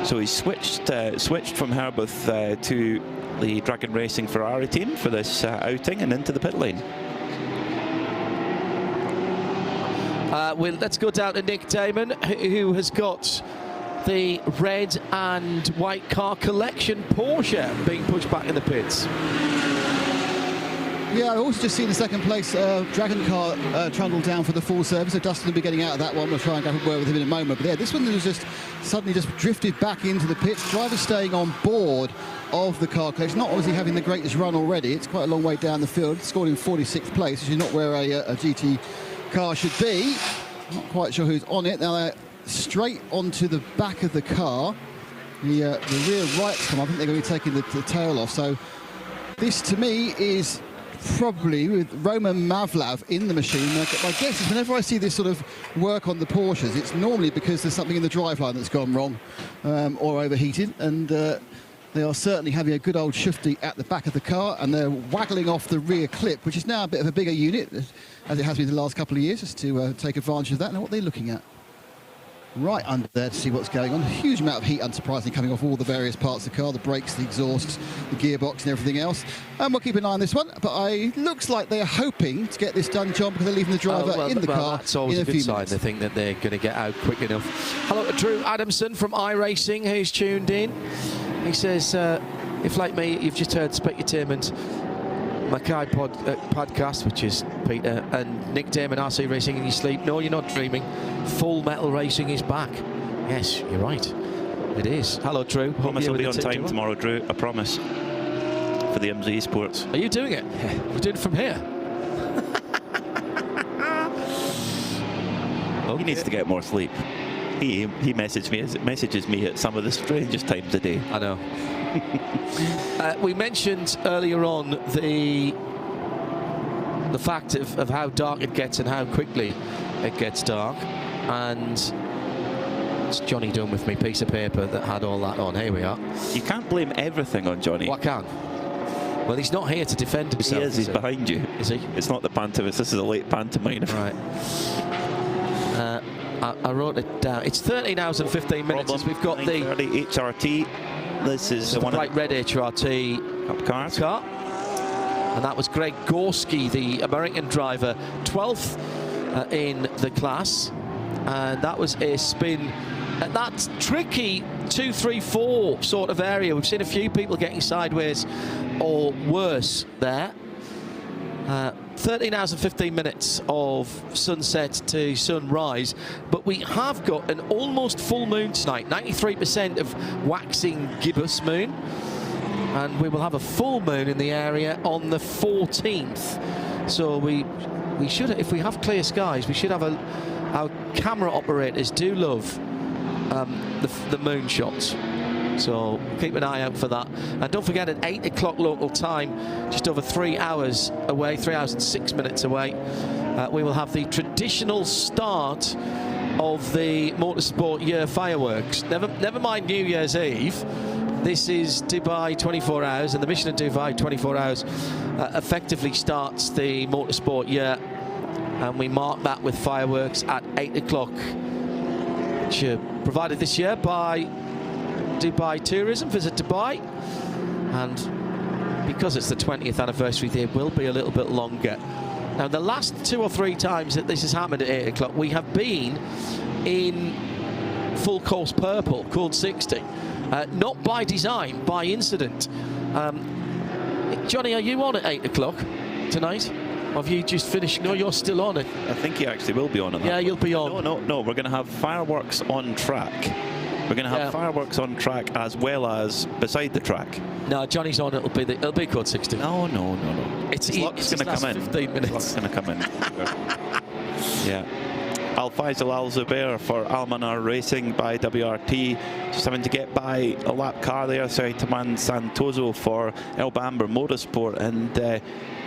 So he's switched from Herbeth to the Dragon Racing Ferrari team for this outing and into the pit lane. Let's go down to Nick Damon, who has got the red and white car collection Porsche being pushed back in the pits. Yeah, I've also just seen the second place Dragon car trundle down for the full service, so Dustin will be getting out of that one. We'll try and go a word with him in a moment. But yeah, this one was just suddenly just drifted back into the pits. Drivers staying on board of the car collection, not obviously having the greatest run already. It's quite a long way down the field. Scored in 46th place, which is not where a GT car should be. Not quite sure who's on it. Now they're straight onto the back of the car. The rear rights come up. I think they're going to be taking the tail off. So this, to me, is probably with Roman Mavlav in the machine. My guess is whenever I see this sort of work on the Porsches, it's normally because there's something in the driveline that's gone wrong or overheated, and they are certainly having a good old shifty at the back of the car, and they're waggling off the rear clip, which is now a bit of a bigger unit, as it has been the last couple of years, just to take advantage of that. Now what they're looking at right under there to see what's going on. A huge amount of heat, unsurprisingly, coming off all the various parts of the car, the brakes, the exhausts, the gearbox and everything else. And we'll keep an eye on this one, but it looks like they're hoping to get this done, John, because they're leaving the driver in the car that's always in a good sign. They think that they're going to get out quick enough. Hello to Drew Adamson from iRacing, who's tuned in. He says, if like me, you've just heard Specutainment Mackay podcast, which is Peter and Nick Damon RC Racing in your sleep. No, you're not dreaming. Full Metal Racing is back. Yes, you're right. It is. Hello, Drew. Promise I'll be on time tomorrow, Drew. I promise. For the IMSA Esports. Are you doing it? Yeah. We're doing it from here. He needs to get more sleep. He messages me at some of the strangest times of day. I know. We mentioned earlier on the fact of how dark it gets and how quickly it gets dark, and it's Johnny done with me piece of paper that had all that on. Here we are. You can't blame everything on Johnny. Well, I can. Well, he's not here to defend himself. He is. He's behind you. Is he? It's not the pantomime. This is a late pantomime. Right. I wrote it down. It's 13 hours and 15 minutes. As we've got the HRT. This is the one bright red HRT car. And that was Greg Gorski, the American driver, 12th in the class. And that was a spin at that tricky 2-3-4 sort of area. We've seen a few people getting sideways or worse there. 13 hours and 15 minutes of sunset to sunrise, but we have got an almost full moon tonight, 93% of waxing gibbous moon, and we will have a full moon in the area on the 14th. So we should, if we have clear skies, we should have our camera operators do love the moon shots. So keep an eye out for that. And don't forget, at 8 o'clock local time, just over 3 hours away, 3 hours and 6 minutes away, we will have the traditional start of the motorsport year fireworks. Never mind New Year's Eve. This is Dubai 24 hours, and the mission of Dubai 24 hours effectively starts the motorsport year. And we mark that with fireworks at 8 o'clock, which are provided this year by Dubai Tourism, Visit Dubai, and because it's the 20th anniversary, they will be a little bit longer. Now, the last 2 or 3 times that this has happened at 8 o'clock, we have been in full course purple, called 60. Not by design, by incident. Johnny, are you on at 8 o'clock tonight? Or have you just finished? No, you're still on it. I think you actually will be on it. Yeah, you'll be on. No, we're going to have fireworks on track. We're going to have fireworks on track as well as beside the track. No, Johnny's on. It'll be code 60. No. It's going to come in. 15 minutes. It's going to come in. Yeah. Al Faisal Al Zubair for Almanar Racing by WRT. Just having to get by a lap car there. Sorry, Taman Santoso for El Bamber Motorsport. And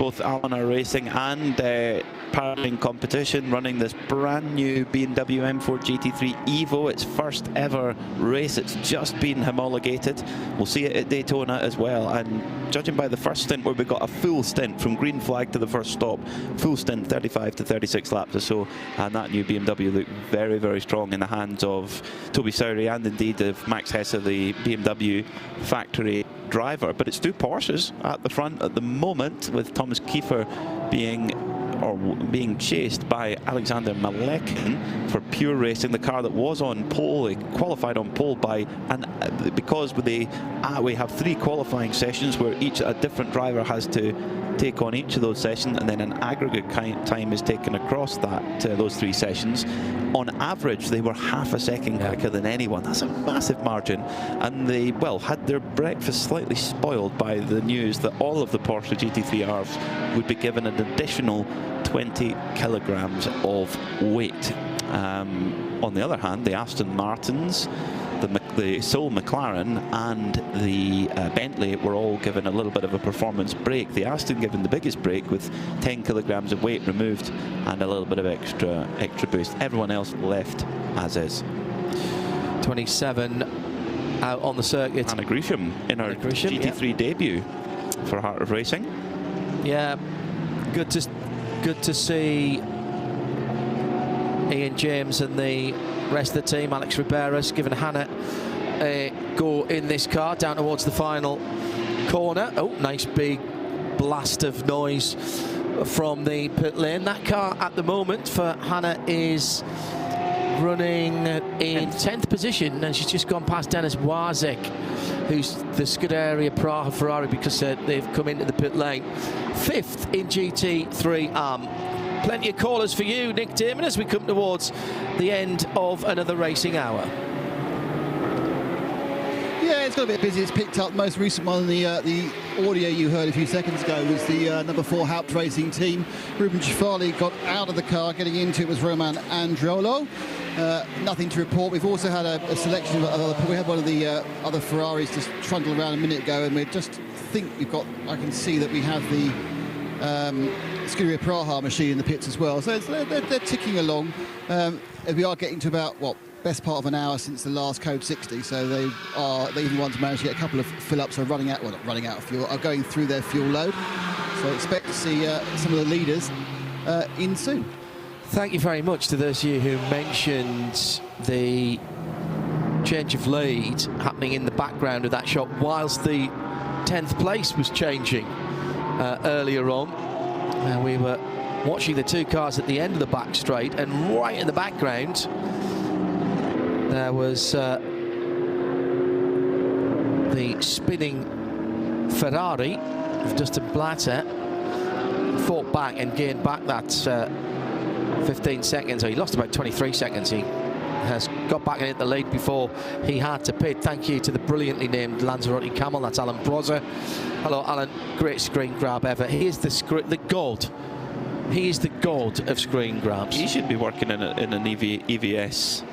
both Alan Racing and Paralympic Competition, running this brand new BMW M4 GT3 Evo. Its first ever race. It's just been homologated. We'll see it at Daytona as well. And judging by the first stint, where we got a full stint from green flag to the first stop, full stint 35 to 36 laps or so, and that new BMW looked very, very strong in the hands of Toby Sowry and indeed of Max Hesse, the BMW factory driver. But it's two Porsches at the front at the moment, with Thomas Kiefer being chased by Alexander Malekin for Pure Racing, the car that was on pole. He qualified on pole because we have 3 qualifying sessions where a different driver has to take on each of those sessions, and then an aggregate time is taken across those 3 sessions. On average, they were half a second quicker than anyone. That's a massive margin, and they had their breakfast slightly spoiled by the news that all of the Porsche GT3Rs would be given an additional 20 kilograms of weight. On the other hand, the Aston Martins, the Soul McLaren and the Bentley were all given a little bit of a performance break. The Aston given the biggest break with 10 kilograms of weight removed and a little bit of extra boost. Everyone else left as is. 27 out on the circuit. Anna Grisham in her GT3 debut for Heart of Racing. Yeah, good to see Ian James and the rest of the team. Alex Riberas giving Hannah a go in this car down towards the final corner. Oh, nice big blast of noise from the pit lane. That car at the moment for Hannah is running in 10th position, and she's just gone past Dennis Wazek, who's the Scuderia Praha Ferrari, because they've come into the pit lane. 5th in GT3 Plenty of callers for you, Nick Damon, as we come towards the end of another racing hour. Yeah, it's got a bit busy. It's picked up. The most recent one, the audio you heard a few seconds ago, was the number 4 Haupt Racing team. Ruben Ciafali got out of the car. Getting into it was Roman Androlo. Nothing to report. We've also had a selection of we had one of the other Ferraris just trundle around a minute ago, and we just think we've got. I can see that we have the Scuderia Praha machine in the pits as well. So they're ticking along. We are getting to about best part of an hour since the last Code 60, so they even want to manage to get a couple of fill-ups, are running out, not running out of fuel, are going through their fuel load. So expect to see some of the leaders in soon. Thank you very much to those of you who mentioned the change of lead happening in the background of that shot whilst the 10th place was changing earlier on. We were watching the 2 cars at the end of the back straight, and right in the background there was the spinning Ferrari of Dustin Blatter. Fought back and gained back that 15 seconds. He lost about 23 seconds. He has got back in the lead before he had to pit. Thank you to the brilliantly named Lanzarote Camel. That's Alan Brozza. Hello, Alan. Great screen grab ever. He is the god. He is the god of screen grabs. He should be working in an EVS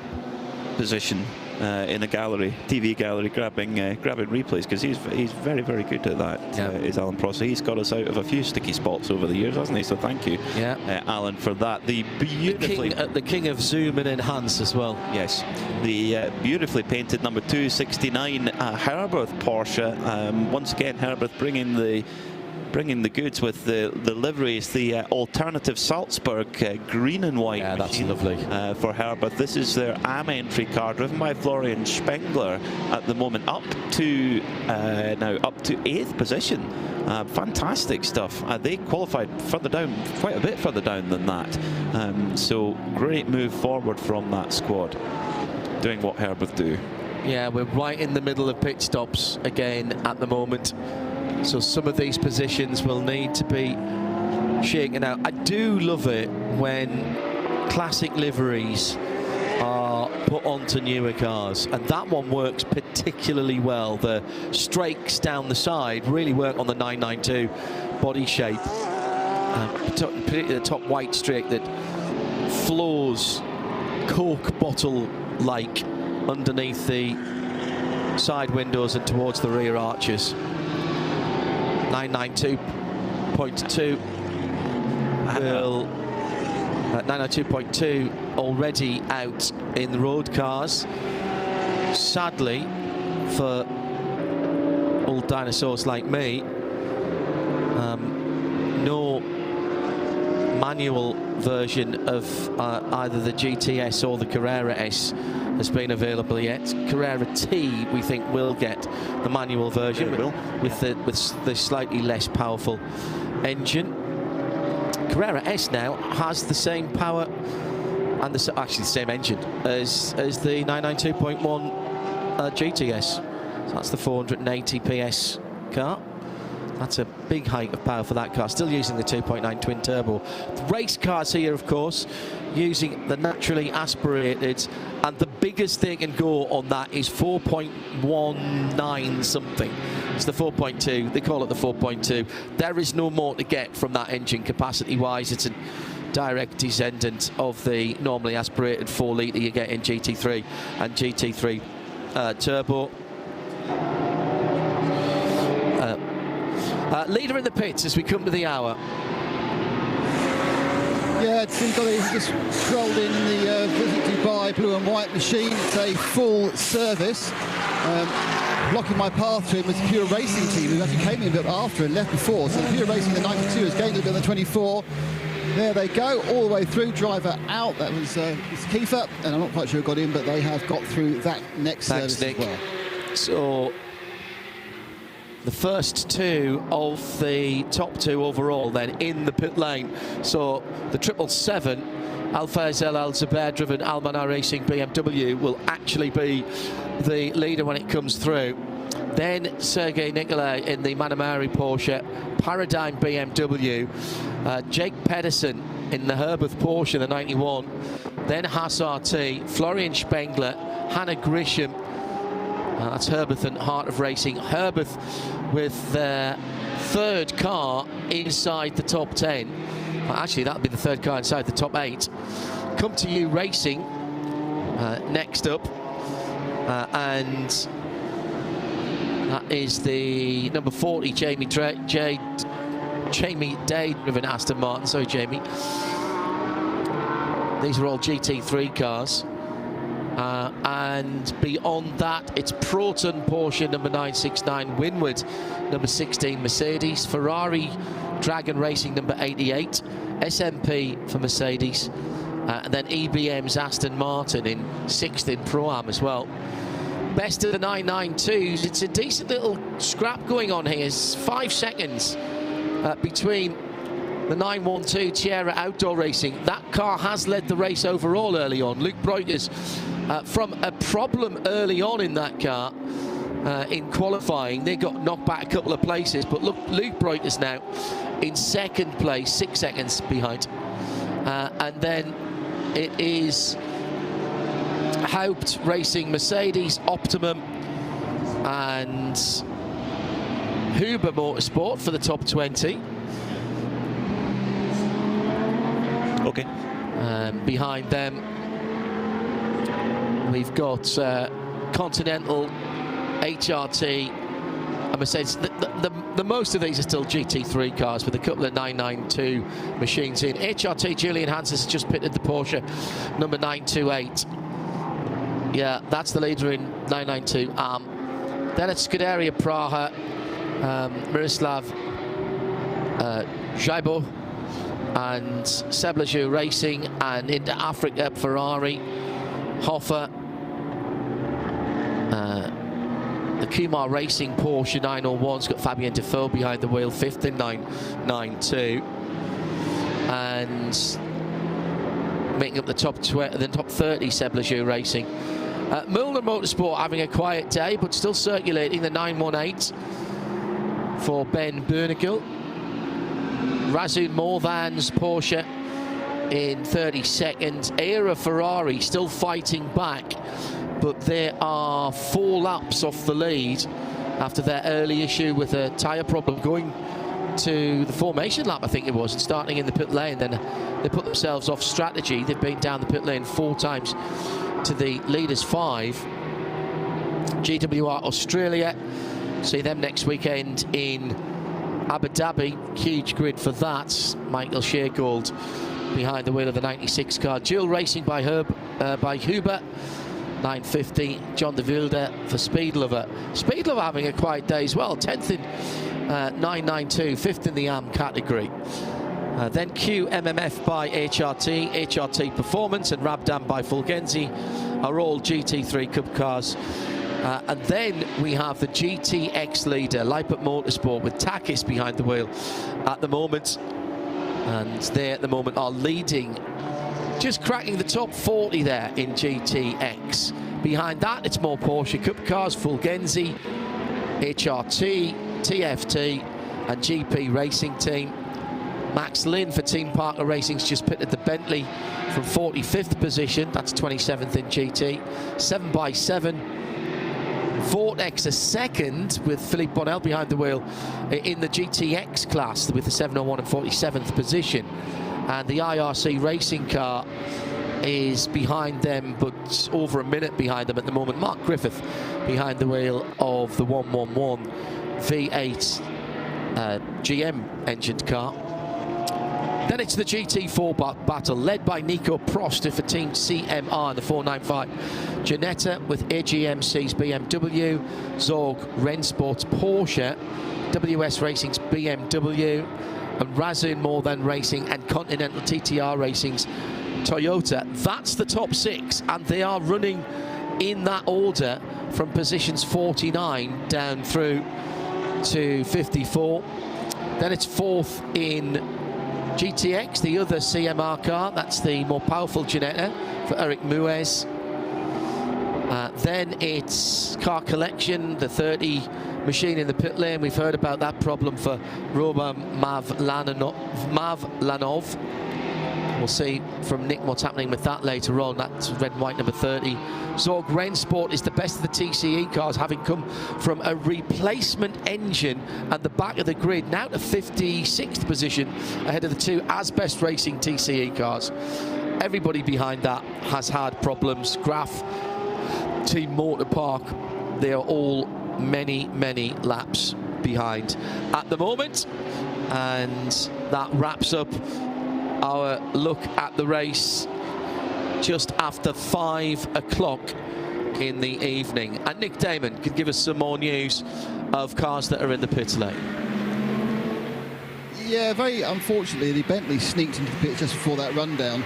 position in a gallery, TV gallery, grabbing replays, because he's very, very good at that. Is Alan Prosser. He's got us out of a few sticky spots over the years, hasn't he? So thank you, Alan, for that. The king of zoom and enhance as well. Yes, the beautifully painted number 269 Herberth Porsche. Once again, Herberth bringing the goods with the liveries, the alternative Salzburg green and white. Yeah, that's lovely. For Herberth. This is their AM entry car, driven by Florian Spengler at the moment, up to 8th position. Fantastic stuff. They qualified further down, quite a bit further down than that. So great move forward from that squad, doing what Herberth do. Yeah, we're right in the middle of pit stops again at the moment. So some of these positions will need to be shaken out. I do love it when classic liveries are put onto newer cars, and that one works particularly well. The strakes down the side really work on the 992 body shape, particularly the top white strake that flows Coke bottle-like underneath the side windows and towards the rear arches. 992 902.2 will 902.2 already out in the road cars. Sadly, for old dinosaurs like me, no manual version of either the GTS or the Carrera S has been available yet. Carrera T, we think, will get the manual version with the slightly less powerful engine. Carrera S now has the same power and actually the same engine as the 992.1 GTS. So that's the 480 PS car. That's a big hike of power for that car, still using the 2.9 twin turbo. The race cars here, of course, using the naturally aspirated, and the biggest they can go on that is 4.19 something. It's the 4.2, they call it the 4.2. There is no more to get from that engine capacity-wise. It's a direct descendant of the normally aspirated 4 litre you get in GT3 and GT3 turbo. Leader in the pits as we come to the hour. Yeah, it seems like he's just strolled in the Visit Dubai blue and white machine. It's a full service. Blocking my path to him was the Pure Racing team, who actually came in a bit after and left before. So Pure Racing, the 92, has gained a bit on the 24. There they go, all the way through, driver out. That was Kiefer, and I'm not quite sure who got in, but they have got through that next service as well. So the first two of the top two overall then in the pit lane. So the 777 Alfaz El Al Zubair driven Almanar Racing BMW will actually be the leader when it comes through. Then Sergei Nikolai in the Manamari Porsche, Paradigm BMW, Jake Pedersen in the Herbuth Porsche, the 91, then Haas RT, Florian Spengler, Hannah Grisham, that's Herbuth and Heart of Racing. Herbuth with their third car inside the top 10. Well, actually, that'll be the third car inside the top 8. Come to You Racing next up, and that is the number 40, Jamie Day driven Aston Martin. Sorry, Jamie. These are all GT3 cars. And beyond that, it's Proton Porsche number 969, Winward number 16 Mercedes, Ferrari Dragon Racing number 88, SMP for Mercedes, and then EBM's Aston Martin in 6th in Pro-Am as well. Best of the 992s. It's a decent little scrap going on here. It's 5 seconds between the 912 Tierra Outdoor Racing. That car has led the race overall early on. Luke Breuters from a problem early on in that car in qualifying. They got knocked back a couple of places, but look, Luke Breuters now in 2nd place, 6 seconds behind. And then it is Haupt Racing Mercedes, Optimum and Huber Motorsport for the top 20. Okay. Behind them, we've got Continental, HRT, and Mercedes. The most of these are still GT3 cars with a couple of 992 machines in. HRT, Julian Hansen has just pitted the Porsche number 928. Yeah, that's the leader in 992. Then it's Scuderia Praha, Miroslav Szajbo, and Seblaju Racing, and into Africa Ferrari, Hoffer, the Kumar Racing Porsche 901's got Fabien Defoe behind the wheel, 5th in 992, and making up the top 30, Seblaju Racing. Müller Motorsport having a quiet day, but still circulating the 918 for Ben Bernigal. Razun Morvan's Porsche in 32nd. Era Ferrari still fighting back, but they are 4 laps off the lead after their early issue with a tyre problem, going to the formation lap, I think it was, and starting in the pit lane. Then they put themselves off strategy. They've been down the pit lane 4 times to the leaders 5. GWR Australia, see them next weekend in Abu Dhabi, huge grid for that. Michael Sheargold behind the wheel of the 96 car. Dual racing by Huber, 950. John de Wilde for Speed Lover. Speed Lover having a quiet day as well. 10th in 992, 5th in the AM category. Then QMMF by HRT, HRT Performance and Rabdam by Fulgenzi are all GT3 Cup cars. And then we have the GTX leader, Leipert Motorsport, with Takis behind the wheel at the moment. And they at the moment are leading, just cracking the top 40 there in GTX. Behind that, it's more Porsche Cup cars, Fulgenzi, HRT, TFT and GP Racing Team. Max Lynn for Team Parker Racing's just pitted the Bentley from 45th position. That's 27th in GT. 7x7. Vortex a second with Philippe Bonnell behind the wheel in the GTX class with the 701 and 47th position. And the IRC racing car is behind them, but over a minute behind them at the moment. Mark Griffith behind the wheel of the 111 V8 GM engined car. Then it's the GT4 battle, led by Nico Prost for Team CMR in the 495. Ginetta with AGMC's BMW, Zorg Rennsport's Porsche, WS Racing's BMW, and Razin More Than Racing and Continental TTR Racing's Toyota. That's the top 6, and they are running in that order from positions 49 down through to 54. Then it's 4th in GTX, the other CMR car. That's the more powerful Ginetta for Eric Muez. Then it's Car Collection, the 30 machine in the pit lane. We've heard about that problem for Roman Mavlanov. We'll see from Nick what's happening with that later on. That's red and white number 30. Zorg Rennsport is the best of the TCE cars, having come from a replacement engine at the back of the grid, now to 56th position ahead of the two Asbest Racing TCE cars. Everybody behind that has had problems. Graf, Team Motor Park, they are all many laps behind at the moment. And that wraps up our look at the race just after 5 o'clock in the evening. And Nick Damon can give us some more news of cars that are in the pit lane. Yeah, very unfortunately, the Bentley sneaked into the pit just before that rundown.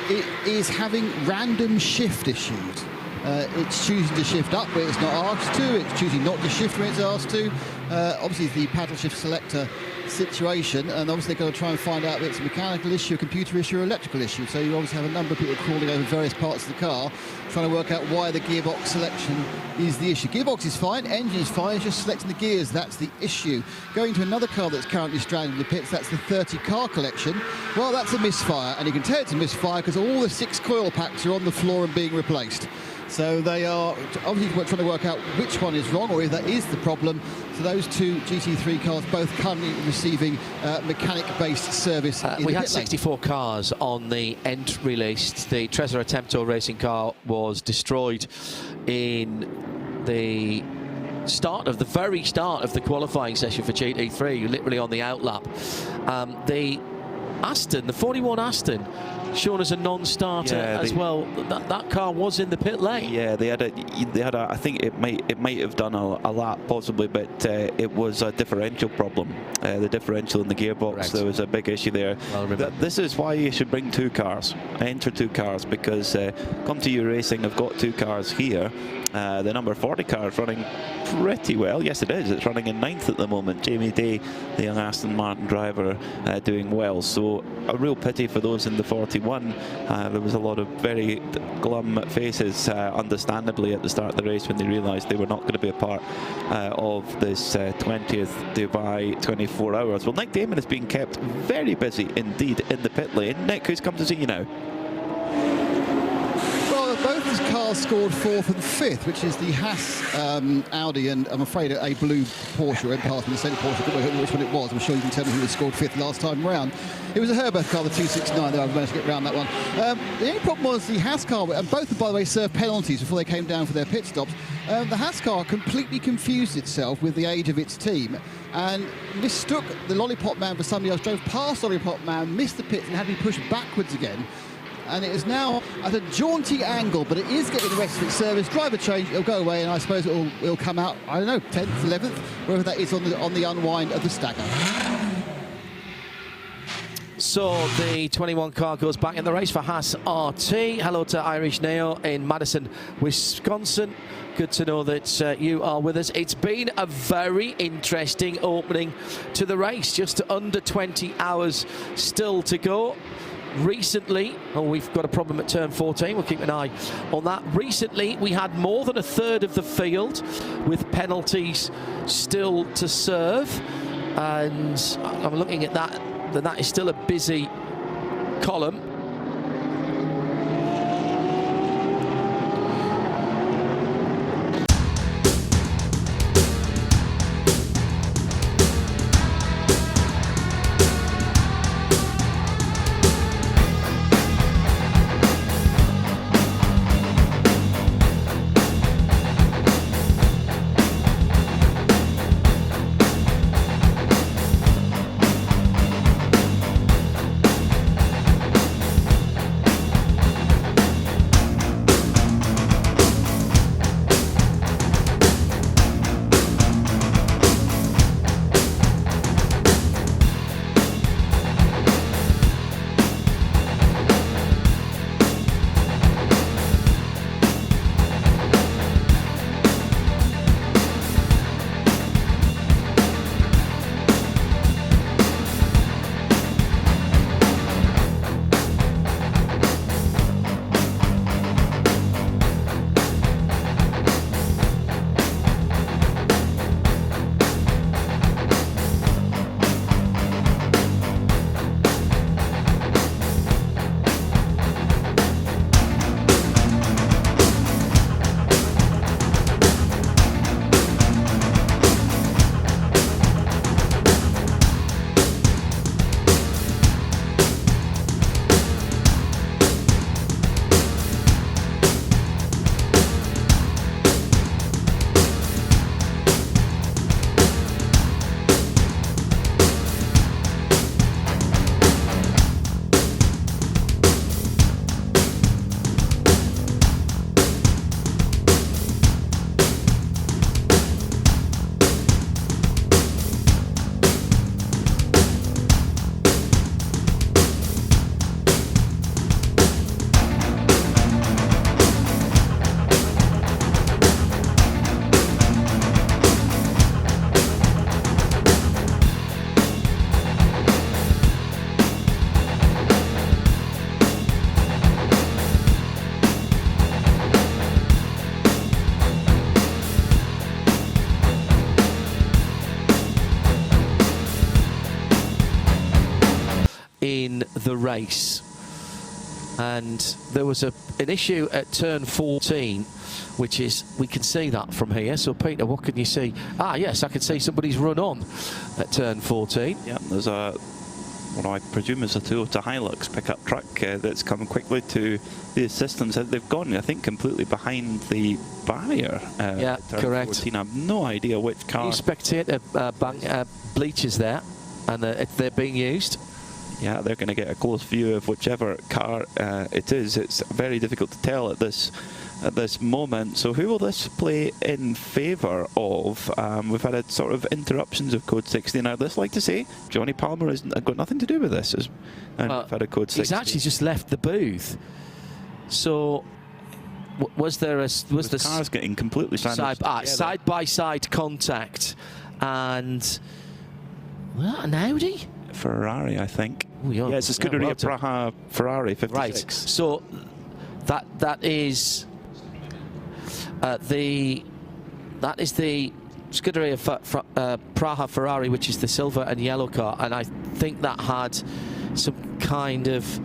It is having random shift issues. It's choosing to shift up where it's not asked to. It's choosing not to shift when it's asked to. Obviously, the paddle shift selector situation, and obviously they're going to try and find out if it's a mechanical issue, a computer issue, or electrical issue. So you obviously have a number of people crawling over various parts of the car, trying to work out why the gearbox selection is the issue. Gearbox is fine, engine is fine, it's just selecting the gears, that's the issue. Going to another car that's currently stranded in the pits, that's the 30 car collection. Well, that's a misfire, and you can tell it's a misfire because all the 6 coil packs are on the floor and being replaced. So they are obviously trying to work out which one is wrong or if that is the problem. So those two GT3 cars both currently receiving mechanic-based service. We had 64 cars on the entry list. The Tresor Attemptor racing car was destroyed in the very start of the qualifying session for GT3, literally on the outlap. The Aston, the 41 Aston, shown as a non-starter as well. That car was in the pit lane. Yeah, they had a. I think it might have done a lap possibly, but it was a differential problem. The differential in the gearbox. Correct. There was a big issue there. Well, this is why you should bring 2 cars, enter 2 cars, because Come To You Racing have got 2 cars here. The number 40 car is running pretty well. Yes, it is. It's running in 9th at the moment. Jamie Day, the young Aston Martin driver, doing well. So a real pity for those in the 41. There was a lot of very glum faces, understandably, at the start of the race when they realised they were not going to be a part of this 20th Dubai 24 hours. Well, Nick Damon is being kept very busy indeed in the pit lane. Nick, who's come to see you now? both cars scored 4th and 5th, which is the Haas Audi and I'm afraid a blue Porsche went past me, the same Porsche. I don't know which one it was. I'm sure you can tell me who had scored 5th last time round. It was a Herberth car, the 269, that I've managed to get round that one. The only problem was the Haas car, and both, by the way, served penalties before they came down for their pit stops. The Haas car completely confused itself with the age of its team and mistook the Lollipop Man for somebody else, drove past Lollipop Man, missed the pits and had to be pushed backwards again. And it is now at a jaunty angle, but it is getting the rest of its service. Driver change, it'll go away, and I suppose it'll come out, I don't know, 10th, 11th, wherever that is on the unwind of the stagger. So the 21 car goes back in the race for Haas RT. Hello to Irish Neo in Madison, Wisconsin. Good to know that you are with us. It's been a very interesting opening to the race. Just under 20 hours still to go. Recently, we've got a problem at turn 14. We'll keep an eye on that. Recently, we had more than a third of the field with penalties still to serve. And I'm looking at that. That is still a busy column. In the race, and there was an issue at turn 14, which is, we can see that from here. So Peter, what can you see? Yes, I can see somebody's run on at turn 14. Yeah, there's what I presume is a Toyota Hilux pickup truck that's coming quickly to the assistance. They've gone, I think, completely behind the barrier. Yeah, correct. 14. I have no idea which car. You spectator bleachers there, and they're being used. Yeah, they're going to get a close view of whichever car it is. It's very difficult to tell at this moment. So who will this play in favour of? We've had a sort of interruptions of code 60. Now, I'd like to say Johnny Palmer has got nothing to do with this. And we've had a code 60. He's actually just left the booth. So was the cars getting completely side by side contact, and was that an Audi? Ferrari, I think. Yeah, it's a Scuderia Praha Ferrari 56. Right. So that is the Scuderia Praha Ferrari, which is the silver and yellow car, and I think that had some kind of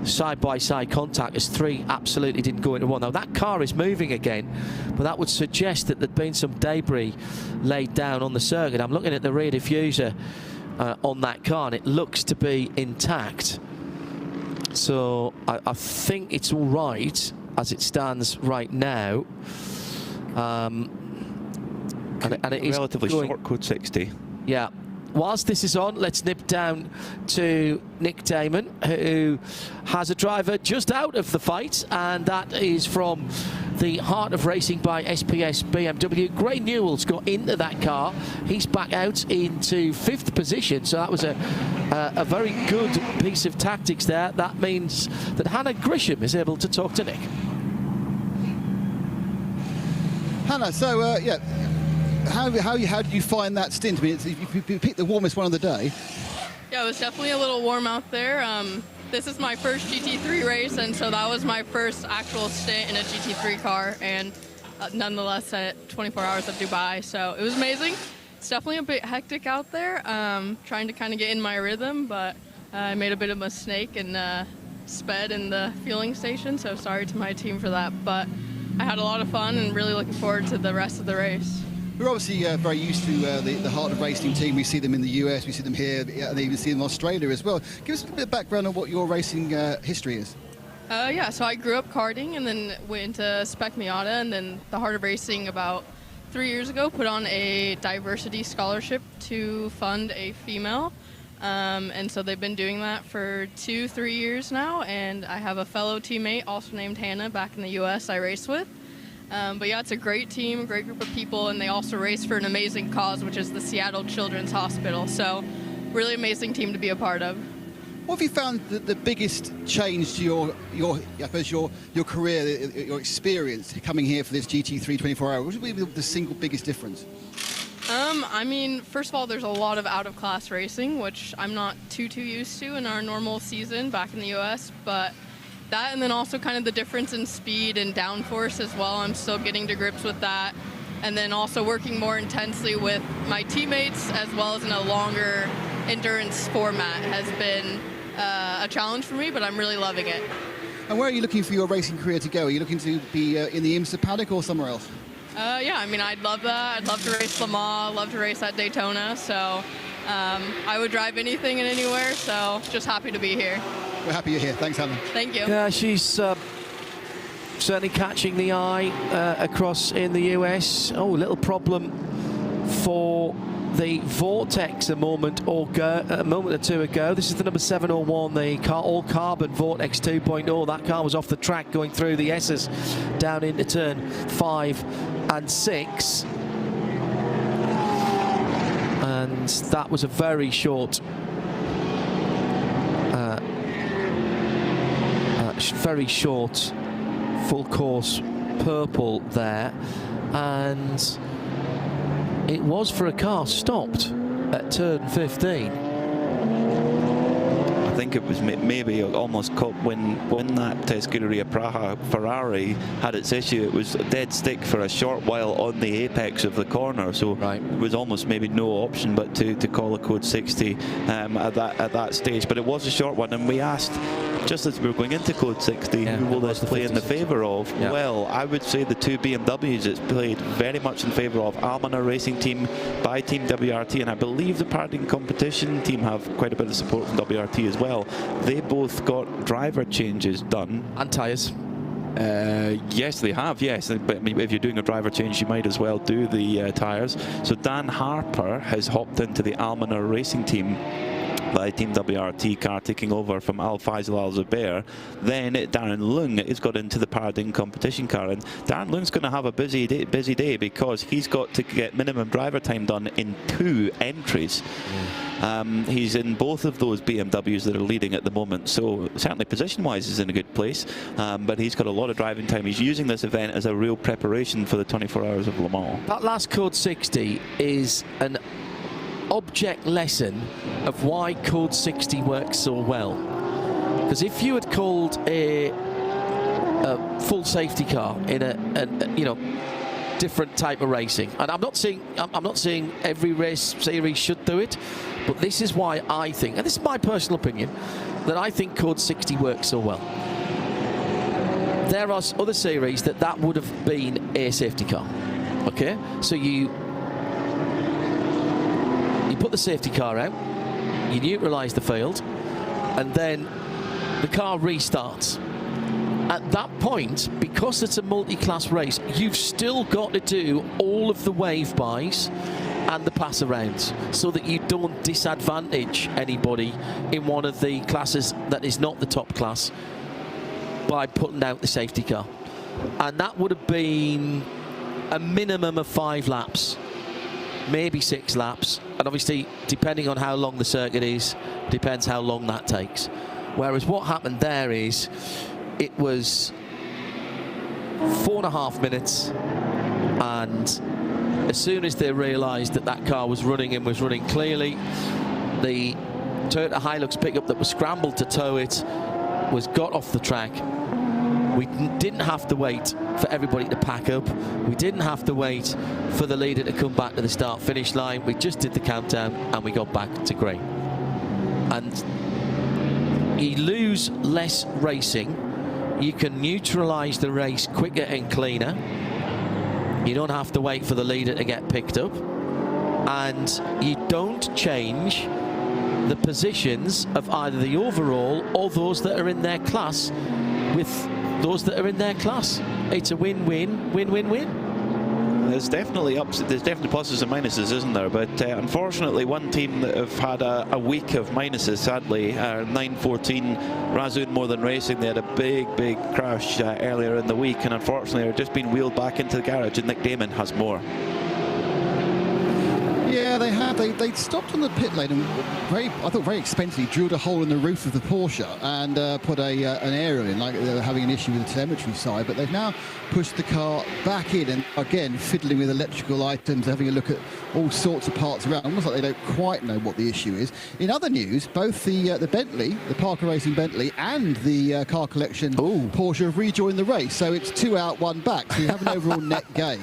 side-by-side contact as 3 absolutely didn't go into 1. Now that car is moving again, but that would suggest that there'd been some debris laid down on the circuit. I'm looking at the rear diffuser on that car, and it looks to be intact. So I think it's all right as it stands right now. And it is relatively short code 60. Yeah. Whilst this is on, let's nip down to Nick Damon, who has a driver just out of the fight, and that is from the Heart of Racing by SPS BMW. Gray Newell's got into that car. He's back out into 5th position, so that was a very good piece of tactics there. That means that Hannah Grisham is able to talk to Nick. Hannah, so yeah. How did you find that stint? I mean, you picked the warmest one of the day. Yeah, it was definitely a little warm out there. This is my first GT3 race, and so that was my first actual stint in a GT3 car, and nonetheless at 24 hours of Dubai, so it was amazing. It's definitely a bit hectic out there, trying to kind of get in my rhythm, but I made a bit of a mistake and sped in the fueling station, so sorry to my team for that, but I had a lot of fun and really looking forward to the rest of the race. We're obviously very used to the Heart of Racing team. We see them in the US, we see them here, and even see them in Australia as well. Give us a bit of background on what your racing history is. Yeah, so I grew up karting and then went into Spec Miata, and then the Heart of Racing about 3 years ago put on a diversity scholarship to fund a female. And so they've been doing that for 2-3 years now, and I have a fellow teammate also named Hannah back in the US I race with. But yeah, it's a great team, a great group of people, and they also race for an amazing cause, which is the Seattle Children's Hospital. So really amazing team to be a part of. What have you found the biggest change to your career, your experience coming here for this GT3 24 hours? What would be the single biggest difference? I mean, first of all, there's a lot of out-of-class racing, which I'm not too used to in our normal season back in the US, but that, and then also kind of the difference in speed and downforce as well. I'm still getting to grips with that. And then also working more intensely with my teammates as well as in a longer endurance format has been a challenge for me, but I'm really loving it. And where are you looking for your racing career to go? Are you looking to be in the IMSA paddock or somewhere else? Yeah, I mean, I'd love that. I'd love to race Le Mans, love to race at Daytona. So I would drive anything and anywhere, so just happy to be here. We're happy you're here. Thanks, Hannah. Thank you. Yeah, she's certainly catching the eye across in the US. Oh, little problem for the Vortex a moment or two ago. This is the number 701, the all-carbon Vortex 2.0. That car was off the track going through the S's down into turn 5 and 6. And that was a very short full course purple there, and it was for a car stopped at turn 15. I think it was maybe almost caught when that Scuderia Praha Ferrari had its issue. It was a dead stick for a short while on the apex of the corner, so it was almost maybe no option but to call a code 60 at that stage. But it was a short one, and we asked, just as we were going into code 60, who will this play in the favour of? Yeah. Well, I would say the two BMWs it's played very much in favour of. Almaner Racing Team by Team WRT, and I believe the Padding Competition team have quite a bit of support from WRT as well. They both got driver changes done. And tyres. Yes, they have, yes. But I mean, if you're doing a driver change, you might as well do the tyres. So Dan Harper has hopped into the Almaner Racing Team by Team WRT car, taking over from Al Faisal Al Zubair. Then Darren Lung has got into the Padding Competition car, and Darren Lung's going to have a busy day because he's got to get minimum driver time done in 2 entries. He's in both of those BMWs that are leading at the moment, so certainly position-wise he's in a good place, but he's got a lot of driving time. He's using this event as a real preparation for the 24 Hours of Le Mans. That last code 60 is an object lesson of why code 60 works so well, because if you had called a full safety car in a different type of racing, and I'm not saying every race series should do it, but this is why I think, and this is my personal opinion, that I think Code 60 works so well. There are other series that would have been a safety car. Okay, so you put the safety car out, you neutralise the field, and then the car restarts. At that point, because it's a multi-class race, you've still got to do all of the wave-bys and the pass-arounds so that you don't disadvantage anybody in one of the classes that is not the top class by putting out the safety car. And that would have been a minimum of 5 laps, maybe 6 laps, and obviously depending on how long the circuit is, depends how long that takes. Whereas what happened there is it was 4.5 minutes, and as soon as they realised that car was running and was running clearly, the Toyota Hilux pickup that was scrambled to tow it was got off the track. We didn't have to wait for everybody to pack up. We didn't have to wait for the leader to come back to the start-finish line. We just did the countdown and we got back to green. And you lose less racing. You can neutralise the race quicker and cleaner. You don't have to wait for the leader to get picked up. And you don't change the positions of either the overall or those that are in their class with those that are in their class. It's a win-win, win-win-win. There's definitely pluses and minuses, isn't there? But unfortunately, one team that have had a week of minuses, sadly, 914 Razzoon More Than Racing. They had a big crash earlier in the week, and unfortunately, they're just being wheeled back into the garage, and Nick Damon has more. Yeah, they had. They stopped on the pit lane and I thought very expensively drilled a hole in the roof of the Porsche and put an aerial in, like they were having an issue with the telemetry side. But they've now pushed the car back in and again fiddling with electrical items, having a look at all sorts of parts around. Almost like they don't quite know what the issue is. In other news, both the Bentley, the Parker Racing Bentley, and the car collection Porsche have rejoined the race. So it's 2 out, 1 back. So you have an overall net gain.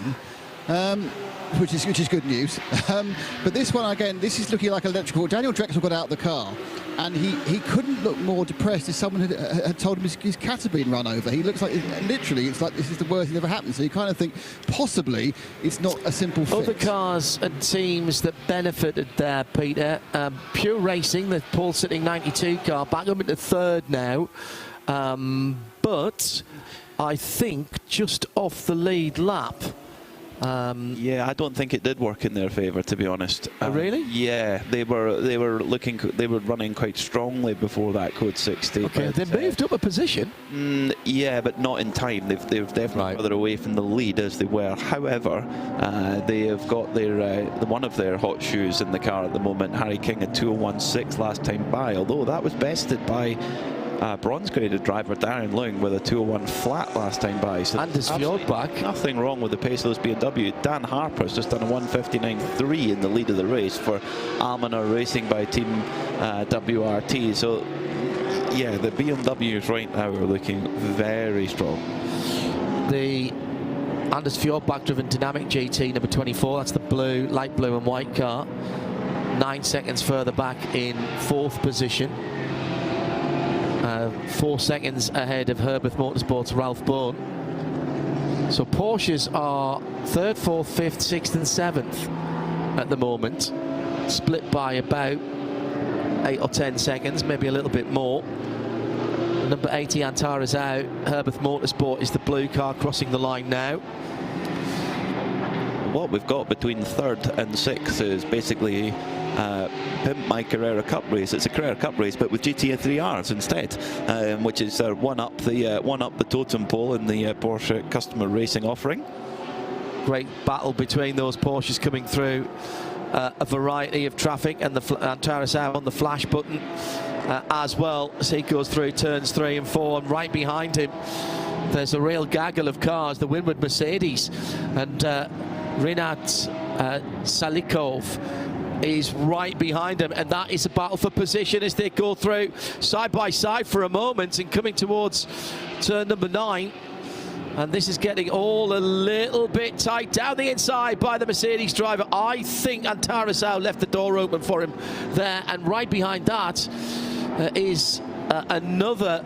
Which is good news. But this one, again, this is looking like electrical. Daniel Drexel got out of the car, and he couldn't look more depressed if someone had told him his cat had been run over. He looks like, literally, it's like this is the worst thing that ever happened. So you kind of think, possibly, it's not a simple fix. Other cars and teams that benefited there, Peter. Pure Racing, the Paul Sitting 92 car, back up into 3rd now. But I think just off the lead lap. Yeah, I don't think it did work in their favour, to be honest. Really? Yeah, they were running quite strongly before that Code 60. Okay, they moved up a position. Yeah, but not in time. They've definitely further away from the lead as they were. However, they have got their one of their hot shoes in the car at the moment. Harry King at 2:01.6 last time by, although that was bested by bronze-graded driver Darren Leung with a 2:01 flat last time by. So and his Fjordbach. Nothing wrong with the pace of those BMW. Dan Harper's just done a 1:59.3 in the lead of the race for Almanar Racing by Team WRT. So yeah, the BMWs right now are looking very strong. The Anders Fjordbach driven dynamic GT number 24, that's the blue, light blue and white car. 9 seconds further back in 4th position. 4 seconds ahead of Herbert Motorsport's Ralph Bourne. So Porsches are 3rd, 4th, 5th, 6th and 7th at the moment, split by about 8 or 10 seconds, maybe a little bit more. Number 80 Antara's out. Herbert Motorsport is the blue car crossing the line now. What we've got between 3rd and 6th is basically Pimp My Carrera Cup race. It's a Carrera Cup race, but with GT3Rs instead, which is one up the totem pole in the Porsche customer racing offering. Great battle between those Porsches coming through a variety of traffic, and the Antares out on the flash button as well as he goes through turns 3 and 4, and right behind him there's a real gaggle of cars, the Winward Mercedes, and Rinat Salikov is right behind him, and that is a battle for position as they go through side by side for a moment and coming towards turn number 9. And this is getting all a little bit tight down the inside by the Mercedes driver. I think Antarasau left the door open for him there, and right behind that is another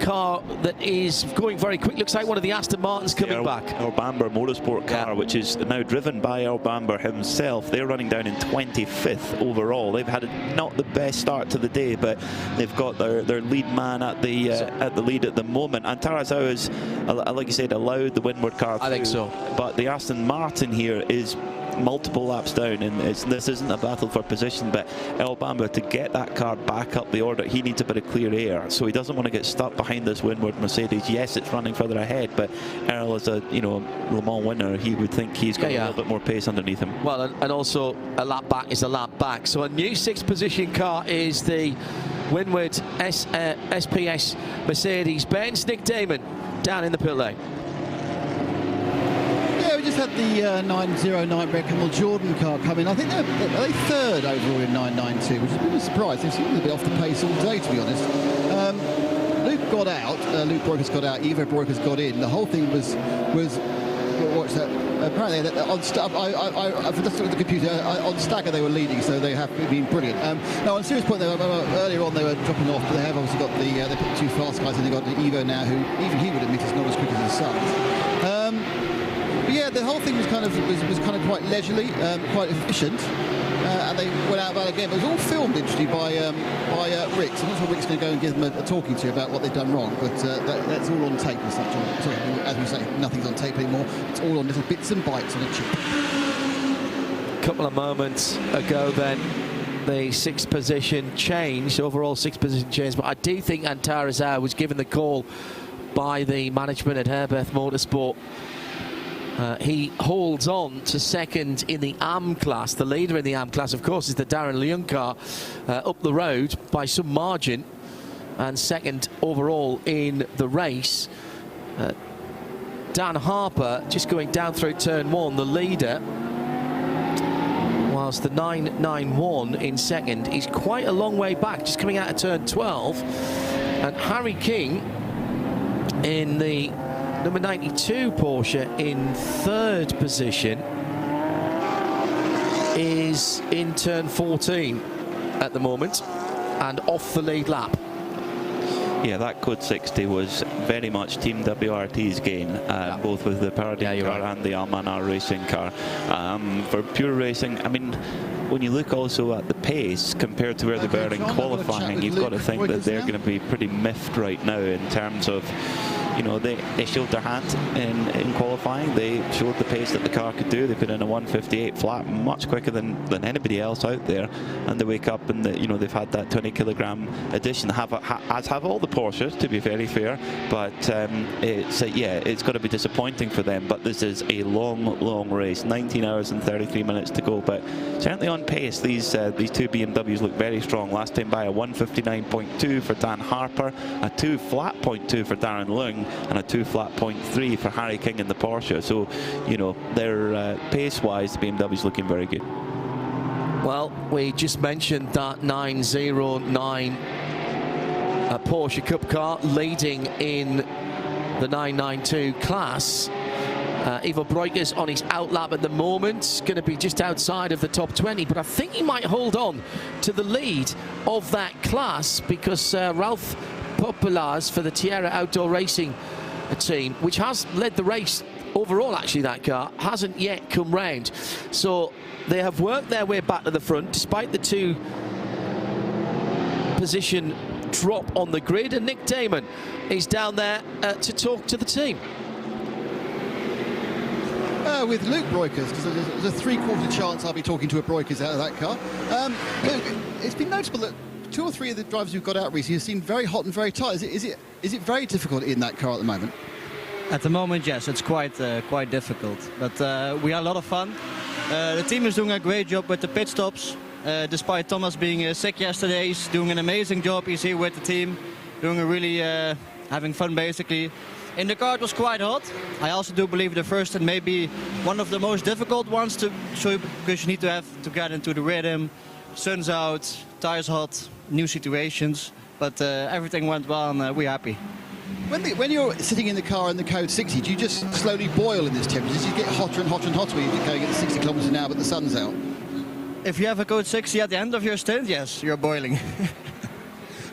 car that is going very quick. Looks like one of the Aston Martins coming back. Rovanperä motorsport car, which is now driven by Rovanperä himself. They're running down in 25th overall. They've had not the best start to the day, but they've got their lead man at the lead at the moment. And Tarasau is, like you said, allowed the windward car through. I think so. But the Aston Martin here is multiple laps down, and this isn't a battle for position, but Rovanperä, to get that car back up the order, he needs a bit of clear air, so he doesn't want to get stuck behind this windward Mercedes. Yes, it's running further ahead, but Earl is a Le Mans winner. He would think he's got a little bit more pace underneath him. Well, and also a lap back is a lap back. So a new 6th position car is the windward SPS Mercedes-Benz. Nick Damon down in the pit lane. Yeah, we just had the 909 Brett Campbell Jordan car come in. I think they're third overall in 992, which is a bit of a surprise. They seem to be off the pace all day, to be honest. Luke got out. Luke Broekers got out. Ivo Broekers got in. The whole thing was what's that? Apparently, on I just looked at the computer. On Stagger, they were leading, so they have been brilliant. Now, on a serious point, earlier on they were dropping off, but they have obviously got they put 2 fast guys, and they got the Ivo now, who even he would admit is not as quick as his son. But yeah, the whole thing was kind of quite leisurely, quite efficient, and they went out about again. But it was all filmed, interestingly, by Rick. So I'm not sure Rick's going to go and give them a talking to about what they've done wrong, but that's all on tape and such. Sorry, as we say, nothing's on tape anymore. It's all on little bits and bytes on a chip. A couple of moments ago, then the 6th position changed, overall 6th position changed. But I do think Antarazau was given the call by the management at Herbeth Motorsport. He holds on to 2nd in the AM class. The leader in the AM class, of course, is the Darren Leung car up the road by some margin, and 2nd overall in the race. Dan Harper just going down through turn 1, the leader, whilst the 991 in 2nd is quite a long way back, just coming out of turn 12. And Harry King in the number 92 Porsche in 3rd position is in turn 14 at the moment and off the lead lap. Yeah, that code 60 was very much Team WRT's gain, both with the Paradigm car and the Almanar racing car. For pure racing, I mean, when you look also at the pace compared to where they were in qualifying, you've got to think that they're going to be pretty miffed right now in terms of, you know, they showed their hand in qualifying. They showed the pace that the car could do. They put in a 158 flat, much quicker than anybody else out there. And they wake up and they've had that 20 kilogram addition. As have all the Porsches, to be very fair. But it's got to be disappointing for them. But this is a long race. 19 hours and 33 minutes to go. But certainly on pace, these two BMWs look very strong. Last time by a 159.2 for Dan Harper, a 2 flat 0.2 for Darren Leung, and a 2 flat 0.3 for Harry King in the Porsche. So, you know, they're pace-wise, the BMW's looking very good. Well, we just mentioned that 909 Porsche Cup car leading in the 992 class. Ivo Broekers on his outlap at the moment, going to be just outside of the top 20, but I think he might hold on to the lead of that class because Ralph Populars for the Tierra Outdoor Racing team, which has led the race overall, actually, that car hasn't yet come round. So they have worked their way back to the front despite the 2 position drop on the grid, and Nick Damon is down there to talk to the team. With Luke Broekers, because there's a 3/4 chance I'll be talking to a Broekers out of that car. Luke, it's been noticeable that 2 or 3 of the drivers who've got out recently seem very hot and very tight. Is it very difficult in that car at the moment? At the moment, yes, it's quite difficult. But we had a lot of fun. The team is doing a great job with the pit stops. Despite Thomas being sick yesterday, he's doing an amazing job. He's here with the team, doing a really having fun basically. In the car it was quite hot. I also do believe the first and maybe one of the most difficult ones to show, because you need to have to get into the rhythm. Sun's out, tires hot, new situations, but everything went well and we're happy. When you're sitting in the car in the code 60, do you just slowly boil in this temperature? Do you get hotter and hotter and hotter when you're going at 60 kilometers an hour but the sun's out? If you have a code 60 at the end of your stint, yes, you're boiling.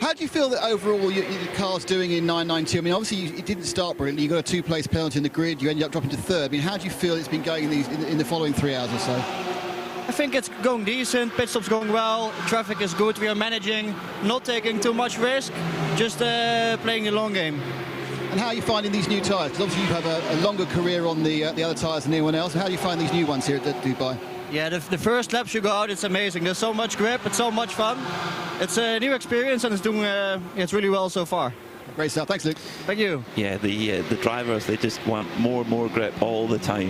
How do you feel that overall your car's doing in 992? I mean, obviously it didn't start brilliantly. You got a 2-place penalty in the grid. You ended up dropping to 3rd. I mean, how do you feel it's been going in the following 3 hours or so? I think it's going decent, pit stop's going well, traffic is good, we are managing, not taking too much risk, just playing the long game. And how are you finding these new tyres? Because obviously you have a longer career on the other tyres than anyone else. How do you find these new ones here at Dubai? Yeah, the first laps you go out, it's amazing. There's so much grip, it's so much fun. It's a new experience and it's doing it's really well so far. Great stuff. Thanks, Luke. Thank you. Yeah, the drivers, they just want more and more grip all the time.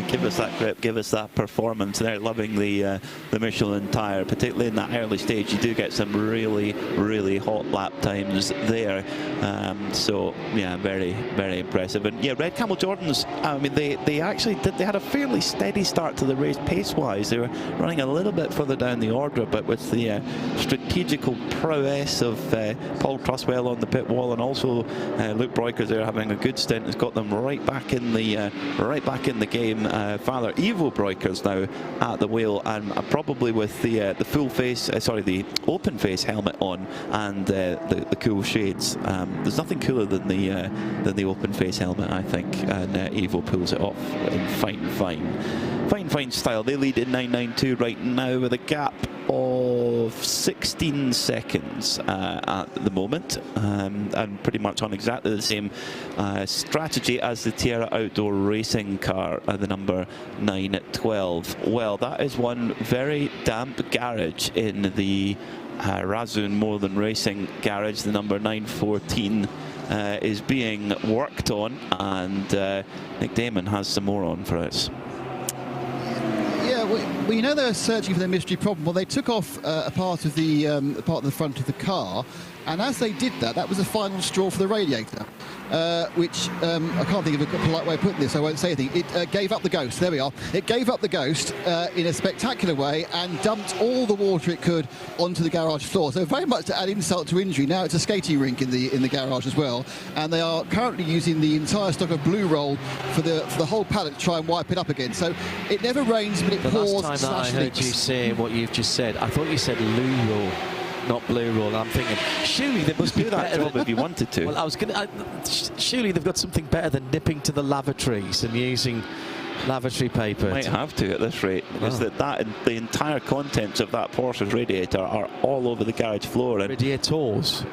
Give us that grip, give us that performance. They're loving the Michelin tyre, particularly in that early stage. You do get some really, really hot lap times there. So yeah, very, very impressive. And yeah, Red Camel Jordans, I mean, they actually they had a fairly steady start to the race pace-wise. They were running a little bit further down the order, but with the strategical prowess of Paul Truswell on the pit wall, and also Luke Breukers there having a good stint, has got them right back in the game. Father Ivo Breukers now at the wheel, and probably with the full face, the open face helmet on, and the cool shades. There's nothing cooler than the open face helmet, I think, and Ivo pulls it off in fine style. They lead in 992 right now with a gap of 16 seconds at the moment, and pretty much on exactly the same strategy as the Tierra Outdoor Racing car, the number 912. Well, that is one very damp garage in the Razun More Than Racing garage. The number 914 is being worked on, and Nick Damon has some more on for us. Yeah, well, you know they're searching for their mystery problem. Well, they took off a part of the front of the car, and as they did that, that was the final straw for the radiator, which I can't think of a polite way of putting this, so I won't say anything. It gave up the ghost. There we are. It gave up the ghost in a spectacular way and dumped all the water it could onto the garage floor. So very much to add insult to injury, now it's a skating rink in the garage as well, and they are currently using the entire stock of blue roll for the whole paddock to try and wipe it up again. So it never rains, but it pours. The last time that I heard you say what you've just said, I thought you said loo roll, not blue roll. I'm thinking, surely they must do that job if you wanted to. Well, I was going to. Surely they've got something better than nipping to the lavatories and using lavatory paper. Might have to at this rate, because the entire contents of that Porsche's radiator are all over the garage floor. And radiators.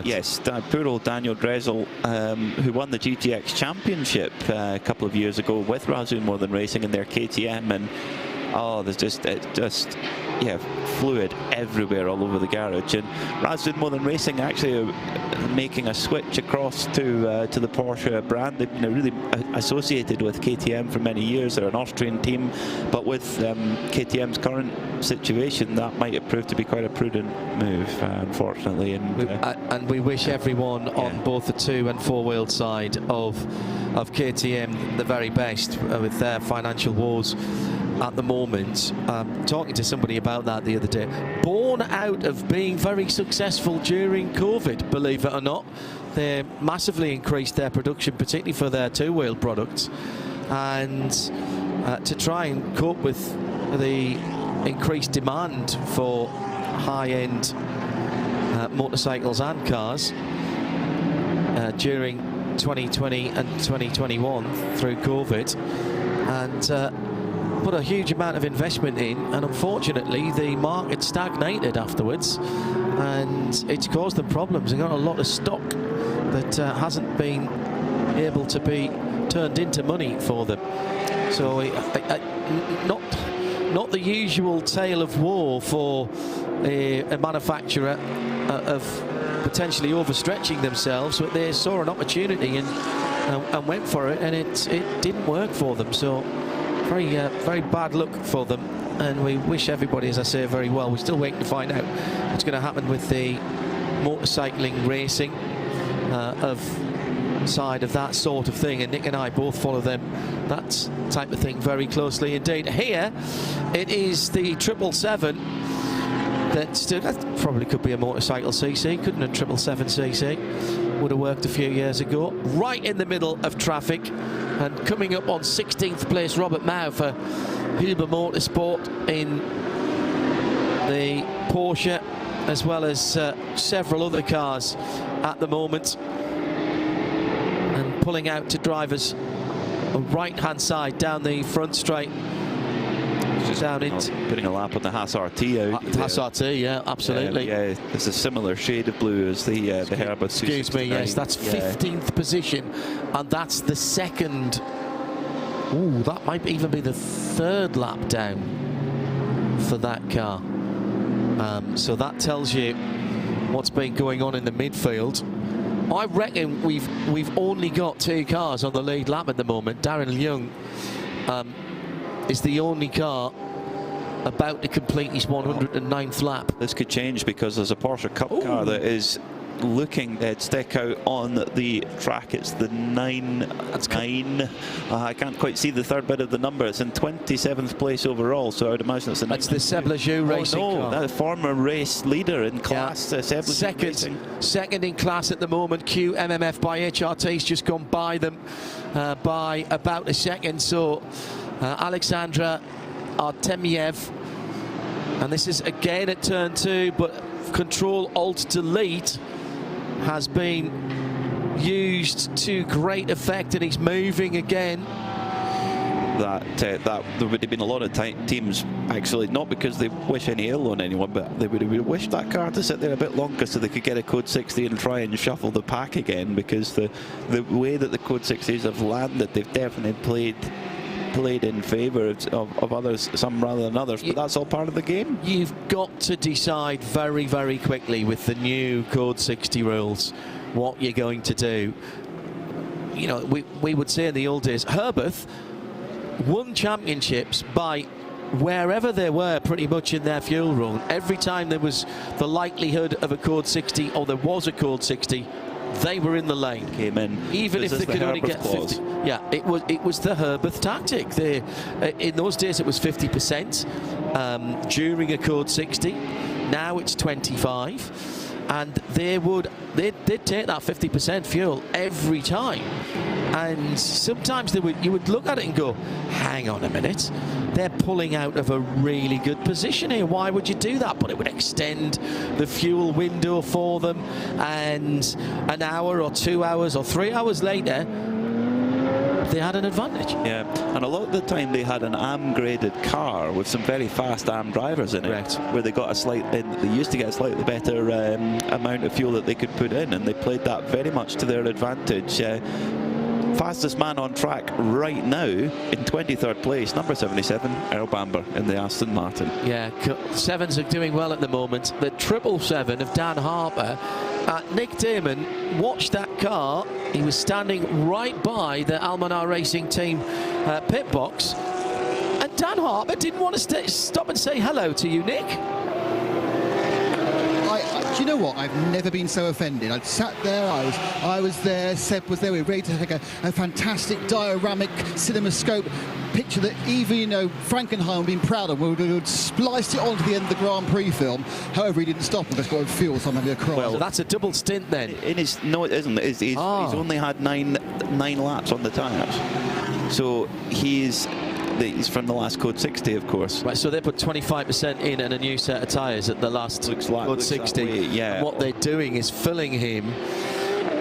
Yes, poor old Daniel Dressel, who won the GTX Championship a couple of years ago with Razun More Than Racing in their KTM, and there's just fluid everywhere all over the garage. And Razun More Than Racing actually making a switch across to the Porsche brand. They've been really associated with KTM for many years. They're an Austrian team, but with KTM's current situation, that might have proved to be quite a prudent move, unfortunately. And we wish everyone on both the 2- and 4-wheeled side of KTM the very best with their financial woes at the moment. Talking to somebody about that the other day, born out of being very successful during COVID, believe it or not. They massively increased their production, particularly for their 2-wheeled products, and to try and cope with the increased demand for high-end motorcycles and cars during 2020 and 2021 through COVID, and put a huge amount of investment in, and unfortunately the market stagnated afterwards, and it's caused them problems. They've got a lot of stock that hasn't been able to be turned into money for them. So not the usual tale of woe for a manufacturer of potentially overstretching themselves, but they saw an opportunity and went for it, and it didn't work for them. So very bad luck for them, and we wish everybody, as I say, very well. We're still waiting to find out what's going to happen with the motorcycling racing side of that sort of thing, and Nick and I both follow that type of thing very closely indeed. Here it is the 777 that probably could be a motorcycle CC, couldn't a 777cc? Would have worked a few years ago. Right in the middle of traffic, and coming up on 16th place, Robert Mao for Huber Motorsport in the Porsche as well as several other cars at the moment, and pulling out to drivers right-hand side down the front straight. Just down into putting a lap on the Haas RT out. Haas RT, yeah, absolutely. Yeah, it's a similar shade of blue as the Herbert. Excuse me, yes, that's 15th position, and that's the second. Ooh, that might even be the third lap down for that car. So that tells you what's been going on in the midfield. I reckon we've only got 2 cars on the lead lap at the moment. Darren Young is the only car about to complete his 109th lap. This could change because there's a Porsche Cup car that is looking to stick out on the track. It's the 9. I can't quite see the third bit of the number. It's in 27th place overall, so I would imagine it's the That's the Seb Lejeune racing car. The former race leader in class. Second in class at the moment. QMMF by HRT's just gone by them by about a second. So Alexandra Artemiev, and this is again at turn 2, but Control Alt Delete has been used to great effect, and he's moving again. That there would have been a lot of teams, actually, not because they wish any ill on anyone, but they would have wished that car to sit there a bit longer so they could get a Code 60 and try and shuffle the pack again, because the way that the Code 60s have landed, they've definitely played in favour of others, some rather than others, but that's all part of the game. You've got to decide very, very quickly with the new Code 60 rules what you're going to do. You know, we would say in the old days, Herbert won championships by wherever they were pretty much in their fuel run. Every time there was the likelihood of a Code 60 or there was a Code 60, they were in the lane. Came in. Even if they could only get 50. Yeah, it was the Herbert tactic. In those days it was 50% during a Code 60. Now it's 25. And they'd take that 50% fuel every time. And sometimes you would look at it and go, hang on a minute, they're pulling out of a really good position here. Why would you do that? But it would extend the fuel window for them, and an hour or 2 hours or 3 hours later, they had an advantage. Yeah, and a lot of the time they had an AM-graded car with some very fast AM drivers in it, where they got they used to get a slightly better amount of fuel that they could put in, and they played that very much to their advantage. Fastest man on track right now in 23rd place, number 77, Earl Bamber in the Aston Martin. Yeah, sevens are doing well at the moment. The 777 of Dan Harper. Nick Damon watched that car. He was standing right by the Almanar Racing Team pit box, and Dan Harper didn't want to stop and say hello to you, Nick. Do you know what? I've never been so offended. I sat there, I was there, Seb was there, we were ready to take a fantastic dioramic cinemascope picture that even, Frankenheim would have been proud of. We would have spliced it onto the end of the Grand Prix film. However, he didn't stop and just got fuel, so I'm having a cry. Well, that's a double stint then. No, it isn't. He's only had nine laps on the tyres. So he's from the last Code 60, of course. Right, so they put 25% in and a new set of tyres at the last Code 60. Yeah. And what they're doing is filling him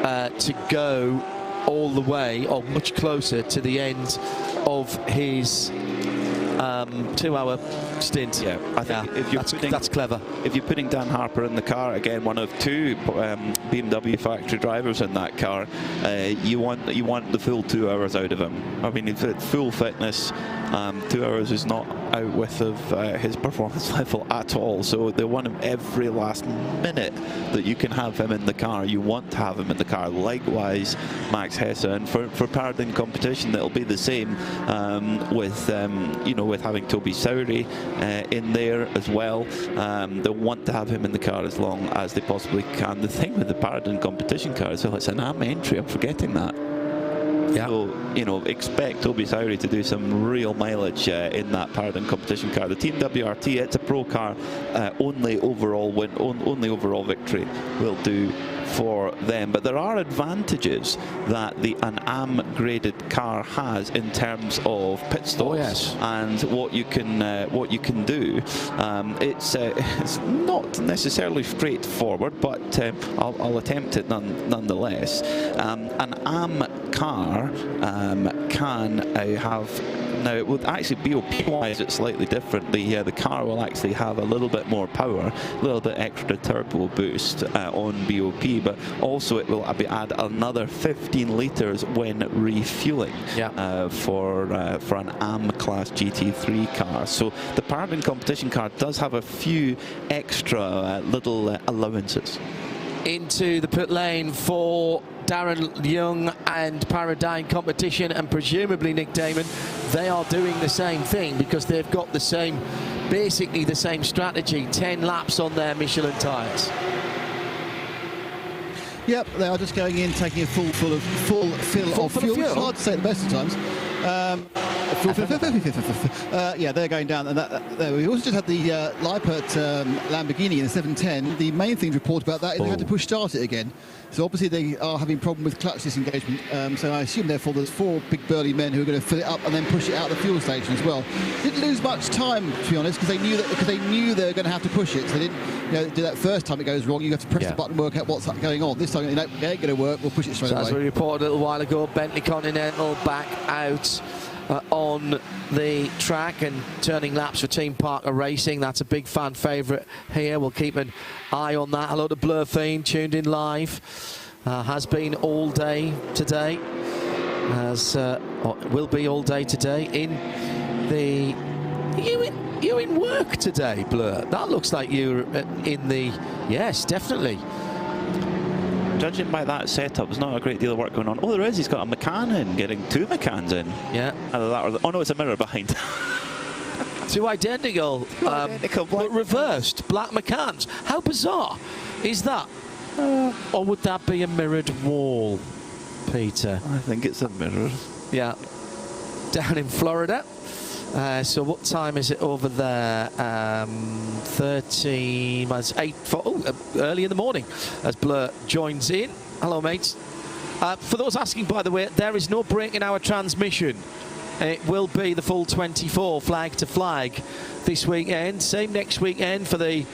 to go all the way, or much closer to the end of his 2-hour stint. Yeah, I think that's clever. If you're putting Dan Harper in the car, again, one of 2 BMW factory drivers in that car, you want the full 2 hours out of him. I mean, full fitness, 2 hours is not out with of his performance level at all. So they want him every last minute that you can have him in the car. You want to have him in the car. Likewise, Max Hesse, and for Paradin competition, it'll be the same with having Toby Sowry in there as well. They'll want to have him in the car as long as they possibly can. The thing with the Paradin competition car is, it's an AM entry. I'm forgetting that. Yeah. So, expect Toby Sowry to do some real mileage in that Paradin competition car. The Team WRT, it's a pro car. Only overall victory will do for them. But there are advantages that an AM graded car has in terms of pit stops and what you can do. It's not necessarily straightforward, but I'll attempt it nonetheless. An AM car can have, now it would actually BOP-wise it's slightly different. The car will actually have a little bit more power, a little bit extra turbo boost on BOP, but also it will add another 15 litres when refueling for an AM class GT3 car. So the Paragon competition car does have a few extra little allowances. Into the pit lane for Darren Young and Paradigm Competition, and presumably Nick Damon, they are doing the same thing because they've got the same, basically the same strategy, 10 laps on their Michelin tyres. Yep, they are just going in, taking a full fill of fuel. It's hard to say at the best of times. Yeah, they're going down. And we also just had the Lippert Lamborghini in the 710. The main thing to report about that is they had to push start it again. So obviously they are having a problem with clutch disengagement. So I assume therefore there's 4 big burly men who are going to fill it up and then push it out of the fuel station as well. Didn't lose much time, to be honest, because they knew they were going to have to push it. So they didn't do that first time it goes wrong. You have to press the button and work out what's going on. This time it ain't going to work. We'll push it straight away. As we reported a little while ago, Bentley Continental back out on the track and turning laps for Team Parker Racing. That's a big fan favourite here. We'll keep an eye on that. Hello to Blur Fiend, tuned in live. Has been all day today. Will be all day today in the... You in work today, Blur? That looks like you're in the... Yes, definitely. Judging by that setup, there's not a great deal of work going on. Oh, there is. He's got a McCann in, getting 2 McCanns in. Yeah. Either that or oh no, it's a mirror behind. 2 identical, but reversed black McCanns. How bizarre is that? Or would that be a mirrored wall, Peter? I think it's a mirror. Yeah. Down in Florida. So what time is it over there? 13 minus 8. Early in the morning as Blur joins in. Hello, mates. For those asking, by the way, there is no break in our transmission. It will be the full 24 flag to flag this weekend. Same next weekend for the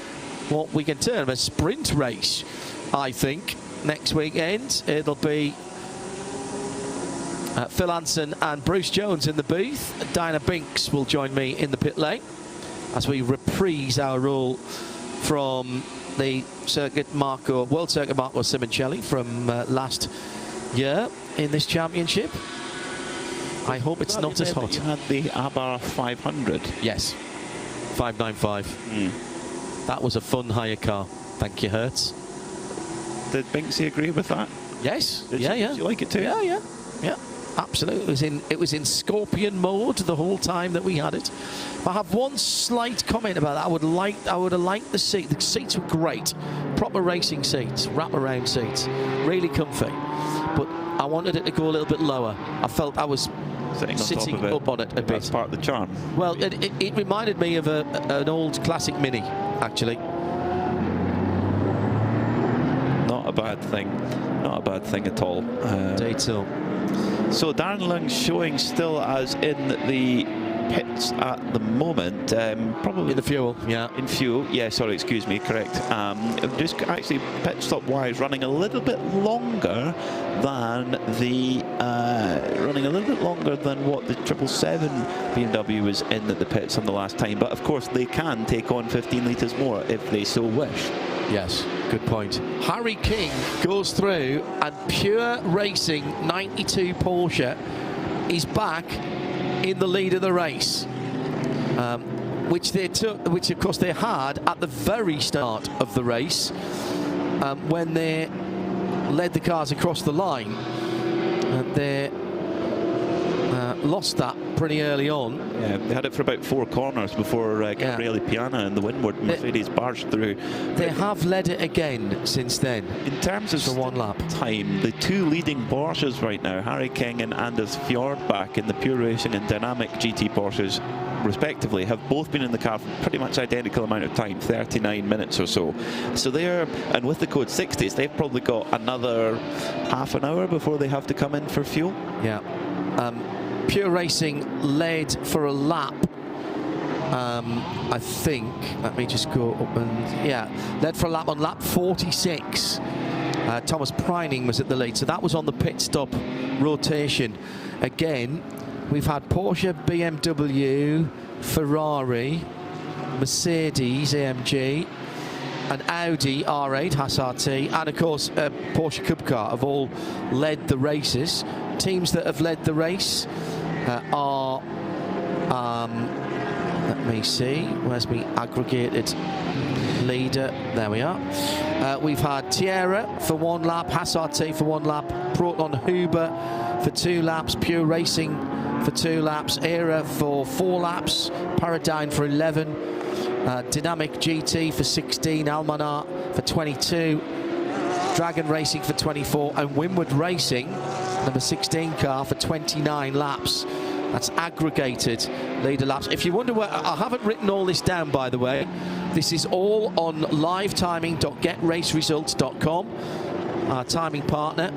what we can term a sprint race, I think. Next weekend it'll be Phil Hansen and Bruce Jones in the booth. Diana Binks will join me in the pit lane as we reprise our role from the World Circuit Marco Simoncelli from last year in this championship. I hope it's not as hot. You had the Abarth 500. Yes, 595. That was a fun hire car. Thank you, Hertz. Did Binksy agree with that? Yes. Did you like it too? Yeah. Absolutely. It was in Scorpion mode the whole time that we had it. I have one slight comment about that. I would have liked the seat. The seats were great, proper racing seats, wrap-around seats, really comfy. But I wanted it to go a little bit lower. I felt I was sitting up on it a bit. That's part of the charm. Well, it reminded me of an old classic Mini, actually. Not a bad thing. Not a bad thing at all. So Darren Lung showing still as in the pits at the moment, probably in the fuel, in fuel, sorry, excuse me, correct. Just actually pit stop wise running a little bit longer than what the 777 BMW was in at the pits on the last time, but of course they can take on 15 litres more if they so wish. Yes, good point. Harry King goes through, and Pure Racing 92 Porsche is back in the lead of the race, which of course they had at the very start of the race when they led the cars across the line, and they lost that pretty early on. Yeah, they had it for about 4 corners before Gabriele Piana and the windward Mercedes barged through. They have led it again since then. In terms of for 1 lap time, the 2 leading Porsches right now, Harry King and Anders Fjordbach in the Pure Racing and Dynamic GT Porsches, respectively, have both been in the car for pretty much identical amount of time, 39 minutes or so. So they're, and with the code 60s, they've probably got another half an hour before they have to come in for fuel. Yeah. Pure Racing led for a lap. I think, let me just go up and, yeah, led for a lap on lap 46. Thomas Preining was at the lead, so that was on the pit stop rotation. Again, we've had Porsche, BMW, Ferrari, Mercedes AMG, an Audi R8 Haas RT, and of course a Porsche Cup car have all led the races. Teams that have led the race are, let me see, where's my aggregated leader? There we are. We've had Tierra for 1 lap, Haas RT for 1 lap, Proton Huber for 2 laps, Pure Racing for 2 laps, Era for 4 laps, Paradigm for 11, Dynamic GT for 16, Almanar for 22, Dragon Racing for 24, and Winward Racing, number 16 car, for 29 laps. That's aggregated leader laps. If you wonder where, I haven't written all this down, by the way. This is all on livetiming.getraceresults.com, our timing partner.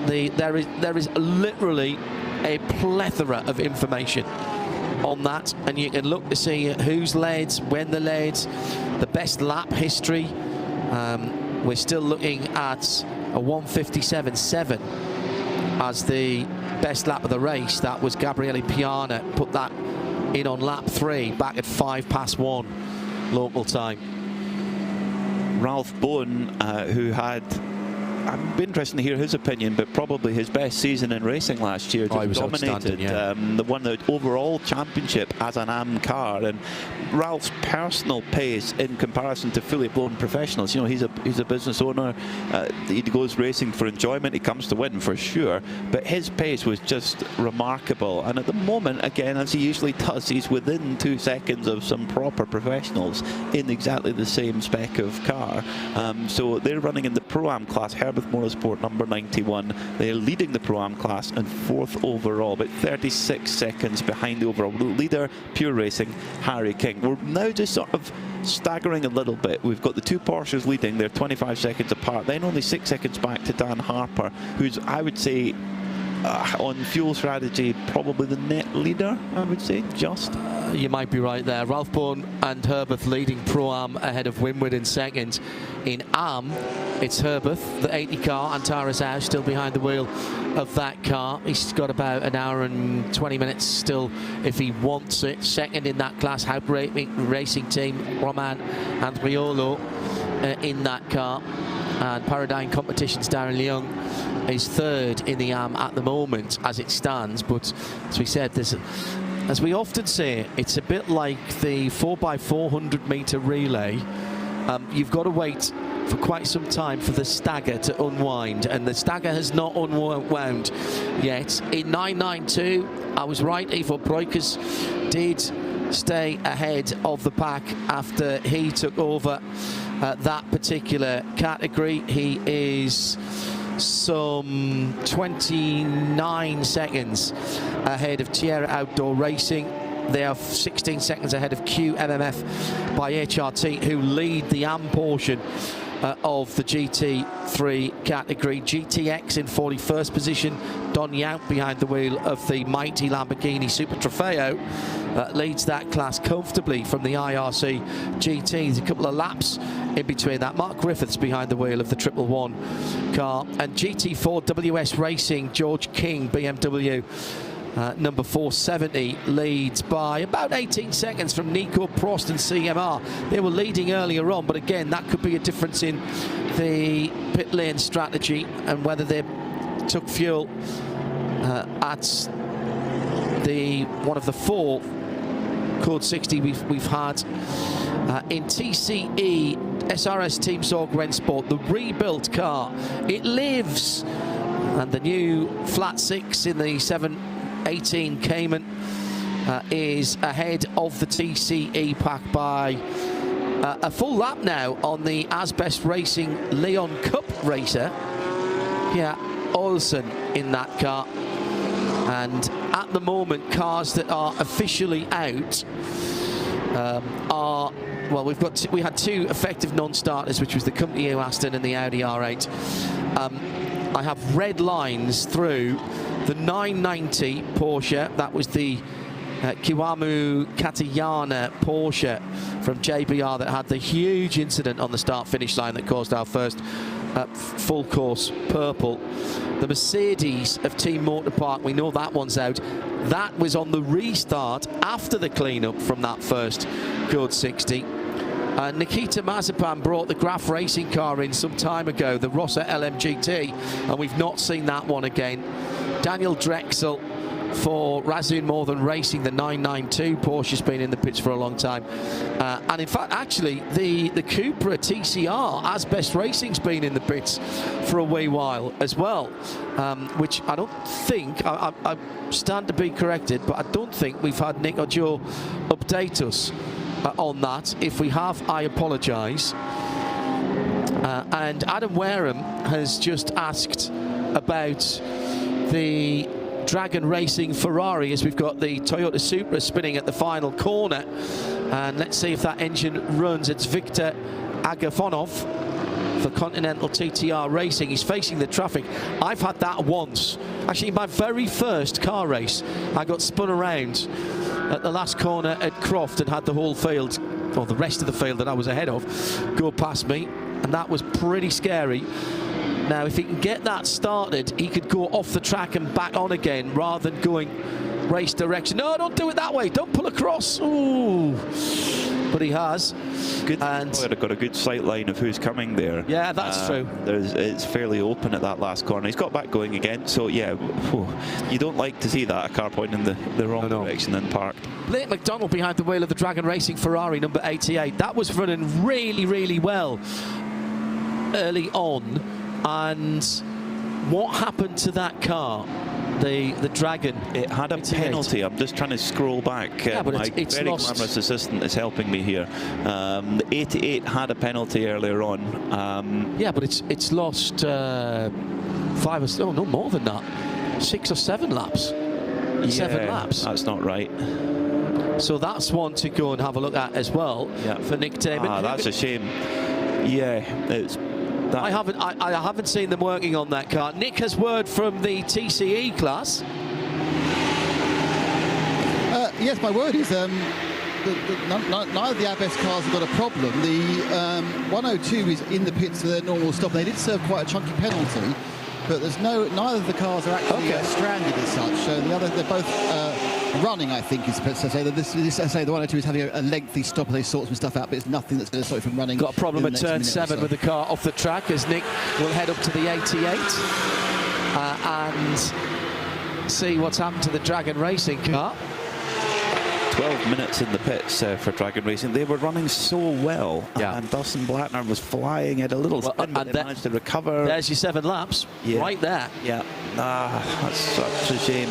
There is literally a plethora of information on that, and you can look to see who's led, when they led, the best lap history. We're still looking at a 1:57.7 as the best lap of the race. That was Gabriele Piana, put that in on lap 3 back at 1:05 local time. Ralph Bowen, who had, I'd be interested to hear his opinion, but probably his best season in racing last year. He was dominated, yeah. Won the overall championship as an AM car, and Ralph's personal pace in comparison to fully blown professionals. You know, he's a business owner. He goes racing for enjoyment. He comes to win for sure, but his pace was just remarkable. And at the moment, again, as he usually does, he's within 2 seconds of some proper professionals in exactly the same spec of car. So they're running in the Pro-Am class. Herbert Motorsport number 91. They're leading the Pro-Am class and 4th overall, but 36 seconds behind the overall leader, Pure Racing, Harry King. We're now just sort of staggering a little bit. We've got the 2 Porsches leading. They're 25 seconds apart. Then only 6 seconds back to Dan Harper, who's, I would say, on fuel strategy, probably the net leader, I would say, just. You might be right there. Ralph Bowen and Herbert leading Pro-Am ahead of Winward in second. In AM, it's Herbert, the 80 car, and Tara's House still behind the wheel of that car. He's got about an hour and 20 minutes still if he wants it. Second in that class, Haupt Racing Team, Roman Andriolo in that car. And Paradigm Competitions, Darren Leung is 3rd in the AM at the moment as it stands. But as we said, as we often say, it's a bit like the 4x400 metre relay. You've got to wait for quite some time for the stagger to unwind, and the stagger has not unwound yet. In 992, I was right, Ivo Breukers did stay ahead of the pack after he took over that particular category. He is some 29 seconds ahead of Tierra Outdoor Racing. They are 16 seconds ahead of QMMF by HRT, who lead the AM portion of the GT3 category. GTX in 41st position. Don Yount behind the wheel of the mighty Lamborghini Super Trofeo leads that class comfortably from the IRC GT. There's a couple of laps in between that. Mark Griffiths behind the wheel of the 111 car. And GT4 WS Racing, George King, BMW number 470, leads by about 18 seconds from Nico Prost and CMR. They were leading earlier on, but again, that could be a difference in the pit lane strategy and whether they took fuel at one of the 4 Code 60 we've had. In TCE, SRS Team Sorg Rennsport, the rebuilt car, it lives. And the new flat 6 in the 718 Cayman is ahead of the TCE pack by a full lap now on the Asbest Racing Leon Cup racer. Yeah, Olsen in that car. And at the moment, cars that are officially out are, well, we had 2 effective non-starters, which was the Company Aston and the Audi R8. I have red lines through the 990 Porsche. That was the Kiwamu Katayana Porsche from JBR that had the huge incident on the start-finish line that caused our first full course purple. The Mercedes of Team Motorpark, we know that one's out. That was on the restart after the cleanup from that first Code 60. Nikita Mazepan brought the Graf racing car in some time ago, the Rossa LMGT, and we've not seen that one again. Daniel Drexel for Razzoon More Than Racing, the 992 Porsche's been in the pits for a long time. And in fact, actually, the Cupra TCR Asbest Racing's been in the pits for a wee while as well, which I don't think, I stand to be corrected, but I don't think we've had Nick or Joe update us on that. If we have, I apologise. And Adam Wareham has just asked about the Dragon Racing Ferrari, as we've got the Toyota Supra spinning at the final corner, and let's see if that engine runs. It's Viktor Agafonov for Continental TTR Racing. He's facing the traffic. I've had that once. Actually, my very first car race, I got spun around at the last corner at Croft and had the whole field, or the rest of the field that I was ahead of, go past me, and that was pretty scary. Now, if he can get that started, he could go off the track and back on again rather than going race direction. No, don't do it that way. Don't pull across. Ooh. But he has. Good. And I've got a good sight line of who's coming there. Yeah, that's true. It's fairly open at that last corner. He's got back going again. So, yeah, you don't like to see that, a car pointing in the wrong direction and parked. Blake McDonald behind the wheel of the Dragon Racing Ferrari, number 88. That was running really, really well early on. And what happened to that car? The Dragon. It had a penalty. I'm just trying to scroll back. Yeah, but my it's very lost. glamorous assistant is helping me here. The 88 had a penalty earlier on. Yeah, but it's lost 5 or no more than that. 6 or 7 laps. 7 laps. That's not right. So that's one to go and have a look at as well for Nick Damon. That's a shame. Yeah, it's. I haven't seen them working on that car. Nick has word from the TCE class. Yes, my word is neither of the Abest cars have got a problem. The 102 is in the pits for their normal stop. They did serve quite a chunky penalty, but there's neither of the cars are actually stranded as such. So they're both running, I think, is supposed to say. The 102 is having a lengthy stop as they sort some stuff out, but it's nothing that's going to stop it from running. Got a problem at turn 7 with the car off the track, as Nick will head up to the 88 and see what's happened to the Dragon Racing car. 12 minutes in the pits for Dragon Racing. They were running so well, and Dustin Blattner was flying at a little spin, but they managed to recover. There's your 7 laps, right there. Yeah, that's such a shame.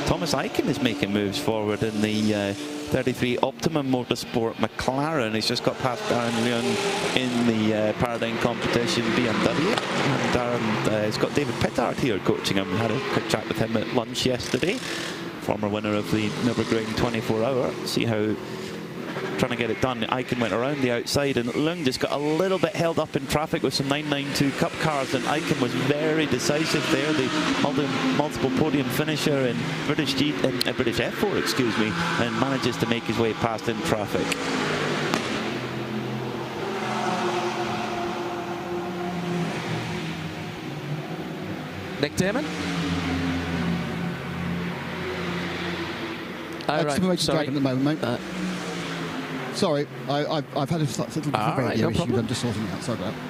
Thomas Eichen is making moves forward in the 33 Optimum Motorsport McLaren. He's just got past Darren Leon in the Paradigm competition BMW. And Darren has got David Pittard here coaching him. Had a quick chat with him at lunch yesterday. Former winner of the Nürburgring 24-hour. See how trying to get it done. Eichen went around the outside, and Lung just got a little bit held up in traffic with some 992 Cup cars, and Eichen was very decisive there. The multiple podium finisher in British F4, excuse me, and manages to make his way past in traffic. Nick Damon. Sorry. At the moment, mate. Sorry, I've had a little radio issue. I'm just sorting it out. Sorry about that.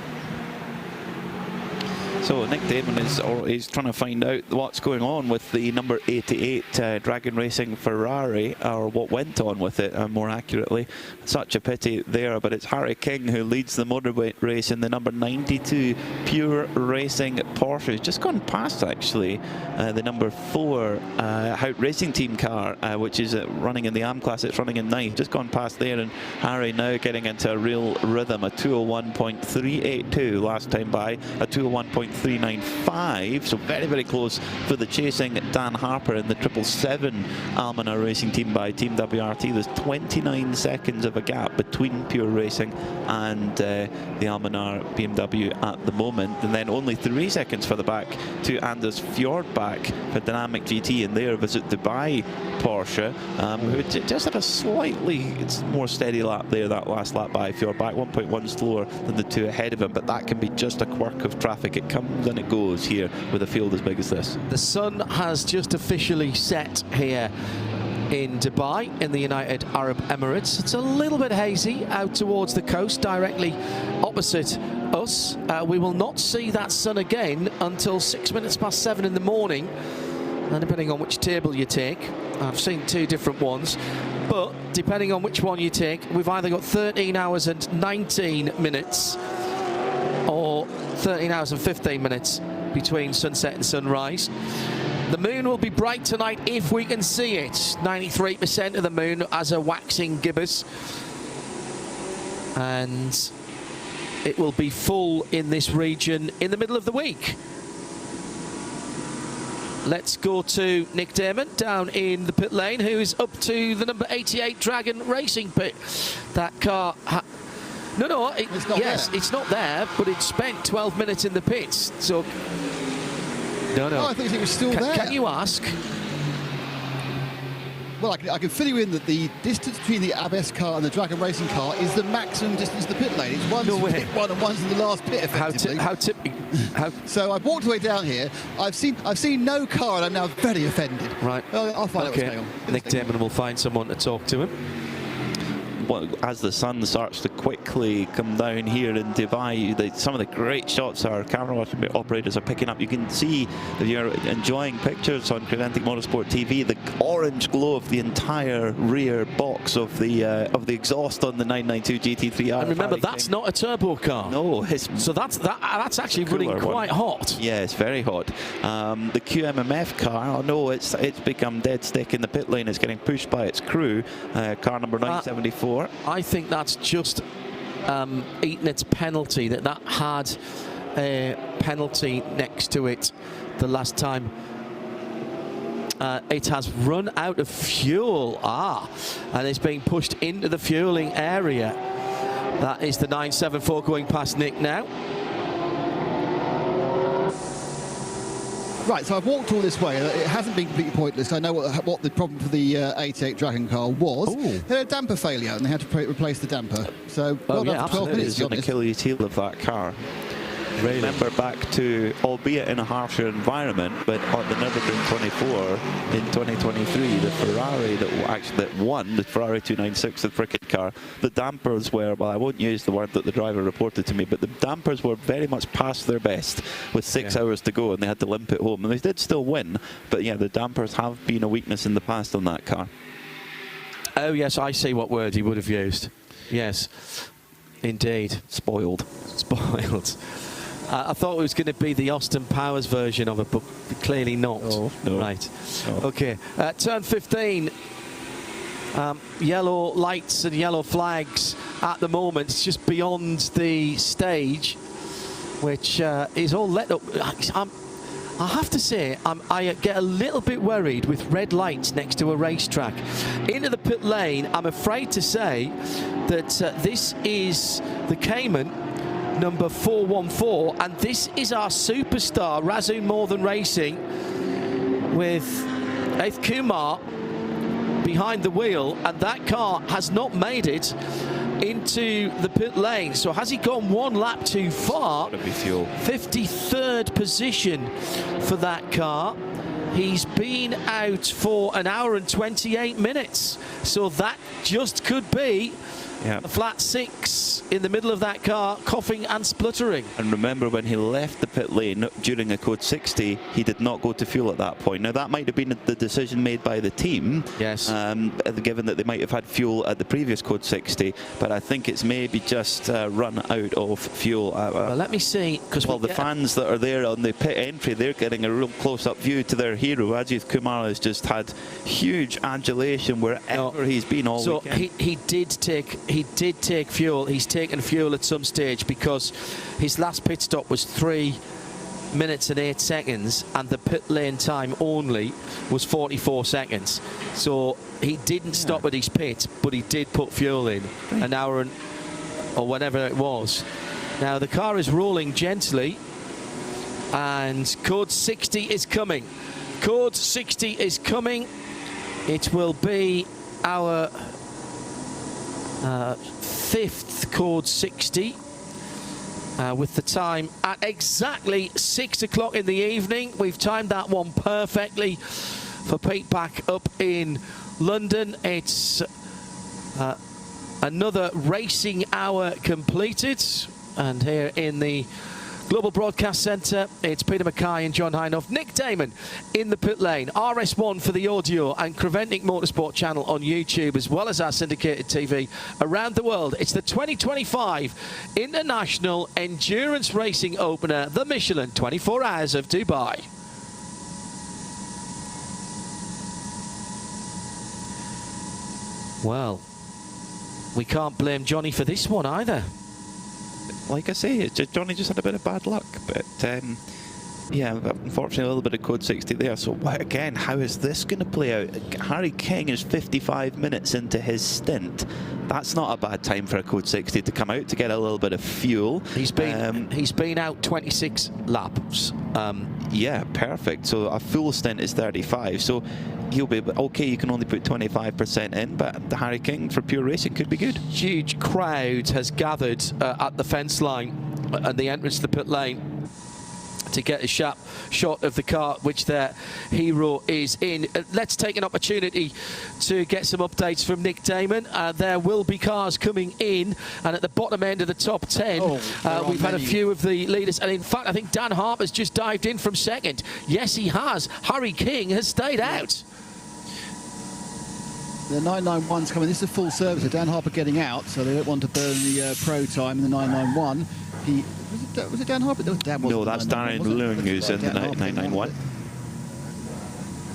So Nick Damon is trying to find out what's going on with the number 88 Dragon Racing Ferrari, or what went on with it, more accurately. Such a pity there, but it's Harry King who leads the motorway race in the number 92 Pure Racing Porsche. He's just gone past, actually, the number 4 Hout Racing Team car, which is running in the AM class. It's running in 9. Just gone past there, and Harry now getting into a real rhythm. A 201.382 last time by, a 201.3 1:03.95, so very, very close for the chasing Dan Harper in the 777 Almanar Racing Team by Team WRT. There's 29 seconds of a gap between Pure Racing and the Almanar BMW at the moment, and then only 3 seconds for the back to Anders Fjordbak for Dynamic GT in their Visit Dubai Porsche, who just had a slightly more steady lap there, that last lap by Fjordbak, 1.1 slower than the two ahead of him, but that can be just a quirk of traffic. It comes and it goes here with a field as big as this. The sun has just officially set here in Dubai, in the United Arab Emirates. It's a little bit hazy out towards the coast, directly opposite us. We will not see that sun again until 7:06 in the morning, and depending on which table you take. I've seen 2 different ones, but depending on which one you take, we've either got 13 hours and 19 minutes or 13 hours and 15 minutes between sunset and sunrise. The moon will be bright tonight if we can see it. 93% of the moon as a waxing gibbous. And it will be full in this region in the middle of the week. Let's go to Nick Damon down in the pit lane, who is up to the number 88 Dragon Racing pit. That car... it's not there. It's not there, but it spent 12 minutes in the pits, so... No. Oh, I think it was still there. Can you ask? Well, I can fill you in that the distance between the Abbess car and the Dragon Racing car is the maximum distance to the pit lane. It's one's pit one and one's in the last pit, effectively. So I've walked away down here. I've seen no car, and I'm now very offended. Right. I'll find out what's going on. Nick Damon will find someone to talk to him. Well, as the sun starts to quickly come down here in Dubai, some of the great shots our camera operators are picking up. You can see, if you're enjoying pictures on Kinetic Motorsport TV, the orange glow of the entire rear box of the exhaust on the 992 GT3. And remember, that's not a turbo car. No, so that's actually running quite hot. Yeah, it's very hot. The QMMF car, it's become dead stick in the pit lane. It's getting pushed by its crew. Car number 974. I think that's just eaten its penalty. That had a penalty next to it the last time. It has run out of fuel. And it's being pushed into the fueling area. That is the 974 going past Nick now. Right, so I've walked all this way. It hasn't been completely pointless. I know what the problem for the 88 Dragon car was. They had a damper failure, and they had to replace the damper. So, well done for 12 minutes. It's on the Achilles heel of that car. Really? Remember back to, albeit in a harsher environment, but on the Nürburgring 24 in 2023, the Ferrari that won, the Ferrari 296, the cricket car, the dampers were, well, I won't use the word that the driver reported to me, but the dampers were very much past their best with 6 hours to go, and they had to limp it home. And they did still win, but yeah, the dampers have been a weakness in the past on that car. Oh yes, I see what word he would have used. Yes, indeed. Spoiled. I thought it was going to be the Austin Powers version of it, but clearly not. No. Right. No. Okay. Turn 15. Yellow lights and yellow flags at the moment. It's just beyond the stage, which is all lit up. I have to say, I get a little bit worried with red lights next to a racetrack. Into the pit lane, I'm afraid to say that this is the Cayman number 414, and this is our superstar, Razoo Northern Racing, with Ajith Kumar behind the wheel, and that car has not made it into the pit lane. So has he gone one lap too far? Gotta be fuel. 53rd position for that car. He's been out for an hour and 28 minutes. So that just could be a flat 6 in the middle of that car, coughing and spluttering. And remember, when he left the pit lane during a code 60, he did not go to fuel at that point. Now, that might have been the decision made by the team, yes, given that they might have had fuel at the previous code 60, but I think it's maybe just run out of fuel. Well, let me see, because the fans that are there on the pit entry, they're getting a real close-up view to their hero. Ajith Kumar has just had huge adulation wherever he's been all weekend. So he did take fuel. He's taken fuel at some stage, because his last pit stop was 3 minutes and 8 seconds, and the pit lane time only was 44 seconds. So he didn't stop at his pit, but he did put fuel in an hour and, or whatever it was. Now the car is rolling gently, and code 60 is coming. Code 60 is coming. It will be our 5th code 60, with the time at exactly 6 o'clock in the evening. We've timed that one perfectly for Pete back up in London. It's another racing hour completed, and here in the Global Broadcast Centre, it's Peter Mackay and John Hindhaugh. Nick Damon in the pit lane. RS1 for the audio and Creventic Motorsport channel on YouTube, as well as our syndicated TV around the world. It's the 2025 International Endurance Racing Opener, the Michelin 24 Hours of Dubai. Well, we can't blame Johnny for this one either. Like I say, Johnny just had a bit of bad luck, but yeah, unfortunately a little bit of code 60 there. So again, how is this going to play out? Harry King is 55 minutes into his stint. That's not a bad time for a code 60 to come out to get a little bit of fuel. He's been out 26 laps. Yeah, perfect. So a full stint is 35. So he'll be okay. You can only put 25% in, but the Harry King for pure racing could be good. Huge crowd has gathered at the fence line at the entrance to the pit lane to get a shot of the car which their hero is in. Let's take an opportunity to get some updates from Nick Damon. There will be cars coming in, and at the bottom end of the top 10 we've had a few of the leaders, and in fact I think Dan Harper's just dived in from second. Yes, he has. Harry King has stayed out. The 991's coming. This is a full service, so Dan Harper getting out, so they don't want to burn the pro time in the 991. Was it Dan Harper? No, that's Darren Lung who's in the 991.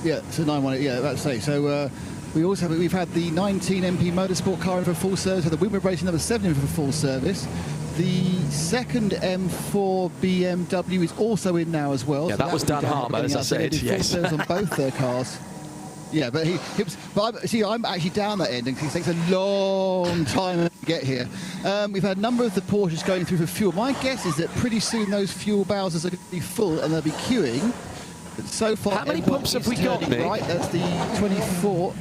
Yeah, so 991. Yeah, that's say. So we've had the 19 MP Motorsport car in for full service. The Women Racing number 7 in for full service. The second M4 BMW is also in now as well. Yeah, so that was Dan Harper, as I said. Yes. Full service on both their cars. Yeah, but I'm actually down that end, and it takes a long time to get here. We've had a number of the Porsches going through for fuel. My guess is that pretty soon those fuel bowsers are going to be full and they'll be queuing. But so far, how many pumps have we got, Nick? Right, that's the 24.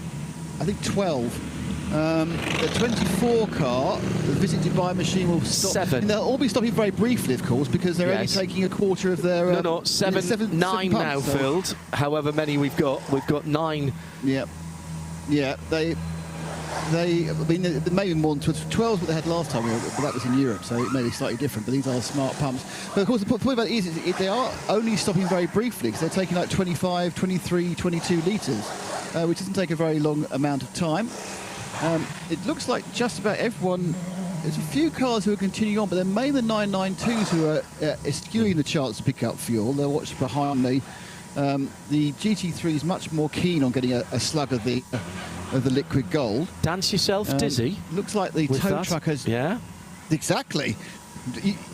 I think 12. The 24 car, the Visit Dubai machine will stop. 7. And they'll all be stopping very briefly, of course, because they're only taking a quarter of their. No, 7, 9 now filled. However many we've got 9. Yeah, yeah. They I mean, there may be more than 12 what they had last time, but that was in Europe, so it may be slightly different. But these are smart pumps. But of course, the point about it is they are only stopping very briefly, because they're taking like 25, 23, 22 litres, which doesn't take a very long amount of time. It looks like just about everyone, there's a few cars who are continuing on, but they're mainly the 992s who are eschewing the chance to pick up fuel. They're watching behind me. The GT3 is much more keen on getting a slug of the liquid gold. Dance yourself dizzy. Looks like the tow truck has... Yeah. Exactly.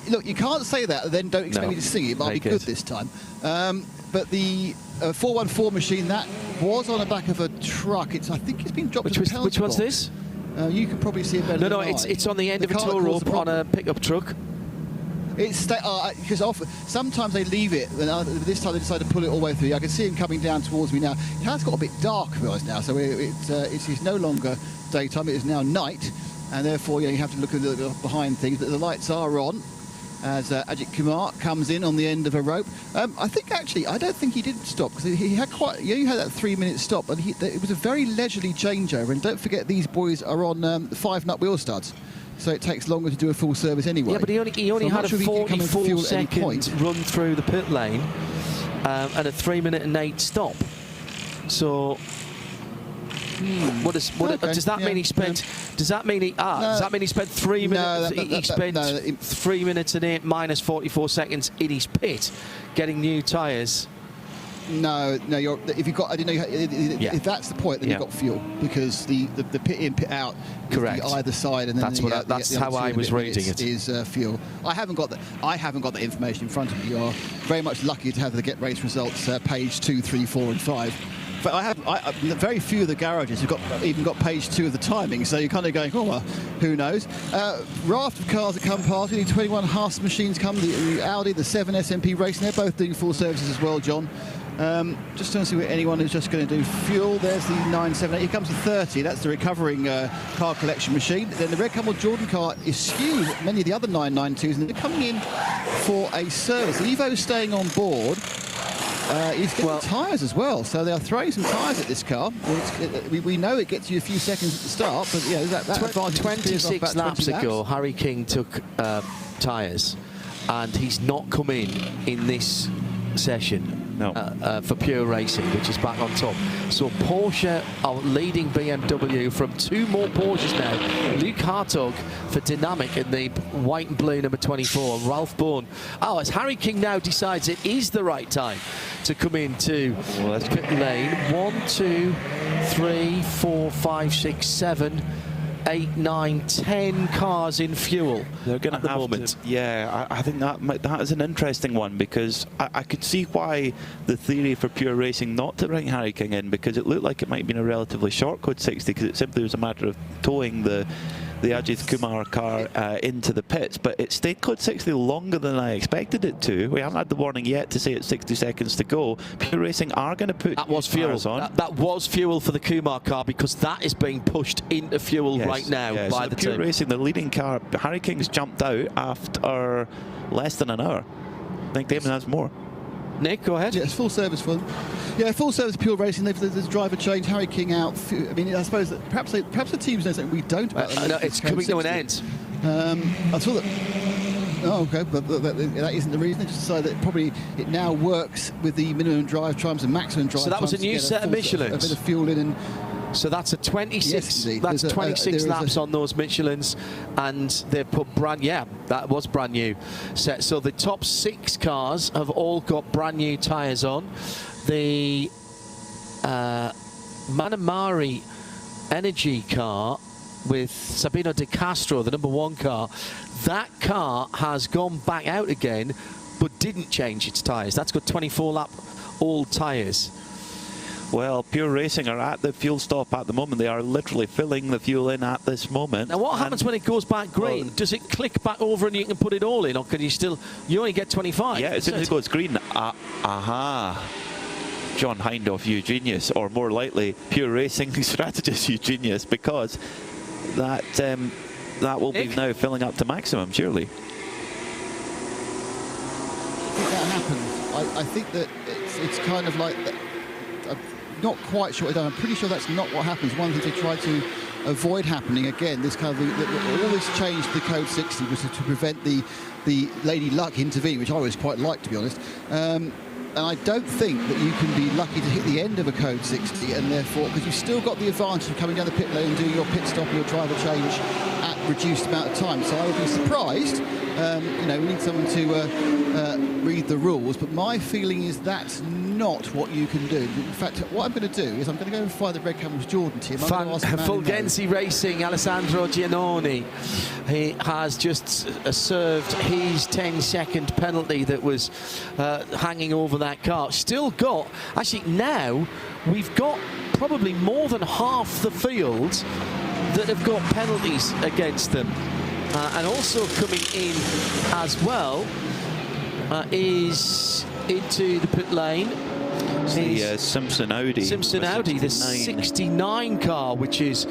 Look, you can't say that, then don't expect me to sing it. It might be good this time. But the 414 machine, that was on the back of a truck. I think it's been dropped. Which one's this? You can probably see it better. No, it's on the end of a tow rope on a pickup truck. It's because sometimes they leave it, and this time they decide to pull it all the way through. I can see him coming down towards me now. It has got a bit dark for us now, so it's no longer daytime. It is now night, and therefore you have to look a little bit behind things. But the lights are on as Ajith Kumar comes in on the end of a rope. I don't think he did stop, because he had that 3-minute stop, but it was a very leisurely changeover. And don't forget, these boys are on 5 nut wheel studs, so it takes longer to do a full service anyway. Yeah, but he only had a 44-second run through the pit lane and a 3-minute and 8 stop. So does that mean he spent? Does that mean he spent 3 minutes? He spent 3 minutes and 8 minus 44 seconds in his pit, getting new tyres. No, if you've got, I didn't know. If that's the point, then you've got fuel, because the pit in, pit out, correct, either side, and then that's how I was reading it. Is fuel. I haven't got the information in front of me. You are very much lucky to have the get race results, page 2, 3, 4, and 5. But very few of the garages have even got page 2 of the timing, so you're kind of going, oh, well, who knows? Raft of cars that come past. The 21 Haas machines come, the Audi, the 7 SMP Racing. They're both doing full services as well, John. Just trying to see where anyone who's just going to do fuel. There's the 978. Here comes the 30. That's the recovering car collection machine. Then the Red Camel Jordan car is skewed many of the other 992s, and they're coming in for a service. Evo's staying on board. He's getting tyres as well, so they are throwing some tyres at this car. We know it gets you a few seconds at the start, but yeah, that advantage 26 laps ago, Harry King took tyres, and he's not come in this session. No. For pure racing, which is back on top. So Porsche are leading BMW from 2 more Porsches now. Luke Hartog for Dynamic in the white and blue number 24. Ralph Bourne. Oh, as Harry King now decides it is the right time to come into pit lane. 1, 2, 3, 4, 5, 6, 7, 8, 9, 10 cars in fuel. They're going to have to, yeah, I think that is an interesting one, because I could see why the theory for pure racing not to bring Harry King in, because it looked like it might have been a relatively short code 60, because it simply was a matter of towing the Ajith Kumar car into the pits, but it stayed code 60 longer than I expected it to. We haven't had the warning yet to say it's 60 seconds to go. Pure Racing are going to put that was fuel on. That was fuel for the Kumar car, because that is being pushed into fuel right now by the Pure team. Racing, the leading car, Harry King's jumped out after less than an hour. I think Damon has more. Nick, go ahead. Yeah, it's full service for them. Yeah, full service Pure Racing. There's a driver change. Harry King out. I mean, I suppose that perhaps the teams know something we don't about them. No, it's coming to an end. I saw that. Oh, okay, but that isn't the reason. They just decided that probably it now works with the minimum drive times and maximum drive times. So that was a new set of Michelins. A bit of fuel in and. So that's a 26. Yes, that's 26 laps on those Michelins, and they've put that was brand new set. So the top 6 cars have all got brand new tyres on. The Manamari Energy car with Sabino De Castro, the number 1 car, that car has gone back out again, but didn't change its tyres. That's got 24 lap old tyres. Well, Pure Racing are at the fuel stop at the moment. They are literally filling the fuel in at this moment. Now, what happens when it goes back green? Does it click back over and you can put it all in, or can you still? You only get 25. Yeah, as soon as it goes green. Aha. John Hindhaugh, you genius, or more likely, Pure Racing strategist, you genius, because that will be now filling up to maximum, surely. I think that happens. I think that it's kind of like. I'm not quite sure. I'm pretty sure that's not what happens. One of the things they try to avoid happening again, this kind of all this change to the code 60 was to prevent the Lady Luck intervening, which I always quite like, to be honest. And I don't think that you can be lucky to hit the end of a code 60, and therefore, because you've still got the advantage of coming down the pit lane and doing your pit stop and your driver change at reduced amount of time. So I would be surprised. We need someone to read the rules, but my feeling is that's not what you can do. In fact, what I'm going to do is I'm going to go and find the Red Camel's Jordan team. Fulgenzi Racing, Alessandro Giannoni. He has just served his 10-second penalty that was hanging over that car. Still got, actually now, we've got probably more than half the field that have got penalties against them. And also coming in as well is into the pit lane. The Simpson Audi. Simpson Audi, the 69 car, which is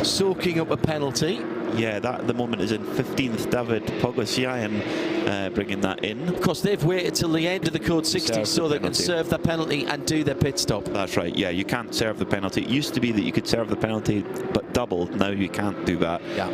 soaking up a penalty. Yeah, that at the moment is in 15th. David Pogosyan bringing that in. Of course, they've waited till the end of the code 60 so they can serve their penalty and do their pit stop. That's right. Yeah, you can't serve the penalty. It used to be that you could serve the penalty but double. Now you can't do that. Yeah.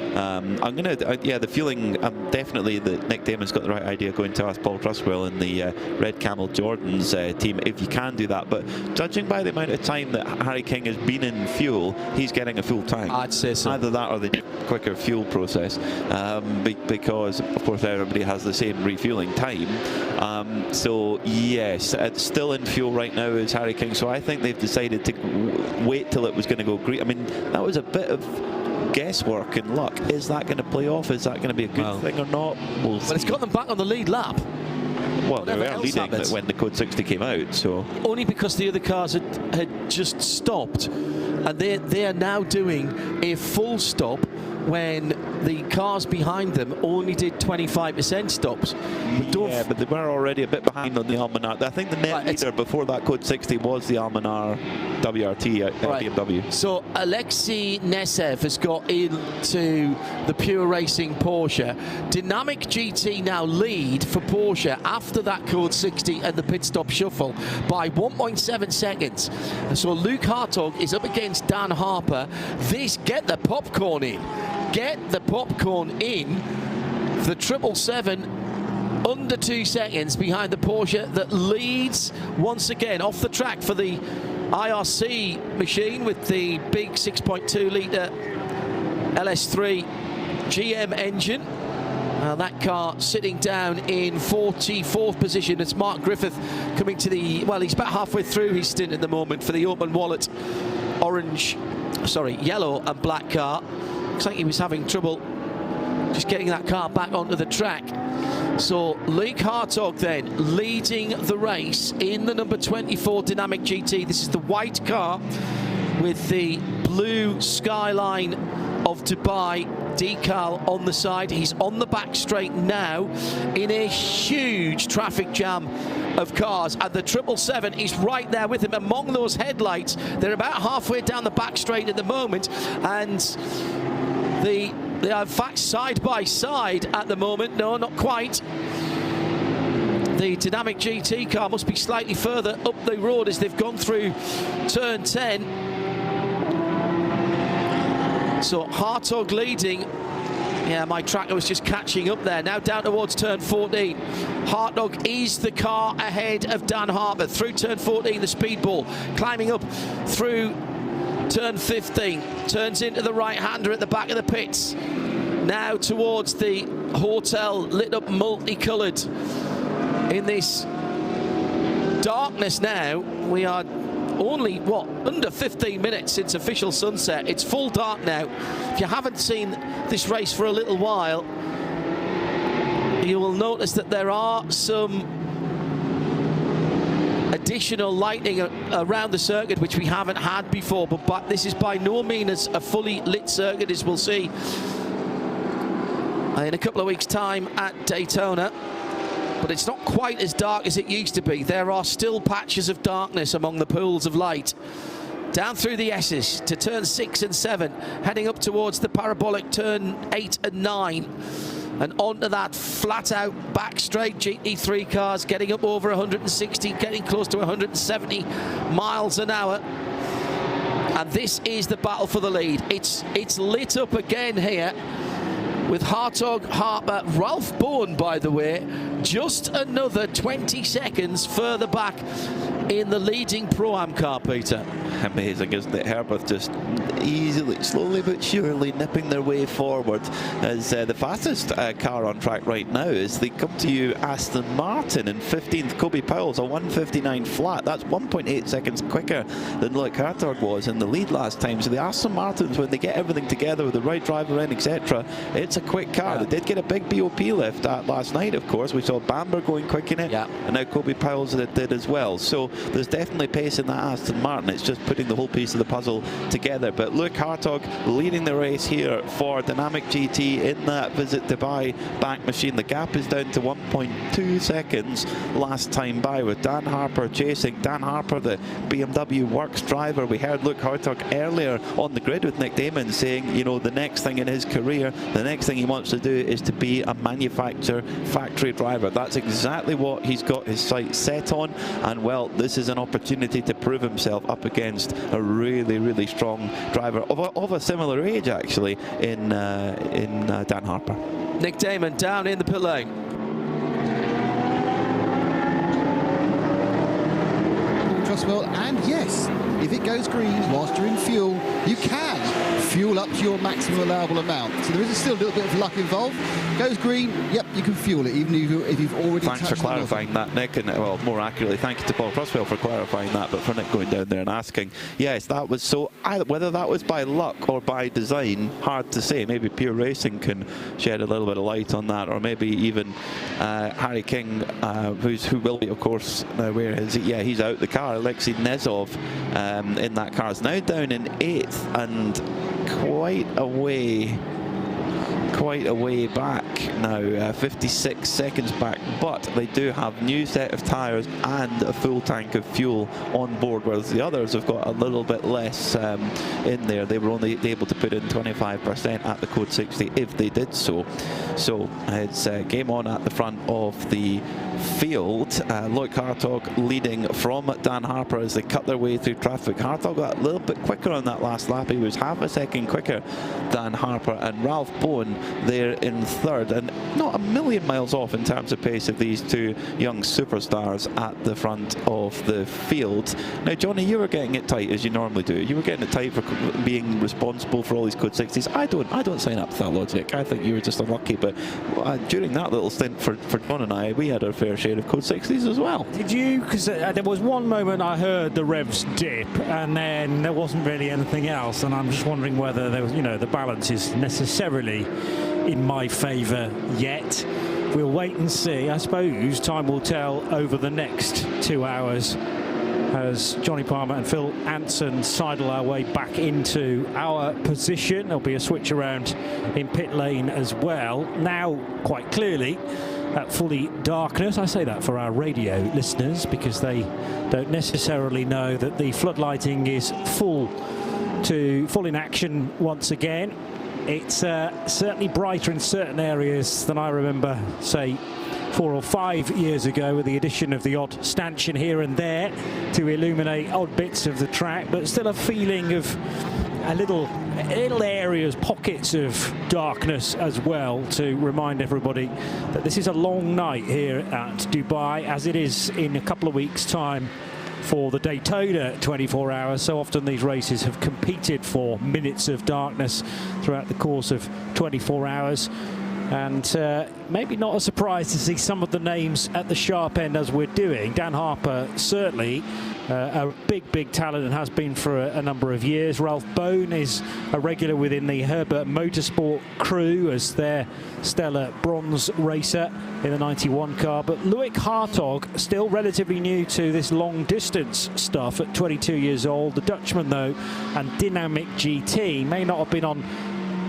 I'm gonna. The feeling definitely that Nick Damon's got the right idea going to ask Paul Truswell in the Red Camel Jordan's team if you can do that. But judging by the amount of time that Harry King has been in fuel, he's getting a full tank. I'd say so. Either that or they need quicker fuel process, because of course everybody has the same refueling time. So yes, it's still in fuel right now is Harry King. So I think they've decided to wait till it was going to go green. I mean, that was a bit of guesswork and luck. Is that going to play off? Is that going to be a good thing or not? We'll see. But it's got them back on the lead lap. Well, they were leading when the Code 60 came out, so only because the other cars had just stopped, and they are now doing a full stop when the cars behind them only did 25% stops. But they were already a bit behind on the Almanar. I think the net leader before that Code 60 was the Almanar WRT at BMW. So Alexei Nesev has got into the Pure Racing Porsche. Dynamic GT now lead for Porsche after that Code 60 and the pit stop shuffle by 1.7 seconds. And so Luke Hartog is up against Dan Harper. Get the popcorn in. Get the popcorn in. The 777 under 2 seconds behind the Porsche that leads once again off the track for the IRC machine with the big 6.2 litre LS3 GM engine. That car sitting down in 44th position. It's Mark Griffith coming to the, well, he's about halfway through his stint at the moment for the Open Wallet yellow and black car. Looks like he was having trouble just getting that car back onto the track. So Luke Hartog then leading the race in the number 24 Dynamic GT. This is the white car with the blue skyline of Dubai decal on the side. He's on the back straight now in a huge traffic jam of cars, and the 777 is right there with him among those headlights. They're about halfway down the back straight at the moment, and they are in fact side by side at the moment. No, not quite. The Dynamic GT car must be slightly further up the road as they've gone through turn 10. So Hartog leading. Yeah, my tracker was just catching up there. Now down towards turn 14. Hartog is the car ahead of Dan Harper through turn 14, the speedball, climbing up through turn 15, turns into the right-hander at the back of the pits. Now towards the hotel, lit up multicoloured in this darkness now. We are only, under 15 minutes since official sunset. It's full dark now. If you haven't seen this race for a little while, you will notice that there are some additional lighting around the circuit which we haven't had before, but this is by no means a fully lit circuit, as we'll see in a couple of weeks' time at Daytona. But it's not quite as dark as it used to be. There are still patches of darkness among the pools of light. Down through the S's to turn 6 and 7, heading up towards the parabolic turn 8 and 9. And onto that flat-out back straight GT3 cars, getting up over 160, getting close to 170 miles an hour. And this is the battle for the lead. It's lit up again here with Hartog, Harper, Ralph Bourne, by the way, just another 20 seconds further back in the leading Pro-Am car, Peter. Amazing, isn't it? Herbert just easily, slowly but surely nipping their way forward as the fastest car on track right now is they come to you Aston Martin in 15th. Kobe Powell's a 1:59 flat. That's 1.8 seconds quicker than Luke Hartog was in the lead last time. So the Aston Martins, when they get everything together with the right driver in, etc., it's a quick car. They did get a big BOP lift last night, of course. We saw Bamber going quick in it, and now Kobe Powell's did as well. So there's definitely pace in that Aston Martin. It's just putting the whole piece of the puzzle together. But Luke Hartog leading the race here for Dynamic GT in that Visit Dubai back machine. The gap is down to 1.2 seconds last time by, with Dan Harper chasing. Dan Harper, the BMW Works driver. We heard Luke Hartog earlier on the grid with Nick Damon saying, you know, the next thing in his career, the next thing he wants to do is to be a manufacturer factory driver. That's exactly what he's got his sights set on, and well, this is an opportunity to prove himself up against a really, really strong driver of a similar age, actually, in Dan Harper. Nick Damon down in the pit lane. Trustwell, and yes, if it goes green whilst you're in fuel, you can fuel up to your maximum allowable amount. So there is still a little bit of luck involved. Goes green, yep, you can fuel it, even if you've already Thanks for touched clarifying that, Nick, and well, more accurately, thank you to Paul Crosswell for clarifying that, but for Nick going down there and asking, yes, that was so, whether that was by luck or by design, hard to say. Maybe pure racing can shed a little bit of light on that, or maybe even Harry King, who will be, of course, where is he? Yeah, he's out the car. Alexei Nezov in that car is now down in 8th and quite a way back now, 56 seconds back, but they do have new set of tyres and a full tank of fuel on board, whereas the others have got a little bit less in there. They were only able to put in 25% at the Code 60 if they did so. So it's game on at the front of the field. Loic Hartog leading from Dan Harper as they cut their way through traffic. Hartog got a little bit quicker on that last lap. He was half a second quicker than Harper, and Ralph Bowen there in 3rd, and not a million miles off in terms of pace of these two young superstars at the front of the field. Now, Johnny, you were getting it tight as you normally do. You were getting it tight for being responsible for all these Code 60s. I don't sign up to that logic. I think you were just unlucky, but during that little stint for John and I, we had our fair share of Code 60s as well. Did you? Because there was one moment I heard the revs dip, and then there wasn't really anything else, and I'm just wondering whether there was, the balance is necessarily in my favour yet. We'll wait and see. I suppose time will tell over the next 2 hours as Johnny Palmer and Phil Anson sidle our way back into our position. There'll be a switch around in pit lane as well. Now, quite clearly, at fully darkness. I say that for our radio listeners because they don't necessarily know that the floodlighting is full in action once again. It's certainly brighter in certain areas than I remember, say, 4 or 5 years ago, with the addition of the odd stanchion here and there to illuminate odd bits of the track, but still a feeling of little areas, pockets of darkness as well, to remind everybody that this is a long night here at Dubai, as it is in a couple of weeks' time for the Daytona 24 hours. So often these races have competed for minutes of darkness throughout the course of 24 hours. And maybe not a surprise to see some of the names at the sharp end as we're doing. Dan Harper, certainly a big talent and has been for a number of years. Ralph Bowen is a regular within the Herbert Motorsport crew as their stellar bronze racer in the 91 car. But Loic Hartog, still relatively new to this long distance stuff at 22 years old. The Dutchman, though, and Dynamic GT may not have been on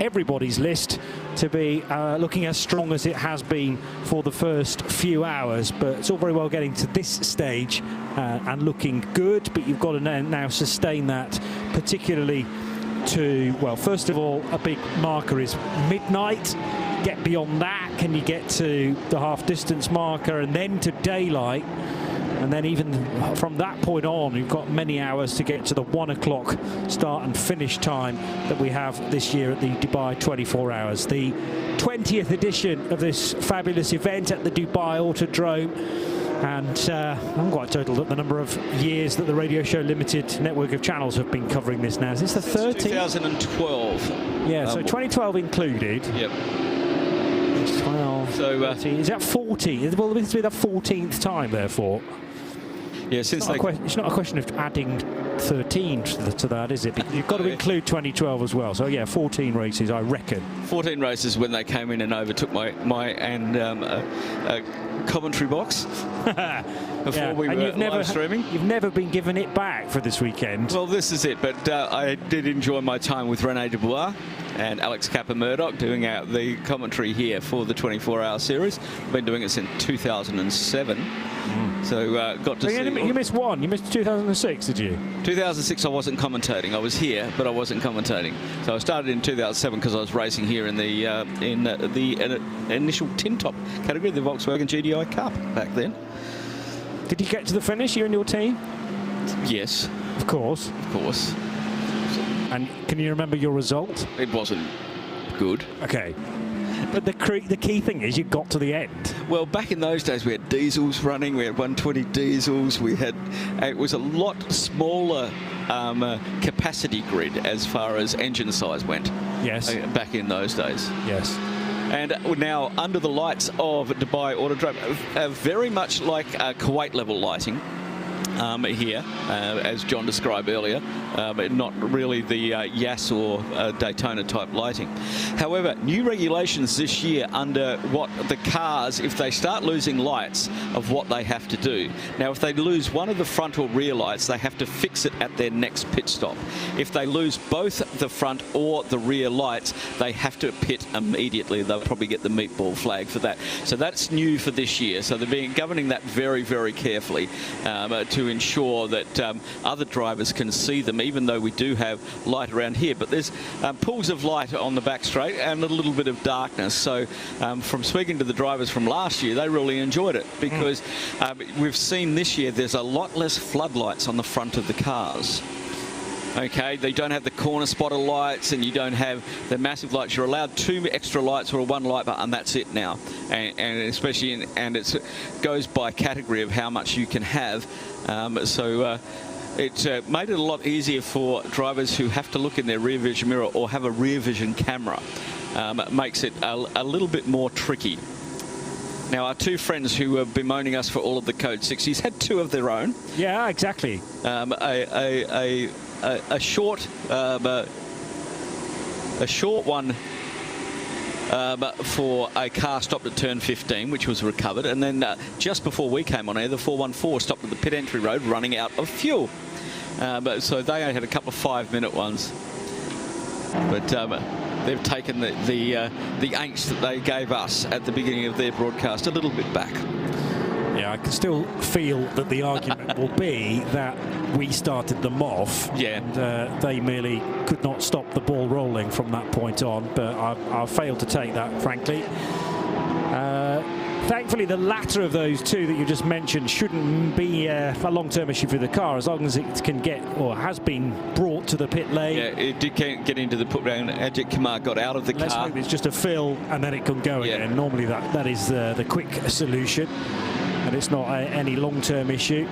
everybody's list to be looking as strong as it has been for the first few hours, but it's all very well getting to this stage and looking good, but you've got to now sustain that, particularly to, well, first of all, a big marker is midnight. Get beyond that, can you get to the half distance marker and then to daylight? And then even from that point on, you've got many hours to get to the 1 o'clock start and finish time that we have this year at the Dubai 24 hours. The 20th edition of this fabulous event at the Dubai Autodrome. And I haven't quite totaled up the number of years that the Radio Show Limited network of channels have been covering this now. Is this the 13th? 2012. Yeah, so 2012 included. Yep. 12, so 13. Is that 14? Well, this will be the 14th time, therefore. Yeah, since it's not a question of adding 13 to that, is it? Because you've got to include 2012 as well. So yeah, 14 races, I reckon. 14 races when they came in and overtook my commentary box before we were live streaming. You've never been given it back for this weekend. Well, this is it. But I did enjoy my time with René de Bois and Alex Kappa-Murdoch doing out the commentary here for the 24-hour series. I've been doing it since 2007. So got to see... You missed one. You missed 2006, did you? 2006 I wasn't commentating. I was here, but I wasn't commentating. So I started in 2007 because I was racing here in the initial tin top category, the Volkswagen GDI Cup back then. Did you get to the finish, you and your team? Yes. Of course. Of course. And can you remember your result? It wasn't good. Okay. But the key thing is you got to the end. Well, back in those days we had diesels running. We had 120 diesels. We had it was a lot smaller capacity grid as far as engine size went. Yes. Back in those days. Yes. And now under the lights of Dubai Autodrome, very much like Kuwait level lighting. Here, as John described earlier, not really the Yas or Daytona type lighting. However, new regulations this year under what the cars, if they start losing lights, of what they have to do. Now, if they lose one of the front or rear lights, they have to fix it at their next pit stop. If they lose both the front or the rear lights, they have to pit immediately. They'll probably get the meatball flag for that. So that's new for this year. So they're governing that very, very carefully to ensure that other drivers can see them, even though we do have light around here. But there's pools of light on the back straight and a little bit of darkness. So from speaking to the drivers from last year, they really enjoyed it because we've seen this year there's a lot less floodlights on the front of the cars. Okay, they don't have the corner spotter lights and you don't have the massive lights. You're allowed 2 extra lights or a 1 light bar, and that's it now. And especially it goes by category of how much you can have. It made it a lot easier for drivers who have to look in their rear vision mirror or have a rear vision camera. It makes it a little bit more tricky. Now, our 2 friends who were bemoaning us for all of the Code 60s had 2 of their own. Yeah, exactly. A short one for a car stopped at turn 15, which was recovered, and then just before we came on air, the 414 stopped at the pit entry road running out of fuel. So they had a couple of 5-minute ones, but they've taken the angst that they gave us at the beginning of their broadcast a little bit back. Yeah, I can still feel that the argument will be that we started them off. Yeah. And they merely could not stop the ball rolling from that point on, but I failed to take that, frankly. Thankfully, the latter of those 2 that you just mentioned shouldn't be a long-term issue for the car, as long as it can get, or has been brought to the pit lane. Yeah, it did get into the put down. Ajith Kumar got out of the Let's car. hope it's just a fill and then it can go again. Normally that is the quick solution, and it's not any long-term issue.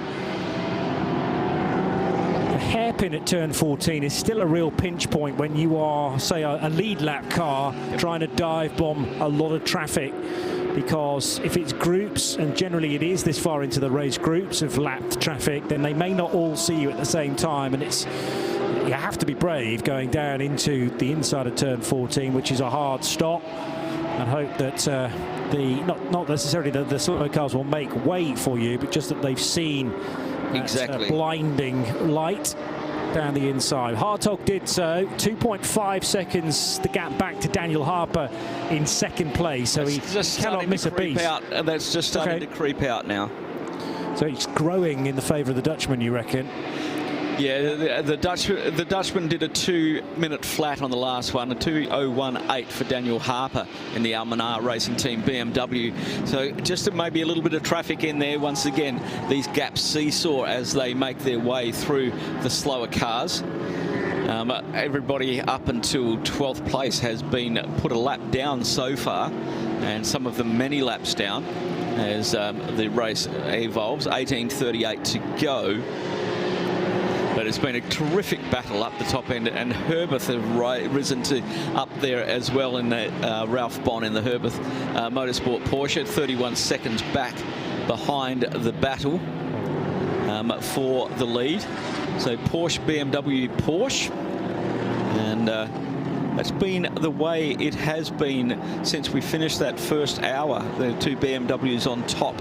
The hairpin at turn 14 is still a real pinch point when you are, say, a lead lap car trying to dive bomb a lot of traffic. Because if it's groups, and generally it is this far into the race, groups of lapped traffic, then they may not all see you at the same time, and you have to be brave going down into the inside of turn 14, which is a hard stop, and hope that not necessarily that the slow cars will make way for you, but just that they've seen that blinding light down the inside. Hartog did so. 2.5 seconds the gap back to Daniel Harper in second place, so he cannot miss a beat. That's just starting to creep out now. So it's growing in the favour of the Dutchman, you reckon? Yeah, the Dutchman did a 2-minute flat on the last one, a 2:01.8 for Daniel Harper in the Almanar Racing Team BMW. So just maybe a little bit of traffic in there. Once again, these gaps seesaw as they make their way through the slower cars. Everybody up until 12th place has been put a lap down so far, and some of them many laps down as the race evolves. 18:38 to go. But it's been a terrific battle up the top end, and Herberth have risen to up there as well in the Ralph Bonn in the Herberth Motorsport Porsche, 31 seconds back behind the battle for the lead. So Porsche, BMW, Porsche, and that's been the way it has been since we finished that first hour. The 2 BMWs on top.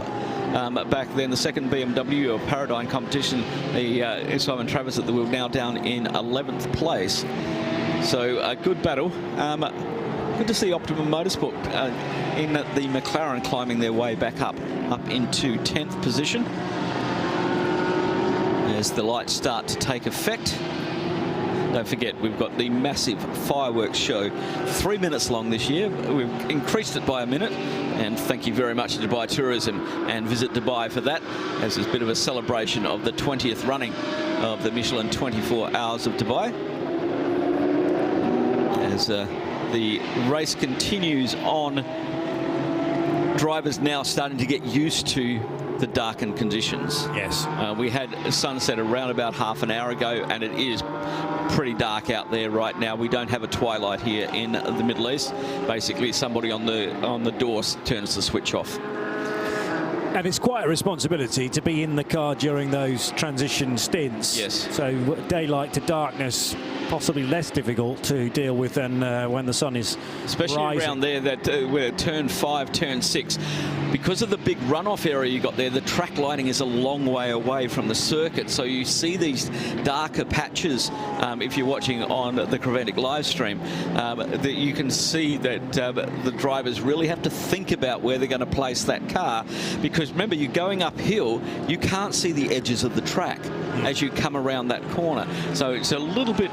Back then, the second BMW or Paradigm competition, the Simon Travis at the wheel, now down in 11th place. So a good battle. Good to see Optimum Motorsport in the McLaren climbing their way back up into 10th position as the lights start to take effect. Don't forget, we've got the massive fireworks show, 3 minutes long this year. We've increased it by a minute, and thank you very much to Dubai Tourism and Visit Dubai for that, as it's a bit of a celebration of the 20th running of the Michelin 24 Hours of Dubai. As the race continues on, drivers now starting to get used to the darkened conditions. Yes. We had sunset around about half an hour ago, and it is pretty dark out there right now. We don't have a twilight here in the Middle East. Basically, somebody on the door turns the switch off. And it's quite a responsibility to be in the car during those transition stints. Yes. So daylight to darkness, possibly less difficult to deal with than when the sun is especially rising. around there, that where turn 5, turn 6. Because of the big runoff area you got there, the track lighting is a long way away from the circuit, so you see these darker patches. If you're watching on the Creventic live stream, that you can see that the drivers really have to think about where they're going to place that car, because remember, you're going uphill, you can't see the edges of the track as you come around that corner. So it's a little bit,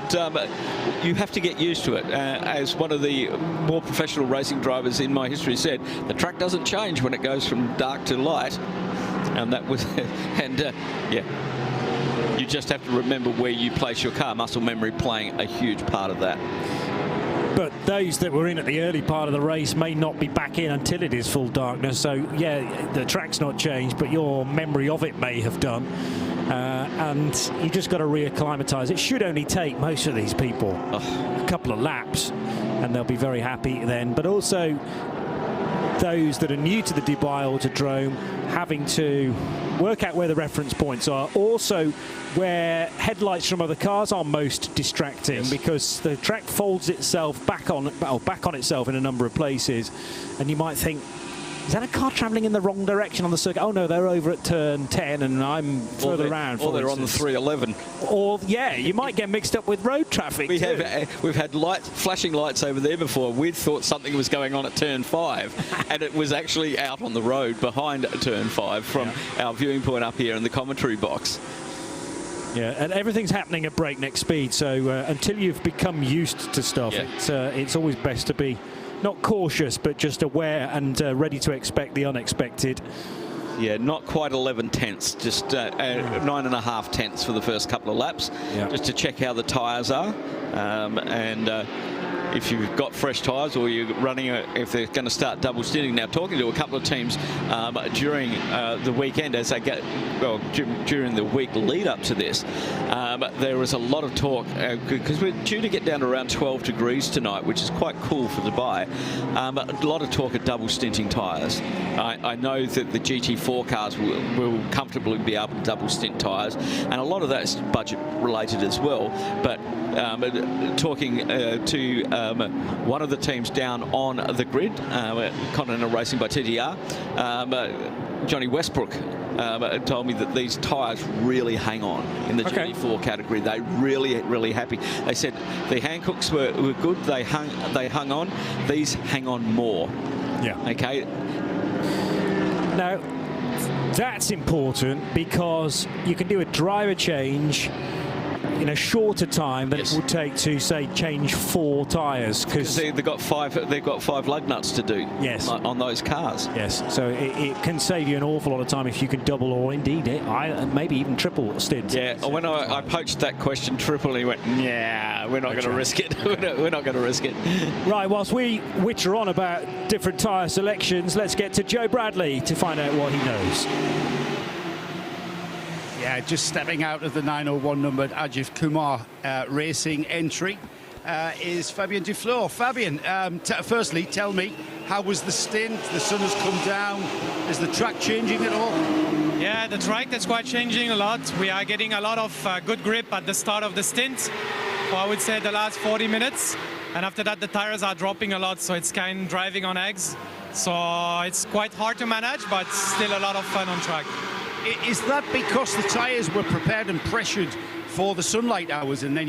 you have to get used to it. As one of the more professional racing drivers in my history said, the track doesn't change when it goes from dark to light. And that was, yeah, you just have to remember where you place your car. Muscle memory playing a huge part of that. But those that were in at the early part of the race may not be back in until it is full darkness. So, yeah, the track's not changed, but your memory of it may have done. And you just got to reacclimatise. It should only take most of these people a couple of laps, and they'll be very happy then. But also, those that are new to the Dubai Autodrome having to work out where the reference points are, also where headlights from other cars are most distracting, because the track folds itself back on itself in a number of places, and you might think, is that a car travelling in the wrong direction on the circuit? Oh no, they're over at turn 10 and I'm further around. Or they're on the 311. Or, yeah, you might get mixed up with road traffic. We've had flashing lights over there before. We thought something was going on at turn 5, and it was actually out on the road behind turn 5 from our viewing point up here in the commentary box. Yeah, and everything's happening at breakneck speed, so until you've become used to stuff, it's always best to be not cautious, but just aware and ready to expect the unexpected. Yeah, not quite 11 tenths, just 9.5 tenths for the first couple of laps, just to check how the tyres are. If you've got fresh tyres, or you're running, if they're going to start double stinting. Now, talking to a couple of teams during the weekend, as they get, well, during the week lead up to this, there was a lot of talk, because we're due to get down to around 12 degrees tonight, which is quite cool for Dubai. A lot of talk of double stinting tyres. I know that the GT4 cars will comfortably be able to double stint tyres, and a lot of that is budget related as well. But talking to one of the teams down on the grid, Continental Racing by TTR, Johnny Westbrook told me that these tyres really hang on in the GT4 category. They really happy. They said the Hankooks were good. They hung on. These hang on more. Yeah. Okay. Now, that's important, because you can do a driver change in a shorter time than it would take to, say, change 4 tyres, because they've got 5 lug nuts to do. Yes, on those cars. Yes, so it can save you an awful lot of time if you can double, or indeed maybe even triple stints. Yeah, when I poached that question triple, he went, yeah, we're not going to risk it. We're not going to risk it. Right, whilst we witter on about different tyre selections, let's get to Joe Bradley to find out what he knows. Yeah, just stepping out of the 901 numbered Ajith Kumar racing entry is Fabien Duflor. Fabien, firstly, tell me, how was the stint? The sun has come down. Is the track changing at all? Yeah, the track is quite changing a lot. We are getting a lot of good grip at the start of the stint, for I would say the last 40 minutes. And after that, the tires are dropping a lot, so it's kind of driving on eggs. So it's quite hard to manage, but still a lot of fun on track. Is that because the tyres were prepared and pressured for the sunlight hours, and then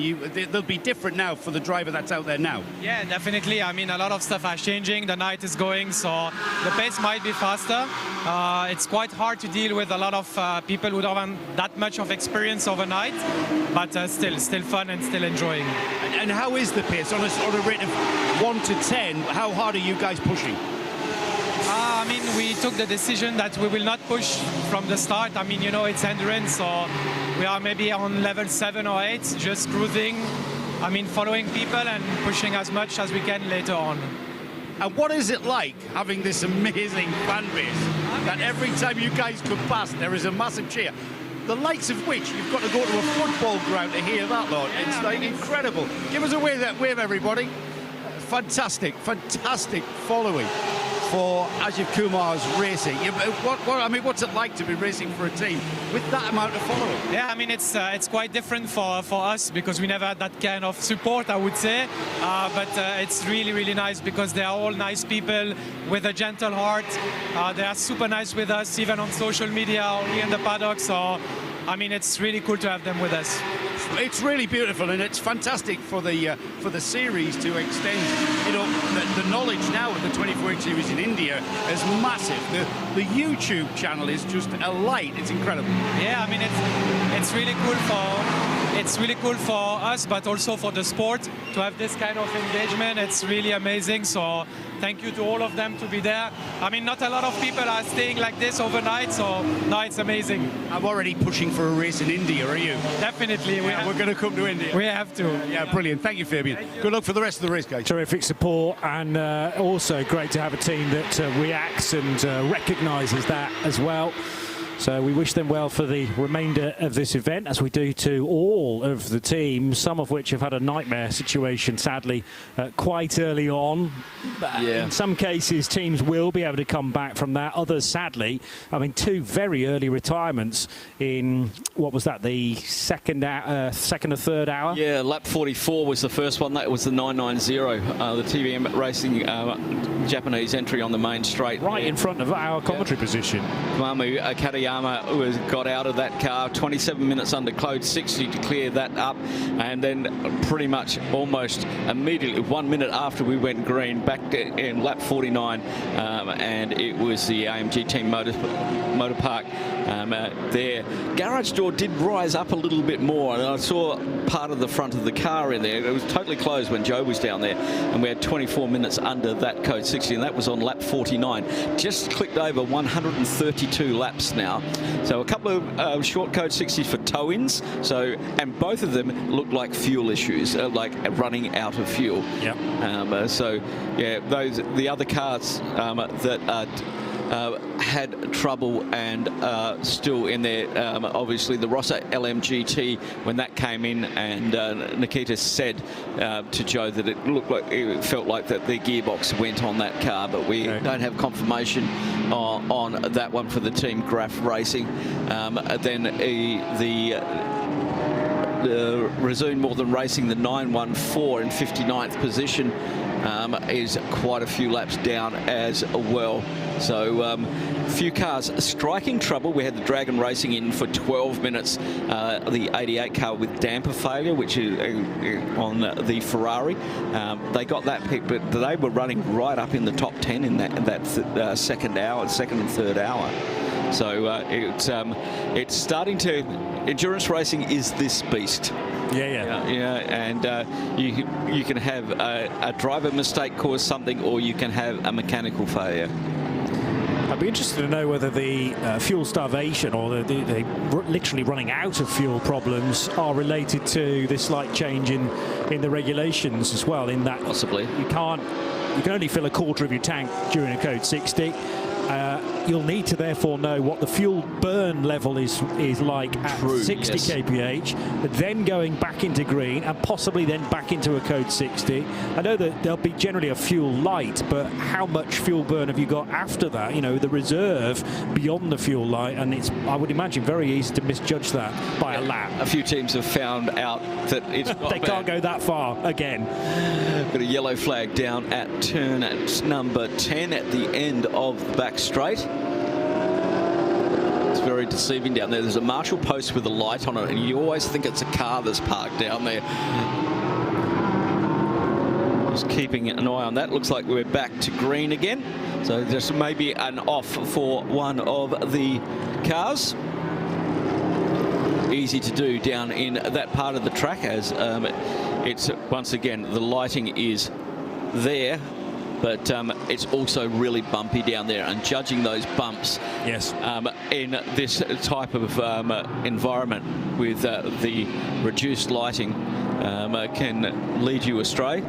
they'll be different now for the driver that's out there now? Yeah, definitely. I mean, a lot of stuff is changing. The night is going, so the pace might be faster. It's quite hard to deal with a lot of people who don't have that much of experience overnight, but still fun and still enjoying. And how is the pace? On a rate of 1 to 10, how hard are you guys pushing? I mean, we took the decision that we will not push from the start. I mean, you know, it's endurance, so we are maybe on level 7 or 8, just cruising. I mean, following people and pushing as much as we can later on. And what is it like having this amazing fan base? that every time you guys come past, there is a massive cheer. The likes of which you've got to go to a football ground to hear that, Lord. It's like incredible. Give us a wave, everybody. Fantastic following for Ajith Kumar's racing. I mean, what's it like to be racing for a team with that amount of following? Yeah, I mean, it's quite different for us because we never had that kind of support, I would say. But it's really nice because they are all nice people with a gentle heart. They are super nice with us, even on social media or in the paddock. So, I mean, it's really cool to have them with us. It's really beautiful, and it's fantastic for the series to extend. You know, the knowledge now of the 24H series in India is massive. The YouTube channel is just alight. It's incredible. Yeah, I mean, it's really cool for us, but also for the sport to have this kind of engagement. It's really amazing. So thank you to all of them to be there. I mean, not a lot of people are staying like this overnight, so no, it's amazing. I'm already pushing for a race in India, are you? Definitely. We're going to come to India. We have to. Yeah, brilliant. Thank you, Fabian. Good luck for the rest of the race, guys. Terrific support, and also great to have a team that reacts and recognises that as well. So we wish them well for the remainder of this event, as we do to all of the teams, some of which have had a nightmare situation, sadly, quite early on. Yeah. In some cases, teams will be able to come back from that. Others, sadly, I mean, 2 very early retirements in, what was that, the second or third hour? Yeah, lap 44 was the first one. That was the 990, the TVM Racing Japanese entry on the main straight. Right in front of our commentary position. Mamu Katayama got out of that car 27 minutes under code 60 to clear that up, and then pretty much almost immediately 1 minute after we went green, back in lap 49, and it was the AMG Team Motor Park. Their garage door did rise up a little bit more, and I saw part of the front of the car in there. It was totally closed when Joe was down there, and we had 24 minutes under that code 60, and that was on lap 49. Just clicked over 132 laps now. So a couple of short code 60s for tow-ins. So, and both of them look like fuel issues, like running out of fuel. Yep. So yeah, the other cars that had trouble and still in there. Obviously, the Rossa LMGT, when that came in, and Nikita said to Joe that it felt like that the gearbox went on that car, but we don't have confirmation on that one for the team Graf Racing. Then the Resume More Than Racing, the 914 in 59th position, is quite a few laps down as well. So a few cars striking trouble. We had the Dragon Racing in for 12 minutes, the 88 car with damper failure, which is on the Ferrari. They got that pick, but they were running right up in the top 10 in that second and third hour. So it's starting to. Endurance racing is this beast. Yeah. And you can have a driver mistake cause something, or you can have a mechanical failure. I'd be interested to know whether the fuel starvation or the literally running out of fuel problems are related to this slight change in the regulations as well, in that possibly you can only fill a quarter of your tank during a code 60. You'll need to therefore know what the fuel burn level is like at 60 kph, then going back into green and possibly then back into a code 60. I know that there'll be generally a fuel light, but how much fuel burn have you got after that? You know, the reserve beyond the fuel light, and it's, I would imagine, very easy to misjudge that by a lap. A few teams have found out that it's not they can't go that far again. Got a yellow flag down at turn number 10 at the end of the back straight. It's very deceiving down there. There's a marshal post with a light on it, and you always think it's a car that's parked down there. Just keeping an eye on that. Looks like we're back to green again. So just maybe an off for one of the cars. Easy to do down in that part of the track, as it's once again the lighting is there, but it's also really bumpy down there, and judging those bumps in this type of environment with the reduced lighting can lead you astray.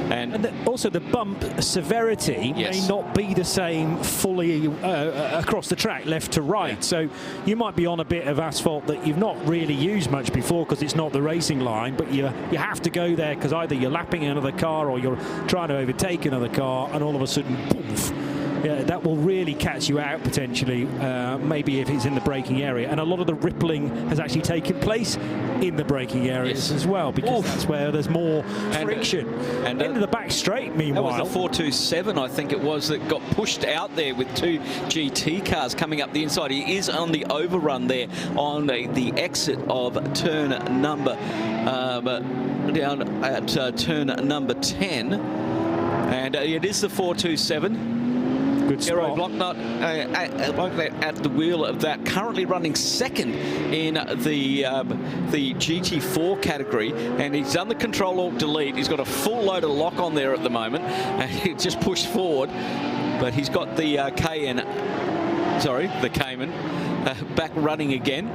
And also the bump severity may not be the same fully across the track, left to right. So you might be on a bit of asphalt that you've not really used much before because it's not the racing line, but you have to go there because either you're lapping another car or you're trying to overtake another car, and all of a sudden, poof, that will really catch you out potentially, maybe if it's in the braking area. And a lot of the rippling has actually taken place in the braking areas as well, because that's where there's more friction. And into the back straight, meanwhile. That was the 427, I think it was, that got pushed out there with 2 GT cars coming up the inside. He is on the overrun there on the exit of turn number, down at turn number 10. And it is the 427. Good spot. Blocknut at the wheel of that, currently running second in the GT4 category, and he's done the Control-Alt-Delete. He's got a full load of lock on there at the moment, and he just pushed forward, but he's got the Cayman back running again.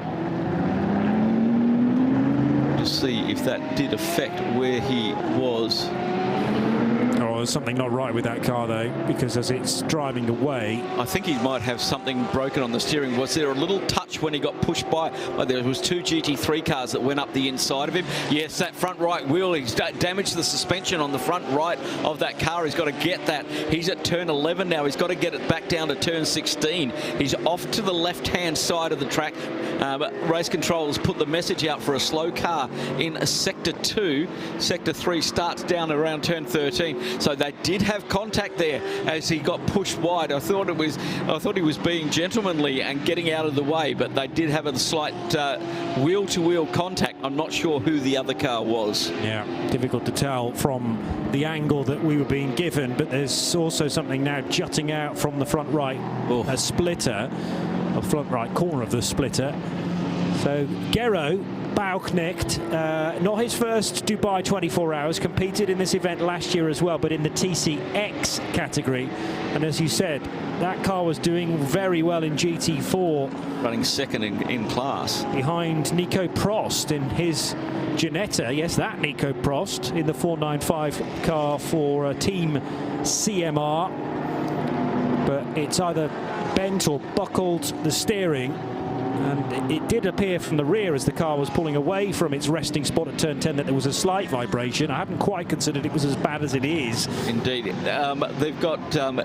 To see if that did affect where he was. Oh, there's something not right with that car, though, because as it's driving away... I think he might have something broken on the steering. Was there a little touch when he got pushed by? There was 2 GT3 cars that went up the inside of him. Yes, that front right wheel, he's damaged the suspension on the front right of that car. He's got to get that. He's at turn 11 now. He's got to get it back down to turn 16. He's off to the left-hand side of the track. Race controllers put the message out for a slow car in Sector 2. Sector 3 starts down around turn 13. So they did have contact there as he got pushed wide. I thought he was being gentlemanly and getting out of the way, but they did have a slight wheel-to-wheel contact. I'm not sure who the other car was. Yeah, difficult to tell from the angle that we were being given, but there's also something now jutting out from the front right, a splitter, a front right corner of the splitter. So Gero Bauknecht, not his first Dubai 24 hours, competed in this event last year as well, but in the TCX category. And as you said, that car was doing very well in GT4. Running second in class. Behind Nico Prost in his Ginetta. Yes, that Nico Prost in the 495 car for Team CMR. But it's either bent or buckled the steering. And it did appear from the rear as the car was pulling away from its resting spot at turn 10 that there was a slight vibration. I haven't quite considered it was as bad as it is. Indeed. They've got,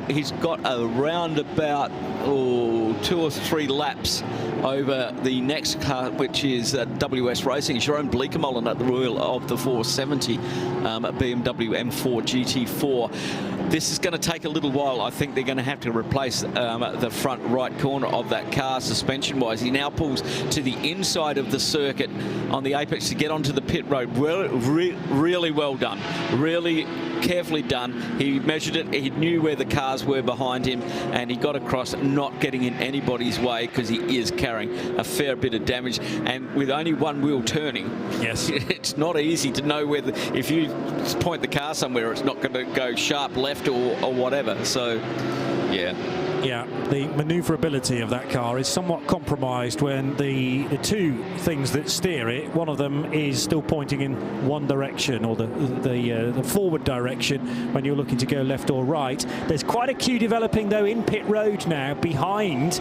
he's got around about 2 or 3 laps over the next car, which is WS Racing. Jerome Bleekemolen at the wheel of the 470 BMW M4 GT3. This is going to take a little while. I think they're going to have to replace the front right corner of that car suspension-wise. He now pulls to the inside of the circuit on the apex to get onto the pit road. Really well done. Really carefully done. He measured it. He knew where the cars were behind him, and he got across, not getting in anybody's way because he is carrying a fair bit of damage. And with only one wheel turning, yes, it's not easy to know whether, if you point the car somewhere, it's not going to go sharp left or whatever. So, yeah. Yeah, the manoeuvrability of that car is somewhat compromised when the 2 things that steer it, one of them is still pointing in one direction, or the forward direction when you're looking to go left or right. There's quite a queue developing though in pit road now behind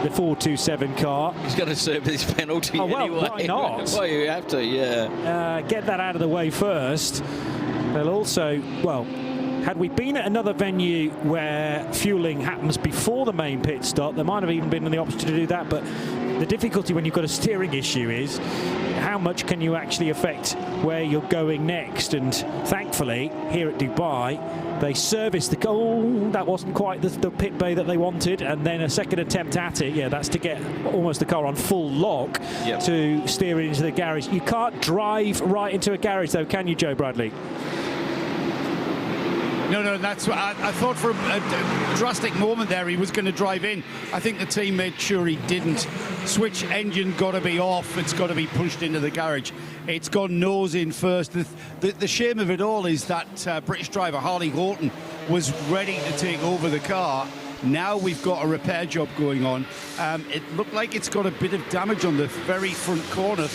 the 427 car. He's got to serve his penalty well, anyway. Why not? Well, you have to, yeah. Get that out of the way first. They'll also, well, had we been at another venue where fueling happens before the main pit stop, there might have even been the option to do that. But the difficulty when you've got a steering issue is how much can you actually affect where you're going next. And thankfully, here at Dubai, they serviced the car. Oh, that wasn't quite the pit bay that they wanted. And then a second attempt at it. Yeah, that's to get almost the car on full lock to steer it into the garage. You can't drive right into a garage, though, can you, Joe Bradley? No, that's what I thought for a drastic moment there he was going to drive in. I think the team made sure he didn't. Switch engine got to be off. It's got to be pushed into the garage. It's gone nose in first. The shame of it all is that British driver Harley Horton was ready to take over the car. Now we've got a repair job going on. It looked like it's got a bit of damage on the very front corner,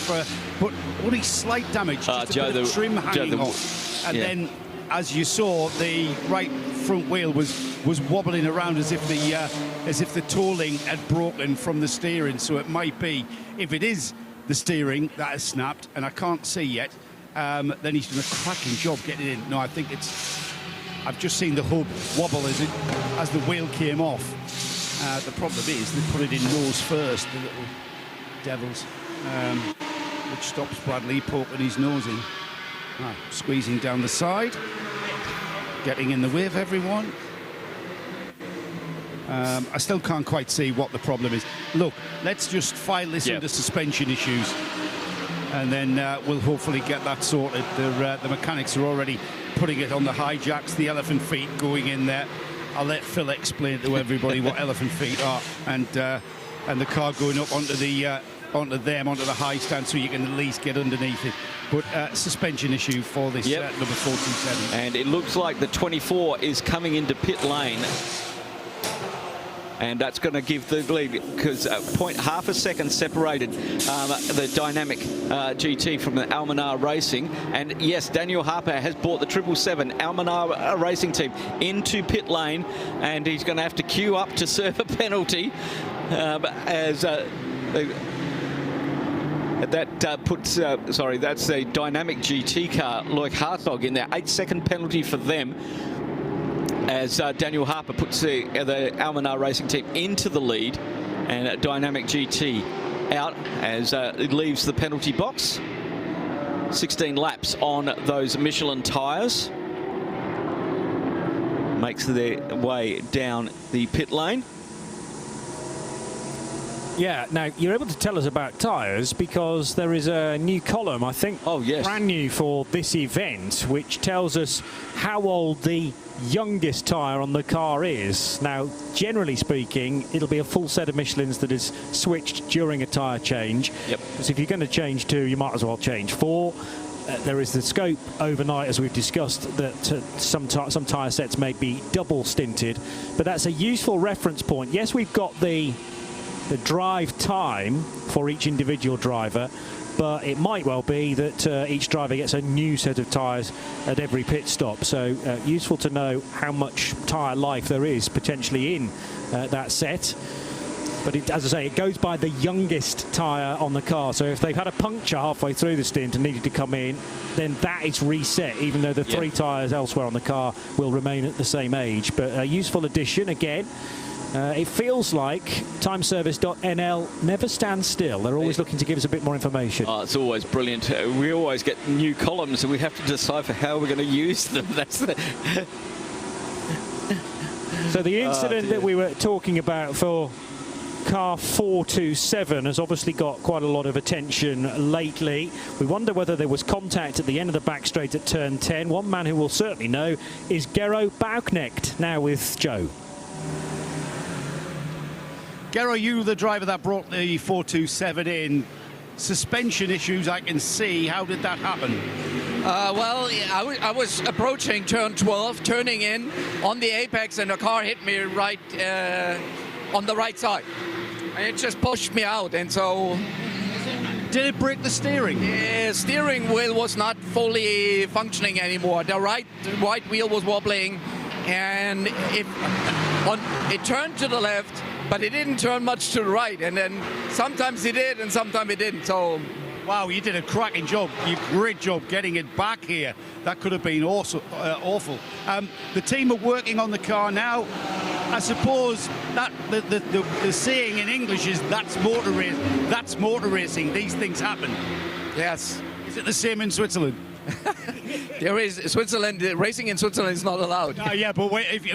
but only slight damage, just a bit of trim hanging off. And then as you saw, the right front wheel was wobbling around as if the tooling had broken from the steering. So it might be, if it is the steering that has snapped, and I can't see yet, then he's done a cracking job getting in. No, I think I've just seen the hub wobble as the wheel came off. The problem is they put it in nose first, the little devils, which stops Bradley poking his nose in. Squeezing down the side, getting in the way of everyone. I still can't quite see what the problem is. Look, let's just file this under suspension issues, and then we'll hopefully get that sorted. The mechanics are already putting it on the hijacks, the elephant feet going in there. I'll let Phil explain to everybody what elephant feet are, and the car going up onto the high stand, so you can at least get underneath it. But suspension issue for this number 427. And it looks like the 24 is coming into pit lane. And that's going to give the lead, because half a second separated the dynamic GT from the Almanar Racing. And yes, Daniel Harper has brought the 777 Almanar Racing team into pit lane, and he's going to have to queue up to serve a penalty as that puts, that's a dynamic GT car, Loic Hartog, in there. 8-second penalty for them, as Daniel Harper puts the Almanar Racing team into the lead, and Dynamic GT out as it leaves the penalty box. 16 laps on those Michelin tyres. Makes their way down the pit lane. Yeah, now you're able to tell us about tyres because there is a new column, I think, brand new for this event, which tells us how old the youngest tyre on the car is. Now, generally speaking, it'll be a full set of Michelins that is switched during a tyre change. Yep. Because if you're going to change 2, you might as well change 4. There is the scope overnight, as we've discussed, that some tyre sets may be double stinted, but that's a useful reference point. Yes, we've got the drive time for each individual driver, but it might well be that each driver gets a new set of tyres at every pit stop. So useful to know how much tyre life there is potentially in that set. But as I say, it goes by the youngest tyre on the car. So if they've had a puncture halfway through the stint and needed to come in, then that is reset, even though the 3 tyres elsewhere on the car will remain at the same age. But a useful addition again. It feels like timeservice.nl never stands still. They're always looking to give us a bit more information. Oh, it's always brilliant. We always get new columns and we have to decipher how we're going to use them. That's the So the incident that we were talking about for car 427 has obviously got quite a lot of attention lately. We wonder whether there was contact at the end of the back straight at turn 10. One man who will certainly know is Gero Bauknecht, now with Joe. Gero, you the driver that brought the 427 in. Suspension issues I can see. How did that happen? Well, I was approaching turn 12, turning in on the apex, and the car hit me right on the right side. And it just pushed me out, and so... Did it break the steering? The steering wheel was not fully functioning anymore. The right wheel was wobbling, and it turned to the left, but it didn't turn much to the right, and then sometimes it did and sometimes it didn't. So, wow, you did a cracking job. Great job getting it back here. That could have been awful. The team are working on the car now. I suppose that the saying in English is that's motor racing. These things happen. Yes. Is it the same in Switzerland? There is Switzerland. Racing in Switzerland is not allowed. Yeah, but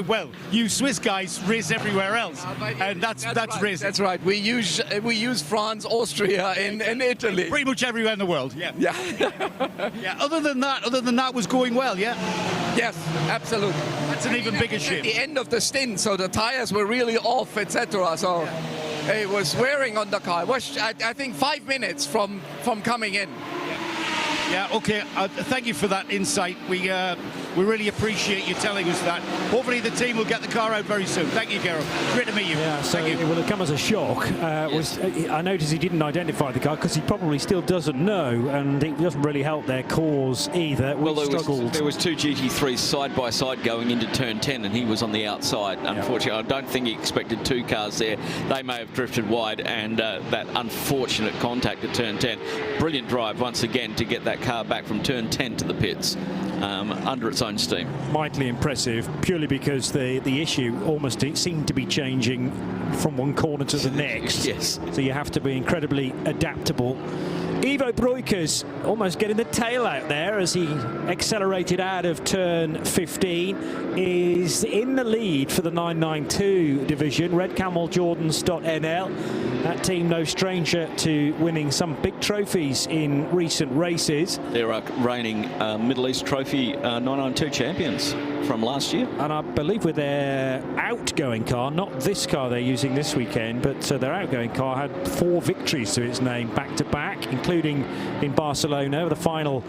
well, you Swiss guys race everywhere else, and that's right. racing. That's right. We use France, Austria, and Italy. Pretty much everywhere in the world. Yeah. Yeah. Other than that was going well. Yeah. Yes, absolutely. That's an even bigger ship. At the end of the stint, so the tires were really off, etc. So it was wearing on the car. It was, I think, 5 minutes from coming in. Yeah, okay. Thank you for that insight. We really appreciate you telling us that. Hopefully the team will get the car out very soon. Thank you, Gero. Great to meet you. Yeah, so Thank you. it will have come as a shock. I noticed he didn't identify the car because he probably still doesn't know, and it doesn't really help their cause either. Well, struggled. there was two GT3s side by side going into turn 10, and he was on the outside. Unfortunately, I don't think he expected two cars there. They may have drifted wide, and that unfortunate contact at turn 10. Brilliant drive once again to get that car back from turn 10 to the pits under its own steam. Mightily impressive, purely because the issue almost seemed to be changing from one corner to the next. Yes. So you have to be incredibly adaptable. Ivo Breukers almost getting the tail out there as he accelerated out of turn 15, is in the lead for the 992 division. Red Camel Jordans.nl, that team no stranger to winning some big trophies in recent races. They're reigning Middle East Trophy 992 champions from last year. And I believe with their outgoing car, not this car they're using this weekend, but their outgoing car had 4 victories to its name back-to-back, including in Barcelona, the final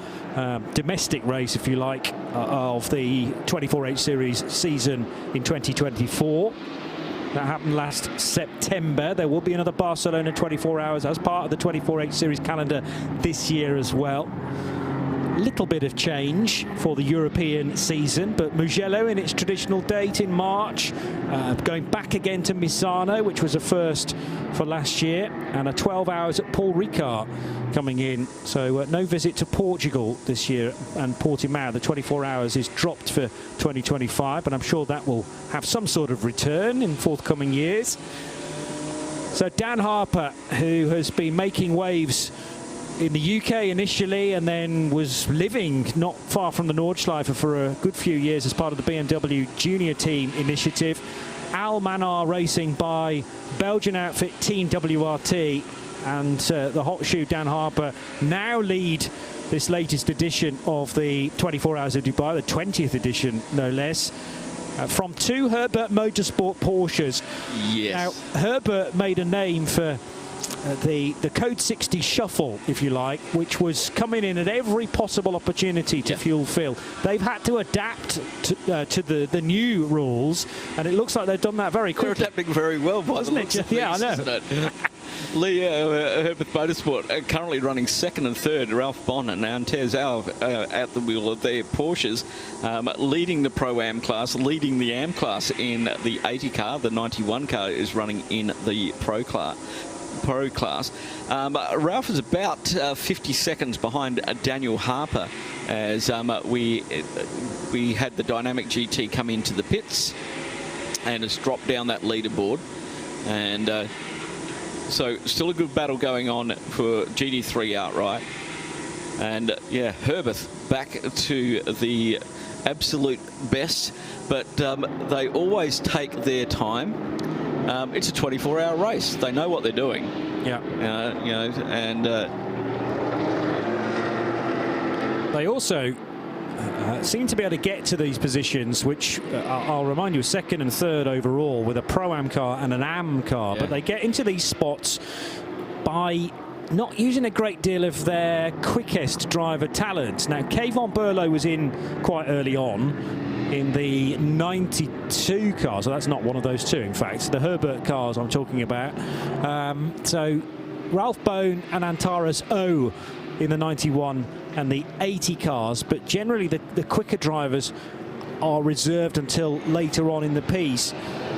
domestic race, if you like, of the 24H Series season in 2024. That happened last September. There will be another Barcelona 24 hours as part of the 24H Series calendar this year as well. Little bit of change for the European season, but Mugello in its traditional date in March, going back again to Misano, which was a first for last year, and a 12 hours at Paul Ricard coming in. So no visit to Portugal this year, and Portimao, the 24 hours, is dropped for 2025, but I'm sure that will have some sort of return in forthcoming years. So Dan Harper, who has been making waves in the UK initially, and then was living not far from the Nordschleife for a good few years as part of the BMW Junior Team initiative. Al Manar Racing by Belgian outfit Team WRT, and the hot shoe Dan Harper now lead this latest edition of the 24 Hours of Dubai, the 20th edition no less, from 2 Herbert Motorsport Porsches. Yes. Now, Herbert made a name for the Code 60 Shuffle, if you like, which was coming in at every possible opportunity to fuel Phil. They've had to adapt to the new rules, and it looks like they've done that very quickly. They're adapting very well, by the looks of Yeah, I know. isn't it? Lee Herbert Motorsport currently running 2nd and 3rd. Ralph Bonn and Antez at the wheel of their Porsches, leading the Pro-Am class, leading the Am class in the 80 car. The 91 car is running in the Pro class. Ralph is about 50 seconds behind Daniel Harper, as we had the Dynamic GT come into the pits and has dropped down that leaderboard. And so still a good battle going on for GT3 outright. And yeah, Herbert back to the absolute best, but they always take their time. It's a 24-hour race. They know what they're doing. Yeah. You know, and they also seem to be able to get to these positions, which I'll remind you, 2nd and 3rd overall with a Pro-Am car and an Am car. Yeah. But they get into these spots by not using a great deal of their quickest driver talent. Now, Kayvon Burlow was in quite early on in the 92 car, so that's not one of those two, in fact. The Herbert cars I'm talking about. So Ralph Bone and Antares O in the 91 and the 80 cars, but generally the quicker drivers are reserved until later on in the piece.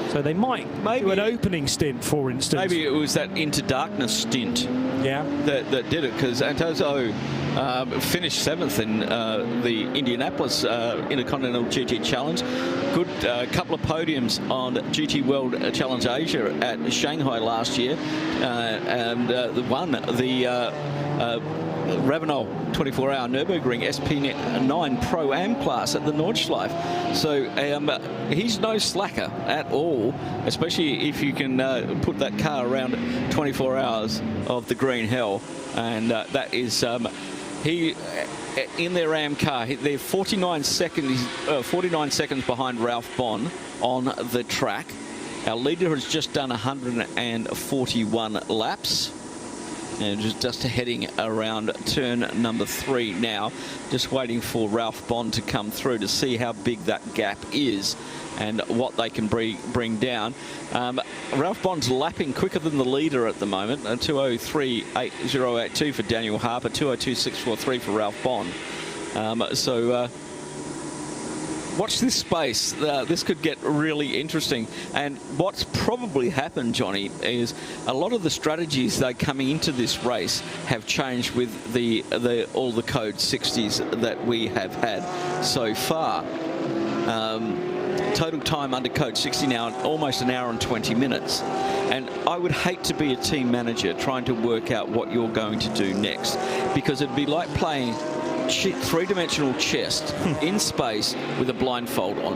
So they might do an opening stint, for instance. maybe it was that Into Darkness stint that did it, because Antozo finished 7th in the Indianapolis Intercontinental GT Challenge. Good couple of podiums on GT World Challenge Asia at Shanghai last year, and won the Ravenel 24-hour Nürburgring SP9 Pro-Am class at the Nordschleife. So he's no slacker at all, especially if you can put that car around 24 hours of the green hell. And that is he in their Am car. They're 49 seconds behind Ralph Bonn on the track. Our leader has just done 141 laps. And just heading around turn number 3 now, just waiting for Ralph Bond to come through to see how big that gap is and what they can bring down. Ralph Bond's lapping quicker than the leader at the moment, 2:03.8082 for Daniel Harper, 2:02.643 for Ralph Bond. Watch this space. This could get really interesting. And what's probably happened, Johnny, is a lot of the strategies that are coming into this race have changed with all the code 60s that we have had so far. Total time under code 60 now, almost 1 hour and 20 minutes. And I would hate to be a team manager trying to work out what you're going to do next, because it'd be like playing three-dimensional chess in space with a blindfold on,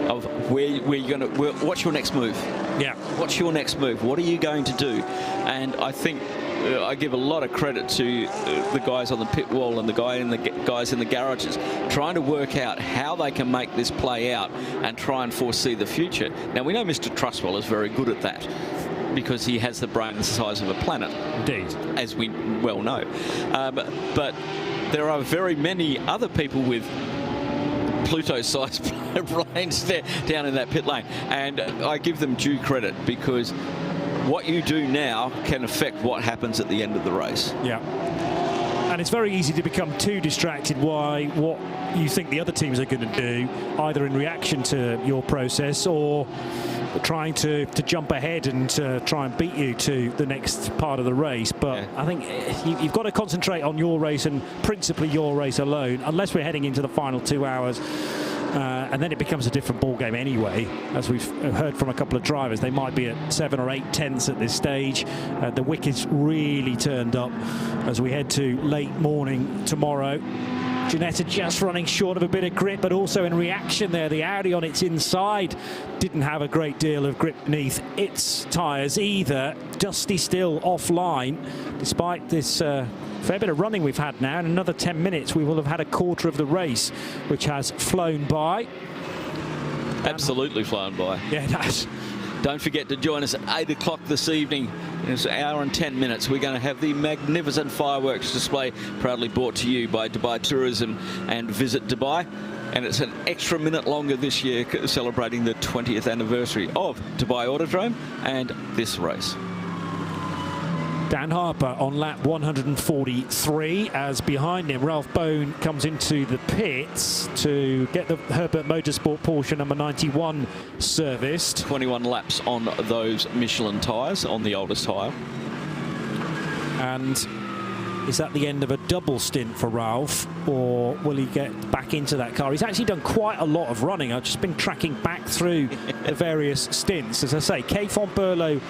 of where you're going to, what's your next move? Yeah. What's your next move? What are you going to do? And I think I give a lot of credit to the guys on the pit wall and the guys in the garages, trying to work out how they can make this play out and try and foresee the future. Now, we know Mr. Trustwell is very good at that, because he has the brain the size of a planet. Indeed. As we well know. But there are very many other people with Pluto-sized brains there down in that pit lane. And I give them due credit, because what you do now can affect what happens at the end of the race. Yeah. And it's very easy to become too distracted by what you think the other teams are going to do, either in reaction to your process or trying to jump ahead and try and beat you to the next part of the race. But I think you've got to concentrate on your race, and principally your race alone, unless we're heading into the final 2 hours. And then it becomes a different ball game anyway. As we've heard from a couple of drivers, they might be at 7 or 8 tenths at this stage. The wicket's really turned up as we head to late morning tomorrow. Ginetta just running short of a bit of grip, but also in reaction there, the Audi on its inside didn't have a great deal of grip beneath its tyres either. Dusty still offline, despite this fair bit of running we've had now. In another 10 minutes, we will have had a quarter of the race, which has flown by. Absolutely flown by. Yeah, it has. Don't forget to join us at 8 o'clock this evening. It's an hour and 10 minutes. We're going to have the magnificent fireworks display, proudly brought to you by Dubai Tourism and Visit Dubai. And it's an extra minute longer this year, celebrating the 20th anniversary of Dubai Autodrome and this race. Dan Harper on lap 143, as behind him Ralph Bone comes into the pits to get the Herbert Motorsport Porsche number 91 serviced. 21 laps on those Michelin tyres, on the oldest tyre. And is that the end of a double stint for Ralph, or will he get back into that car? He's actually done quite a lot of running. I've just been tracking back through the various stints. As I say, Kay von Berlo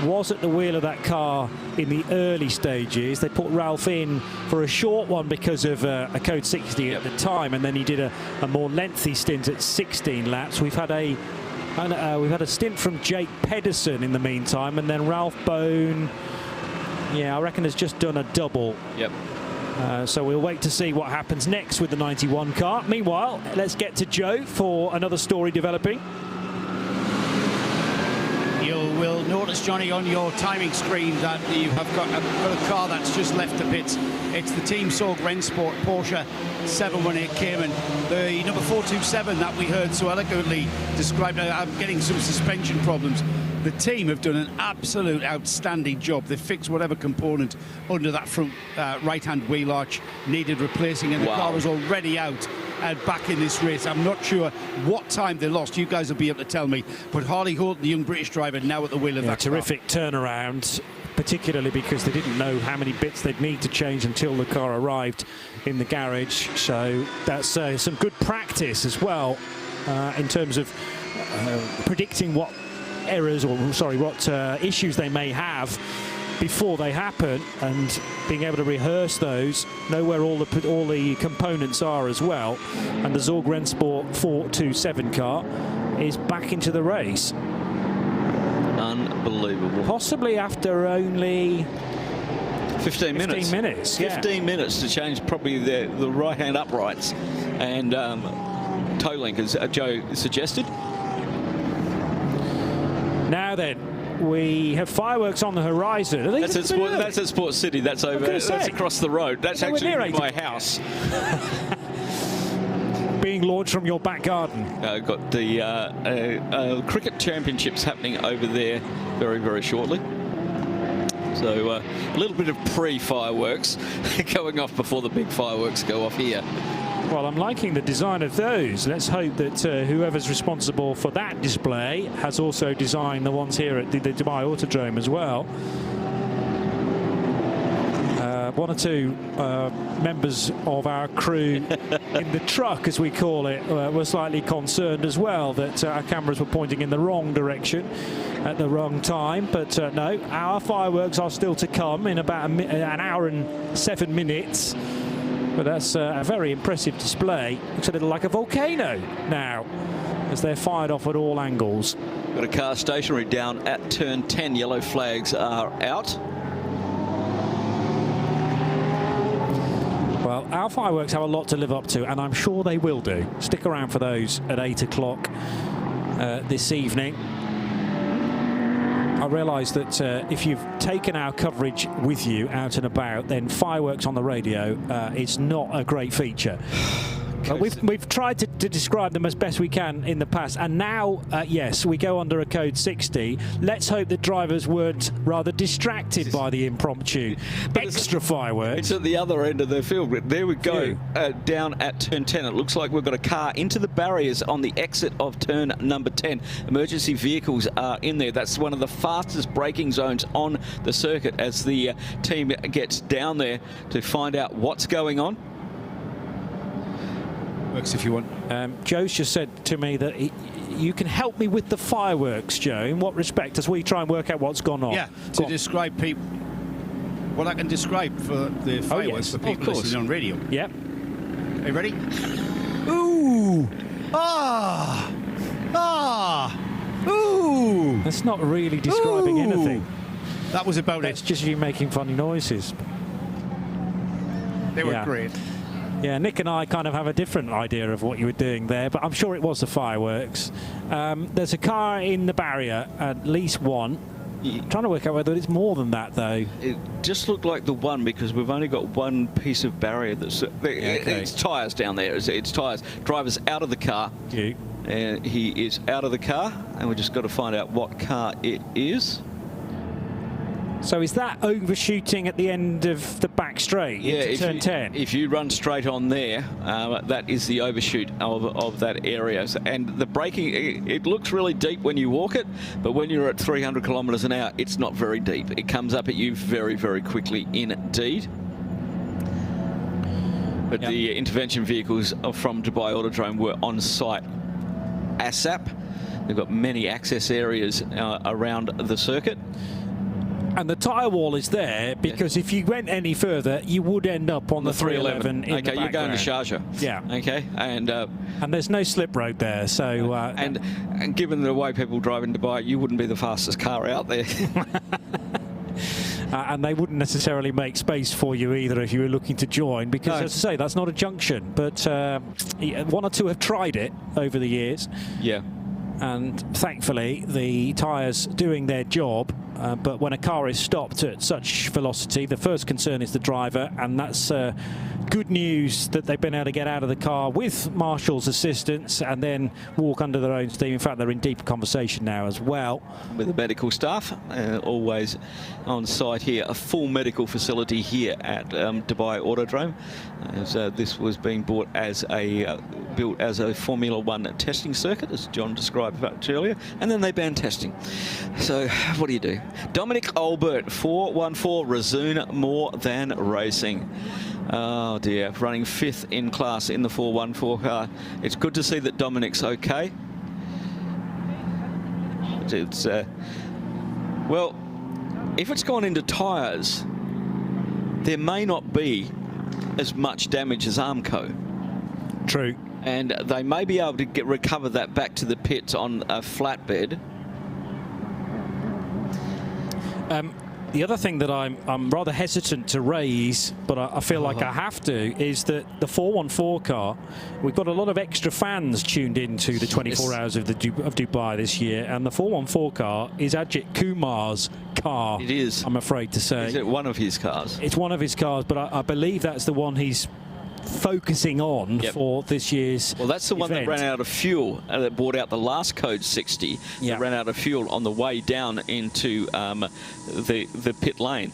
was at the wheel of that car in the early stages. They put Ralph in for a short one because of a code 60 at the time, and then he did a more lengthy stint at 16 laps. We've had a stint from Jake Pedersen in the meantime, and then Ralph Bone, yeah, I reckon has just done a double. Yep. So we'll wait to see what happens next with the 91 car. Meanwhile, let's get to Joe for another story developing. You will notice, Johnny, on your timing screen that you have got a car that's just left the pits. It's the Team Sorg Rennsport Porsche 718 Cayman. The number 427 that we heard so eloquently described, I'm getting some suspension problems. The team have done an absolute outstanding job. They've fixed whatever component under that front right-hand wheel arch needed replacing, and the car is already out and back in this race. I'm not sure what time they lost. You guys will be able to tell me. But Harley Holt, the young British driver, now at the wheel of that terrific car. Turnaround, particularly because they didn't know how many bits they'd need to change until the car arrived in the garage. So that's some good practice as well in terms of predicting what errors, or what issues they may have before they happen, and being able to rehearse those, know where all the components are as well. And the Sorg Rennsport 427 car is back into the race. Unbelievable. Possibly after only 15 minutes. 15 minutes, yeah. 15 minutes to change probably the right-hand uprights and toe link, as Joe suggested. Now then, we have fireworks on the horizon. That's at Sports City. That's over. That's across the road. That's actually my house. Being launched from your back garden. Got the cricket championships happening over there very, very shortly. So a little bit of pre-fireworks going off before the big fireworks go off here. Well, I'm liking the design of those. Let's hope that whoever's responsible for that display has also designed the ones here at the Dubai Autodrome as well. One or two members of our crew in the truck, as we call it, were slightly concerned as well that our cameras were pointing in the wrong direction at the wrong time. But no, our fireworks are still to come in about an hour and 7 minutes. But that's a very impressive display. Looks a little like a volcano now, as they're fired off at all angles. Got a car stationary down at turn 10. Yellow flags are out. Well, our fireworks have a lot to live up to, and I'm sure they will do. Stick around for those at 8 o'clock this evening. I realise that if you've taken our coverage with you out and about, then fireworks on the radio is not a great feature. We've tried to describe them as best we can in the past, and now, yes, we go under a code 60. Let's hope that drivers weren't rather distracted by the impromptu extra fireworks. It's at the other end of the field. There we go, down at turn 10. It looks like we've got a car into the barriers on the exit of turn number 10. Emergency vehicles are in there. That's one of the fastest braking zones on the circuit as the team gets down there to find out what's going on. Works if you want. Joe's just said to me that you can help me with the fireworks, Joe. In what respect, as we try and work out what's gone on? Yeah, to describe people. What I can describe for the fireworks for people listening on radio. Yep. Are you ready? Ooh! Ah! Ah! Ooh! That's not really describing anything. That was about That's just you making funny noises. They were great. Yeah, Nick and I kind of have a different idea of what you were doing there, but I'm sure it was the fireworks. There's a car in the barrier, at least one. Trying to work out whether it's more than that, though. It just looked like the one because we've only got one piece of barrier that's... It's tyres down there. It's tyres. Driver's out of the car. And he is out of the car, and we've just got to find out what car it is. So is that overshooting at the end of the back straight into turn 10? If you run straight on there, that is the overshoot of that area. And the braking, it looks really deep when you walk it, but when you're at 300 kilometres an hour, it's not very deep. It comes up at you very, very quickly indeed. But the intervention vehicles from Dubai Autodrome were on site ASAP. They've got many access areas around the circuit. And the tyre wall is there because if you went any further, you would end up on the 311 in the you're going to Sharjah. Yeah. Okay. And there's no slip road there, so... and given the way people drive in Dubai, you wouldn't be the fastest car out there. And they wouldn't necessarily make space for you either if you were looking to join, because, as I say, that's not a junction. But one or two have tried it over the years. Yeah. And thankfully, the tyres doing their job. But when a car is stopped at such velocity, the first concern is the driver, and that's good news that they've been able to get out of the car with Marshall's assistance and then walk under their own steam. In fact, they're in deep conversation now as well. With the medical staff, always on site here. A full medical facility here at Dubai Autodrome. As this was being built as a Formula One testing circuit, as John described earlier, and then they banned testing. So what do you do? Dominic Albert, 414, Razoon More Than Racing. Oh dear, running 5th in class in the 414 car. It's good to see that Dominic's okay. It's well, if it's gone into tyres, there may not be as much damage as Armco. True. And they may be able to recover that back to the pits on a flatbed. The other thing that I'm rather hesitant to raise, but I feel like I have to, is that the 414 car, we've got a lot of extra fans tuned into the 24 hours of Dubai this year, and the 414 car is Ajith Kumar's car. It is. I'm afraid to say. Is it one of his cars? It's one of his cars, but I believe that's the one he's focusing on for this year's Well, that's the one that ran out of fuel, that brought out the last code 60. That ran out of fuel on the way down into the pit lane.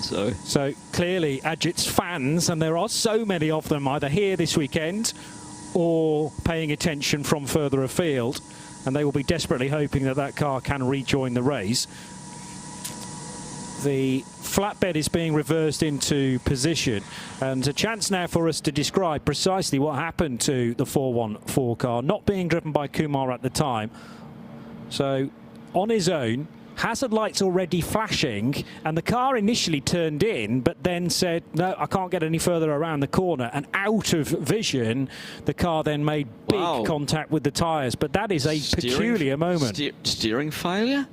So clearly Ajith's fans, and there are so many of them, either here this weekend or paying attention from further afield, and they will be desperately hoping that that car can rejoin the race. The flatbed is being reversed into position, and a chance now for us to describe precisely what happened to the 414 car, not being driven by Kumar at the time. So on his own, hazard lights already flashing, and the car initially turned in, but then said, no, I can't get any further around the corner, and out of vision, the car then made big contact with the tyres. But that is a peculiar moment. Steering failure?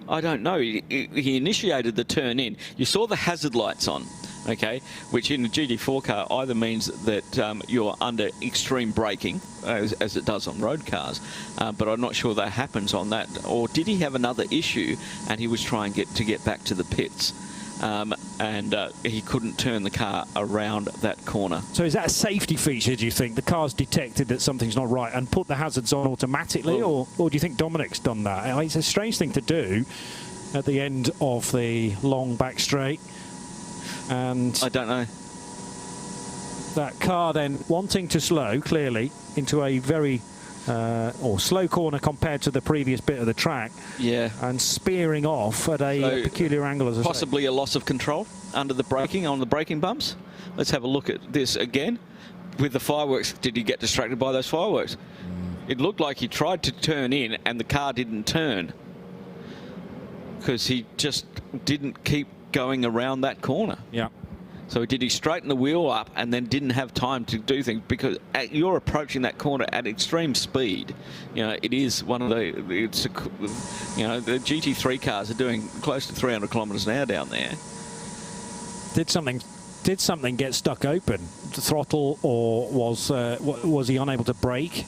I don't know. He initiated the turn in. You saw the hazard lights on, okay, which in a GT4 car either means that you're under extreme braking, as it does on road cars, but I'm not sure that happens on that. Or did he have another issue and he was trying to get back to the pits? And he couldn't turn the car around that corner. So is that a safety feature, do you think? The car's detected that something's not right and put the hazards on automatically, or do you think Dominic's done that? I mean, it's a strange thing to do at the end of the long back straight. And I don't know. That car then wanting to slow, clearly, into a very slow corner compared to the previous bit of the track. Yeah. And spearing off at a peculiar angle, as I say. Possibly a loss of control under the braking, on the braking bumps. Let's have a look at this again. With the fireworks, did he get distracted by those fireworks? It looked like he tried to turn in and the car didn't turn, because he just didn't keep going around that corner. Yeah. So did he straighten the wheel up and then didn't have time to do things, because you're approaching that corner at extreme speed. You know, it is one of the, you know, the GT3 cars are doing close to 300 kilometres an hour down there. Did something get stuck open? The throttle, or was he unable to brake?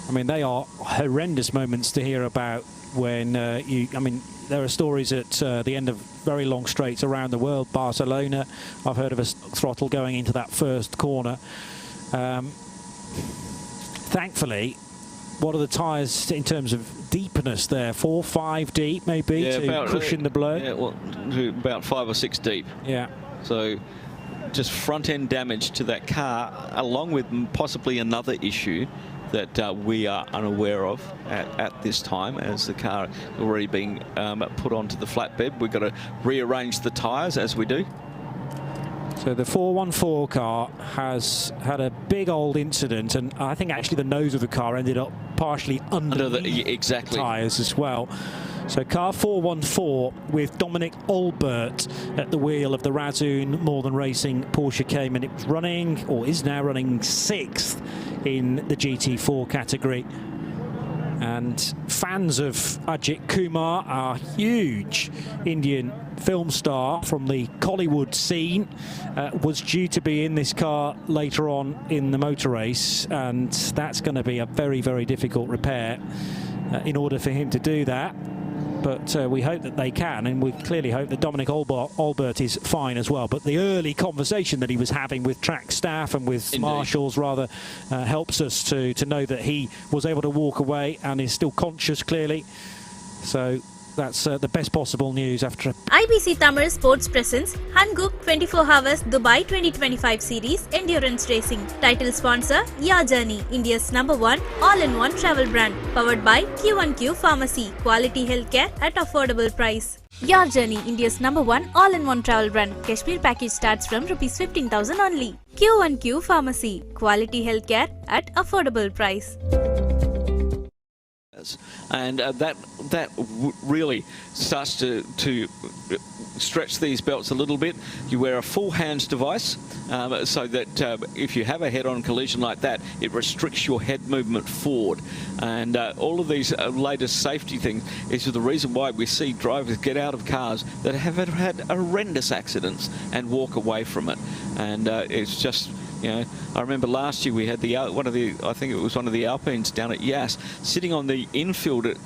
I mean, they are horrendous moments to hear about when I mean, there are stories at the end of very long straights around the world. Barcelona, I've heard of a throttle going into that first corner. Thankfully, what are the tyres in terms of deepness there? 4, 5 deep maybe, to cushion the blow? Yeah, well, about 5 or 6 deep. Yeah. So just front end damage to that car, along with possibly another issue that we are unaware of at this time, as the car already being put onto the flatbed. We've got to rearrange the tyres as we do. So the 414 car has had a big old incident, and I think actually the nose of the car ended up partially under the tyres as well. So car 414 with Dominic Olbert at the wheel of the Razzoon Northern Racing Porsche Cayman. It was running, or is now running, 6th in the GT4 category. And fans of Ajith Kumar, our huge Indian film star from the Collywood scene, was due to be in this car later on in the motor race, and that's going to be a very, very difficult repair in order for him to do that. But we hope that they can, and we clearly hope that Dominic Olbert is fine as well. But the early conversation that he was having with track staff and with marshals rather helps us to know that he was able to walk away and is still conscious, clearly. So that's the best possible news after. IBC Tamil Sports presents Hankook 24H Dubai 2025 Series Endurance Racing. Title sponsor Your Journey, India's #1 all-in-one travel brand. Powered by Q1Q Pharmacy. Quality healthcare at affordable price. Your Journey, India's #1 all-in-one travel brand. Kashmir package starts from Rs 15,000 only. Q1Q Pharmacy. Quality healthcare at affordable price. And that really starts to stretch these belts a little bit. You wear a full hands device so that if you have a head-on collision like that, it restricts your head movement forward. And all of these latest safety things is the reason why we see drivers get out of cars that have had horrendous accidents and walk away from it. And it's just, you know, I remember last year we had I think it was one of the Alpines down at Yass, sitting on the infield at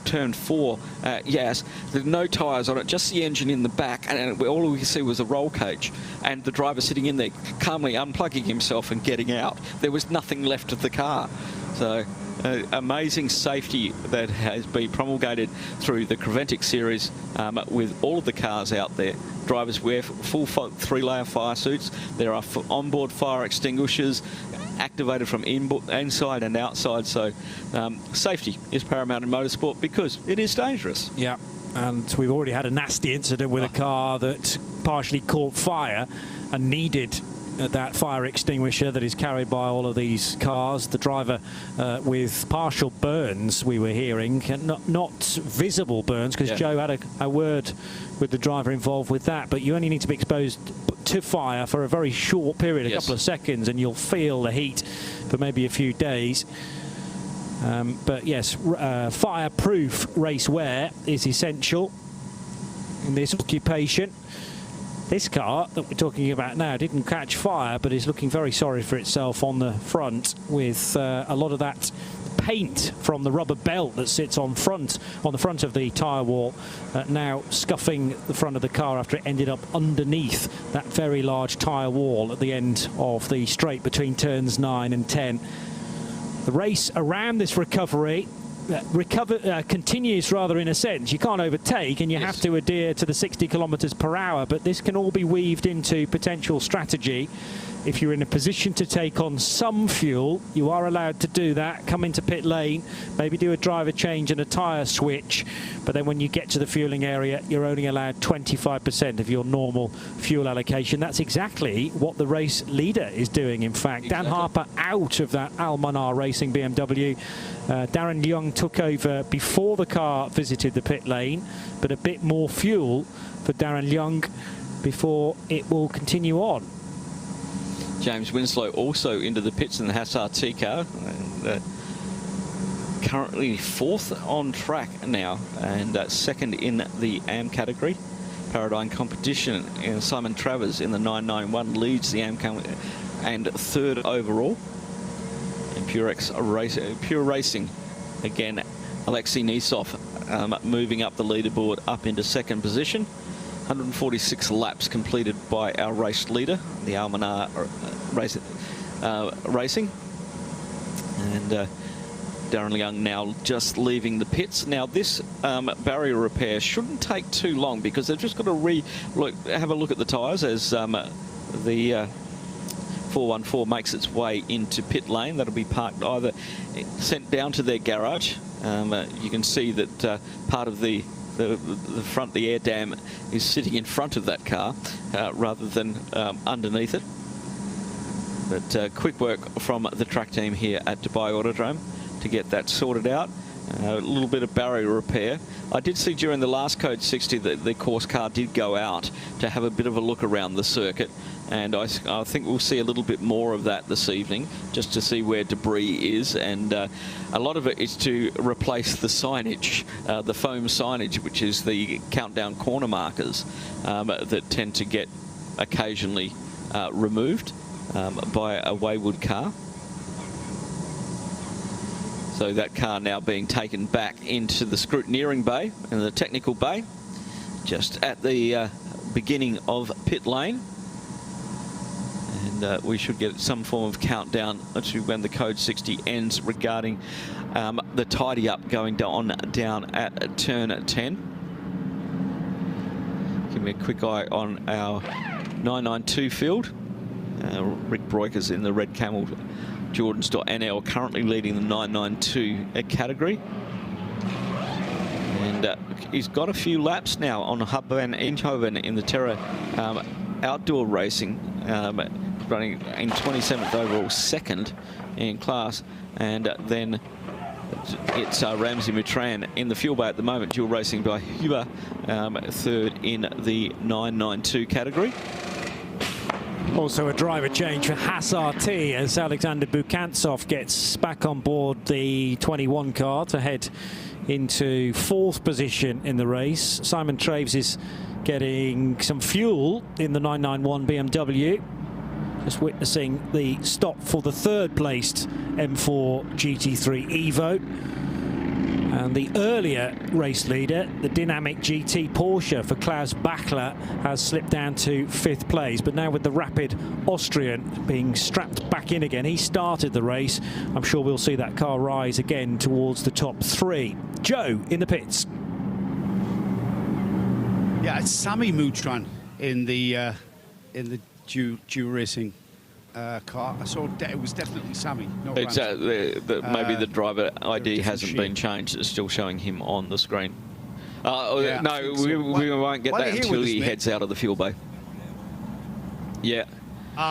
turn 4 at Yass. There's no tyres on it, just the engine in the back, and all we could see was a roll cage, and the driver sitting in there calmly unplugging himself and getting out. There was nothing left of the car. So amazing safety that has been promulgated through the Creventic series with all of the cars out there. Drivers wear full 3-layer fire suits. There are onboard fire extinguishers activated from inside and outside. So safety is paramount in motorsport because it is dangerous. Yeah, and we've already had a nasty incident with a car that partially caught fire and needed that fire extinguisher that is carried by all of these cars. The driver with partial burns, we were hearing, not visible burns, because Joe had a word with the driver involved with that, but you only need to be exposed to fire for a very short period, a couple of seconds, and you'll feel the heat for maybe a few days. But yes, fireproof race wear is essential in this occupation. This car that we're talking about now didn't catch fire, but is looking very sorry for itself on the front, with a lot of that paint from the rubber belt that sits on the front of the tyre wall now scuffing the front of the car after it ended up underneath that very large tyre wall at the end of the straight between turns 9 and 10. The race around this recovery continues rather in a sense. You can't overtake and you have to adhere to the 60 kilometres per hour, but this can all be weaved into potential strategy. If you're in a position to take on some fuel, you are allowed to do that. Come into pit lane, maybe do a driver change and a tyre switch, but then when you get to the fueling area, you're only allowed 25% of your normal fuel allocation. That's exactly what the race leader is doing, in fact. Dan Harper out of that Almanar Racing BMW. Darren Young took over before the car visited the pit lane, but a bit more fuel for Darren Young before it will continue on. James Winslow also into the pits in the Haas RT car, and currently 4th on track now, and second in the AM category. Paradigm competition, and Simon Travers in the 991 leads the AM and 3rd overall. And Pure Racing, again, Alexei Nisov moving up the leaderboard up into 2nd position. 146 laps completed by our race leader, the Almanar Racing. And Darren Young now just leaving the pits. Now this barrier repair shouldn't take too long, because they've just got to have a look at the tyres as the 414 makes its way into pit lane. That'll be parked, either sent down to their garage. You can see that part of the front, the air dam, is sitting in front of that car rather than underneath it. But quick work from the track team here at Dubai Autodrome to get that sorted out. A little bit of barrier repair. I did see during the last Code 60 that the course car did go out to have a bit of a look around the circuit, and I think we'll see a little bit more of that this evening, just to see where debris is. And a lot of it is to replace the signage, the foam signage, which is the countdown corner markers that tend to get occasionally removed by a wayward car. So that car now being taken back into the scrutineering bay and the technical bay, just at the beginning of pit lane. And we should get some form of countdown to when the Code 60 ends regarding the tidy up going down at turn 10. Give me a quick eye on our 992 field. Rick Broikers in the red camel, Jordans.nl currently leading the 992 category. And he's got a few laps now on Hub van Eindhoven in the Terra outdoor racing, running in 27th overall, 2nd in class, and then It's Ramsey Matran in the fuel bay at the moment, dual racing by Huber, third in the 992 category. Also a driver change for Haas RT as Alexander Bukantsov gets back on board the 21 car to head into 4th position in the race. Simon Traves is getting some fuel in the 991 BMW. Just witnessing the stop for the 3rd placed M4 GT3 Evo. And the earlier race leader, the dynamic GT Porsche for Klaus Bachler, has slipped down to 5th place. But now with the rapid Austrian being strapped back in again, he started the race. I'm sure we'll see that car rise again towards the top 3. Joe in the pits. Yeah, it's Sammy Mutran in the dual racing car. I saw it was definitely Sammy. Not It's maybe the driver ID hasn't been changed. It's still showing him on the screen. Yeah, no, so. we won't get that until he heads out of the fuel bay. Yeah.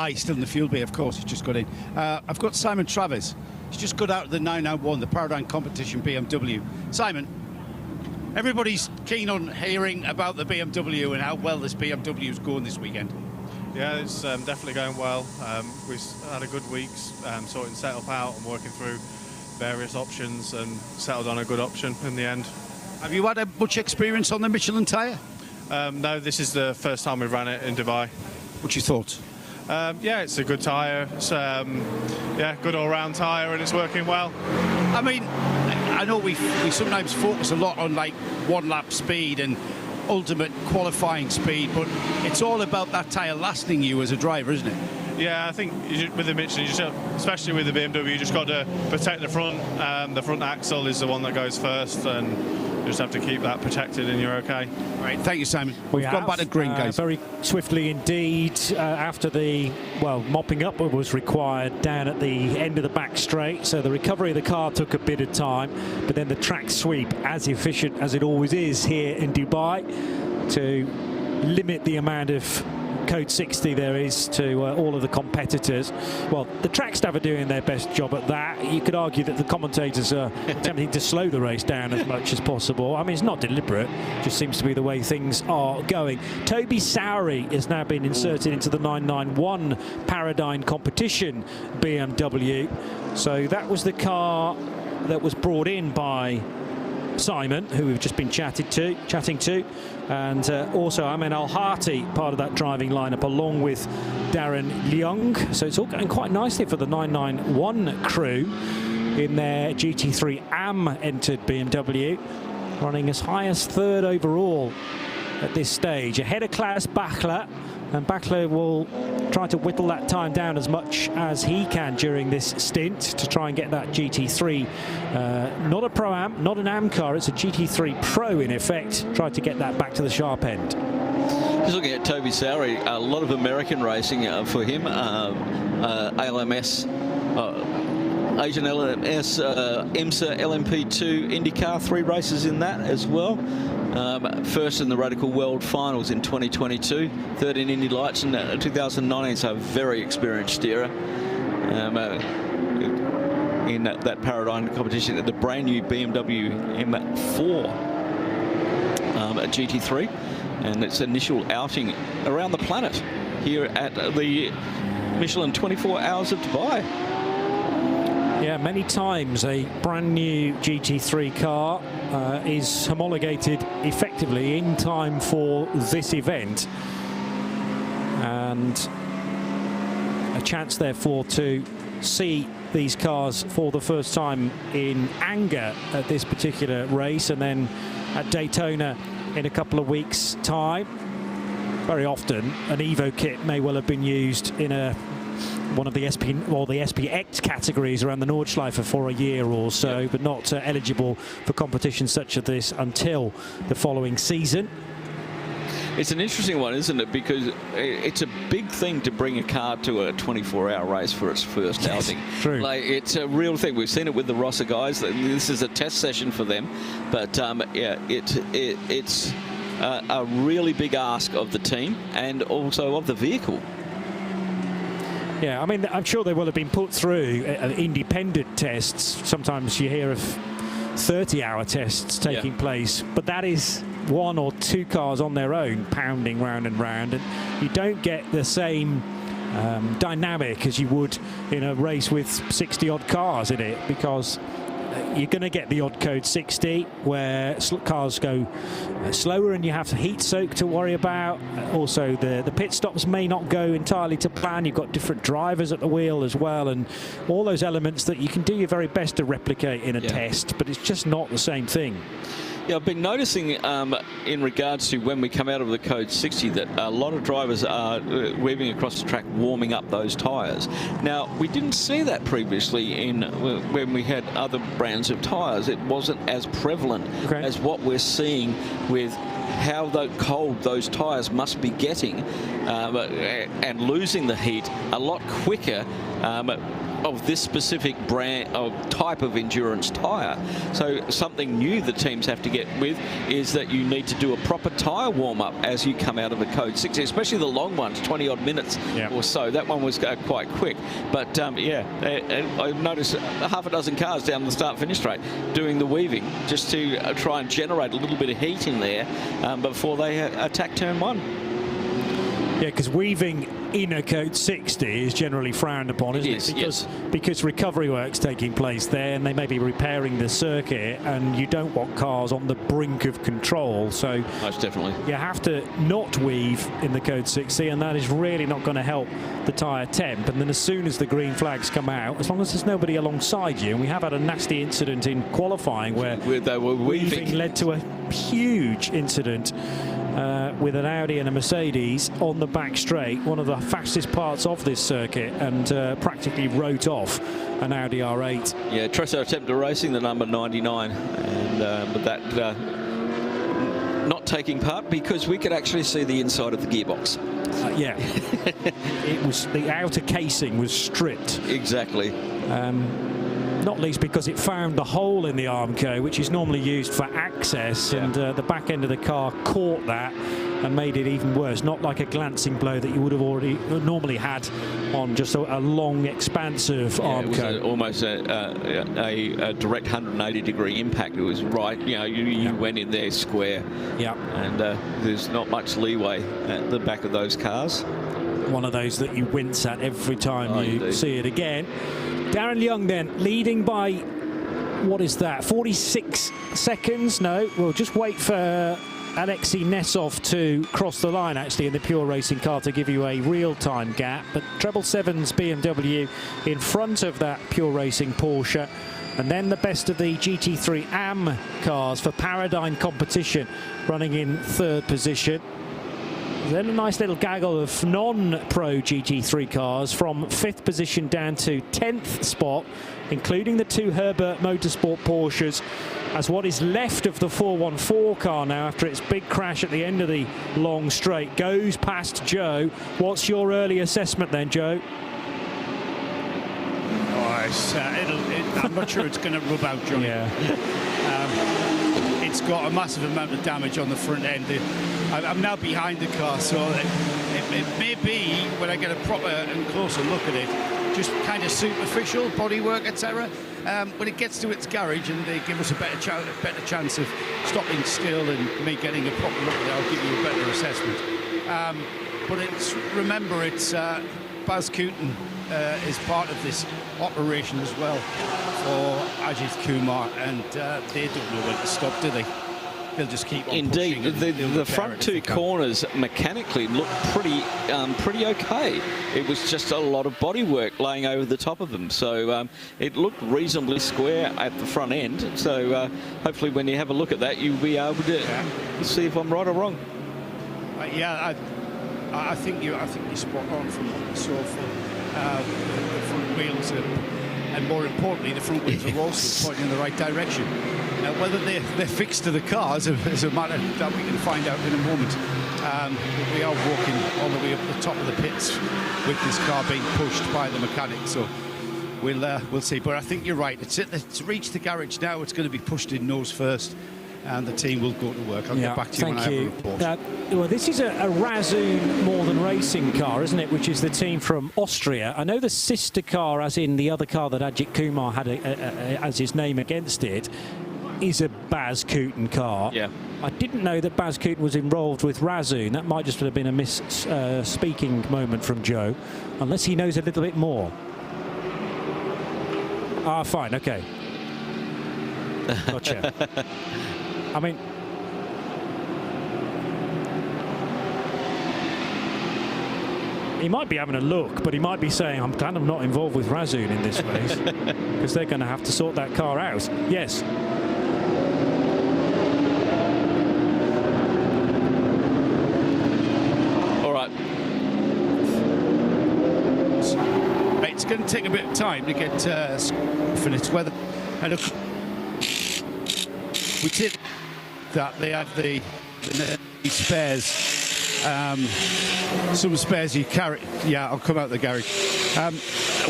He's still in the fuel bay, of course. He's just got in. I've got Simon Travis. He's just got out of the 991, the Paradigm Competition BMW. Simon, everybody's keen on hearing about the BMW and how well this BMW is going this weekend. Yeah, it's definitely going well. We've had a good week sorting setup out and working through various options and settled on a good option in the end. Have you had much experience on the Michelin tyre? No, this is the first time we've ran it in Dubai. What's your thoughts? Yeah, it's a good tyre. It's good all-round tyre and it's working well. I mean, I know we sometimes focus a lot on like one-lap speed and ultimate qualifying speed, but it's all about that tyre lasting you as a driver, isn't it? Yeah, I think with the Michelin, especially with the BMW, you just got to protect the front. The front axle is the one that goes first, and you just have to keep that protected and you're okay. All right, thank you, Simon. We've gone back to green, guys. Very swiftly indeed, after the, mopping up was required down at the end of the back straight, so the recovery of the car took a bit of time, but then the track sweep, as efficient as it always is here in Dubai, to limit the amount of code 60 there is to all of the competitors. Well, the track staff are doing their best job at that. You could argue that the commentators are attempting to slow the race down as much as possible. I mean, it's not deliberate, it just seems to be the way things are going. Toby Sowery has now been inserted into the 991 Paradigm Competition BMW. So that was the car that was brought in by Simon, who we've just been chatting to, and also Amin Al-Hati, part of that driving lineup, along with Darren Leung. So it's all going quite nicely for the 991 crew in their GT3 AM entered BMW, running as high as 3rd overall at this stage, ahead of Klaus Bachler. And Bachler will try to whittle that time down as much as he can during this stint to try and get that GT3. Not a Pro-Am, not an AM car, it's a GT3 Pro in effect. Try to get that back to the sharp end. Just looking at Toby Sowery, a lot of American racing for him. ALMS, Asian LMS, IMSA, LMP2, IndyCar, 3 races in that as well. First in the Radical World Finals in 2022, 3rd in Indy Lights in 2019, so a very experienced steerer in that Paradigm competition at the brand new BMW M4 GT3, and its initial outing around the planet here at the Michelin 24 Hours of Dubai. Yeah, many times a brand new GT3 car is homologated effectively in time for this event, and a chance therefore to see these cars for the first time in anger at this particular race, and then at Daytona in a couple of weeks' time. Very often an Evo kit may well have been used in one of the SP or the SPX categories around the Nordschleife for a year or so, but not eligible for competitions such as this until the following season. It's an interesting one, isn't it? Because it's a big thing to bring a car to a 24-hour race for its first outing. True. Like, it's a real thing. We've seen it with the Rosser guys. This is a test session for them, but yeah, it's a really big ask of the team and also of the vehicle. Yeah, I mean, I'm sure they will have been put through independent tests. Sometimes you hear of 30-hour tests taking place, but that is 1 or 2 cars on their own pounding round and round, and you don't get the same dynamic as you would in a race with 60-odd cars in it, because you're going to get the odd code 60 where cars go slower and you have heat soak to worry about. Also, the pit stops may not go entirely to plan. You've got different drivers at the wheel as well, and all those elements that you can do your very best to replicate in a test, but it's just not the same thing. Yeah, I've been noticing in regards to when we come out of the code 60 that a lot of drivers are weaving across the track, warming up those tyres. Now, we didn't see that previously when we had other brands of tyres. It wasn't as prevalent as what we're seeing with how cold those tyres must be getting and losing the heat a lot quicker of this specific brand of type of endurance tyre. So something new the teams have to get with is that you need to do a proper tyre warm-up as you come out of a code 60, especially the long ones, 20-odd minutes or so. That one was quite quick. But I've noticed half a dozen cars down the start-finish straight doing the weaving just to try and generate a little bit of heat in there before they attack turn 1. Yeah, because weaving in a code 60 is generally frowned upon, isn't it? Because recovery work's taking place there, and they may be repairing the circuit, and you don't want cars on the brink of control. So most definitely, you have to not weave in the code 60, and that is really not going to help the tyre temp. And then as soon as the green flags come out, as long as there's nobody alongside you, and we have had a nasty incident in qualifying where they were weaving led to a huge incident with an Audi and a Mercedes on the back straight, one of the fastest parts of this circuit, and practically wrote off an Audi R8. Yeah, Tresso attempted racing the number 99, and but that not taking part because we could actually see the inside of the gearbox. Yeah, it was, the outer casing was stripped. Exactly. Not least because it found the hole in the Armco, which is normally used for access, and the back end of the car caught that and made it even worse. Not like a glancing blow that you would have already normally had on just a long, expansive Armco. It was almost a direct 180-degree impact. It was right, you went in there square. Yeah. And there's not much leeway at the back of those cars. One of those that you wince at every time you see it again. Darren Young then leading by, what is that, 46 seconds? No, we'll just wait for Alexei Nesov to cross the line actually in the pure racing car to give you a real-time gap. But 777's BMW in front of that pure racing Porsche. And then the best of the GT3 AM cars for Paradigm competition running in 3rd position. Then a nice little gaggle of non-pro GT3 cars from 5th position down to 10th spot, including the 2 Herbert Motorsport Porsches, as what is left of the 414 car now after its big crash at the end of the long straight goes past Joe. What's your early assessment then, Joe? I'm not sure it's going to rub out, Johnny. It's got a massive amount of damage on the front end. I'm now behind the car, so it may be, when I get a proper and closer look at it, just kind of superficial bodywork, etc. When it gets to its garage and they give us a better chance of stopping still and me getting a proper look at it, I'll give you a better assessment. But remember, it's Baz Kooten is part of this operation as well for Ajith Kumar, and they don't know when to stop, do they? They'll just keep on Indeed, the front 2 corners mechanically look pretty okay. It was just a lot of bodywork laying over the top of them, so it looked reasonably square at the front end. So hopefully, when you have a look at that, you'll be able to see if I'm right or wrong. I think you're spot on from what you saw from the front wheels, and more importantly, the front wheels are also pointing in the right direction. Now, whether they're fixed to the car is a matter that we can find out in a moment. We are walking all the way up the top of the pits with this car being pushed by the mechanic, so we'll see. But I think you're right. It's reached the garage now. It's going to be pushed in nose first. and the team will go to work. I'll get back to you when I have a report. Well, this is a Razzoon More Than Racing car, isn't it, which is the team from Austria. I know the sister car, as in the other car that Ajith Kumar had as his name against it, is a Baz Kooten car. Yeah. I didn't know that Baz Kooten was involved with Razzoon. That might just have been a speaking moment from Joe, unless he knows a little bit more. Ah, fine, okay. Gotcha. I mean, he might be having a look, but he might be saying, I'm glad I'm not involved with Razzoon in this race, because they're going to have to sort that car out. Yes. All right. It's going to take a bit of time to get finished weather. And look, we did that they have the spares, some spares you carry. Yeah, I'll come out the garage.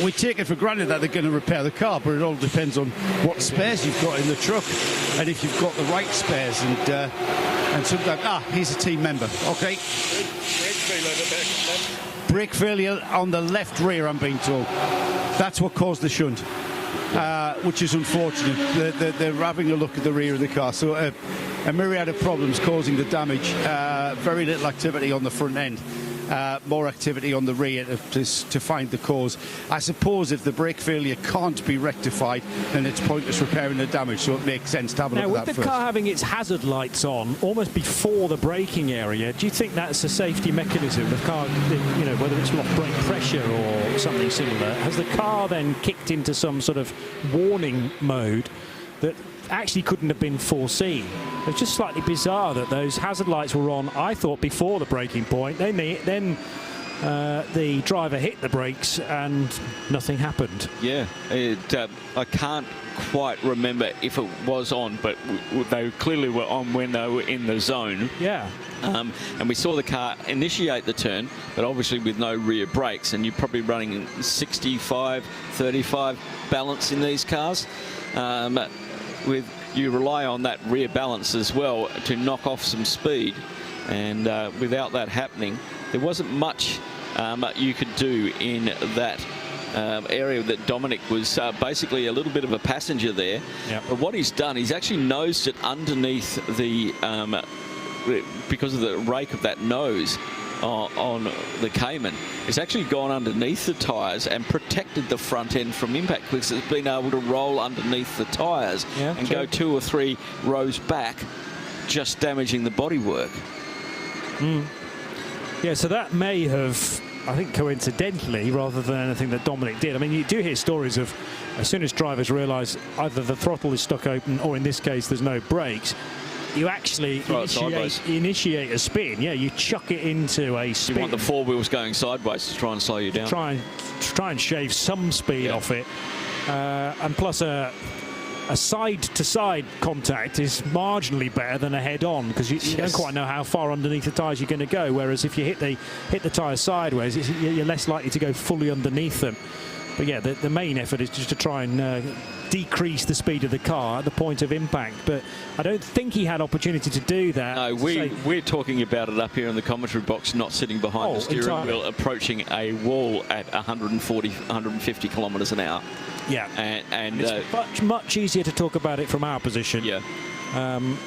We take it for granted that they're going to repair the car, but it all depends on what spares you've got in the truck and if you've got the right spares. And sometimes, he's a team member. Okay. Brake failure on the left rear, I'm being told. That's what caused the shunt, which is unfortunate. They're having a look at the rear of the car. So a myriad of problems causing the damage. Very little activity on the front end. More activity on the rear to find the cause. I suppose if the brake failure can't be rectified, then it's pointless repairing the damage, so it makes sense to have a look at that first. Now, with the car having its hazard lights on almost before the braking area, do you think that's a safety mechanism? The car, you know, whether it's lost brake pressure or something similar, has the car then kicked into some sort of warning mode that actually couldn't have been foreseen? It's just slightly bizarre that those hazard lights were on, I thought, before the braking point. Then the driver hit the brakes and nothing happened. Yeah, I can't quite remember if it was on, but they clearly were on when they were in the zone. Yeah. And we saw the car initiate the turn, but obviously with no rear brakes, and you're probably running 65, 35 balance in these cars. You rely on that rear balance as well to knock off some speed, and without that happening, there wasn't much you could do in that area that Dominic was basically a little bit of a passenger there. Yep. But what he's done, he's actually nosed it underneath the, because of the rake of that nose on the Cayman, it's actually gone underneath the tyres and protected the front end from impact, because it's been able to roll underneath the tyres and go 2 or 3 rows back, just damaging the bodywork. Yeah, so that may have, I think, coincidentally, rather than anything that Dominic did. I mean, you do hear stories of as soon as drivers realise either the throttle is stuck open or, in this case, there's no brakes, you actually initiate a spin. Yeah, you chuck it into a spin. You want the 4 wheels going sideways to try and slow you down. Try and shave some speed off it. And plus a side-to-side contact is marginally better than a head-on, because you don't quite know how far underneath the tyres you're going to go. Whereas if you hit the tyre sideways, you're less likely to go fully underneath them. But yeah, the main effort is just to try and decrease the speed of the car at the point of impact. But I don't think he had opportunity to do that. No, we're talking about it up here in the commentary box, not sitting behind the steering wheel, approaching a wall at 140, 150 kilometres an hour. Yeah, and it's much easier to talk about it from our position. Yeah.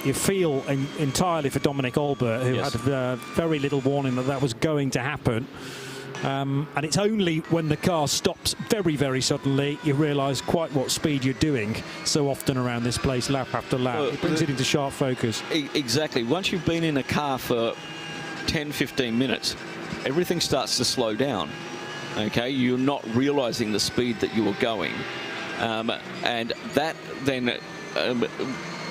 You feel entirely for Dominic Albert, who had very little warning that was going to happen. And it's only when the car stops very, very suddenly you realise quite what speed you're doing so often around this place, lap after lap. It brings it into sharp focus. Exactly. Once you've been in a car for 10, 15 minutes, everything starts to slow down. Okay, you're not realising the speed that you are going. And that then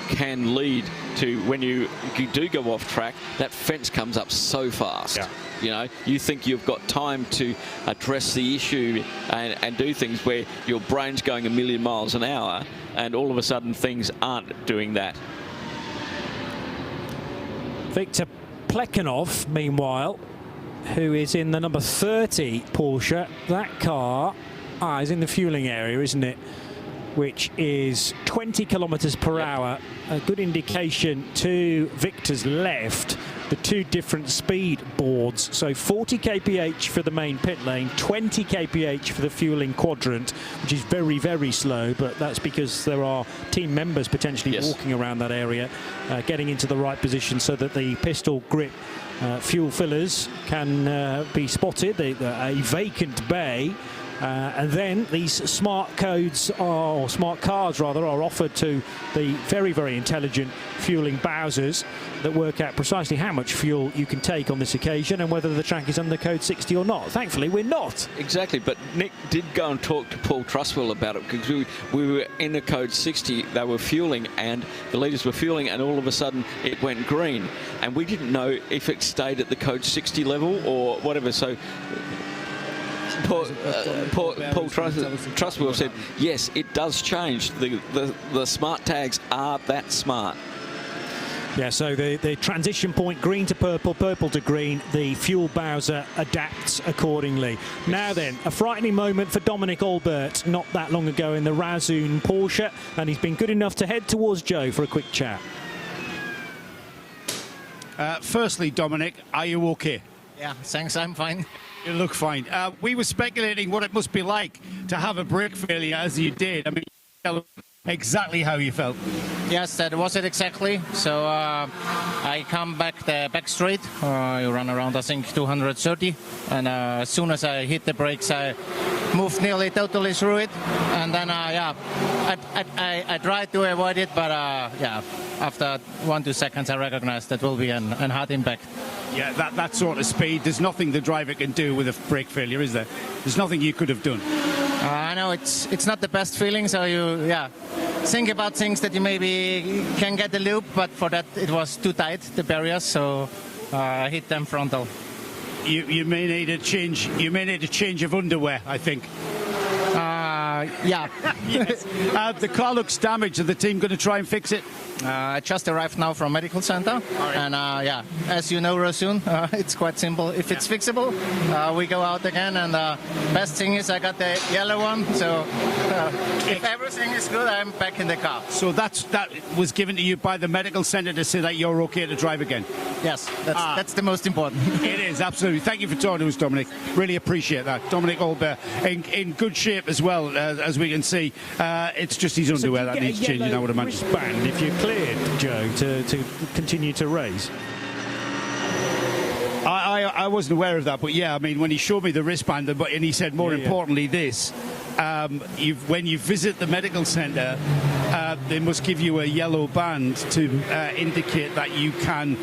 can lead to, when you do go off track, that fence comes up so fast. Yeah. You know, you think you've got time to address the issue and do things where your brain's going a million miles an hour, and all of a sudden things aren't doing that. Victor Plekhanov, meanwhile, who is in the number 30 Porsche. That car is in the fueling area, isn't it? which is 20 kilometers per hour. A good indication to Victor's left, the two different speed boards. So 40 kph for the main pit lane, 20 kph for the fueling quadrant, which is very, very slow, but that's because there are team members potentially walking around that area, getting into the right position so that the pistol grip fuel fillers can be spotted, a vacant bay. And then these smart codes, or smart cards rather, are offered to the very, very intelligent fueling Bowsers that work out precisely how much fuel you can take on this occasion and whether the track is under code 60 or not. Thankfully, we're not. Exactly, but Nick did go and talk to Paul Truswell about it, because we were in a code 60, they were fueling, and the leaders were fueling, and all of a sudden it went green. And we didn't know if it stayed at the code 60 level or whatever, so Paul Truswell said, yes, it does change. The smart tags are that smart. Yeah, so the transition point, green to purple, purple to green, the fuel Bowser adapts accordingly. Now then, a frightening moment for Dominic Albert not that long ago in the Razzoon Porsche, and he's been good enough to head towards Joe for a quick chat. Firstly, Dominic, are you okay? Yeah, thanks, I'm fine. You look fine. We were speculating what it must be like to have a brake failure as you did. I mean, tell exactly how you felt. Yes, that was it exactly. So I come back the back straight. You run around, I think, 230. And as soon as I hit the brakes, I moved nearly totally through it. And then, yeah, I tried to avoid it, but yeah, after 1-2 seconds, I recognized that will be an hard impact. Yeah, that sort of speed, there's nothing the driver can do with a brake failure, is there? There's nothing you could have done. I know it's not the best feeling, so you think about things that you maybe can get the loop, but for that it was too tight, the barriers, so I hit them frontal. You may need a change. You may need a change of underwear, I think. Yeah. Yes. The car looks damaged. Are the team going to try and fix it? I just arrived now from medical center, and yeah, as you know, Razzoon, it's quite simple. If it's fixable, we go out again, and best thing is I got the yellow one, so if everything is good, I'm back in the car. So that was given to you by the medical center to say that you're okay to drive again? Yes, that's the most important. It is, absolutely. Thank you for talking to us, Dominic. Really appreciate that. Dominic Albert in good shape as well, as we can see. It's just his underwear that needs changing, I would imagine. Wristband if you're cleared, Joe, to continue to race. I wasn't aware of that, but yeah, I mean, when he showed me the wristband, and he said, more importantly, this, when you visit the medical centre, they must give you a yellow band to indicate that you can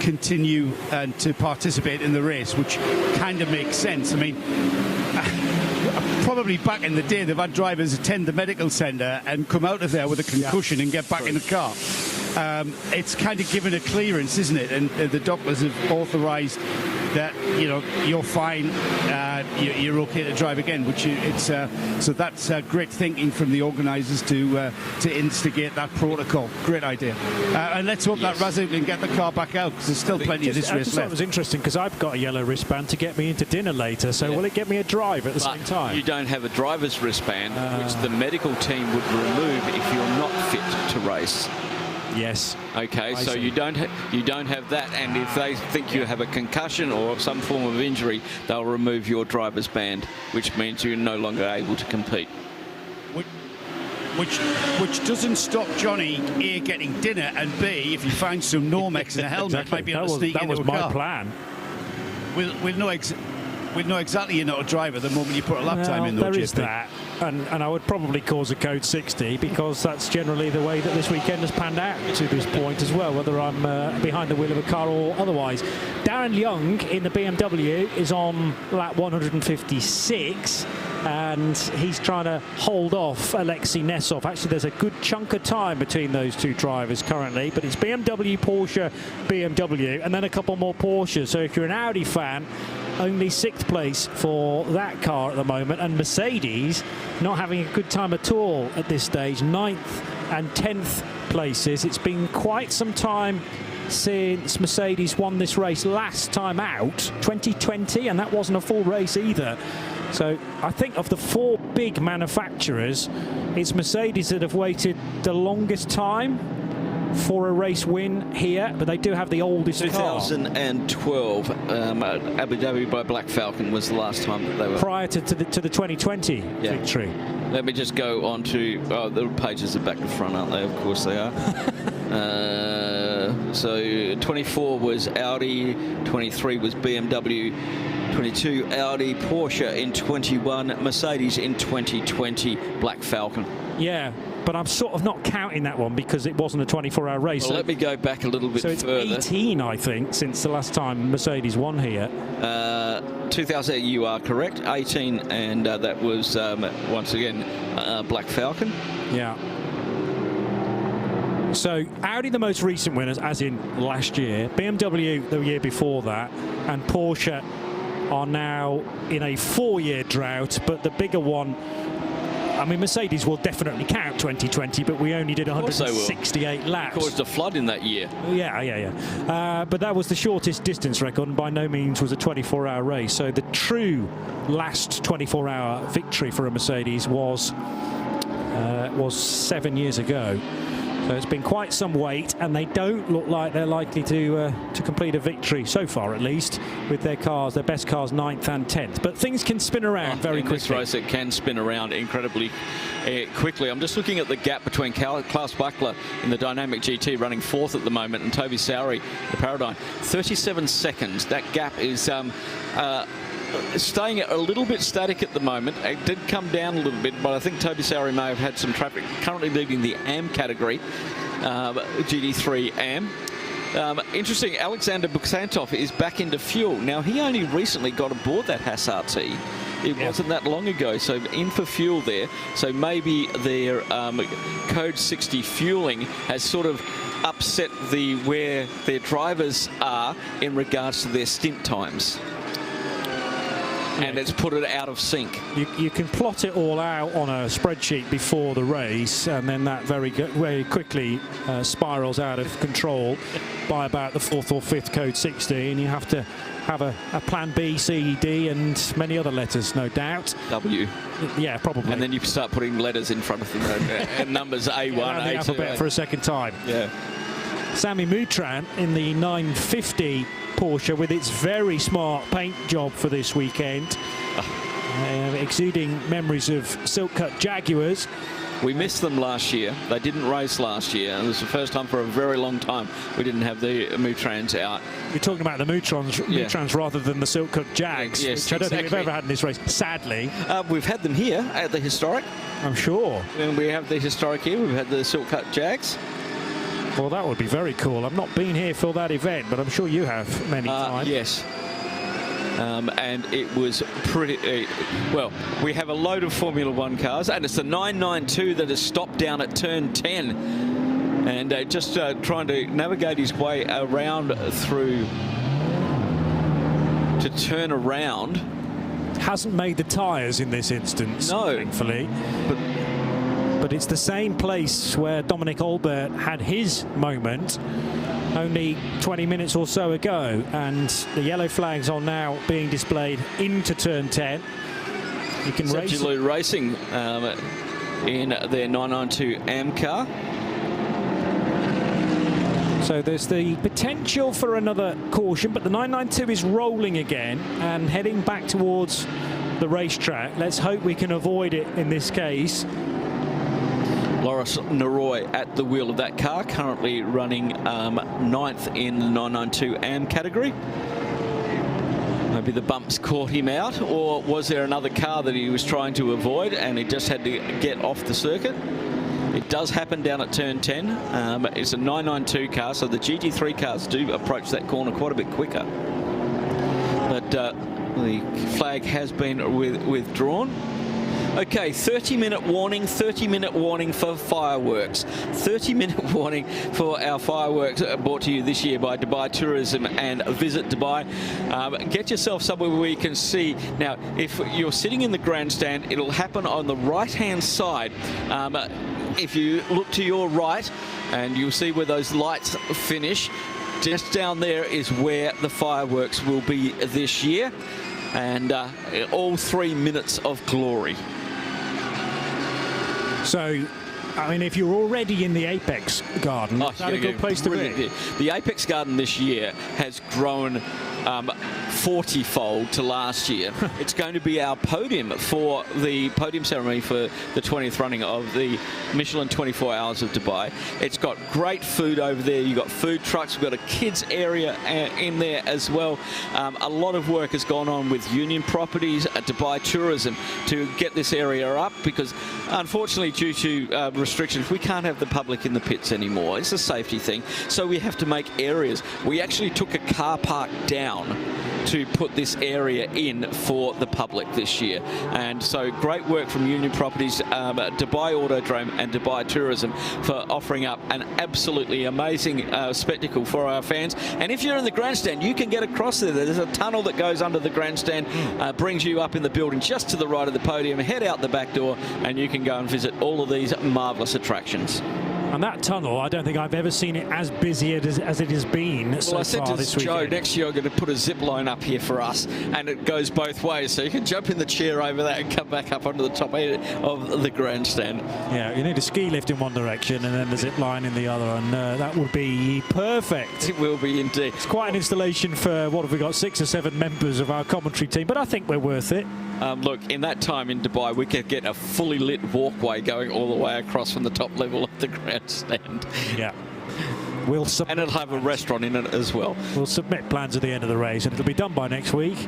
continue to participate in the race, which kind of makes sense. I mean, probably back in the day, they've had drivers attend the medical centre and come out of there with a concussion and get back in the car. It's kind of given a clearance, isn't it? And the doctors have authorised that, you know, you're fine, you're okay to drive again, which so that's great thinking from the organisers to instigate that protocol. Great idea. And let's hope that Razzoon can get the car back out, because there's still plenty of this race left. It was interesting because I've got a yellow wristband to get me into dinner later, so will it get me a drive at the same time? You don't have a driver's wristband, which the medical team would remove if you're not fit to race. Yes. Okay, so you don't have that, and if they think you have a concussion or some form of injury, they'll remove your driver's band, which means you're no longer able to compete. Which doesn't stop Johnny A getting dinner, and B, if you find some Normex in a helmet, Exactly. might be able to sneak into a car. That was my plan. We'll know exactly you're not a driver the moment you put a lap time in, though, there is that, and I would probably cause a code 60, because that's generally the way that this weekend has panned out to this point as well, whether I'm behind the wheel of a car or otherwise. Darren Young in the BMW is on lap 156, and he's trying to hold off Alexei Nesov. Actually, there's a good chunk of time between those two drivers currently, but it's BMW, Porsche, BMW, and then a couple more Porsches. So if you're an Audi fan, only 6th place for that car at the moment, and Mercedes not having a good time at all at this stage. 9th and 10th places. It's been quite some time since Mercedes won this race last time out, 2020, and that wasn't a full race either. So I think of the 4 big manufacturers, it's Mercedes that have waited the longest time for a race win here, but they do have the oldest car. 2012, Abu Dhabi by Black Falcon was the last time that they were... Prior to the 2020 victory. Let me just go on to... Oh, the pages are back to front, aren't they? Of course they are. So 24 was Audi, 23 was BMW, 22 Audi, Porsche in 21, Mercedes in 2020, Black Falcon. Yeah, but I'm sort of not counting that one because it wasn't a 24-hour race. Well, let me go back a little bit further. So it's 18, I think, since the last time Mercedes won here. 2000, you are correct, 18, and that was, once again, Black Falcon. Yeah. So Audi the most recent winners, as in last year, BMW the year before that, and Porsche are now in a 4-year drought, but the bigger one, I mean, Mercedes will definitely count 2020, but we only did 168 laps. Caused a flood in that year. Yeah. But that was the shortest distance record, and by no means was a 24-hour race. So the true last 24-hour victory for a Mercedes was 7 years ago. So it's been quite some wait, and they don't look like they're likely to complete a victory, so far at least, with their cars, their best cars 9th and 10th. But things can spin around very quickly. In this race, it can spin around incredibly quickly. I'm just looking at the gap between Klaus Buckler in the Dynamic GT running 4th at the moment and Toby Sowry, the Paradigm. 37 seconds. That gap is... staying a little bit static at the moment. It did come down a little bit, but I think Toby Sowry may have had some traffic. Currently leading the AM category, GT3 AM. Interesting, Alexander Buksantov is back into fuel. Now, he only recently got aboard that Haas RT. It wasn't that long ago, so in for fuel there. So maybe their Code 60 fueling has sort of upset where their drivers are in regards to their stint times. And it's put it out of sync. You can plot it all out on a spreadsheet before the race, and then that very quickly spirals out of control by about the 4th or 5th Code 60, and you have to have a plan B, C, D, and many other letters, no doubt. W. Yeah, probably. And then you start putting letters in front of them, and numbers A1, A2. The alphabet for a second time. Yeah. Sami Moutran in the 950 Porsche with its very smart paint job for this weekend, exuding memories of silk-cut Jaguars. We missed them last year. They didn't race last year, and it was the first time for a very long time we didn't have the Moutrans out. You're talking about the Moutrans rather than the silk-cut Jags, which I don't think we've ever had in this race, sadly. We've had them here at the Historic. I'm sure. And we have the Historic here. We've had the silk-cut Jags. Well, that would be very cool. I've not been here for that event, but I'm sure you have many times. Yes. And it was pretty... well, we have a load of Formula 1 cars, and it's the 992 that has stopped down at turn 10. And just trying to navigate his way around through to turn around. Hasn't made the tyres in this instance, thankfully. But it's the same place where Dominic Olbert had his moment only 20 minutes or so ago, and the yellow flags are now being displayed into turn 10. You can race Racing in their 992 AM car. So there's the potential for another caution, but the 992 is rolling again and heading back towards the racetrack. Let's hope we can avoid it in this case. Loris Naroy at the wheel of that car, currently running 9th in the 992 AM category. Maybe the bumps caught him out, or was there another car that he was trying to avoid and he just had to get off the circuit? It does happen down at turn 10. It's a 992 car, so the GT3 cars do approach that corner quite a bit quicker. But the flag has been withdrawn. Okay, 30-minute warning, 30-minute warning for fireworks. 30-minute warning for our fireworks brought to you this year by Dubai Tourism and Visit Dubai. Get yourself somewhere where you can see. Now, if you're sitting in the grandstand, it'll happen on the right-hand side. If you look to your right, and you'll see where those lights finish, just down there is where the fireworks will be this year. and all 3 minutes of glory. So, I mean, if you're already in the Apex Garden, is that a good place to be? The Apex Garden this year has grown 40-fold to last year. It's going to be our podium for the podium ceremony for the 20th running of the Michelin 24 Hours of Dubai. It's got great food over there. You've got food trucks. We've got a kids area in there as well. A lot of work has gone on with Union Properties at Dubai Tourism to get this area up, because unfortunately, due to restrictions, we can't have the public in the pits anymore. It's a safety thing. So we have to make areas. We actually took a car park down to put this area in for the public this year. And so great work from Union Properties, Dubai Autodrome and Dubai Tourism for offering up an absolutely amazing spectacle for our fans. And if you're in the grandstand, you can get across there. There's a tunnel that goes under the grandstand, brings you up in the building just to the right of the podium, head out the back door, and you can go and visit all of these marvellous attractions. And that tunnel, I don't think I've ever seen it as busy as it has been so far this weekend. Joe, next year I'm going to put a zip line up here for us, and it goes both ways, so you can jump in the chair over that and come back up onto the top of the grandstand. Yeah, you need a ski lift in one direction and then the zip line in the other, and that would be perfect. It will be indeed. It's quite an installation for, what have we got, 6 or 7 members of our commentary team, but I think we're worth it. Look, in that time in Dubai, we could get a fully lit walkway going all the way across from the top level of the grandstand. Yeah. And it'll have a restaurant in it as well. We'll submit plans at the end of the race, and it'll be done by next week.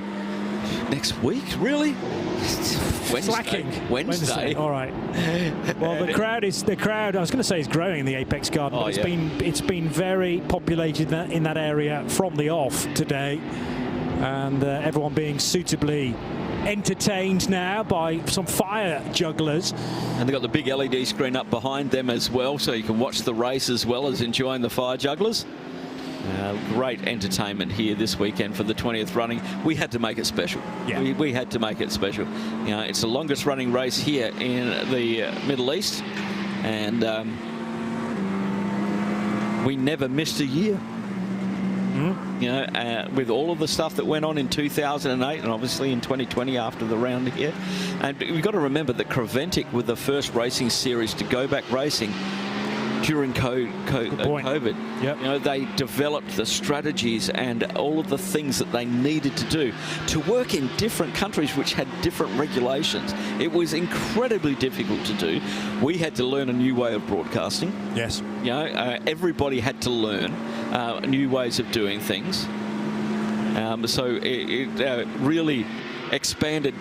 Next week? Really? Wednesday. All right. Well, the crowd. I was going to say is growing in the Apex Garden. But it's been very populated in that area from the off today, and everyone being suitably entertained now by some fire jugglers. And they've got the big LED screen up behind them as well, so you can watch the race as well as enjoying the fire jugglers. Great entertainment here this weekend for the 20th running. We had to make it special. Yeah. We had to make it special. You know, it's the longest running race here in the Middle East, and we never missed a year. You know, with all of the stuff that went on in 2008 and obviously in 2020 after the round here. And we've got to remember that Creventic were the first racing series to go back racing during COVID. Yep. You know, they developed the strategies and all of the things that they needed to do to work in different countries which had different regulations. It was incredibly difficult to do. We had to learn a new way of broadcasting. Yes. You know, everybody had to learn new ways of doing things. So it really expanded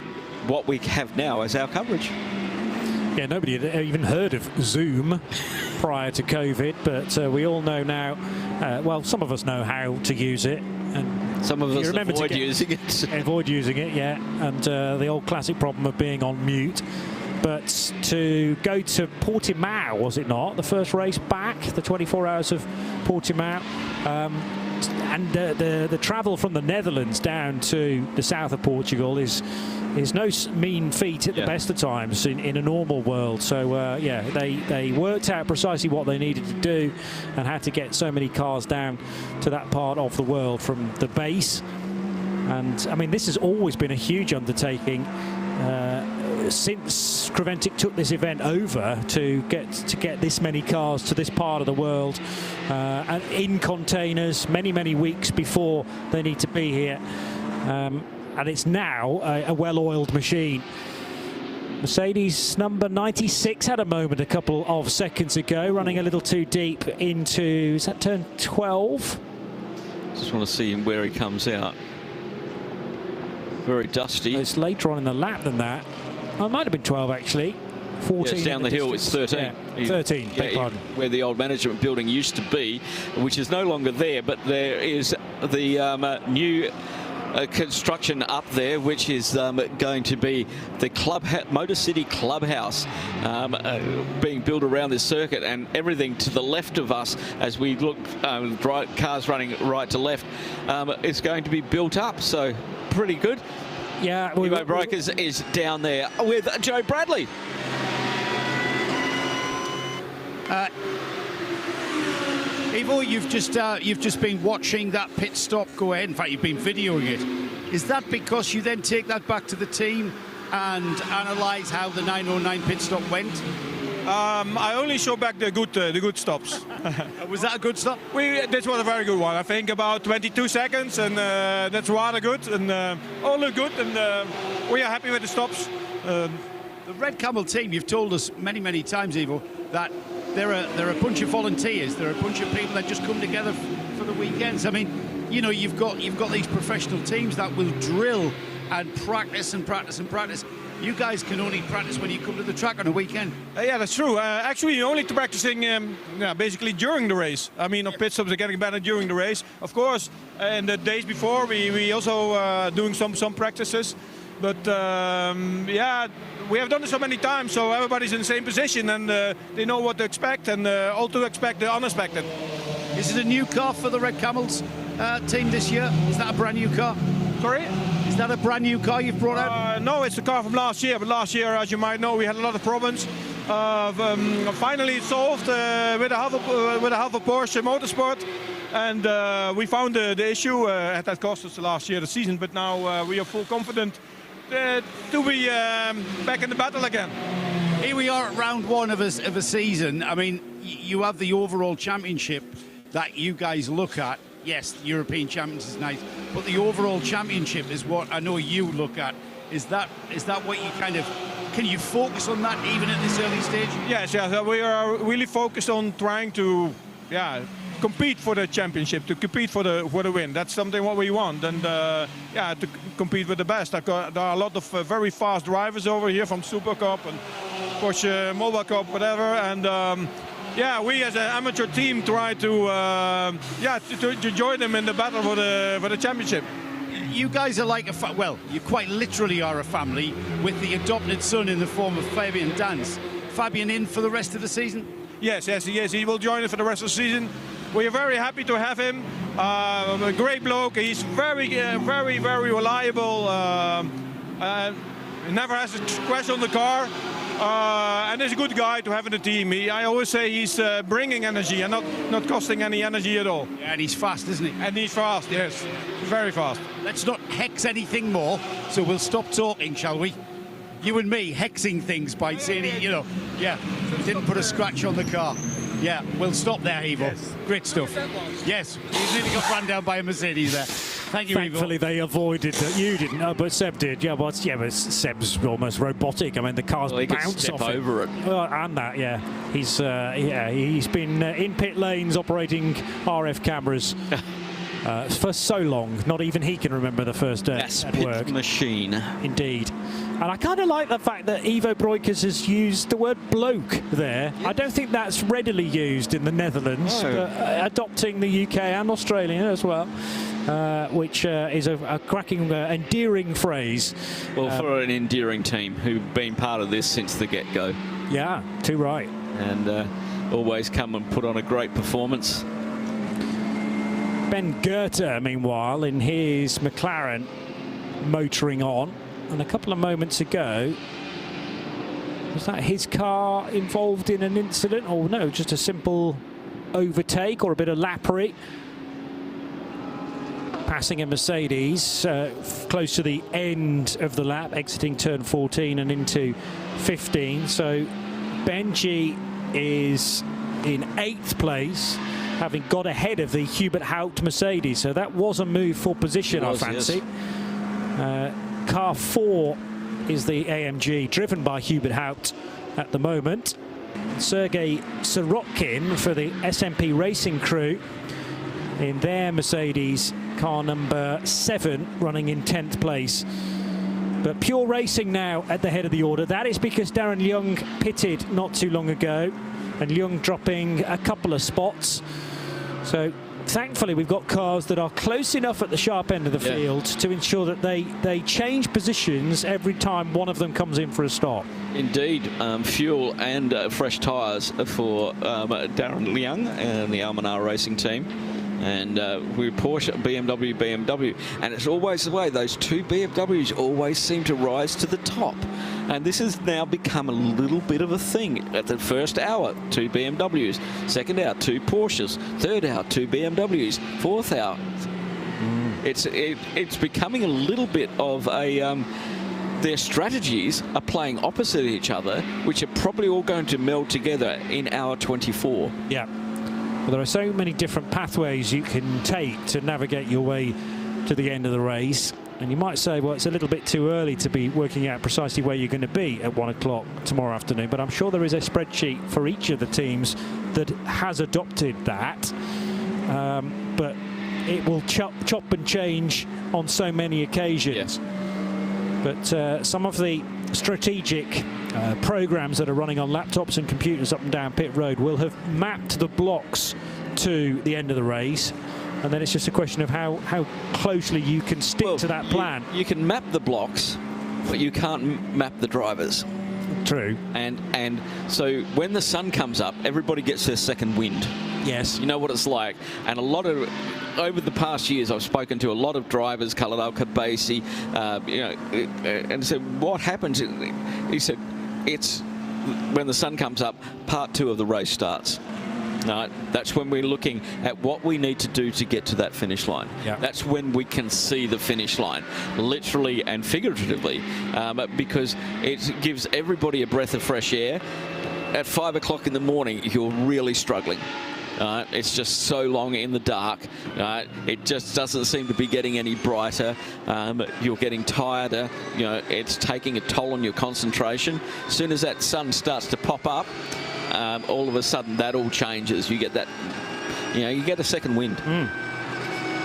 what we have now as our coverage. Yeah, nobody had even heard of Zoom prior to COVID, but we all know now, well, some of us know how to use it. And some of us avoid using it. Avoid using it, yeah. And the old classic problem of being on mute. But to go to Portimao, was it not? The first race back, the 24 hours of Portimao. And the travel from the Netherlands down to the south of Portugal is no mean feat at the best of times in a normal world. So yeah, they worked out precisely what they needed to do and had to get so many cars down to that part of the world from the base. And I mean, this has always been a huge undertaking since Creventic took this event over to get this many cars to this part of the world and in containers many weeks before they need to be here. And it's now a well-oiled machine. Mercedes number 96 had a moment a couple of seconds ago, running a little too deep into, is that turn 12? Just want to see him where he comes out. Very dusty. It's later on in the lap than that. Oh, it might have been 12 actually. 14. Yeah, it's down the hill, it's 13. Yeah, 13, beg pardon. Where the old management building used to be, which is no longer there, but there is the new construction up there, which is going to be the Motor City Clubhouse being built around this circuit, and everything to the left of us as we look, cars running right to left, is going to be built up, so pretty good. Yeah, Evo Brokers is down there with Joe Bradley. Ivo, you've just been watching that pit stop go ahead. In fact, you've been videoing it. Is that because you then take that back to the team and analyse how the 909 pit stop went? I only show back the good stops. Was that a good stop? This was a very good one. I think about 22 seconds, and that's rather good, and all look good, and we are happy with the stops. The Red Camel team, you've told us many, many times, Ivo, that they're a bunch of volunteers. They're a bunch of people that just come together for the weekends. I mean, you know, you've got these professional teams that will drill and practice and practice and practice. You guys can only practice when you come to the track on a weekend. Yeah, that's true. Actually, you're only practicing basically during the race. I mean, our pit stops are getting better during the race. Of course, in the days before, we also doing some practices. But yeah, we have done it so many times, so everybody's in the same position, and they know what to expect, and all to expect the unexpected. Is it a new car for the Red Camels team this year? Is that a brand new car? Sorry? Is that a brand new car you've brought out? No, it's the car from last year. But last year, as you might know, we had a lot of problems. Finally, it's solved with a half a Porsche Motorsport, and we found the issue. That cost us last year the season, but now we are full confident to be back in the battle again. Here we are at round one of a season. I mean, you have the overall championship that you guys look at. Yes, the European Champions is nice, but the overall championship is what I know you look at. Is that what you kind of, can you focus on that even at this early stage? Yes, we are really focused on trying to, compete for the championship, to compete for the win. That's something what we want, and to compete with the best. There are a lot of very fast drivers over here from Super Cup and Porsche Mobile Cup, whatever, and. We as an amateur team try to join them in the battle for the championship. You guys are like you quite literally are a family with the adopted son in the form of Fabian Dance. Fabian in for the rest of the season? Yes, he is. He will join us for the rest of the season. We are very happy to have him. A great bloke. He's very reliable. He never has a crash on the car. And he's a good guy to have in the team. I always say he's bringing energy and not costing any energy at all. Yeah, and he's fast, isn't he? And he's fast, yes. Very fast. Let's not hex anything more, so we'll stop talking, shall we? You and me hexing things by saying, didn't put a scratch on the car. Yeah, we'll stop there, Ivo. Yes. Great stuff. Yes, he's nearly got run down by a Mercedes there. Thank you, Thankfully, Ivo. they avoided that. You didn't, but Seb did. Yeah, but Seb's almost robotic. I mean, the car's bounce off over it. And that, he's been in pit lanes operating RF cameras for so long. Not even he can remember the first day at work. Machine. Indeed. And I kind of like the fact that Ivo Breukers has used the word bloke there. I don't think that's readily used in the Netherlands, but adopting the UK and Australia as well. Which is a cracking, endearing phrase. Well, for an endearing team who've been part of this since the get-go. Yeah, too right. And always come and put on a great performance. Ben Goethe, meanwhile, in his McLaren, motoring on. And a couple of moments ago, was that his car involved in an incident? Or no, just a simple overtake or a bit of lappery. Passing a Mercedes close to the end of the lap, exiting turn 14 and into 15. So Benji is in 8th place, having got ahead of the Hubert Haupt Mercedes. So that was a move for position, I fancy. Yes. Car 4 is the AMG, driven by Hubert Haupt at the moment. Sergei Sirotkin for the SMP Racing crew in their Mercedes, car number 7, running in 10th place. But Pure Racing now at the head of the order. That is because Darren Young pitted not too long ago, and Young dropping a couple of spots. So thankfully we've got cars that are close enough at the sharp end of the field to ensure that they change positions every time one of them comes in for a stop. Indeed, fuel and fresh tyres for Darren Young and the Almanar Racing team. And we're Porsche, BMW, and it's always the way. Those two BMWs always seem to rise to the top, and this has now become a little bit of a thing. At the first hour, 2 BMWs, second hour, 2 Porsches, third hour, 2 BMWs, fourth hour, it's becoming a little bit of a their strategies are playing opposite each other, which are probably all going to meld together in hour 24. Yeah. Well, there are so many different pathways you can take to navigate your way to the end of the race. And you might say, well, it's a little bit too early to be working out precisely where you're going to be at 1 o'clock tomorrow afternoon. But I'm sure there is a spreadsheet for each of the teams that has adopted that. But it will chop and change on so many occasions. Yes. But some of the strategic programs that are running on laptops and computers up and down pit road will have mapped the blocks to the end of the race. And then it's just a question of how closely you can stick to that plan. You can map the blocks, but you can't map the drivers. True. And so when the sun comes up, everybody gets their second wind. Yes. You know what it's like. And a lot of, over the past years, I've spoken to a lot of drivers, Kaladal Kabasi, and said, what happens? He said, it's when the sun comes up, part 2 of the race starts. That's when we're looking at what we need to do to get to that finish line. Yep. That's when we can see the finish line, literally and figuratively, because it gives everybody a breath of fresh air. At 5 o'clock in the morning, you're really struggling. It's just so long in the dark. It just doesn't seem to be getting any brighter. You're getting tireder. It's taking a toll on your concentration. As soon as that sun starts to pop up, all of a sudden that all changes. You get that, you get a second wind.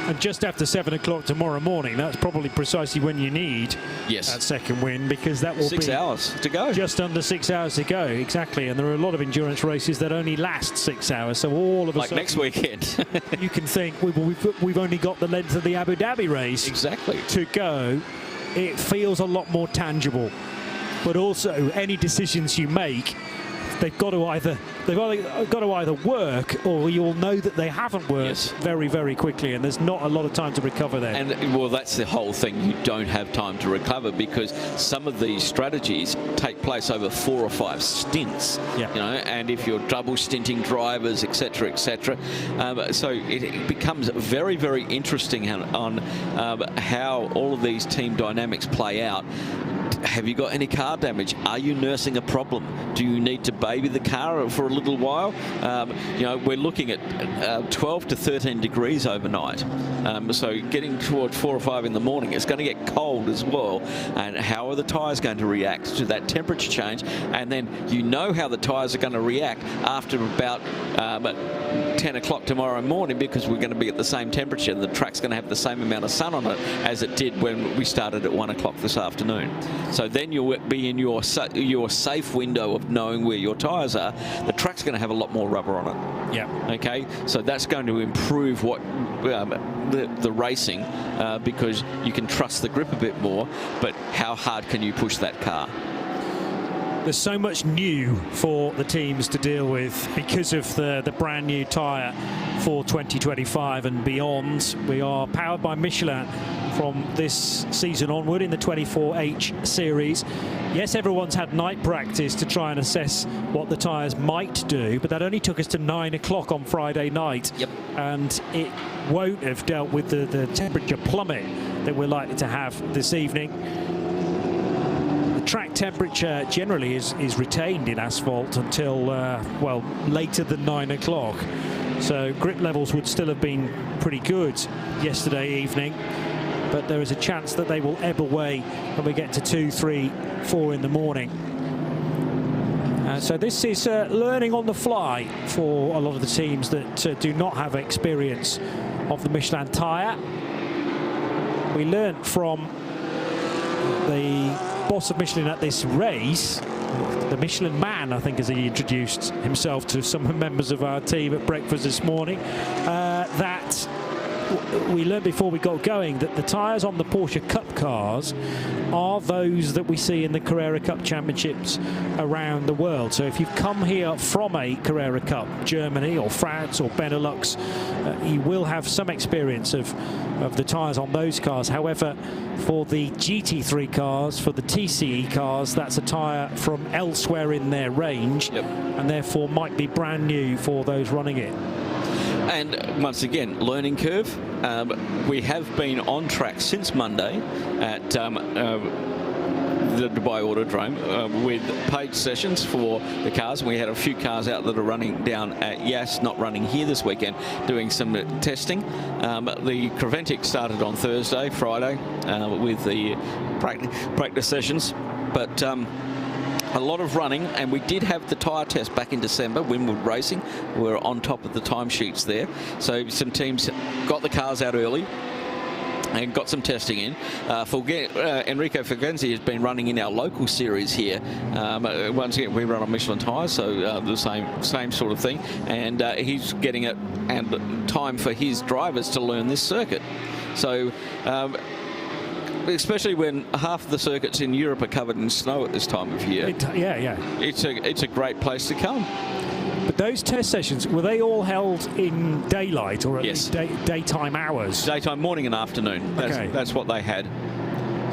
And just after 7 o'clock tomorrow morning, that's probably precisely when you need that second wind, because that will 6 hours to go. Just under 6 hours to go, exactly. And there are a lot of endurance races that only last 6 hours. So all of a sudden, next weekend, you can think we've only got the length of the Abu Dhabi race to go. It feels a lot more tangible. But also, any decisions you make, they've got to either work, or you'll know that they haven't worked very, very quickly, and there's not a lot of time to recover there. And well, that's the whole thing. You don't have time to recover, because some of these strategies take place over 4 or 5 stints. And if you're double stinting drivers, etc., etc., so it becomes very, very interesting on how all of these team dynamics play out. Have you got any car damage? Are you nursing a problem? Do you need to baby the car for a little while? We're looking at 12 to 13 degrees overnight. So getting toward 4 or 5 in the morning, it's going to get cold as well. And how are the tyres going to react to that temperature change? And then how the tyres are going to react after about 10 o'clock tomorrow morning, because we're going to be at the same temperature and the track's going to have the same amount of sun on it as it did when we started at 1 o'clock this afternoon. So then you'll be in your safe window of knowing where your tyres are. The track's going to have a lot more rubber on it. Yeah. Okay. So that's going to improve the racing, because you can trust the grip a bit more. But how hard can you push that car? There's so much new for the teams to deal with because of the brand new tyre for 2025 and beyond. We are powered by Michelin from this season onward in the 24H series. Yes, everyone's had night practice to try and assess what the tyres might do, but that only took us to 9 o'clock on Friday night. Yep. And it won't have dealt with the temperature plummet that we're likely to have this evening. Track temperature generally is retained in asphalt until later than 9 o'clock, so grip levels would still have been pretty good yesterday evening, but there is a chance that they will ebb away when we get to 2, 3, 4 in the morning. So this is learning on the fly for a lot of the teams that do not have experience of the Michelin tyre. We learnt from the boss of Michelin at this race, the Michelin man, I think, as he introduced himself to some members of our team at breakfast this morning, that we learned before we got going that the tyres on the Porsche Cup cars are those that we see in the Carrera Cup championships around the world. So if you've come here from a Carrera Cup, Germany or France or Benelux, you will have some experience of the tyres on those cars. However, for the GT3 cars, for the TCE cars, that's a tyre from elsewhere in their range, and therefore might be brand new for those running it. And once again, learning curve. We have been on track since Monday at the Dubai Autodrome with paid sessions for the cars. We had a few cars out that are running down at Yas, not running here this weekend, doing some testing. The Creventic started on Thursday, Friday, with the practice sessions, but a lot of running, and we did have the tyre test back in December. Winwood Racing were on top of the timesheets there, so some teams got the cars out early and got some testing in. Enrico Fulgenzi has been running in our local series here. Once again, we run on Michelin tyres, so the same sort of thing. And he's getting it and time for his drivers to learn this circuit. So, especially when half of the circuits in Europe are covered in snow at this time of year. It's a great place to come. But those test sessions, were they all held in daylight or at least daytime hours? Daytime, morning and afternoon. That's what they had.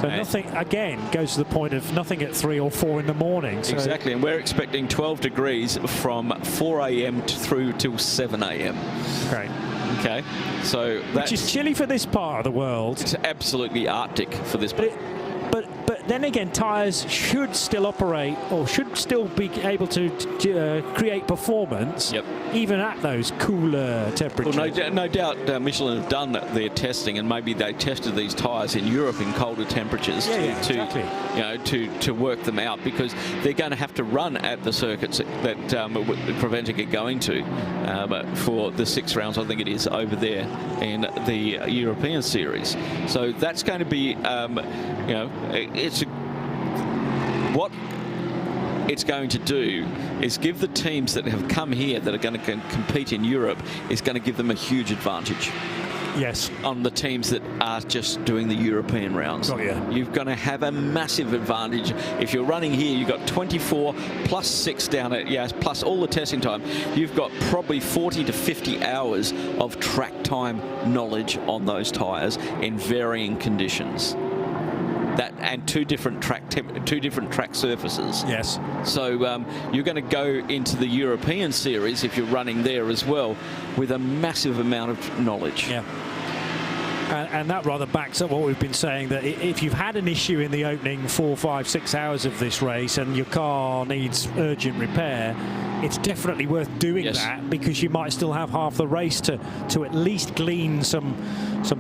So nothing, again, goes to the point of nothing at 3 or 4 in the morning. So exactly, and we're expecting 12 degrees from 4 a.m. through till 7 a.m. Great. Okay, so which is chilly for this part of the world. It's absolutely Arctic for this part. But then again, tyres should still operate or should still be able to create performance even at those cooler temperatures. Well, no doubt Michelin have done their testing, and maybe they tested these tyres in Europe in colder temperatures to work them out, because they're going to have to run at the circuits that Creventic are going to for the 6 rounds, I think it is, over there in the European series. So that's going to be, what it's going to do is give the teams that have come here that are going to compete in Europe, is going to give them a huge advantage. Yes. On the teams that are just doing the European rounds. You're going to have a massive advantage. If you're running here, you've got 24 plus 6 down at Yas, plus all the testing time. You've got probably 40 to 50 hours of track time knowledge on those tyres in varying conditions. And two different track surfaces. Yes. So you're going to go into the European series, if you're running there as well, with a massive amount of knowledge. Yeah. And that rather backs up what we've been saying, that if you've had an issue in the opening 4, 5, 6 hours of this race and your car needs urgent repair, it's definitely worth doing that, because you might still have half the race to at least glean some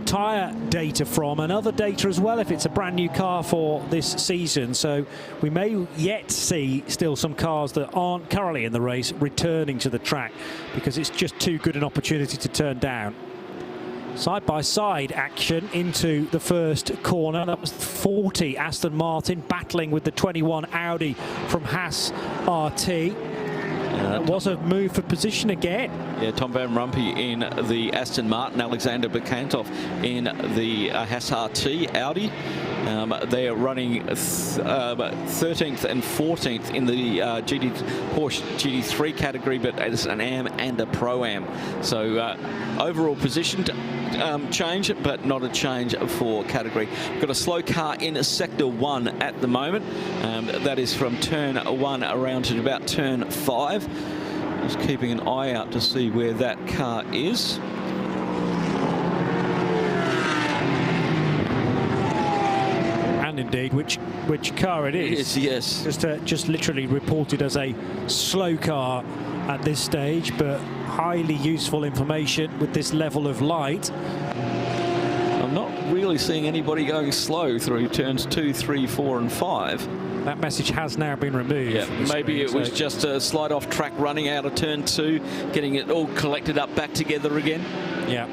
tyre data from, and other data as well if it's a brand new car for this season. So we may yet see still some cars that aren't currently in the race returning to the track, because it's just too good an opportunity to turn down. Side-by-side action into the first corner. That was 40 Aston Martin battling with the 21 Audi from Haas RT. Was a move for position again. Yeah, Tom Van Rumpy in the Aston Martin, Alexander Bekantov in the Haas RT Audi. They are running 13th and 14th in the Porsche GT3 category, but as an AM and a Pro-Am. So overall position change, but not a change for category. Got a slow car in Sector 1 at the moment. That is from turn 1 around to about turn 5. Just keeping an eye out to see where that car is. And indeed, which car it is. Yes. Just literally reported as a slow car at this stage, but highly useful information with this level of light. I'm not really seeing anybody going slow through turns 2, 3, 4 and 5. That message has now been removed. Yeah, maybe it was just a slide off track running out of turn 2, getting it all collected up back together again. Yeah.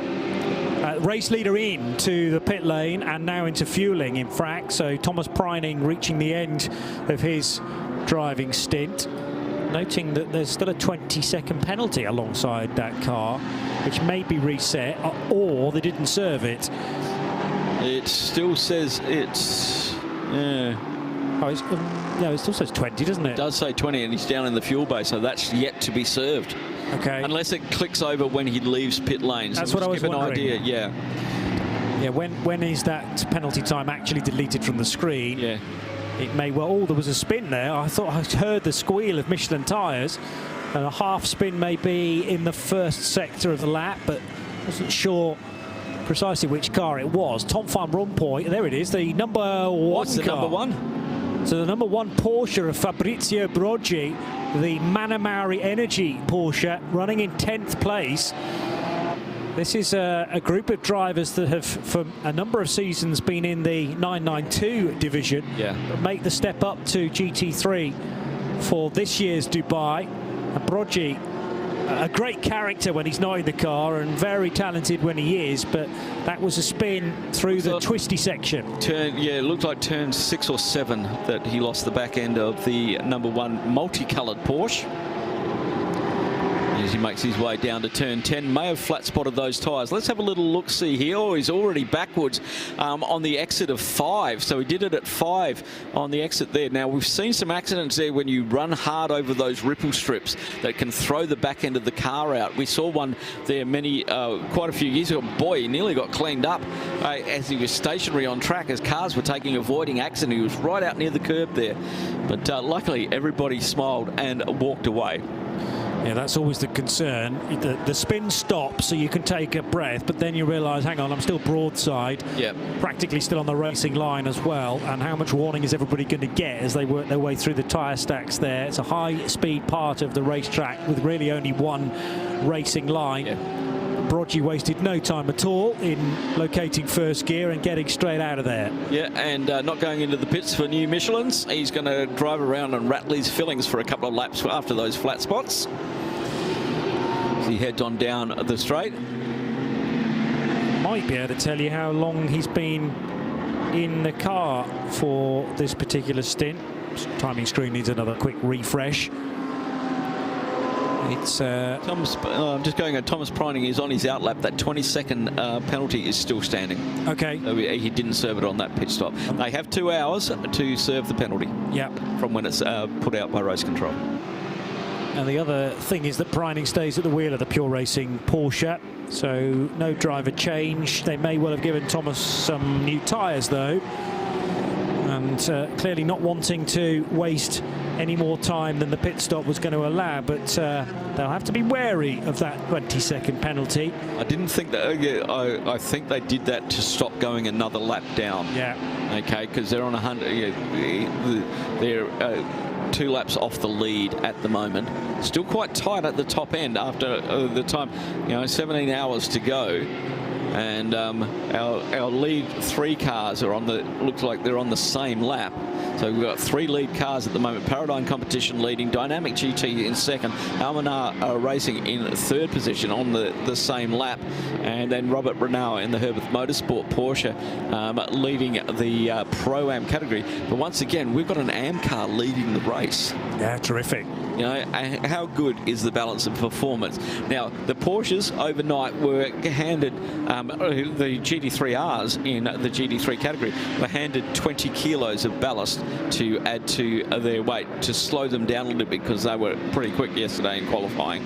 Race leader in to the pit lane and now into fueling in frac. So Thomas Preining reaching the end of his driving stint. Noting that there's still a 20-second penalty alongside that car, which may be reset, or they didn't serve it. It still says it's... Oh, no, it still says 20, doesn't it? It does say 20, and he's down in the fuel bay, so that's yet to be served. Okay. Unless it clicks over when he leaves pit lanes. That's what I was wondering. Give an idea, yeah, when is that penalty time actually deleted from the screen? Yeah. It may well... Oh, there was a spin there. I thought I heard the squeal of Michelin tyres. and a half spin maybe in the first sector of the lap, but wasn't sure precisely which car it was. Tom van Rompuy, there it is, the number one What's the car. number one? So the number one Porsche of Fabrizio Broggi, the Manamari Energy Porsche, running in 10th place. This is a group of drivers that have, for a number of seasons, been in the 992 division, but make the step up to GT3 for this year's Dubai. And Broggi, a great character when he's not in the car and very talented when he is, but that was a spin through the twisty section. It looked like turn 6 or 7 that he lost the back end of the number one multicoloured Porsche. As he makes his way down to turn 10, may have flat spotted those tyres. Let's have a little look-see here. Oh, he's already backwards on the exit of 5. So he did it at 5 on the exit there. Now, we've seen some accidents there when you run hard over those ripple strips that can throw the back end of the car out. We saw one there quite a few years ago. Boy, he nearly got cleaned up as he was stationary on track as cars were avoiding accident. He was right out near the curb there. But luckily, everybody smiled and walked away. Yeah, that's always the concern. The spin stops so you can take a breath, but then you realise, hang on, I'm still broadside, practically still on the racing line as well, and how much warning is everybody going to get as they work their way through the tyre stacks there? It's a high-speed part of the racetrack with really only one racing line. Broggi wasted no time at all in locating first gear and getting straight out of there. Yeah, and not going into the pits for new Michelins. He's going to drive around and rattle his fillings for a couple of laps after those flat spots. As he heads on down the straight. Might be able to tell you how long he's been in the car for this particular stint. Timing screen needs another quick refresh. It's I'm just going on. Thomas Preining is on his outlap. That 20-second penalty is still standing. Okay. So he didn't serve it on that pit stop. They have 2 hours to serve the penalty. Yep. From when it's put out by race control. And the other thing is that Preining stays at the wheel of the Pure Racing Porsche, so no driver change. They may well have given Thomas some new tyres though, and clearly not wanting to waste any more time than the pit stop was going to allow, but they'll have to be wary of that 20-second penalty. I didn't think that. I think they did that to stop going another lap down. Yeah. Okay, because they're on 100. They're 2 laps off the lead at the moment. Still quite tight at the top end after the time. 17 hours to go. And our lead 3 cars are on looks like they're on the same lap. So we've got 3 lead cars at the moment. Paradigm Competition leading, Dynamic GT in second, Almanar Racing in 3rd position on the same lap, and then Robert Renault in the Herbert Motorsport Porsche leading the Pro-Am category. But once again, we've got an Am car leading the race. Yeah, terrific. How good is the balance of performance? Now, the Porsches overnight were handed, the GT3Rs in the GT3 category were handed 20 kilos of ballast to add to their weight to slow them down a little bit because they were pretty quick yesterday in qualifying.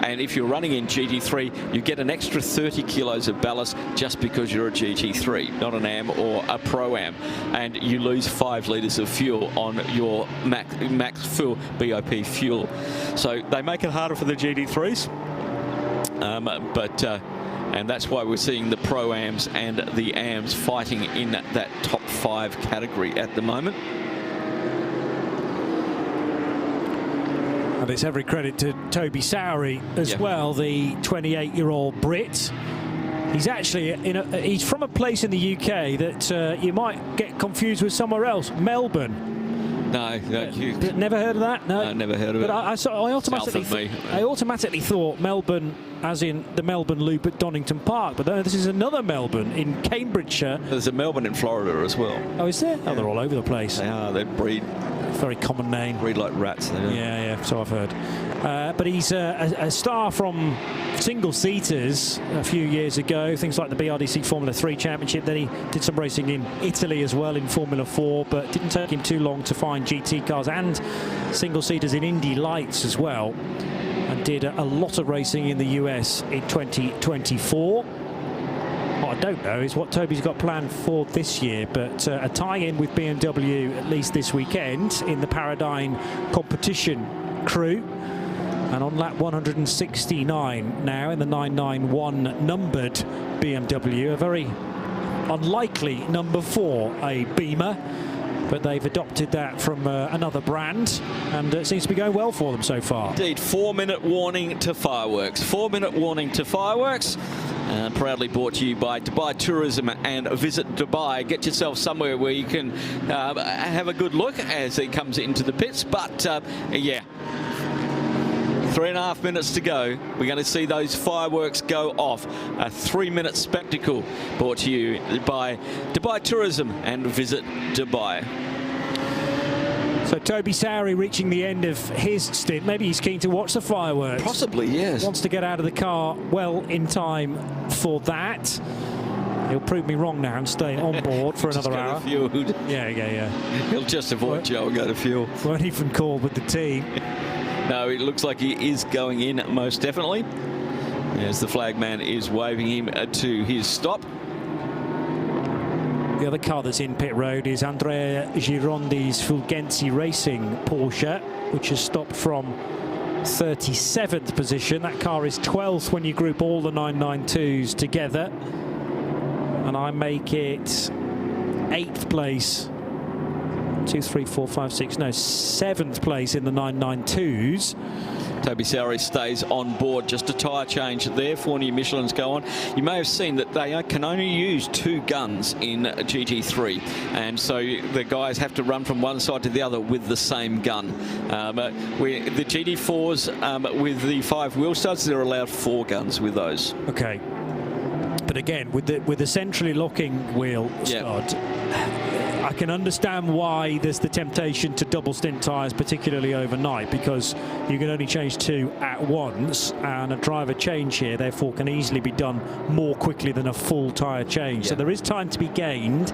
And if you're running in GT3, you get an extra 30 kilos of ballast just because you're a GT3, not an Am or a Pro-Am. And you lose 5 litres of fuel on your max full BOP fuel. So they make it harder for the GT3s. And that's why we're seeing the Pro-Ams and the Ams fighting in that top 5 category at the moment. And it's every credit to Toby Sowery as well, the 28-year-old Brit. He's actually he's from a place in the UK that you might get confused with somewhere else, Melbourne. No, never heard of that. No, never heard of it. But I automatically thought Melbourne, as in the Melbourne Loop at Donington Park. But no, this is another Melbourne in Cambridgeshire. There's a Melbourne in Florida as well. Oh, is there? Oh, they're all over the place. They are. They breed. Very common name. Breed like rats. They do. Yeah, so I've heard. But he's a star from single-seaters a few years ago, things like the BRDC Formula 3 Championship. Then he did some racing in Italy as well in Formula 4, but didn't take him too long to find GT cars and single-seaters in Indy Lights as well, and did a lot of racing in the US in 2024. What I don't know is what Toby's got planned for this year, but a tie-in with BMW at least this weekend in the Paradigm Competition crew. And on lap 169 now in the 991 numbered BMW, a very unlikely number 4, a Beamer. But they've adopted that from another brand, and it seems to be going well for them so far. Indeed, 4-minute warning to fireworks. 4-minute warning to fireworks. Proudly brought to you by Dubai Tourism and Visit Dubai. Get yourself somewhere where you can have a good look as it comes into the pits. But, yeah, 3.5 minutes to go. We're going to see those fireworks go off. A 3-minute spectacle brought to you by Dubai Tourism and Visit Dubai. So Toby Sowry reaching the end of his stint. Maybe he's keen to watch the fireworks. Possibly, yes. Wants to get out of the car well in time for that. He'll prove me wrong now and stay on board for another hour. Yeah. He'll just avoid Joe and go to fuel. Won't even call with the team. No, it looks like he is going in most definitely, as the flagman is waving him to his stop. The other car that's in pit road is Andrea Girondi's Fulgenzi Racing Porsche, which has stopped from 37th position. That car is 12th when you group all the 992s together. And I make it 8th place. 7th place in the 992s. Toby Sowry stays on board. Just a tyre change there. 4 new Michelins go on. You may have seen that they can only use 2 guns in GT3, and so the guys have to run from one side to the other with the same gun. The GT4s with the 5 wheel studs, they're allowed 4 guns with those. Okay, but again with the centrally locking wheel stud, I can understand why there's the temptation to double stint tyres, particularly overnight, because you can only change 2 at once, and a driver change here therefore can easily be done more quickly than a full tyre change. So there is time to be gained,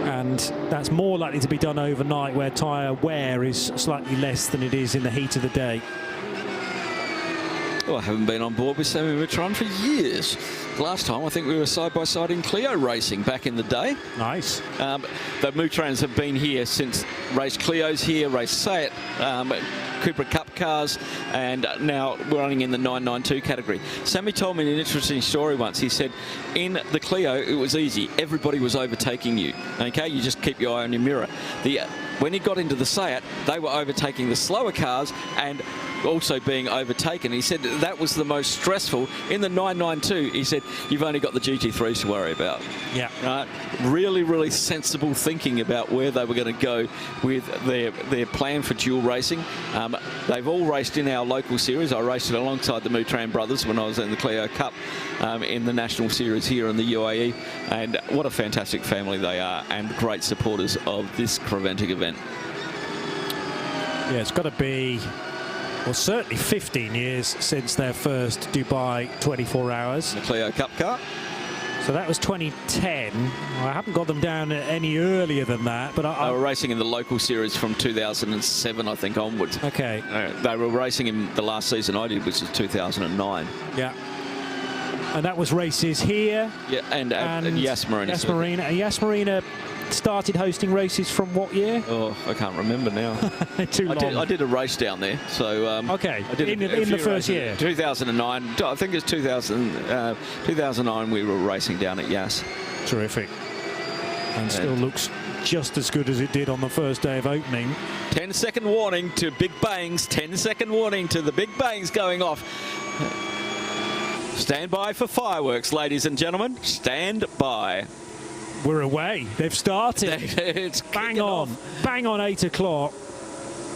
and that's more likely to be done overnight, where tyre wear is slightly less than it is in the heat of the day. Well, I haven't been on board with Sammy Mitron for years. Last time, I think we were side-by-side in Clio racing back in the day. Nice. The Mutrans have been here since race Clio's here, race Seat, Cooper Cup cars, and now we're running in the 992 category. Sammy told me an interesting story once. He said, in the Clio, it was easy. Everybody was overtaking you, okay? You just keep your eye on your mirror. When he got into the Seat, they were overtaking the slower cars and also being overtaken. He said that was the most stressful. In the 992, he said, you've only got the GT3s to worry about. Yeah. Really, really sensible thinking about where they were going to go with their plan for dual racing. They've all raced in our local series. I raced it alongside the Mutran brothers when I was in the Clio Cup in the national series here in the UAE. And what a fantastic family they are, and great supporters of this Creventic event. Yeah, it's got to be, well, certainly 15 years since their first Dubai 24 hours. The Clio Cup car. So that was 2010. I haven't got them down any earlier than that, but they were racing in the local series from 2007, I think, onwards. Okay. They were racing in the last season I did, which was 2009. Yeah. And that was races here. Yeah, and Yas Marina. Yas Marina. Yas Marina started hosting races from what year? Oh, I can't remember now. Too long. I did a race down there, so okay. I did in the first year, 2009. I think it was 2009. We were racing down at Yas. Terrific, and still looks just as good as it did on the first day of opening. 10-second warning to big bangs. 10-second warning to the big bangs going off. Stand by for fireworks, ladies and gentlemen. Stand by. We're away. They've started. It's bang on 8 o'clock.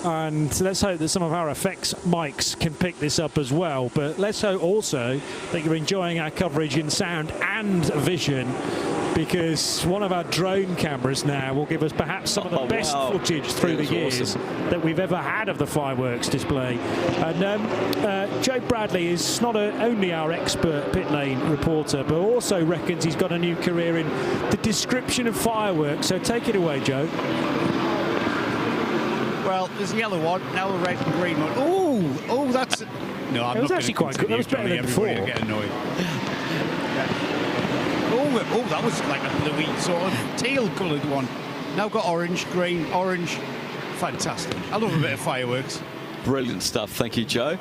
And let's hope that some of our effects mics can pick this up as well. But let's hope also that you're enjoying our coverage in sound and vision, because one of our drone cameras now will give us perhaps some of the best footage through the years that we've ever had of the fireworks display. And Joe Bradley is not only our expert pit lane reporter, but also reckons he's got a new career in the description of fireworks. So take it away, Joe. Well, there's a yellow one, now a red and green one. Oh, that's... No, I'm not. It was actually quite good. That was better than before. Get annoyed. Oh, that was like a bluey sort of teal-coloured one. Now got orange, green, orange. Fantastic. I love a bit of fireworks. Brilliant stuff. Thank you, Joe.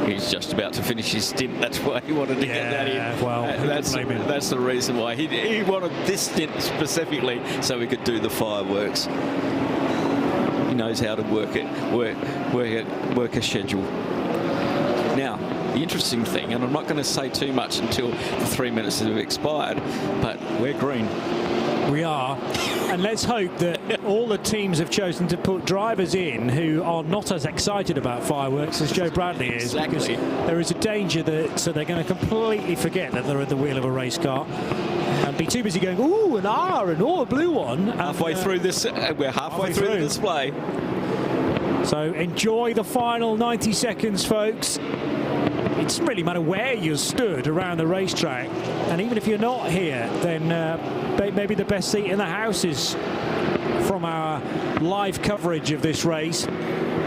He's just about to finish his stint. That's why he wanted to get that in. Well, that's the reason why he wanted this stint specifically, so he could do the fireworks. He knows how to work a schedule. Now, the interesting thing, and I'm not going to say too much until the 3 minutes have expired, but we're green. We are, and let's hope that all the teams have chosen to put drivers in who are not as excited about fireworks as Joe Bradley is. Exactly. Because there is a danger that they're going to completely forget that they're at the wheel of a race car and be too busy going, ooh, an R and oh, a blue one. Halfway through this, we're halfway through the display. So enjoy the final 90 seconds, folks. It doesn't really matter where you stood around the racetrack, and even if you're not here, then maybe the best seat in the house is from our live coverage of this race.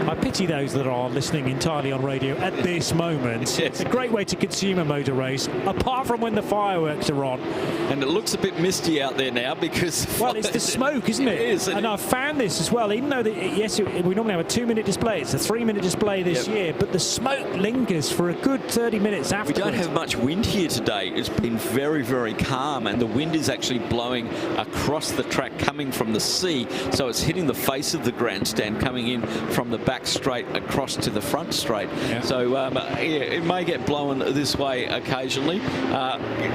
I pity those that are listening entirely on radio at this moment. It's a great way to consume a motor race, apart from when the fireworks are on. And it looks a bit misty out there now because... Well, it's the smoke, isn't it? It is. And I've found this as well, even though, yes, we normally have a 2-minute display. It's a 3-minute display this year, but the smoke lingers for a good 30 minutes afterwards. We don't have much wind here today. It's been very, very calm, and the wind is actually blowing across the track, coming from the sea, so it's hitting the face of the grandstand, coming in from the back straight across to the front straight. Yeah. So it may get blown this way occasionally.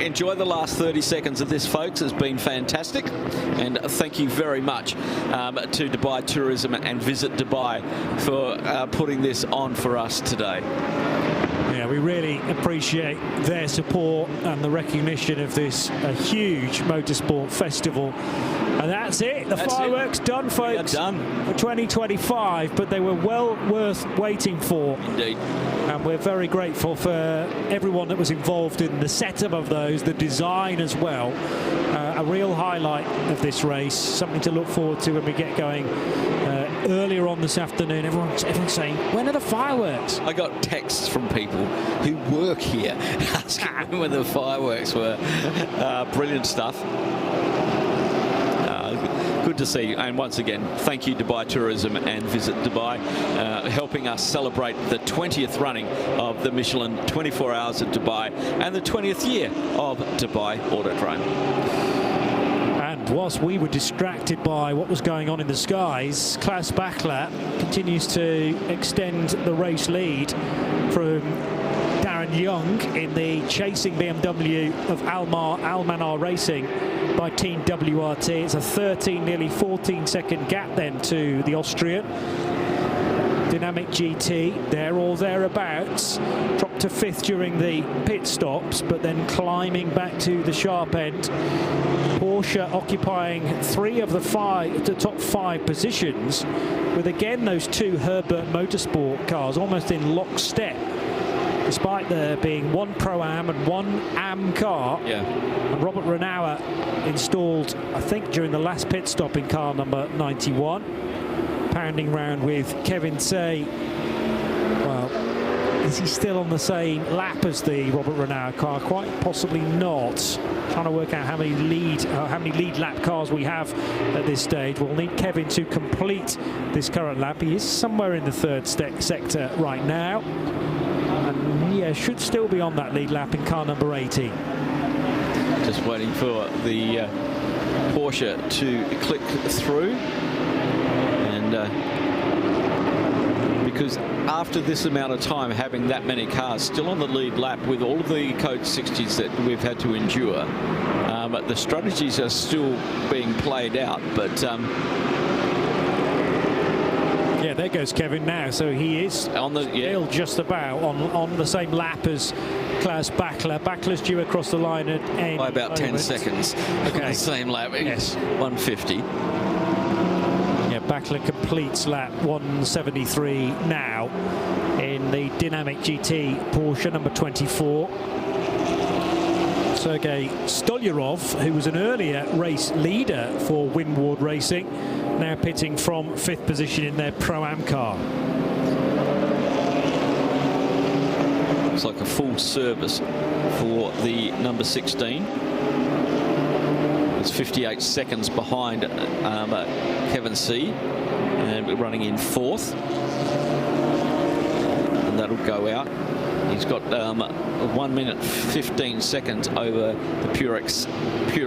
Enjoy the last 30 seconds of this, folks. It's been fantastic, and thank you very much to Dubai Tourism and Visit Dubai for putting this on for us today. Yeah, we really appreciate their support and the recognition of this huge motorsport festival. And that's it. The fireworks done, folks. They're done for 2025, but they were well worth waiting for. Indeed. And we're very grateful for everyone that was involved in the setup of those, the design as well. A real highlight of this race, something to look forward to when we get going. Earlier on this afternoon, everyone's saying, when are the fireworks? I got texts from people who work here asking when the fireworks were. Brilliant stuff. Good to see you. And once again, thank you, Dubai Tourism and Visit Dubai, helping us celebrate the 20th running of the Michelin 24 Hours at Dubai and the 20th year of Dubai Autodrome. And whilst we were distracted by what was going on in the skies, Klaus Bachler continues to extend the race lead from Darren Young in the chasing BMW of Almanar Racing by Team WRT. It's a 13, nearly 14-second gap then to the Austrian. Dynamic GT, there or thereabouts, dropped to 5th during the pit stops, but then climbing back to the sharp end. Porsche occupying 3 of the top 5 positions, with again those 2 Herbert Motorsport cars almost in lockstep, despite there being 1 Pro-Am and 1 Am car. Yeah. And Robert Renauer installed, I think, during the last pit stop in car number 91. Pounding round with Kevin Say. Well, is he still on the same lap as the Robert Renauer car? Quite possibly not. Trying to work out how many lead lap cars we have at this stage. We'll need Kevin to complete this current lap. He is somewhere in the 3rd sector right now. And yeah, should still be on that lead lap in car number 80. Just waiting for the Porsche to click through. Because after this amount of time having that many cars still on the lead lap with all of the Code 60s that we've had to endure, the strategies are still being played out, but yeah, there goes Kevin now, so he is on the still just about on the same lap as Klaus Bachler. Bachler's due across the line at by about 10 seconds. Okay, the same lap. Yes, 150. Bachler completes lap 173 now in the Dynamic GT Porsche number 24. Sergei Stolyarov, who was an earlier race leader for Windward Racing, now pitting from 5th position in their Pro-Am car. Looks like a full service for the number 16. It's 58 seconds behind Kevin C, and we're running in 4th. that'll go out. He's got 1 minute 15 seconds over the Pure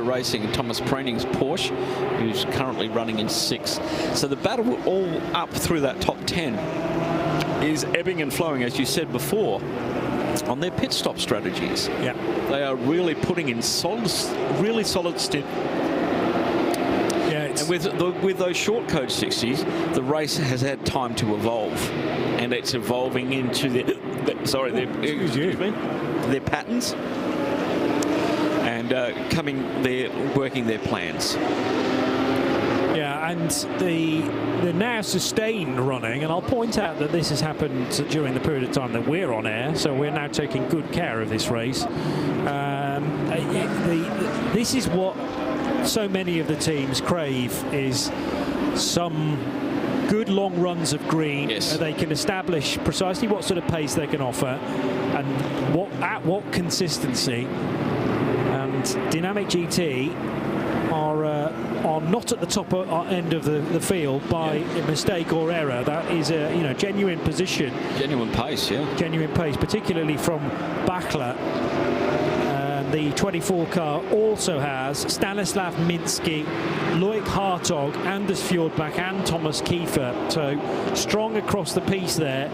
Racing Thomas Preening's Porsche, who's currently running in 6th. So the battle all up through that top 10 is ebbing and flowing, as you said before, on their pit stop strategies. Yeah, they are really putting in really solid stint. And with those short code 60s, the race has had time to evolve, and it's evolving into their patterns, and they're working their plans. Yeah, and the now sustained running, and I'll point out that this has happened during the period of time that we're on air, so we're now taking good care of this race. This is what so many of the teams crave, is some good long runs of green. Yes. They can establish precisely what sort of pace they can offer and at what consistency. And Dynamic GT are not at the top end of the field by a mistake or error. That is a genuine position, genuine pace, particularly from Bakla. The 24 car also has Stanislav Minsky, Loic Hartog, Anders Fjordbach and Thomas Kiefer. So strong across the piece there.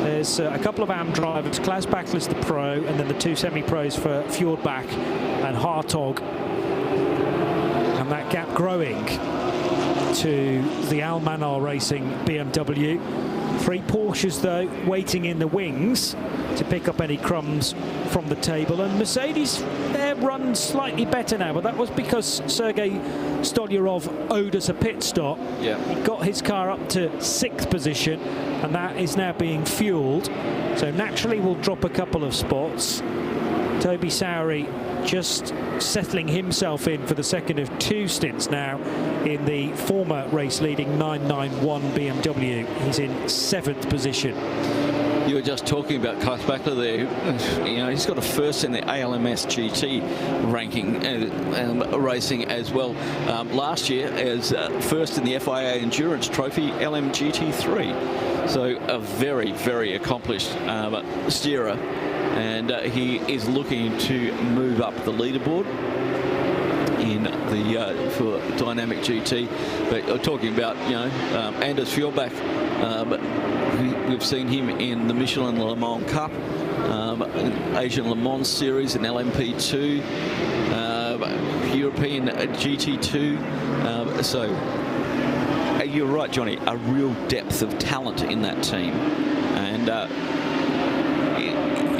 There's a couple of AM drivers, Klaus Bakler's the pro, and then the 2 semi-pros for Fjordbach and Hartog. And that gap growing to the Almanar Racing BMW. 3 Porsches, though, waiting in the wings to pick up any crumbs from the table. And Mercedes, their run slightly better now, but that was because Sergei Stolyarov owed us a pit stop. Yeah. He got his car up to 6th position, and that is now being fueled. So naturally we'll drop a couple of spots. Toby Sowry just settling himself in for the second of 2 stints now in the former race-leading 991 BMW. He's in 7th position. You were just talking about Klaus Bakler there. He's got a first in the ALMS GT ranking racing as well. Last year as first in the FIA Endurance Trophy LM GT3. So a very, very accomplished steerer. And he is looking to move up the leaderboard in the for Dynamic GT. But talking about Anders Fjordbach, we've seen him in the Michelin Le Mans Cup, Asian Le Mans Series in LMP2, European GT2. So you're right, Johnny. A real depth of talent in that team, and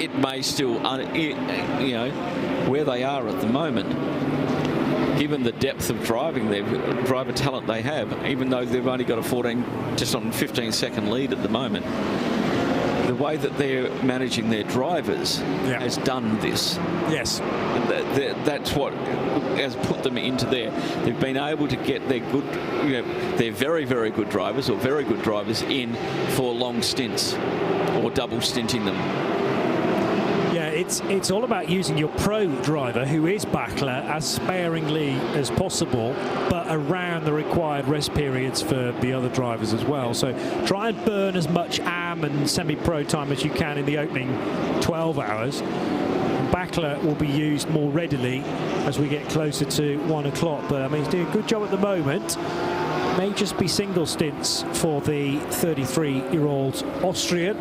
it may still, where they are at the moment, given the depth of driver talent they have, even though they've only got a 15-second lead at the moment, the way that they're managing their drivers has done this. Yes. And that's what has put them into there. They've been able to get their good, their very, very good drivers or very good drivers in for long stints or double stinting them. It's all about using your pro driver, who is Bakler, as sparingly as possible, but around the required rest periods for the other drivers as well. So try and burn as much AM and semi-pro time as you can in the opening 12 hours. Bakler will be used more readily as we get closer to 1 o'clock. But I mean, he's doing a good job at the moment. May just be single stints for the 33-year-old Austrian.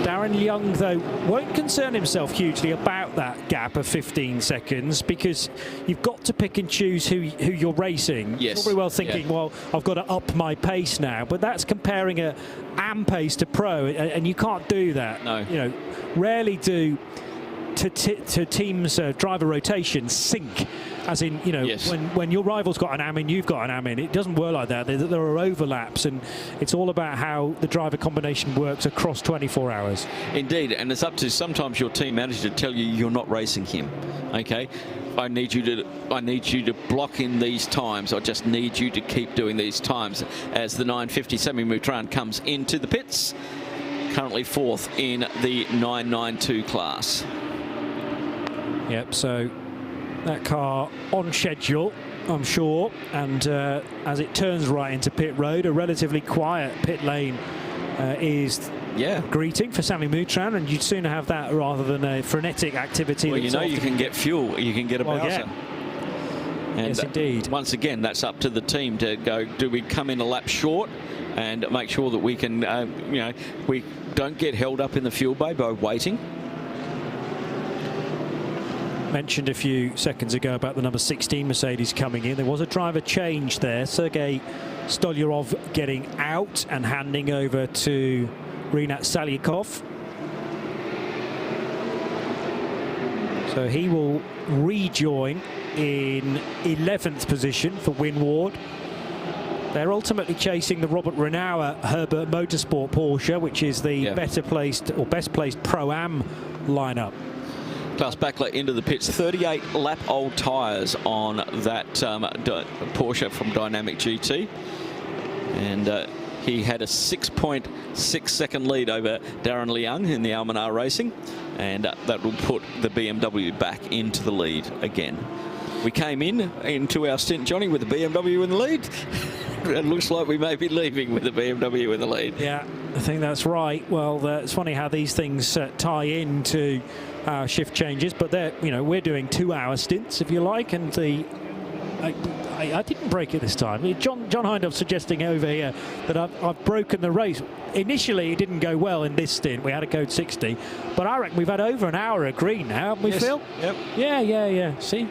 Darren Young, though, won't concern himself hugely about that gap of 15 seconds, because you've got to pick and choose who you're racing. Yes. Probably well thinking, well, I've got to up my pace now, but that's comparing a AM pace to pro, and you can't do that. No. Rarely do to teams' driver rotation sync, as in, when your rival's got an AM in, you've got an AM in. It doesn't work like that. There are overlaps, and it's all about how the driver combination works across 24 hours. Indeed, and it's up to sometimes your team manager to tell you you're not racing him. Okay, I need you to block in these times. I just need you to keep doing these times. As the 950 Sami Moutran comes into the pits, currently 4th in the 992 class. Yep, so that car on schedule, I'm sure, and as it turns right into pit road, a relatively quiet pit lane is greeting for Sami Moutran, and you'd sooner have that rather than a frenetic activity. Well, you know, you can get fuel, you can get a Bowser. And yes, indeed. Once again, that's up to the team to go, do we come in a lap short and make sure that we can, you know, we don't get held up in the fuel bay by waiting. Mentioned a few seconds ago about the number 16 Mercedes coming in. There was a driver change there. Sergei Stolyarov getting out and handing over to Rinat Salyakov. So he will rejoin in 11th position for Winward. They're ultimately chasing the Robert Renauer Herbert Motorsport Porsche, which is the better placed or best placed Pro-Am lineup. Klaus Bachler into the pits, 38 lap old tyres on that Porsche from Dynamic GT. And he had a 6.6 second lead over Darren Liang in the Almanar Racing. And that will put the BMW back into the lead again. We came into our stint, Johnny, with the BMW in the lead. It looks like we may be leaving with the BMW in the lead. Yeah, I think that's right. Well, it's funny how these things tie into our shift changes, but we're doing 2-hour stints, if you like, and I didn't break it this time. John Hindhaugh suggesting over here that I've broken the race. Initially, it didn't go well in this stint. We had a code 60, but I reckon we've had over an hour of green now, haven't we, Phil? Yep. Yeah. See?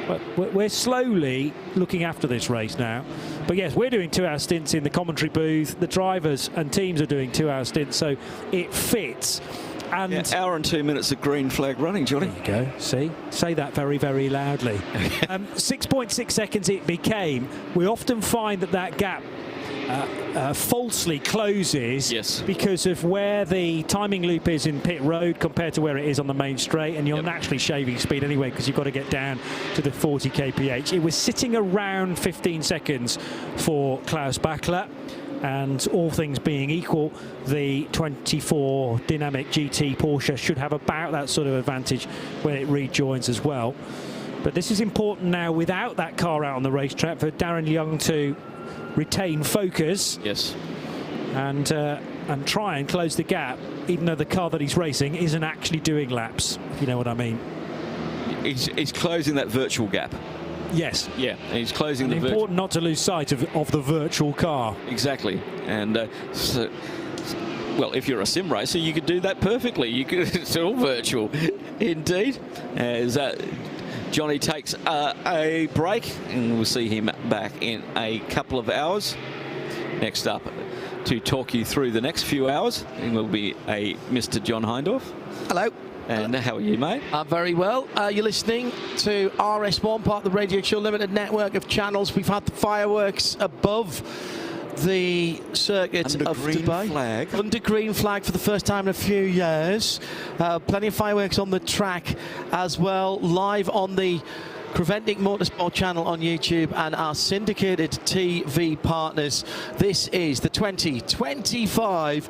But we're slowly looking after this race now. But yes, we're doing 2-hour stints in the commentary booth. The drivers and teams are doing 2-hour stints, so it fits. And hour and 2 minutes of green flag running, Johnny. There you go. See? Say that very, very loudly. 6.6 seconds it became. We often find that gap falsely closes because of where the timing loop is in pit road compared to where it is on the main straight, and you're naturally shaving speed anyway because you've got to get down to the 40 kph. It was sitting around 15 seconds for Klaus Bachler, and all things being equal, the 24 Dynamic GT Porsche should have about that sort of advantage when it rejoins as well. But this is important now without that car out on the racetrack for Darren Young to retain focus, and try and close the gap, even though the car that he's racing isn't actually doing laps, if you know what I mean. He's closing that virtual gap. Yes. Yeah, he's closing and the important not to lose sight of the virtual car. Exactly. And well, if you're a sim racer, you could do that perfectly. It's all virtual, indeed. As Johnny takes a break, and we'll see him back in a couple of hours. Next up, to talk you through the next few hours, it will be a Mr. John Hindhaugh. Hello. And how are you, mate? I'm very well. You're listening to RS1, part of the Radio Show Limited network of channels. We've had the fireworks above the circuit under of green Dubai. Flag. Under green flag for the first time in a few years. Plenty of fireworks on the track as well, live on the Preventing Motorsport channel on YouTube and our syndicated TV partners. This is the 2025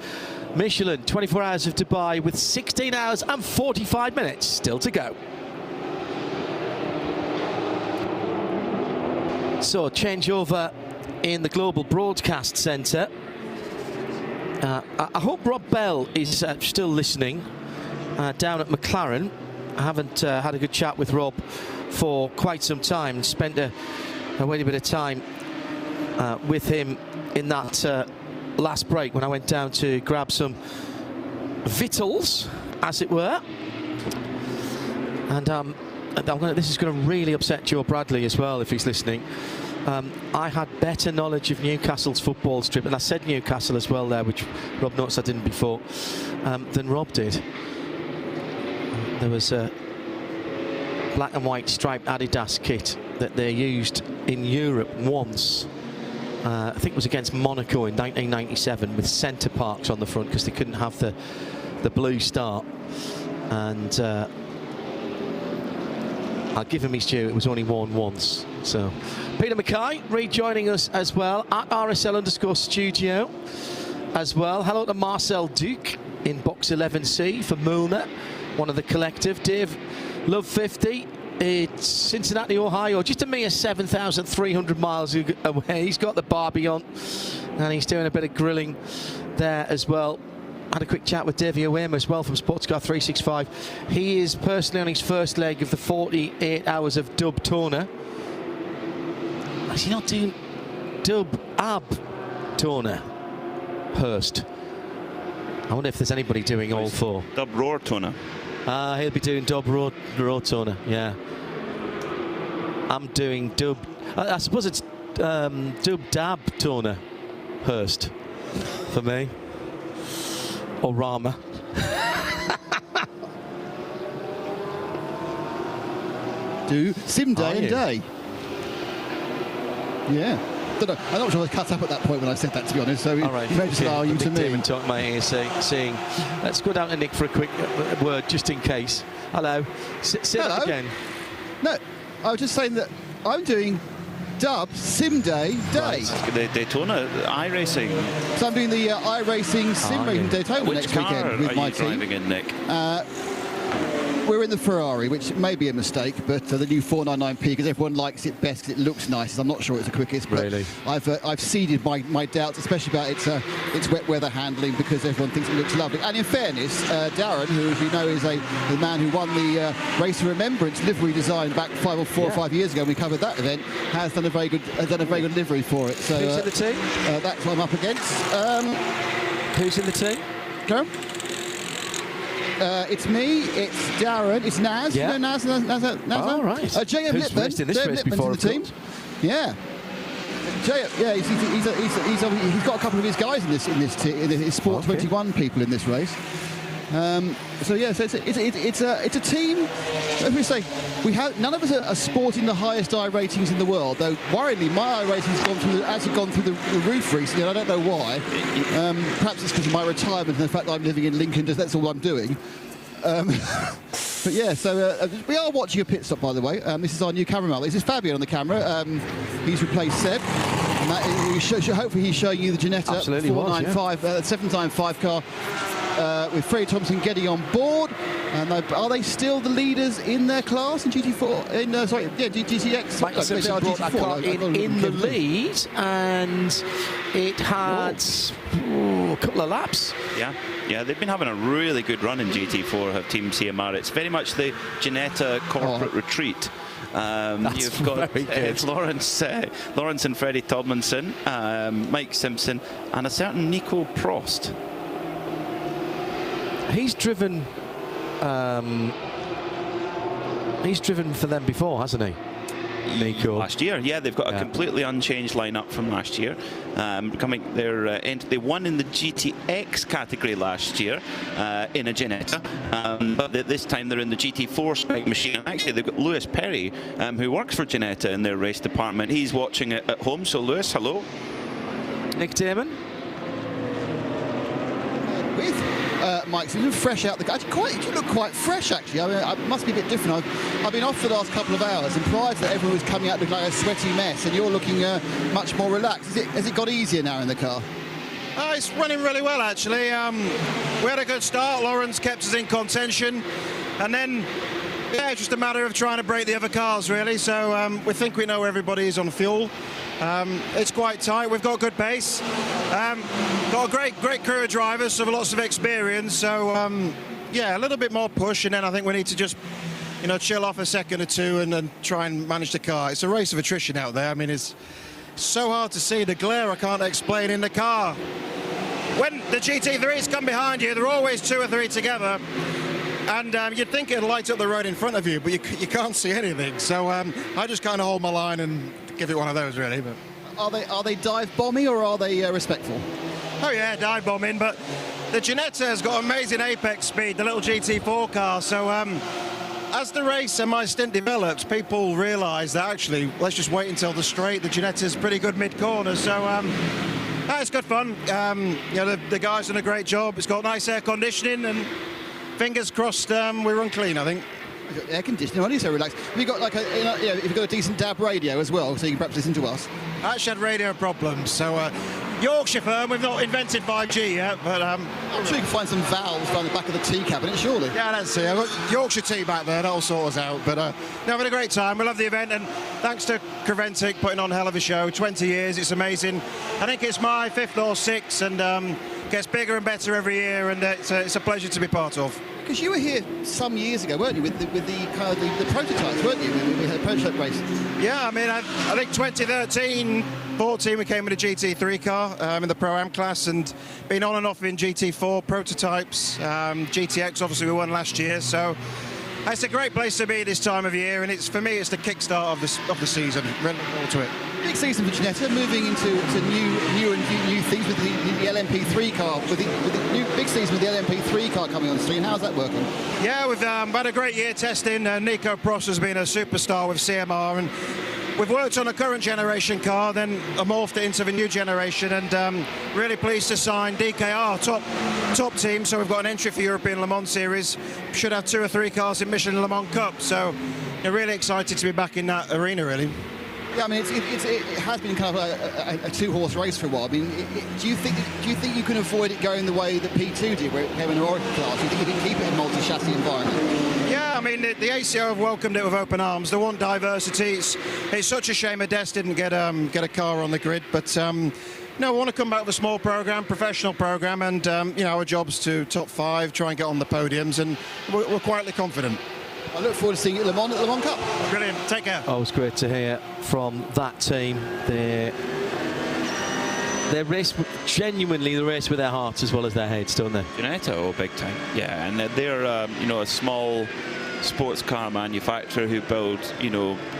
Michelin 24 Hours of Dubai with 16 hours and 45 minutes still to go. So changeover in the Global Broadcast Centre. I hope Rob Bell is still listening down at McLaren. I haven't had a good chat with Rob for quite some time. Spent a wee bit of time with him in that last break when I went down to grab some victuals, as it were. And this is going to really upset Joe Bradley as well if he's listening. I had better knowledge of Newcastle's football strip, and I said Newcastle as well there, which Rob noticed I didn't before, than Rob did. There was a black and white striped Adidas kit that they used in Europe once. I think it was against Monaco in 1997 with centre parks on the front because they couldn't have the blue start. And I'll give him his due, it was only worn once. So Peter Mackay rejoining us as well at RSL_studio as well. Hello to Marcel Duke in box 11C for Milner, one of the collective. Dave Love 50, it's Cincinnati, Ohio, just a mere 7,300 miles away. He's got the Barbie on and he's doing a bit of grilling there as well. had a quick chat with Davey Owem as well from Sportscar 365. He is personally on his first leg of the 48 hours of Dub Toner. Is he not doing Dub Ab Toner? Hurst. I wonder if there's anybody doing all four. Dub Roar Toner. He'll be doing Dub Roar Toner, yeah. I'm doing Dub... I suppose it's Dub Dab Toner, Hurst, for me. Or Rama. Do sim day and day. Yeah. I'm not sure I was cut up at that point when I said that, to be honest. So all right. you may just allow you to me. Demon talk my ear, seeing. Let's go down to Nick for a quick word, just in case. Hello. Say that again. No, I was just saying that I'm doing Dub Sim Day. Right. The Daytona iRacing. So I'm doing the iRacing Sim Racing Daytona Which next car weekend with are my you team. driving in, Nick? We're in the Ferrari, which may be a mistake, but the new 499P, because everyone likes it best because it looks nice. I'm not sure it's the quickest, but really? I've ceded my doubts, especially about its wet weather handling, because everyone thinks it looks lovely. And in fairness, Darren, who, as you know, is the man who won the Race of Remembrance livery design back 4 or 5 years ago, when we covered that event, has done a very good livery for it. So who's in the team? That's what I'm up against. Who's in the team? Go. It's me, it's Darren, it's Naz. Yeah. You know Naz? Oh, right. JM Who's Lippman. raced in this JM race Lippman's before, in the team. Yeah. He's got a couple of his guys in his Sport 21 people in this race. So yeah, so it's a team. Let me say, none of us are sporting the highest I ratings in the world. Though worryingly, my I ratings have gone through the roof recently, and I don't know why. Perhaps it's because of my retirement and the fact that I'm living in Lincoln. That's all I'm doing. But yeah, so we are watching a pit stop, by the way. This is our new cameraman. This is Fabian on the camera. He's replaced Seb. And hopefully he's showing you the Ginetta 495, 7x5 car. With Freddie Thompson getting on board, and are they still the leaders in their class in GT4? GTX. Mike Simpson brought that car in the lead, and it had a couple of laps. Yeah, they've been having a really good run in GT4. Have Team CMR. It's very much the Ginetta corporate retreat. You've got Lawrence and Freddie Tomlinson, Mike Simpson, and a certain Nico Prost. He's driven for them before, hasn't he? Nico. Last year, yeah, they've got a completely unchanged lineup from last year. They won in the GTX category last year in a Ginetta, but this time they're in the GT4 spec machine. And actually, they've got Lewis Perry, who works for Ginetta in their race department. He's watching it at home. So, Lewis, hello. Nick Damon. Mike, so you fresh out the car. You look quite fresh, actually. I mean, it must be a bit different. I've been off for the last couple of hours, and prior to that, everyone was coming out looking like a sweaty mess, and you're looking much more relaxed. Has it got easier now in the car? It's running really well, actually. We had a good start. Lawrence kept us in contention, and then it's just a matter of trying to break the other cars, really. So we think we know where everybody is on fuel. It's quite tight. We've got good pace. Got a great crew of drivers, so lots of experience. So yeah, a little bit more push, and then I think we need to just, chill off a second or two and then try and manage the car. It's a race of attrition out there. I mean, it's so hard to see the glare. I can't explain in the car. When the GT3s come behind you, they're always 2 or 3 together. And you'd think it'd light up the road in front of you, but you can't see anything. So I just kind of hold my line and give it one of those, really. But are they dive bombing or are they respectful? Oh yeah, dive bombing. But the Ginetta has got amazing apex speed, the little GT4 car. So as the race and my stint developed, people realised that actually let's just wait until the straight. The Ginetta's pretty good mid-corner. So it's good fun. The guys done a great job. It's got nice air conditioning and. Fingers crossed, we run clean, I think. Air conditioning, why are you so relaxed? Have you got if you've got a decent DAB radio as well, so you can perhaps listen to us? I actually had radio problems, so Yorkshire firm, we've not invented 5G yet, but I'm sure you can find some valves down the back of the tea cabinet, surely. Yeah, let's see. I've got Yorkshire tea back there, that'll sort us out. But having a great time. We love the event, and thanks to Creventic putting on a hell of a show. 20 years, it's amazing. I think it's my 5th or 6th, and gets bigger and better every year, and it's a pleasure to be part of. Because you were here some years ago, weren't you, with the kind of the prototypes, weren't you? We had a prototype race. Yeah, I mean, I think 2013, 14, we came with a GT3 car in the Pro-Am class, and been on and off in GT4 prototypes. GTX, obviously, we won last year, so it's a great place to be this time of year, and for me, it's the kickstart of the season. Really look forward to it. Big season for Ginetta, moving into new things with the LMP3 car, with the new big season with the LMP3 car coming on the stream. How's that working? Yeah, we've had a great year testing. Nico Prost has been a superstar with CMR, and we've worked on a current generation car, then morphed it into the new generation, and really pleased to sign DKR, top team. So we've got an entry for European Le Mans Series. Should have 2 or 3 cars in Michelin Le Mans Cup. So you're really excited to be back in that arena, really. Yeah, I mean, it has been kind of a 2-horse race for a while. I mean, do you think you can avoid it going the way that P2 did, where it became an Oracle class? Do you think you can keep it in a multi-chassis environment? Yeah, I mean, the ACO have welcomed it with open arms. They want diversity. It's such a shame Ades didn't get a car on the grid, but no, we want to come back with a small program, professional program, and our job's to top 5, try and get on the podiums, and we're quietly confident. I look forward to seeing you at Le Mans Cup. Brilliant. Take care. Oh, it's great to hear from that team. They race, genuinely they race with their hearts as well as their heads, don't they? Ginetta, big time. Yeah, and they're a small sports car manufacturer who build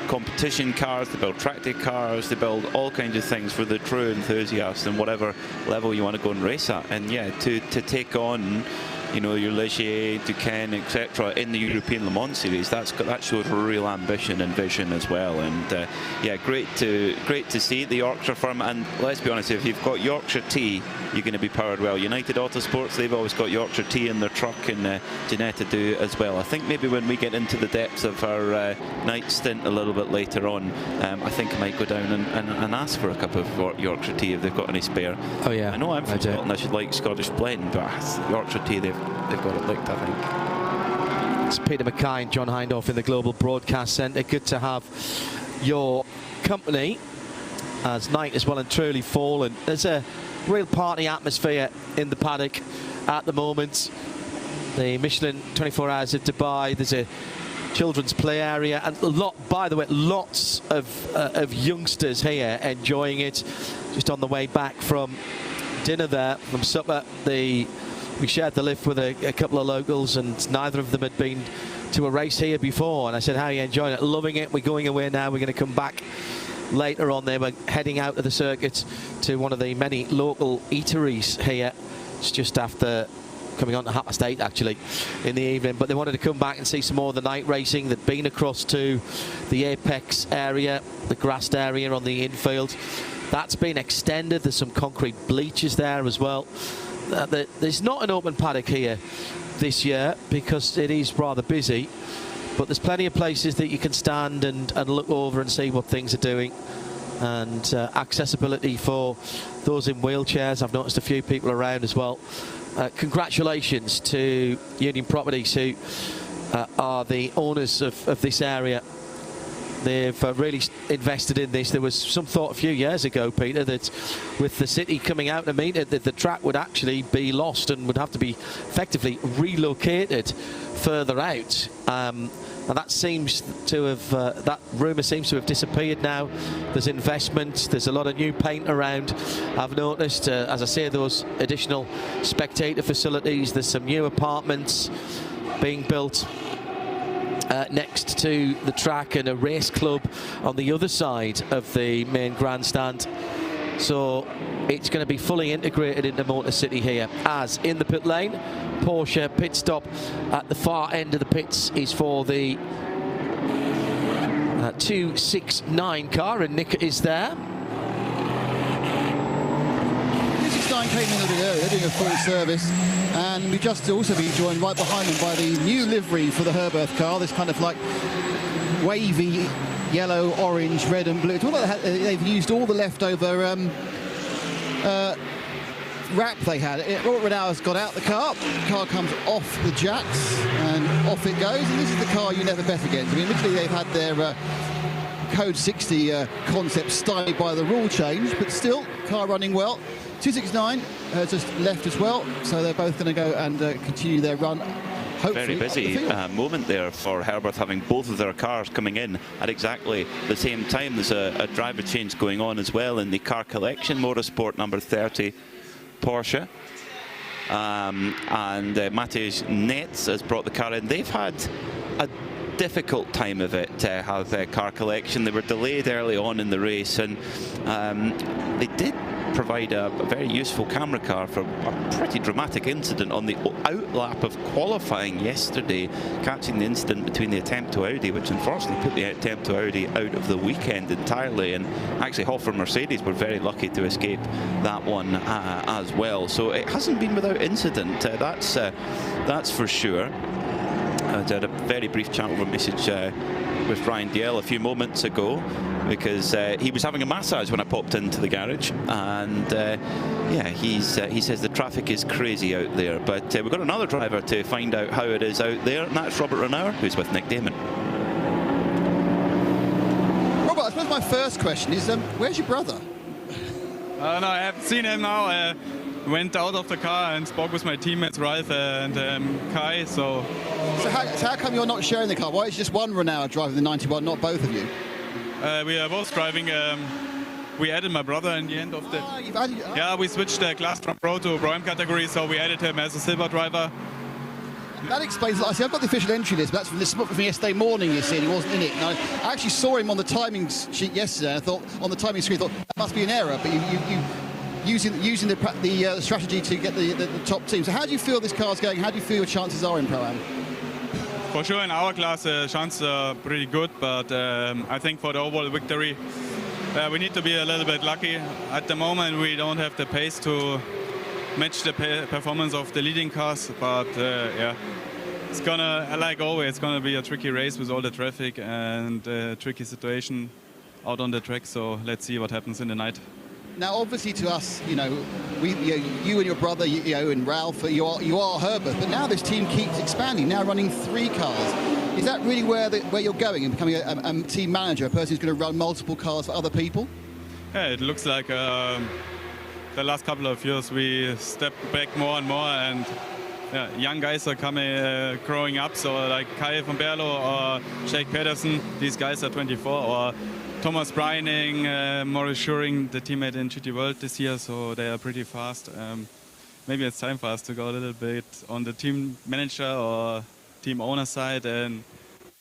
competition cars, they build tractor cars, they build all kinds of things for the true enthusiasts and whatever level you want to go and race at. And yeah, to take on your Ligier, Duquesne, etc. in the European Le Mans Series, that shows real ambition and vision as well. And yeah, great to see the Yorkshire firm. And let's be honest, if you've got Yorkshire T, you're going to be powered well. United Autosports, they've always got Yorkshire T in their truck, and Ginetta do as well. I think maybe when we get into the depths of our night stint a little bit later on, I think I might go down and ask for a cup of Yorkshire Tea if they've got any spare. Oh yeah, I know I'm from Scotland, I should like Scottish blend, but Yorkshire Tea, they've got it licked, I think. It's Peter Mackay and John Hindhaugh in the Global Broadcast Centre. Good to have your company as night has well and truly fallen. There's a real party atmosphere in the paddock at the moment. The Michelin 24 Hours of Dubai, there's a children's play area, and lots of youngsters here enjoying it. Just on the way back from dinner there, from supper, we shared the lift with a couple of locals, and neither of them had been to a race here before. And I said, how are you enjoying it? Loving it. We're going away now. We're going to come back later on. They were heading out of the circuit to one of the many local eateries here. It's just after coming on to 8:30 actually in the evening, but they wanted to come back and see some more of the night racing. They'd been across to the Apex area, the grassed area on the infield. That's been extended. There's some concrete bleachers there as well. There's not an open paddock here this year because it is rather busy, but there's plenty of places that you can stand and look over and see what things are doing, and accessibility for those in wheelchairs. I've noticed a few people around as well. Congratulations to Union Properties, who are the owners of this area. They've really invested in this. There was some thought a few years ago, Peter, that with the city coming out to meet it, that the track would actually be lost and would have to be effectively relocated further out. And that seems to have, that rumour seems to have disappeared now. There's investment, there's a lot of new paint around. I've noticed, as I say, those additional spectator facilities. There's some new apartments being built next to the track, and a race club on the other side of the main grandstand. So it's going to be fully integrated into Motor City here. As in the pit lane, Porsche pit stop at the far end of the pits is for the 269 car, and Nick is there. 269 came in a little bit earlier, doing a full service, and we've just also been joined right behind them by the new livery for the Herberth car, this kind of like wavy yellow, orange, red and blue. It's all like they've used all the leftover wrap they had. Renault's got out the car comes off the jacks and off it goes, and this is the car you never bet against. I mean, literally they've had their Code 60 concept stymied by the rule change, but still, car running well. 269 just left as well, so they're both going to go and continue their run. Very busy moment there for Herbert, having both of their cars coming in at exactly the same time. There's a driver change going on as well in the car collection, Motorsport number 30 Porsche. And Matej Nets has brought the car in. They've had a difficult time of it to have car collection. They were delayed early on in the race, and they did provide a very useful camera car for a pretty dramatic incident on the outlap of qualifying yesterday, catching the incident between the attempt to Audi, which unfortunately put the attempt to Audi out of the weekend entirely, and actually Hoffer Mercedes were very lucky to escape that one as well. So it hasn't been without incident, that's for sure. I had a very brief chat over message with Ryan Diel a few moments ago, because he was having a massage when I popped into the garage, and yeah, he says the traffic is crazy out there. But we've got another driver to find out how it is out there, and that's Robert Renauer, who's with Nick Damon. Robert, I suppose my first question is, where's your brother? No, I haven't seen him now. I went out of the car and spoke with my teammates Ralph and Kai. So how come you're not sharing the car? Why is just one Renauer driving the 91, not both of you? We are both driving. We added my brother in the end of the. Yeah, we switched the class from Pro to Pro-M category, so we added him as a silver driver. That explains a lot. See, I've got the official entry list, but that's from yesterday morning, you see, and he wasn't in it. And I actually saw him on the timing sheet yesterday, and I thought, on the timing screen, I thought, that must be an error, but you using the strategy to get the top team. So how do you feel this car's going? How do you feel your chances are in Pro-Am? For sure, in our class, chances are pretty good, but I think for the overall victory, we need to be a little bit lucky. At the moment, we don't have the pace to match the performance of the leading cars, but yeah, it's gonna, like always, it's gonna be a tricky race with all the traffic and tricky situation out on the track. So let's see what happens in the night. Now, obviously, to us, you know, you and your brother, and Ralph, you are Herbert. But now this team keeps expanding. Now running 3 cars. Is that really where you're going and becoming a team manager, a person who's going to run multiple cars for other people? Yeah, it looks like the last couple of years we step back more and more, and yeah, young guys are coming, growing up. So like Kai van Berlo or Jake Pedersen, these guys are 24, or Thomas Breining, Maurice Schuring, the teammate in GT World this year, so they are pretty fast. Maybe it's time for us to go a little bit on the team manager or team owner side and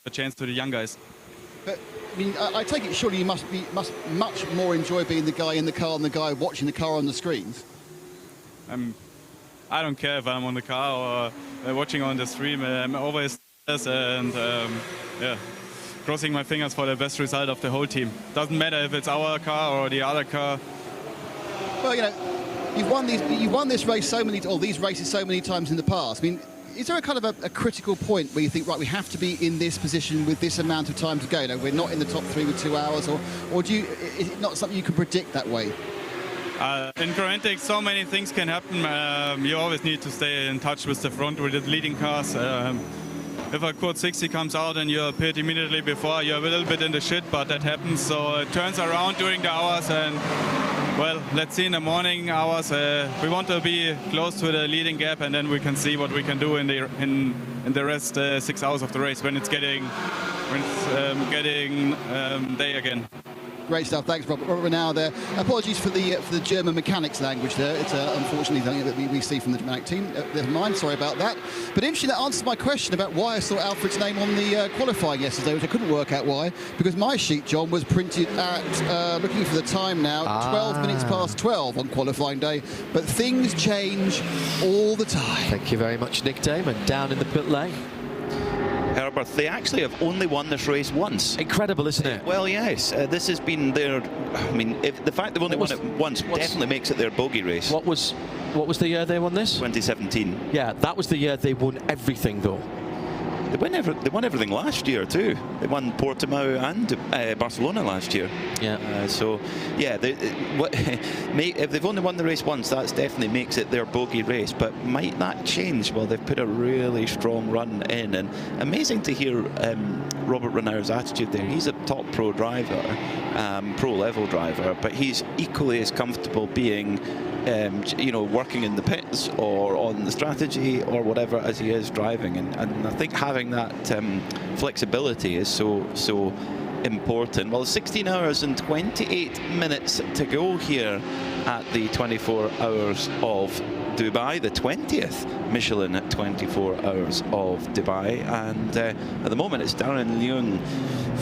a chance to the young guys. But I mean, I take it surely you must much more enjoy being the guy in the car and the guy watching the car on the screens. I don't care if I'm on the car or watching on the stream. I'm always and yeah, crossing my fingers for the best result of the whole team. Doesn't matter if it's our car or the other car. Well, you know, you've won this race these races so many times in the past. I mean, is there a kind of a critical point where you think, right, we have to be in this position with this amount of time to go? You know, we're not in the top 3 with 2 hours, or is it not something you can predict that way? In Carentic, so many things can happen. You always need to stay in touch with the front, with the leading cars. If a quad 60 comes out and you're pit immediately before, you're a little bit in the shit, but that happens. So it turns around during the hours, and well, let's see in the morning hours. We want to be close to the leading gap, and then we can see what we can do in the rest 6 hours of the race when it's getting day again. Great stuff. Thanks, Robert. Robert Renauer there. Apologies for the German mechanics language there. It's unfortunately something that we see from the Germanic team. Never mind. Sorry about that. But interesting, that answers my question about why I saw Alfred's name on the qualifying yesterday, which I couldn't work out why. Because my sheet, John, was printed at, looking for the time now, 12 minutes past 12 on qualifying day. But things change all the time. Thank you very much, Nick Damon. Down in the pit lane. Herbert, they actually have only won this race once. Incredible, isn't it? Well, yes. This has been their... I mean, if the fact they've only won it once definitely makes it their bogey race. What was the year they won this? 2017. Yeah, that was the year they won everything, though. They won everything last year too. They won Portimao and Barcelona last year. Yeah. So yeah, if they've only won the race once, that definitely makes it their bogey race. But might that change? Well, they've put a really strong run in, and amazing to hear Robert Renaur's attitude there. He's a top pro driver, pro level driver, but he's equally as comfortable being working in the pits or on the strategy or whatever as he is driving, and I think having that flexibility is so important. Well, 16 hours and 28 minutes to go here at the 24 Hours of Dubai, the 20th Michelin 24 Hours of Dubai, and at the moment it's Darren Leung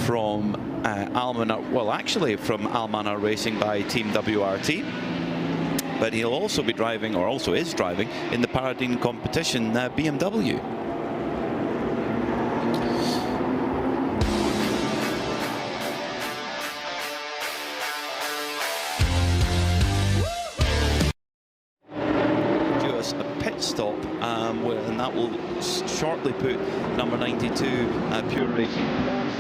from Almanar, well actually from Almanar Racing by Team WRT. But he'll also be driving, or also is driving, in the Paradine competition BMW. Do us a pit stop, and that will shortly put number 92 Pure Racing.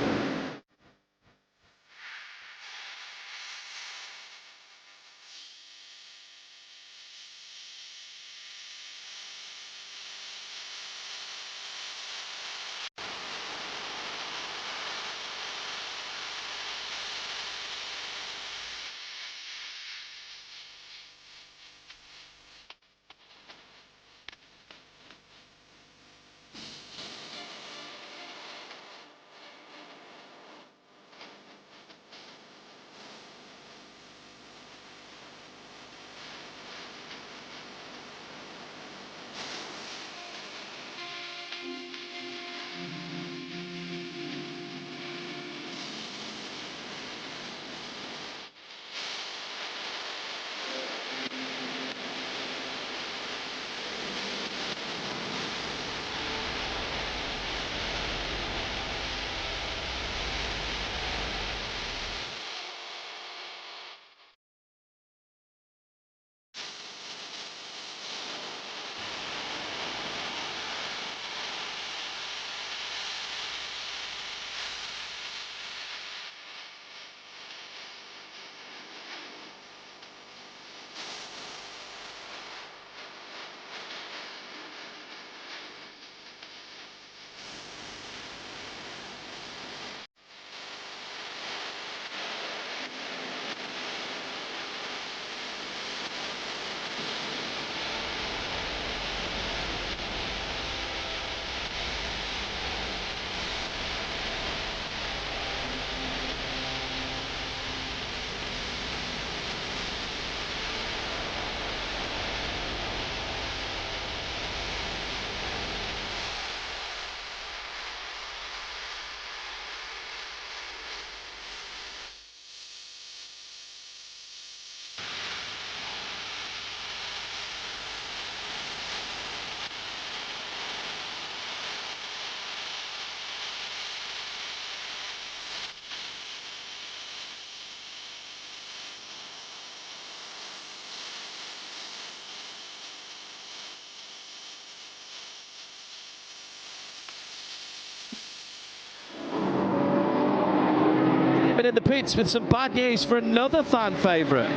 In the pits with some bad news for another fan favourite.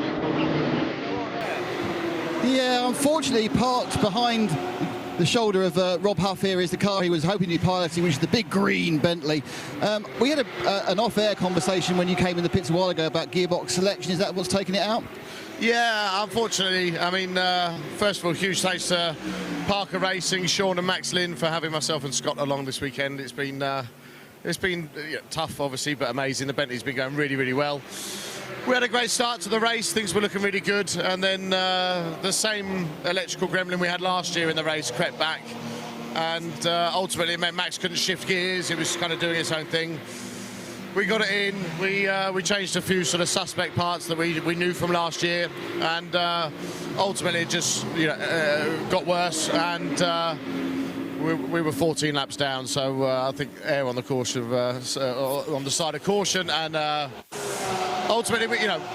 Yeah, unfortunately parked behind the shoulder of Rob Huff here is the car he was hoping to be piloting, which is the big green Bentley. We had an off-air conversation when you came in the pits a while ago about gearbox selection. Is that what's taking it out? Yeah, unfortunately. I mean, first of all, huge thanks to Parker Racing, Sean and Max Lynn for having myself and Scott along this weekend. It's been tough, obviously, but amazing. The Bentley's been going really, really well. We had a great start to the race. Things were looking really good. And then the same electrical gremlin we had last year in the race crept back. And ultimately, it meant Max couldn't shift gears. It was kind of doing its own thing. We got it in. We changed a few sort of suspect parts that we knew from last year. And ultimately, it just got worse. And we were 14 laps down, so I think air on the caution, on the side of caution, and ultimately,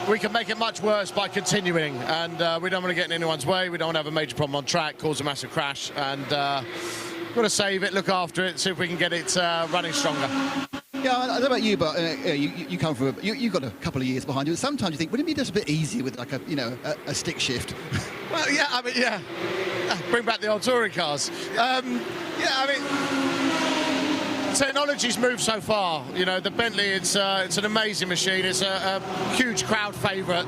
we can make it much worse by continuing, and we don't want to get in anyone's way. We don't want to have a major problem on track, cause a massive crash, and save it, look after it, see if we can get it running stronger. Yeah, I don't know about you, but you come from you've got a couple of years behind you. Sometimes you think, wouldn't it be just a bit easier with like a stick shift? Well, yeah, I mean, yeah. Bring back the old touring cars. Yeah, I mean, technology's moved so far. You know, the Bentley, it's an amazing machine. It's a huge crowd favourite.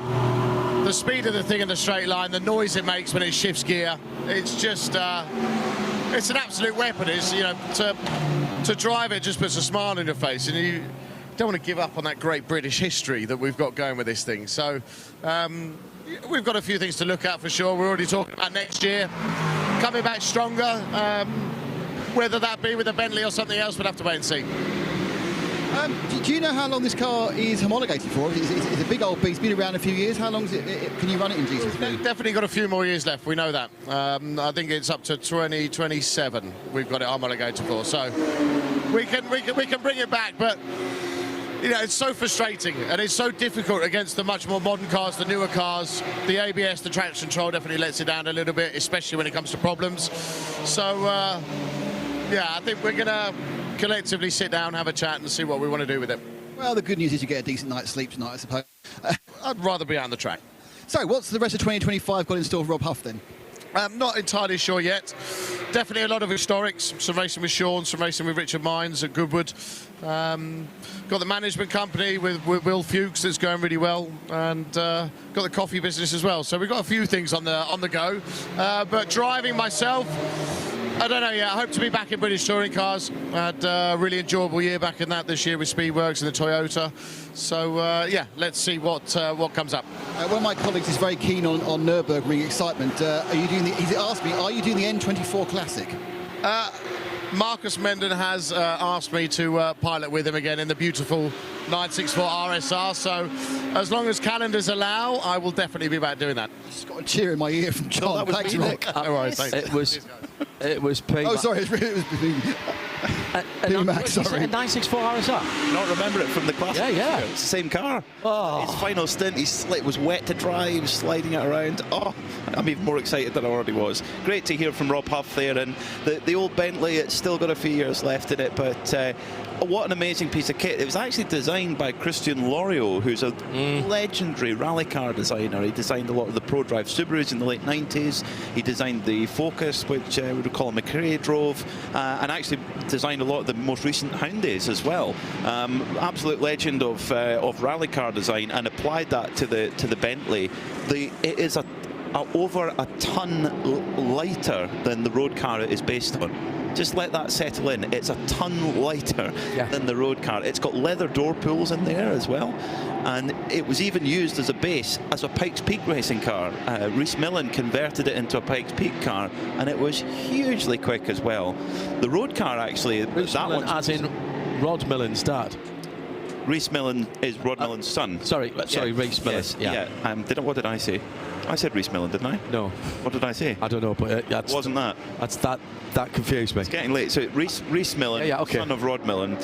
The speed of the thing in the straight line, the noise it makes when it shifts gear, it's just, it's an absolute weapon. It's, you know, to drive it just puts a smile on your face, and you don't want to give up on that great British history that we've got going with this thing. So we've got a few things to look at for sure. We're already talking about next year coming back stronger. Whether that be with a Bentley or something else, we'll have to wait and see. Do you know how long this car is homologated for? It's a big old beast, been around a few years. How long is it? Can you run it in GT3? Definitely got a few more years left, we know that. I think it's up to 2027 we've got it homologated for, so we can bring it back, but you know, it's so frustrating and it's so difficult against the much more modern cars, the newer cars. The ABS, the traction control definitely lets it down a little bit, especially when it comes to problems. So yeah, I think we're gonna collectively sit down, have a chat and see what we want to do with it. Well, the good news is you get a decent night's sleep tonight, I suppose. I'd rather be on the track. So what's the rest of 2025 got in store for Rob Huff then? Not entirely sure yet. Definitely a lot of historics, some racing with Sean, some racing with Richard Mines at Goodwood. Got the management company with Will Fuchs that's going really well, and got the coffee business as well. So we've got a few things on the go. But driving myself, I don't know yet. I hope to be back in British touring cars. I had a really enjoyable year back in that this year with Speedworks and the Toyota. So yeah, let's see what comes up. One of my colleagues is very keen on Nürburgring excitement. Are you doing he's asked me, are you doing the N24 Classic? Marcus Menden has asked me to pilot with him again in the beautiful 964 RSR. So as long as calendars allow, I will definitely be back doing that. Just got a cheer in my ear from John. that was Thanks, me, Nick. No worries, thanks. It was P. Oh, sorry, it was P-Max, sorry. A 964 RSR? Not remember it from the classic. Yeah. It's the same car. Oh. His final stint, it was wet to drive, sliding it around. Oh, I'm even more excited than I already was. Great to hear from Rob Huff there, and the old Bentley, it's still got a few years left in it, but what an amazing piece of kit. It was actually designed by Christian Loriot, who's a legendary rally car designer. He designed a lot of the ProDrive Subarus in the late 90s. He designed the Focus, which we would call McRae drove, and actually designed a lot of the most recent Houndays as well. Absolute legend of rally car design, and applied that to the Bentley. It is over a ton lighter than the road car it is based on. Just let that settle in. It's a ton lighter than the road car. It's got leather door pulls in there as well, and it was even used as a base as a Pikes Peak racing car. Rhys Millen converted it into a Pikes Peak car, and it was hugely quick as well. The road car actually, Rhys Millen, as in Rod Millen's dad. Rhys Millen is Rod Millen's son. Sorry, Rhys Millen. Yes, what did I say? I said Rhys Millen, didn't I? No. What did I say? I don't know, but wasn't that? That confused me. It's getting late. So Rhys Millen, son of Rod Millen,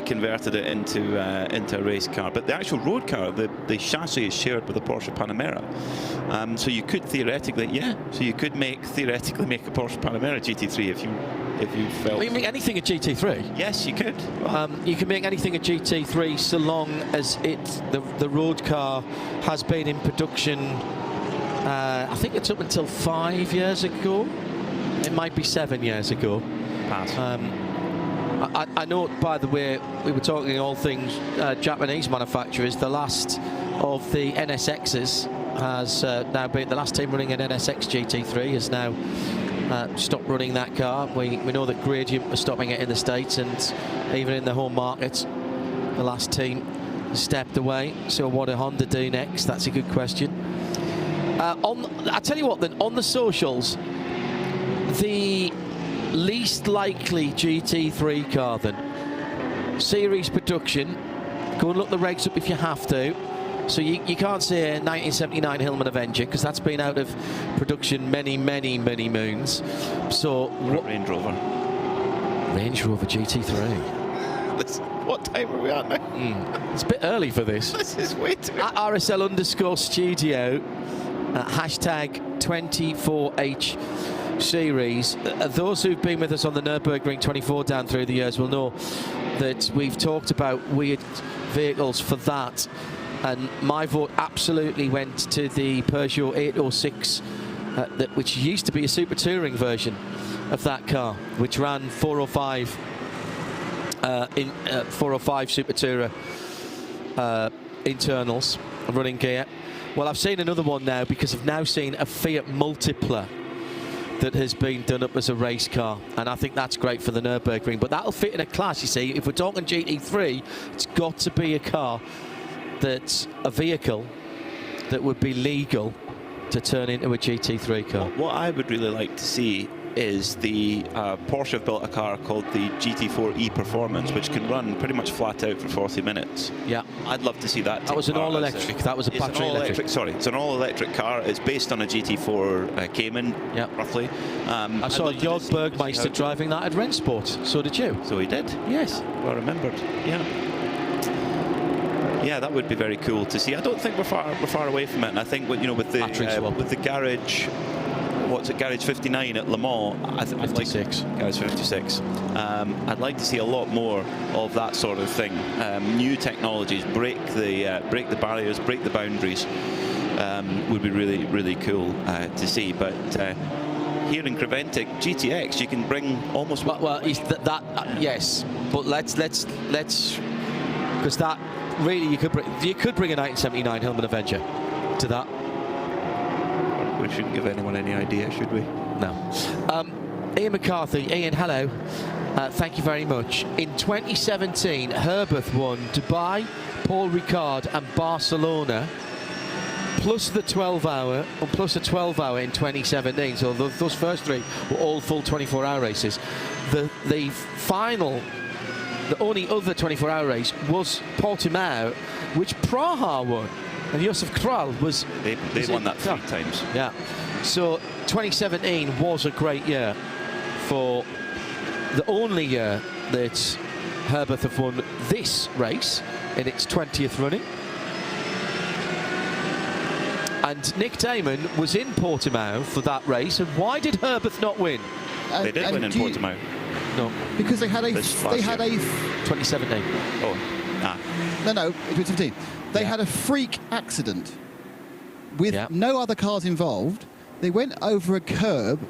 converted it into a race car. But the actual road car, the chassis is shared with a Porsche Panamera. So you could theoretically make a Porsche Panamera GT3 if you felt. Well, you can make anything a GT3. Yes, you could. You can make anything a GT3 so long as the road car has been in production. I think it's up until 5 years ago. It might be 7 years ago. Pass. I know, by the way, we were talking all things Japanese manufacturers. The last of the NSXs has now been, the last team running an NSX GT3 has now stopped running that car. We know that Gradient was stopping it in the States, and even in the home market, the last team stepped away. So what do Honda do next? That's a good question. I tell you what then, on the socials, the least likely GT3 car then, series production, go and look the regs up if you have to. So you can't say a 1979 Hillman Avenger, because that's been out of production many moons. So Range Rover GT3. What time are we at now? It's a bit early for this. This is way too at RSL_studio, hashtag 24H. series. Those who've been with us on the Nürburgring 24 down through the years will know that we've talked about weird vehicles for that, and my vote absolutely went to the Peugeot 806, which used to be a Super Touring version of that car, which ran 405 Super Tourer internals, running gear. Well, I've seen another one now, because I've now seen a Fiat Multipla that has been done up as a race car, and I think that's great for the Nürburgring. But that'll fit in a class, you see. If we're talking GT3, it's got to be a car that's a vehicle that would be legal to turn into a GT3 car. What I would really like to see is the Porsche have built a car called the GT4 Performance, which can run pretty much flat out for 40 minutes. Yeah, I'd love to see that. That was an all-electric. That was a battery electric. Sorry, it's an all-electric car. It's based on a GT4 Cayman, roughly. I saw Jörg Bergmeister driving that at Rennsport. So did you? So he did. Yes. Well remembered. Yeah. Yeah, that would be very cool to see. I don't think we're far away from it. And I think with the garage. What's it, Garage 59 at Le Mans? I'd like Garage 56. I'd like to see a lot more of that sort of thing. New technologies, break the barriers, break the boundaries. Would be really cool to see. But here in Creventic, GTX, you can bring almost. Well, yes, but let's because that really you could bring a 1979 Hillman Avenger to that. We shouldn't give anyone any idea, should we? No. Ian McCarthy. Ian, hello. Thank you very much. In 2017, Herbert won Dubai, Paul Ricard and Barcelona, plus the 12-hour, and plus a 12-hour in 2017. So those first three were all full 24-hour races. The final, the only other 24-hour race was Portimao, which Praha won. And Josef Kral was... They won that 3 times. Yeah. So 2017 was a great year for the only year that Herbert have won this race in its 20th running. And Nick Damon was in Portimao for that race. And why did Herbert not win? They did win in Portimao. No. Because they had a 2017. Oh, No, 2017. They had a freak accident with no other cars involved. They went over a curb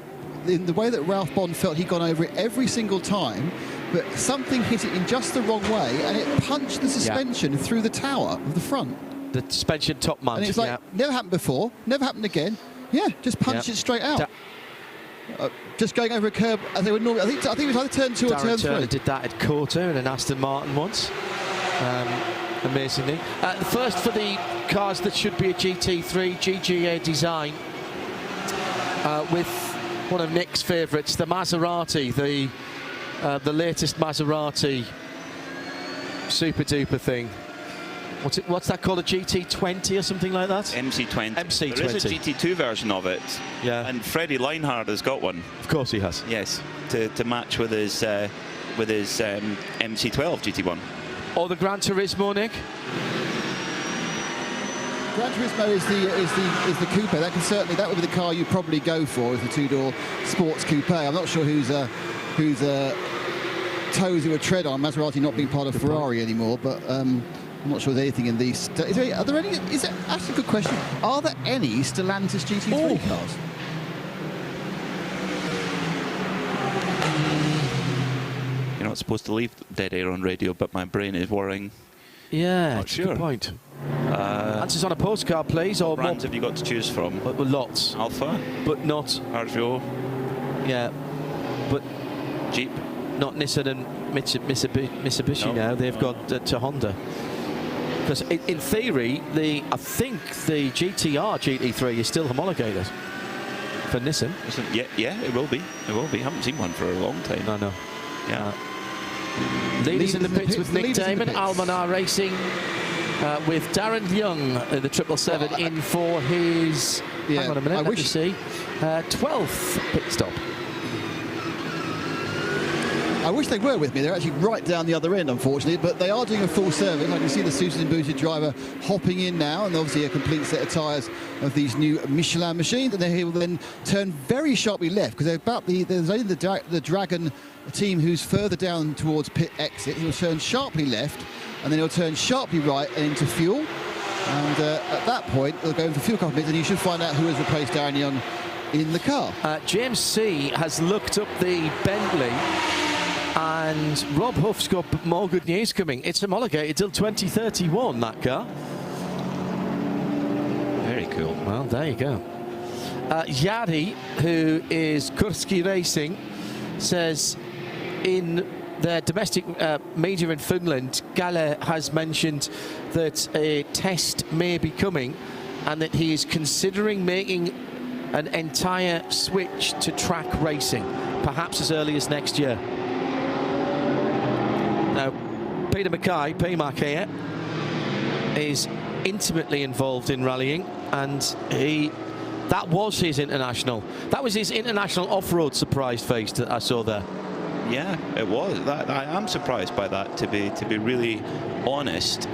in the way that Ralph Bond felt he'd gone over it every single time, but something hit it in just the wrong way, and it punched the suspension through the tower of the front. The suspension top mount. And it's like, never happened before, never happened again. Yeah, just punch it straight out. Just going over a curb as they would normally. I think it was either turn 2 or turn 3. Turner did that at Corto in an Aston Martin once. Amazingly. The first for the cars that should be a GT3, GGA design, with one of Nick's favourites, the Maserati, the latest Maserati super duper thing. What's that called? A GT20 or something like that? MC20. MC20. There is a GT2 version of it. Yeah. And Freddie Leinhard has got one. Of course he has. Yes, to match with his MC12 GT1. Or the Gran Turismo, Nick? Gran Turismo is the coupe. That would be the car you'd probably go for, is the 2-door sports coupe. I'm not sure whose toes he would tread on. Maserati not being part of Ferrari anymore, but I'm not sure there's anything in these. Are there any? Is it actually a good question? Are there any Stellantis GT3 cars? You're not supposed to leave dead air on radio, but my brain is worrying. Yeah, not sure. Good point. Answers on a postcard, please. Or what brands have you got to choose from? Lots. Alpha, but not Peugeot. Yeah, but Jeep. Not Nissan and Mitsubishi now. They've got to Honda. Because in theory, I think the GTR GT3 is still homologated for Nissan. Yeah, it will be. It will be. I haven't seen one for a long time. I know. Yeah. Leaders in the pits with Nick Damon, Almanar Racing with Darren Young in the 777 in for his, hang on a minute, let me see, 12th pit stop. I wish they were with me. They're actually right down the other end, unfortunately, but they are doing a full service. I can see the suited and booted driver hopping in now, and obviously a complete set of tyres of these new Michelin machines, and he will then turn very sharply left, because there's only the Dragon team who's further down towards pit exit. He'll turn sharply left, and then he'll turn sharply right and into fuel. And at that point, they'll go in for fuel couple minutes, and you should find out who has replaced Darren Young in the car. James C has looked up the Bentley, and Rob Huff's got more good news coming. It's homologated till 2031, that car. Very cool. Well, there you go. Jari, who is Kurski Racing, says in their domestic media in Finland, Galle has mentioned that a test may be coming and that he is considering making an entire switch to track racing, perhaps as early as next year. Now, Peter Mackay, PMAC here, is intimately involved in rallying, and that was his international off-road surprise face that I saw there. Yeah, it was. I am surprised by that, to be really honest.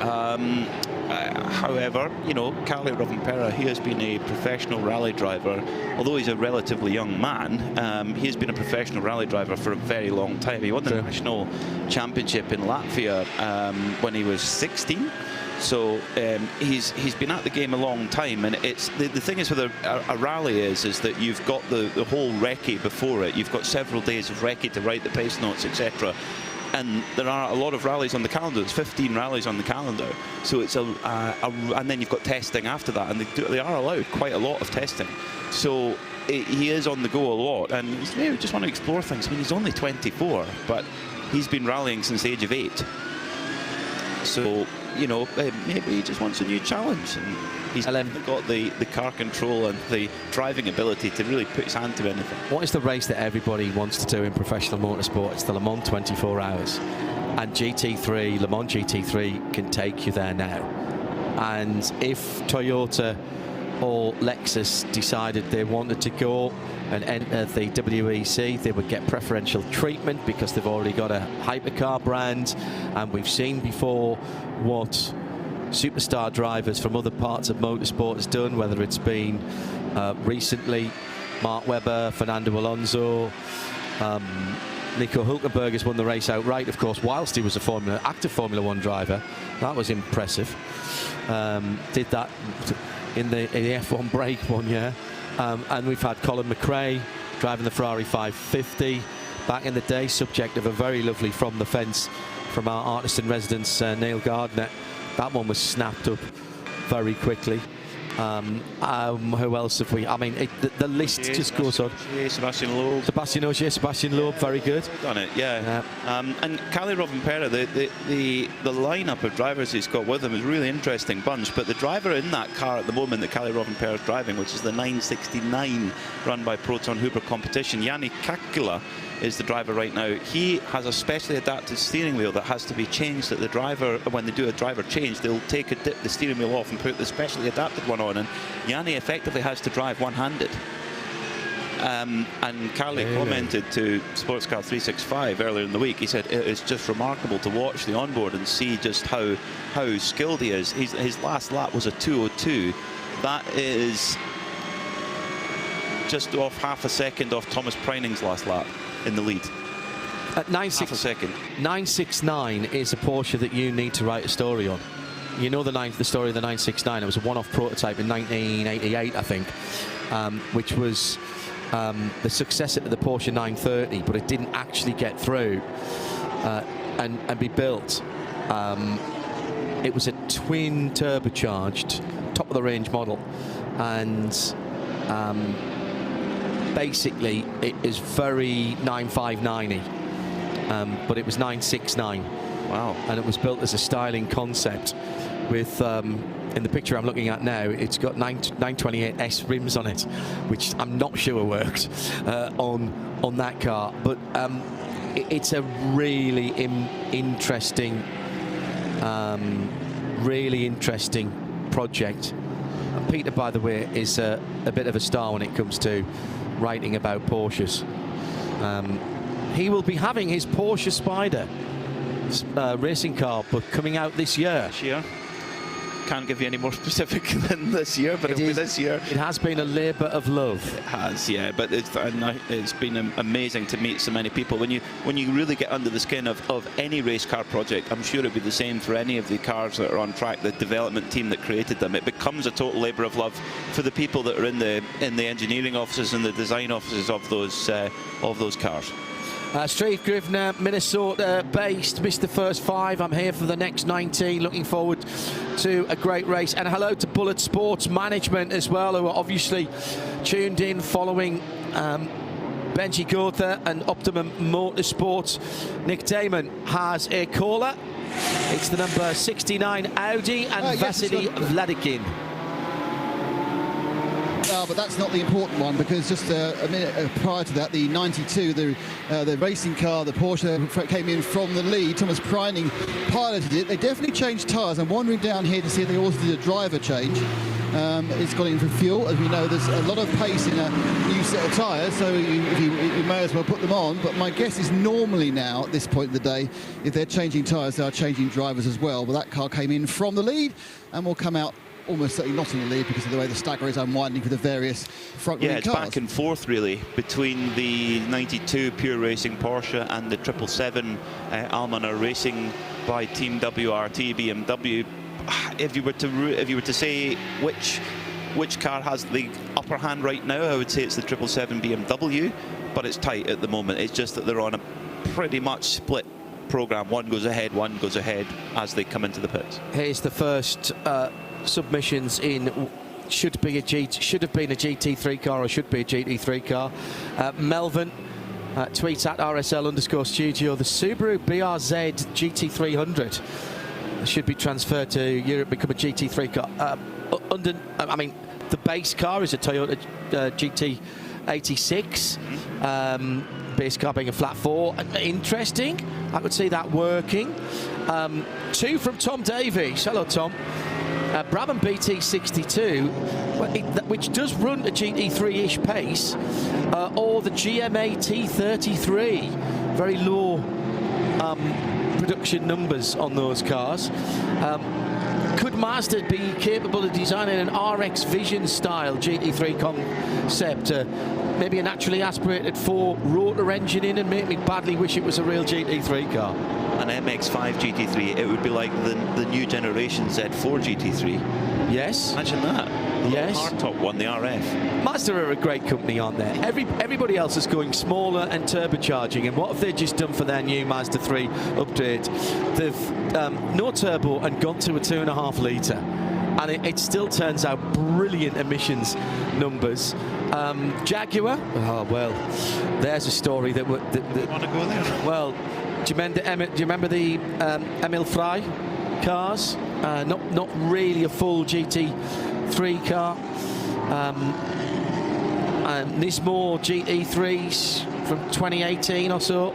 However, you know, Kalle Rovanperä, he has been a professional rally driver. Although he's a relatively young man, he has been a professional rally driver for a very long time. He won the national championship in Latvia when he was 16. So he's been at the game a long time, and it's the thing is with a rally is that you've got the whole recce before it. You've got several days of recce to write the pace notes, etc. And there are a lot of rallies on the calendar. There's 15 rallies on the calendar. So it's and then you've got testing after that, and they are allowed quite a lot of testing. So he is on the go a lot, and he's maybe just want to explore things. I mean, he's only 24, but he's been rallying since the age of 8. So, you know, maybe he just wants a new challenge, and he's got the car control and the driving ability to really put his hand to anything. What is the race that everybody wants to do in professional motorsport? It's the Le Mans 24 hours, and GT3, Le Mans GT3 can take you there now. And if Toyota or Lexus decided they wanted to go and enter the WEC, they would get preferential treatment because they've already got a hypercar brand, and we've seen before what superstar drivers from other parts of motorsport has done, whether it's been recently Mark Webber, Fernando Alonso, Nico Hülkenberg has won the race outright, of course, whilst he was a active Formula 1 driver. That was impressive. Did that in the F1 break one year. And we've had Colin McRae driving the Ferrari 550 back in the day, subject of a very lovely from the fence from our artist in residence, Neil Gardner. That one was snapped up very quickly. Who else have we? I mean, the list just goes on. Sebastian Loeb. Sebastian Loeb, very good. Done it, yeah. And Kalle Rovanperä, the lineup of drivers he's got with him is a really interesting bunch. But the driver in that car at the moment that Kalle Rovanperä is driving, which is the 969 run by Proton Huber Competition, Jani Kakila is the driver right now. He has a specially adapted steering wheel that has to be changed. That the driver, when they do a driver change, they'll take the steering wheel off and put the specially adapted one on, and Jani effectively has to drive one-handed. And Kalle commented to Sportscar 365 earlier in the week. He said it is just remarkable to watch the onboard and see just how skilled he is. His last lap was a 2:02. That is just off half a second off Thomas Preining's last lap in the lead. At half a second. 969 is a Porsche that you need to write a story on. You know the story of the 969. It was a one-off prototype in 1988, I think, which was the successor to the Porsche 930, but it didn't actually get through and be built. It was a twin turbocharged, top-of-the-range model, and basically it is very 959-y, but it was 969. Wow. And it was built as a styling concept with, in the picture I'm looking at now, it's got 928S rims on it, which I'm not sure worked on that car. But it's a really interesting project. And Peter, by the way, is a bit of a star when it comes to writing about Porsches. he will be having his Porsche Spider racing car, but coming out this year. Can't give you any more specific than this year, but it'll be this year. It has been a labour of love. It has, yeah, but it's been amazing to meet so many people. When you really get under the skin of any race car project, I'm sure it'll be the same for any of the cars that are on track, the development team that created them. It becomes a total labour of love for the people that are in the engineering offices and the design offices of those cars. Steve Grivner, Minnesota-based, missed the first 5. I'm here for the next 19. Looking forward to a great race. And hello to Bullet Sports Management as well, who are obviously tuned in following Benji Gotha and Optimum Motorsport. Nick Damon has a caller. It's the number 69 Audi and Vasily Vladikin. But that's not the important one, because just a minute prior to that, the 92, the racing car, the Porsche, came in from the lead. Thomas Preining piloted it. They definitely changed tyres. I'm wandering down here to see if they also did a driver change. It's got in for fuel. As we know, there's a lot of pace in a new set of tyres, so you may as well put them on. But my guess is normally now, at this point in the day, if they're changing tyres, they are changing drivers as well. But that car came in from the lead and will come out almost certainly not in the lead because of the way the stagger is unwinding for the various front-wing cars. Yeah, it's back and forth really between the 92 Pure Racing Porsche and the 777 Almaner Racing by Team WRT BMW. If you were to say which car has the upper hand right now, I would say it's the 777 BMW, but it's tight at the moment. It's just that they're on a pretty much split program. One goes ahead as they come into the pits. Here's the first submissions in should have been a GT3 car or should be a GT3 car. Melvin tweets at RSL_studio, the Subaru BRZ GT300 should be transferred to Europe, become a GT3 car. I mean, the base car is a Toyota GT86. Base car being a flat 4. Interesting. I could see that working. 2 from Tom Davies. Hello, Tom. Brabham BT62, which does run a GT3-ish pace, or the GMA T33. Very low production numbers on those cars. Could Mazda be capable of designing an RX Vision style GT3 concept? Maybe a naturally aspirated 4-rotor engine in, and make me badly wish it was a real GT3 car. An MX-5 GT3, it would be like the new generation Z4 GT3. Yes. Imagine that. Yes. Hardtop one, the RF. Mazda are a great company, aren't they? Everybody else is going smaller and turbocharging, and what have they just done for their new Mazda 3 update? They've no turbo and gone to a 2.5 litre, and it still turns out brilliant emissions numbers. Jaguar, oh well, there's a story that would. Want to go there? Well, do you remember the Emil Frey cars? Not really a full GT3 car. Nismo GT3s from 2018 or so.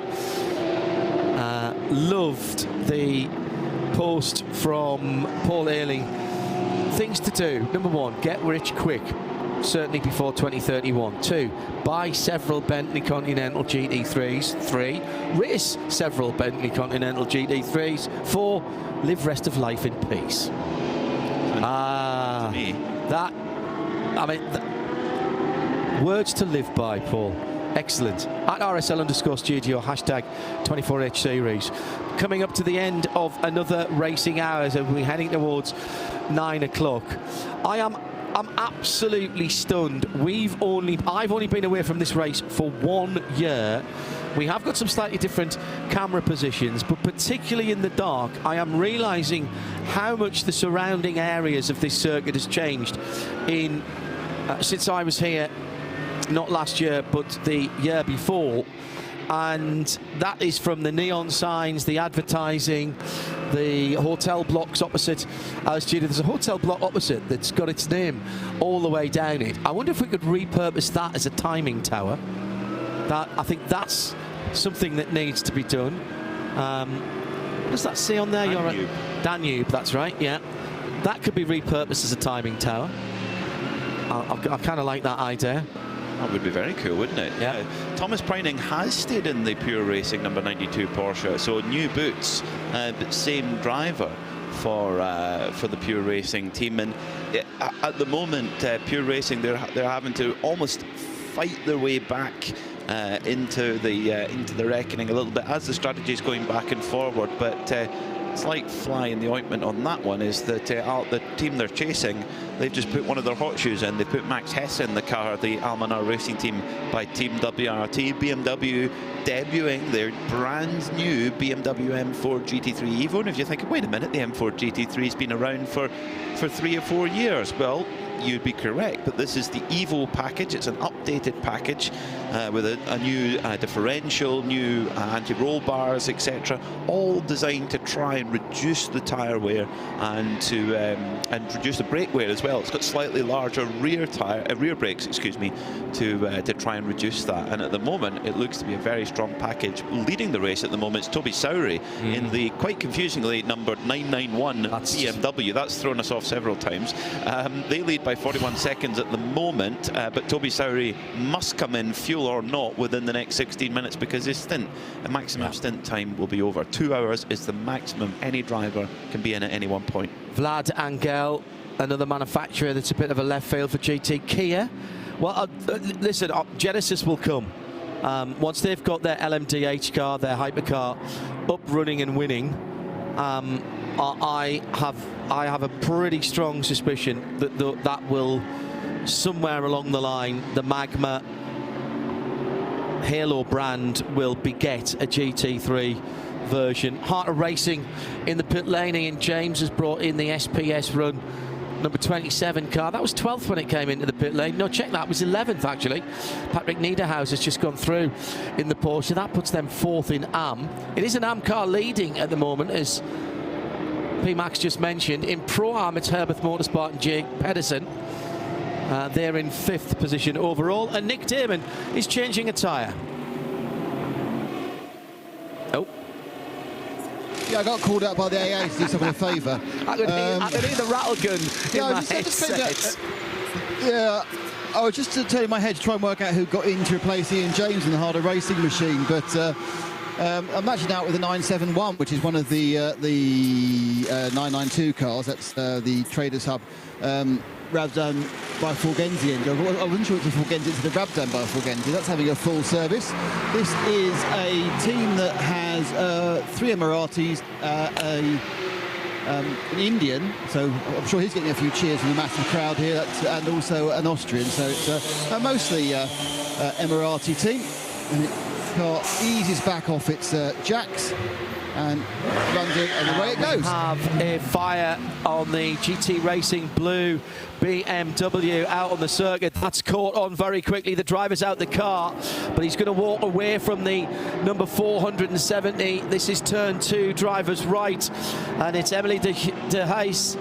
Loved the post from Paul Ayling. Things to do. Number 1, get rich quick. Certainly before 2031. 2, buy several Bentley Continental GT3s. 3, race several Bentley Continental GT3s. 4, live rest of life in peace. Words to live by, Paul. Excellent. At RSL_studio, #24H series. Coming up to the end of another racing hour as we're heading towards 9 o'clock. I'm absolutely stunned. I've only been away from this race for 1 year. We have got some slightly different camera positions, but particularly in the dark, I am realising how much the surrounding areas of this circuit has changed since I was here, not last year, but the year before. And that is from the neon signs, the advertising, the hotel blocks opposite our studio. There's a hotel block opposite that's got its name all the way down it. I wonder if we could repurpose that as a timing tower. I think that's something that needs to be done. What does that say on there? Danube, that's right, yeah. That could be repurposed as a timing tower. I kind of like that idea. That would be very cool, wouldn't it? Yeah. Thomas Preining has stayed in the Pure Racing number 92 Porsche, so new boots, but same driver for the Pure Racing team. And at the moment, Pure Racing, they're having to almost fight their way back into the reckoning a little bit as the strategy is going back and forward. But it's like fly in the ointment on that one is that the team they're chasing, they've just put one of their hot shoes in. They put Max Hesse in the car, the Almanar Racing team by Team WRT. BMW debuting their brand new BMW M4 GT3 Evo. And if you're thinking, wait a minute, the M4 GT3 has been around for 3 or 4 years. Well, you'd be correct, but this is the Evo package. It's an updated package with a new differential, new anti-roll bars, etc., all designed to try and reduce the tyre wear and to reduce the brake wear as well. It's got slightly larger rear brakes, excuse me, to try and reduce that. And at the moment, it looks to be a very strong package. Leading the race at the moment is Toby Sowry in the quite confusingly numbered 991 BMW. That's thrown us off several times. They lead by 41 seconds at the moment, but Toby Sowry must come in, fuel or not, within the next 16 minutes because his stint, the maximum stint time, will be over. 2 hours is the maximum any driver can be in at any one point. Vlad Angel, another manufacturer that's a bit of a left field for GT. Kia, well, listen, Genesis will come. Once they've got their LMDH car, their hypercar, up running and winning, I have a pretty strong suspicion that that will, somewhere along the line, the Magma Halo brand will beget a GT3 version. Heart of Racing in the pit lane. Ian James has brought in the SPS run number 27 car. That was 12th when it came into the pit lane. No, check that, it was 11th actually. Patrick Niederhaus has just gone through in the Porsche. That puts them 4th in AM. It is an AM car leading at the moment, as P-Max just mentioned. In Pro-Am, it's Herbert Motorsport and Jake Pedersen. They're in 5th position overall. And Nick Damon is changing a tyre. Oh. Yeah, I got called out by the AA to do someone a favour. I could hear the rattle gun in my headset. Yeah, I was just turning my head to try and work out who got in to replace Ian James in the harder racing machine, but I'm matching out with the 971, which is one of the 992 cars. That's the Traders Hub. Rabdan by Forgenzi. I wasn't sure it was Forgenzi, it's the Rabdan by Forgenzi. That's having a full service. This is a team that has 3 Emiratis, an Indian, so I'm sure he's getting a few cheers from the massive crowd here, and also an Austrian. So it's mostly Emirati team. And the car eases back off its jacks and runs in, and away it goes. We have a fire on the GT Racing blue BMW out on the circuit. That's caught on very quickly. The driver's out the car, but he's going to walk away from the number 470. This is turn 2, driver's right, and it's Emily de Heijs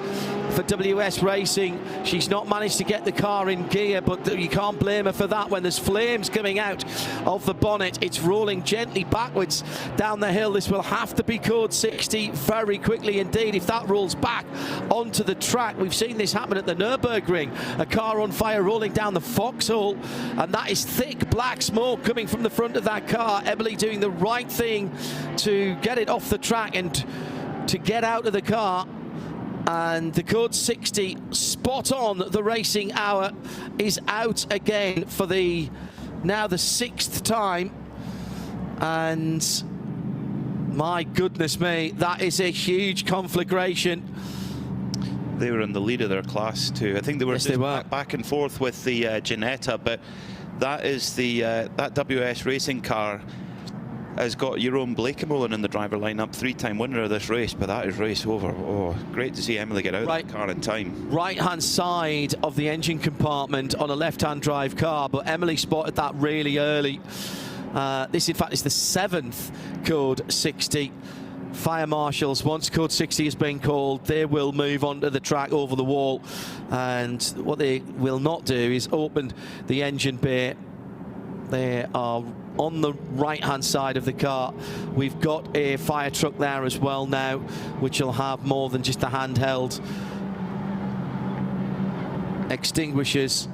for WS Racing. She's not managed to get the car in gear, but you can't blame her for that when there's flames coming out of the bonnet. It's rolling gently backwards down the hill. This will have to be code 60 very quickly indeed if that rolls back onto the track. We've seen this happen at the Nürburgring. A car on fire rolling down the foxhole, and that is thick black smoke coming from the front of that car. Emily doing the right thing to get it off the track and to get out of the car. And the code 60, spot on the racing hour, is out again for now the 6th time. And my goodness me, that is a huge conflagration. They were in the lead of their class too. I think they were back and forth with the Ginetta, but that is that WS Racing car has got Jerome Blakemolen in the driver lineup, 3-time winner of this race, but that is race over. Oh, great to see Emily get out of the car in time. Right-hand side of the engine compartment on a left-hand drive car, but Emily spotted that really early. This, in fact, is the 7th code 60. Fire marshals, once code 60 has been called, they will move onto the track over the wall, and what they will not do is open the engine bay. They are on the right-hand side of the car. We've got a fire truck there as well now, which will have more than just the handheld extinguishers.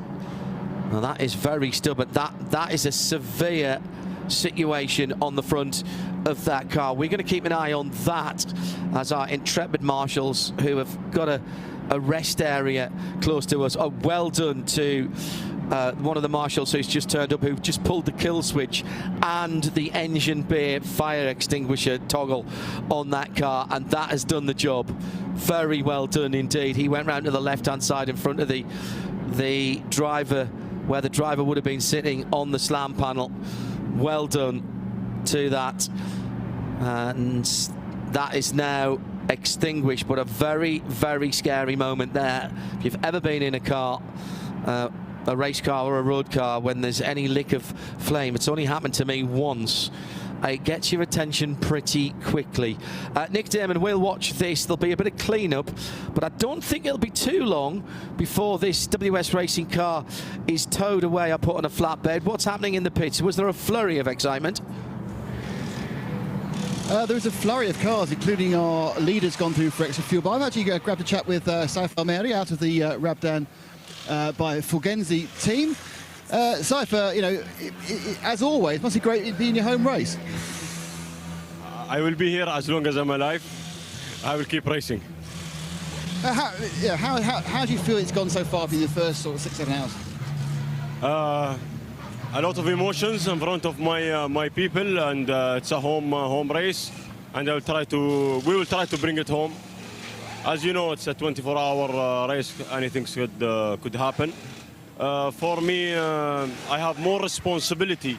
Well, that is very stubborn. That is a severe situation on the front of that car. We're going to keep an eye on that as our intrepid marshals, who have got a rest area close to us. Oh, well done to one of the marshals who's just turned up, who just pulled the kill switch and the engine bay fire extinguisher toggle on that car, and that has done the job. Very well done indeed. He went round to the left-hand side in front of the driver, where the driver would have been sitting on the slam panel. Well done to that. And that is now extinguished, but a very, very scary moment there. If you've ever been in a car, a race car or a road car, when there's any lick of flame, it's only happened to me once. It gets your attention pretty quickly. Nick Damon will watch this. There'll be a bit of clean-up, but I don't think it'll be too long before this WS Racing car is towed away. I put on a flatbed. What's happening in the pits? Was there a flurry of excitement? There was a flurry of cars, including our leaders gone through for extra fuel. But I've actually grabbed a chat with Saif Almeri out of the Rabdan by Fulgenzi team. Saif, you know, as always, must be great to be in your home race. I will be here as long as I'm alive. I will keep racing. How do you feel it's gone so far for the first sort of 6-7 hours? A lot of emotions in front of my people, and it's a home race, and we will try to bring it home. As you know, it's a 24-hour race. Anything could happen. For me, I have more responsibility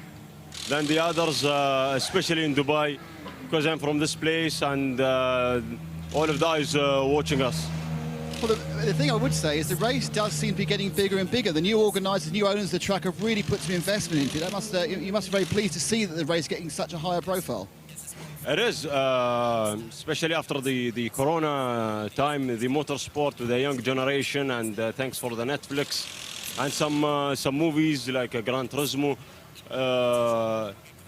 than the others, especially in Dubai, because I'm from this place, and all of that is watching us. Well, the thing I would say is the race does seem to be getting bigger and bigger. The new organisers, new owners of the track have really put some investment into it. That you must be very pleased to see that the race is getting such a higher profile. It is, especially after the Corona time, the motorsport with the young generation, and thanks for the Netflix and some movies like Gran Turismo.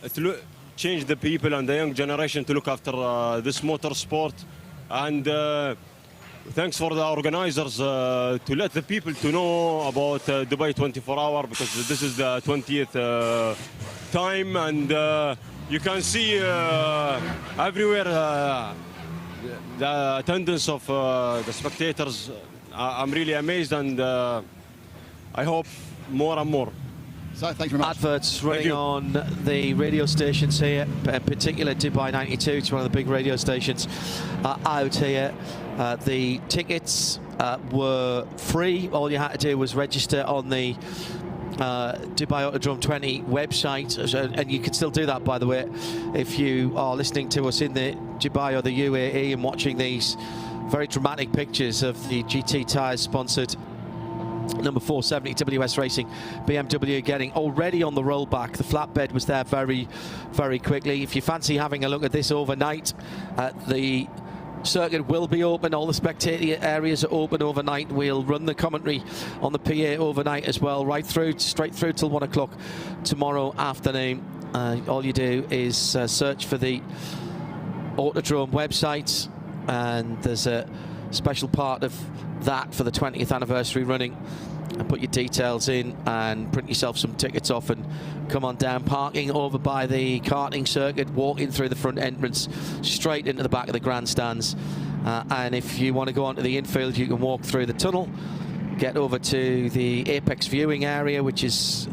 It changed the people and the young generation to look after this motorsport, and thanks for the organizers to let the people to know about Dubai 24-hour, because this is the 20th time, and you can see everywhere the attendance of the spectators. I'm really amazed, and I hope more and more. So, thanks very much. Adverts running on the radio stations here, in particular Dubai 92. It's one of the big radio stations out here. The tickets were free. All you had to do was register on the Dubai Autodrome 20 website, and you can still do that, by the way, if you are listening to us in the Dubai or the UAE and watching these very dramatic pictures of the GT tyres sponsored number 470 WS Racing BMW getting already on the rollback. The flatbed was there very, very quickly. If you fancy having a look at this overnight, the circuit will be open. All the spectator areas are open overnight. We'll run the commentary on the PA overnight as well, straight through till 1 o'clock tomorrow afternoon. All you do is search for the Autodrome website, and there's a special part of that for the 20th anniversary running, and put your details in and print yourself some tickets off and come on down. Parking over by the karting circuit, walking through the front entrance straight into the back of the grandstands, and if you want to go onto the infield, you can walk through the tunnel, get over to the apex viewing area, which is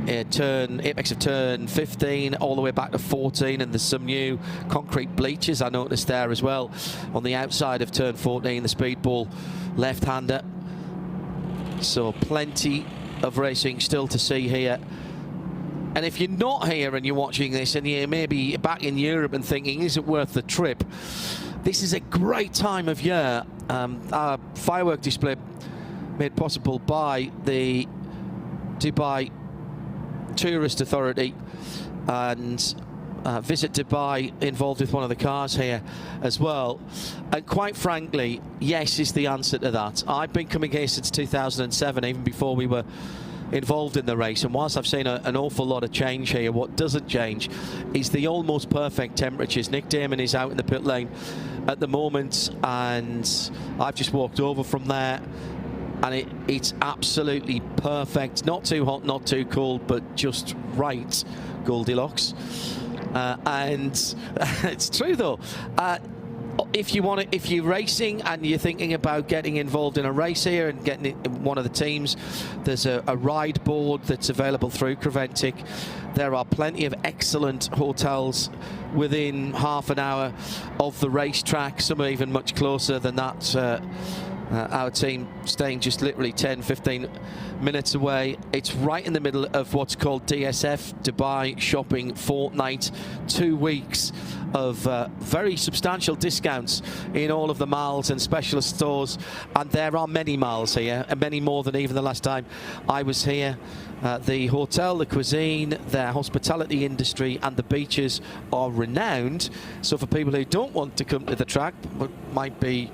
apex of turn 15 all the way back to 14, and there's some new concrete bleachers I noticed there as well on the outside of turn 14, the speedball left-hander. So plenty of racing still to see here. And if you're not here and you're watching this and you're maybe back in Europe and thinking, is it worth the trip? This is a great time of year. Our firework display made possible by the Dubai Tourist Authority, and Visit Dubai involved with one of the cars here as well. And quite frankly, yes is the answer to that. I've been coming here since 2007, even before we were involved in the race, and whilst I've seen an awful lot of change here, what doesn't change is the almost perfect temperatures. Nick Damon is out in the pit lane at the moment, and I've just walked over from there. and it's absolutely perfect. Not too hot, not too cold, but just right Goldilocks. And it's true though. If you're racing and you're thinking about getting involved in a race here and getting in one of the teams, there's a ride board that's available through Creventic. There are plenty of excellent hotels within half an hour of the racetrack. Some are even much closer than that. Our team staying just literally 10-15 minutes away. It's right in the middle of what's called DSF, Dubai Shopping Fortnight. 2 weeks of very substantial discounts in all of the malls and specialist stores, and there are many malls here, and many more than even the last time I was here. The hotel, the cuisine, their hospitality industry and the beaches are renowned. So for people who don't want to come to the track but might be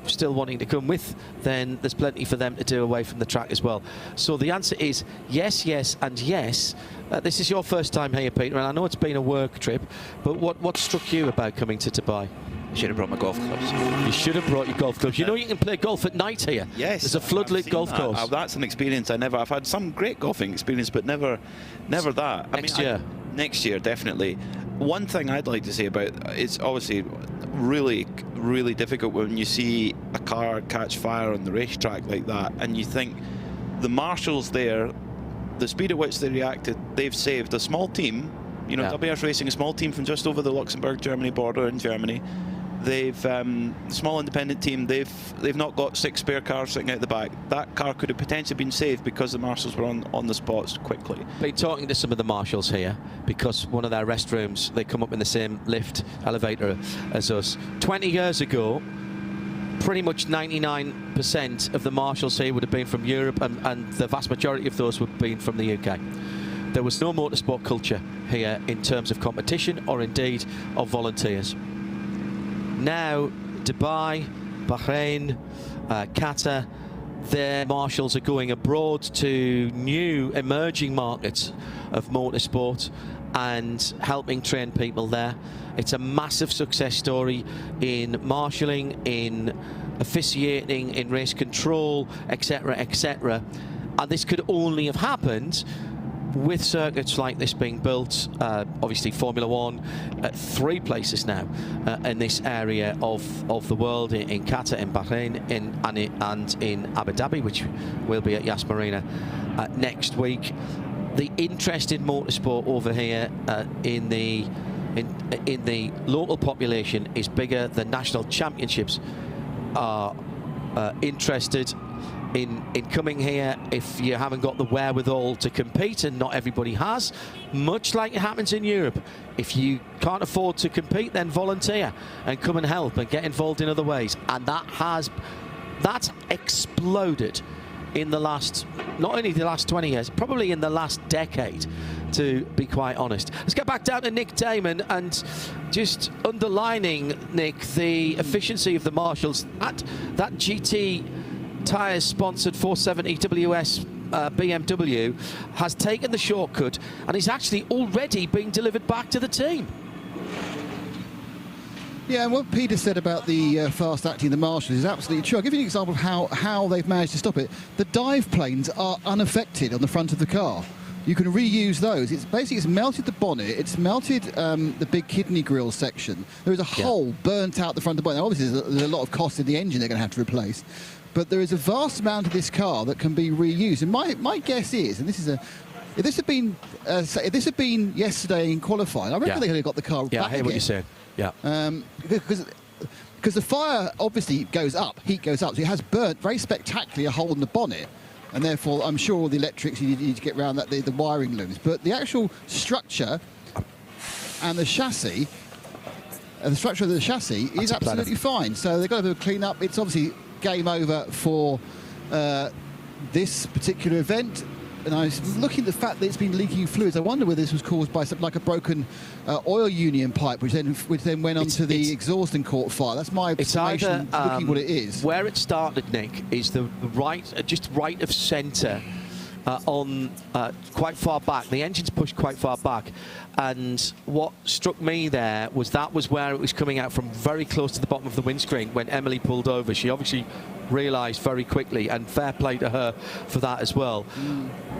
still wanting to come with, then there's plenty for them to do away from the track as well. So the answer is yes, yes and yes. This is your first time here, Peter, and I know it's been a work trip, but what struck you about coming to Dubai? I should have brought my golf clubs. You should have brought your golf clubs. You know you can play golf at night here. Yes. There's a floodlit golf course. That's an experience I've had some great golfing experience, but never that. Next year, definitely. One thing I'd like to say about it's obviously really difficult when you see a car catch fire on the racetrack like that, and you think the marshals there, the speed at which they reacted, they've saved a small team. You know, WR's racing a small team from just over the Luxembourg-Germany border in Germany. They've small independent team. They've not got 6 spare cars sitting out the back. That car could have potentially been saved because the marshals were on the spots quickly. Been talking to some of the marshals here because one of their restrooms, they come up in the same lift elevator as us. 20 years ago, pretty much 99% of the marshals here would have been from Europe, and the vast majority of those would have been from the UK. There was no motorsport culture here in terms of competition or indeed of volunteers. Now, Dubai, Bahrain, Qatar, their marshals are going abroad to new emerging markets of motorsport and helping train people there. It's a massive success story in marshalling, in officiating, in race control, etc., etc. And this could only have happened with circuits like this being built. Obviously Formula One at 3 places now in this area of the world, in Qatar, in Bahrain, and in Abu Dhabi, which will be at Yas Marina next week. The interest in motorsport over here in the local population is bigger. The national championships are interested in coming here. If you haven't got the wherewithal to compete, and not everybody has, much like it happens in Europe, if you can't afford to compete, then volunteer and come and help and get involved in other ways. And that's exploded in the last, not only the last 20 years, probably in the last decade, to be quite honest. Let's get back down to Nick Damon and just underlining, Nick, the efficiency of the marshals. That GT tyres sponsored 470 WS BMW has taken the shortcut and is actually already being delivered back to the team. Yeah, and what Peter said about the fast acting the marshals is absolutely true. I'll give you an example of how they've managed to stop it. The dive planes are unaffected on the front of the car. You can reuse those. It's melted the bonnet, it's melted the big kidney grille section. There is a hole burnt out the front of the bonnet. Now, obviously there's a lot of cost in the engine they're going to have to replace. But there is a vast amount of this car that can be reused. And my guess is, and this is if this had been yesterday in qualifying, I reckon they could have got the car back again. I hear what you're saying. Yeah. Because the fire obviously goes up, heat goes up, so it has burnt very spectacularly a hole in the bonnet, and therefore I'm sure all the electrics you need to get around that, the wiring looms. But the actual structure and the chassis, the structure of the chassis is absolutely fine. So they've got to do a clean up. It's obviously game over for this particular event. And I was looking at the fact that it's been leaking fluids. I wonder whether this was caused by something like a broken oil union pipe, which then went onto the exhaust and caught fire. That's my observation, looking what it is. Where it started, Nick, is just right of centre quite far back. The engine's pushed quite far back. And what struck me there was that was where it was coming out from very close to the bottom of the windscreen when Emily pulled over. She obviously realised very quickly, and fair play to her for that as well.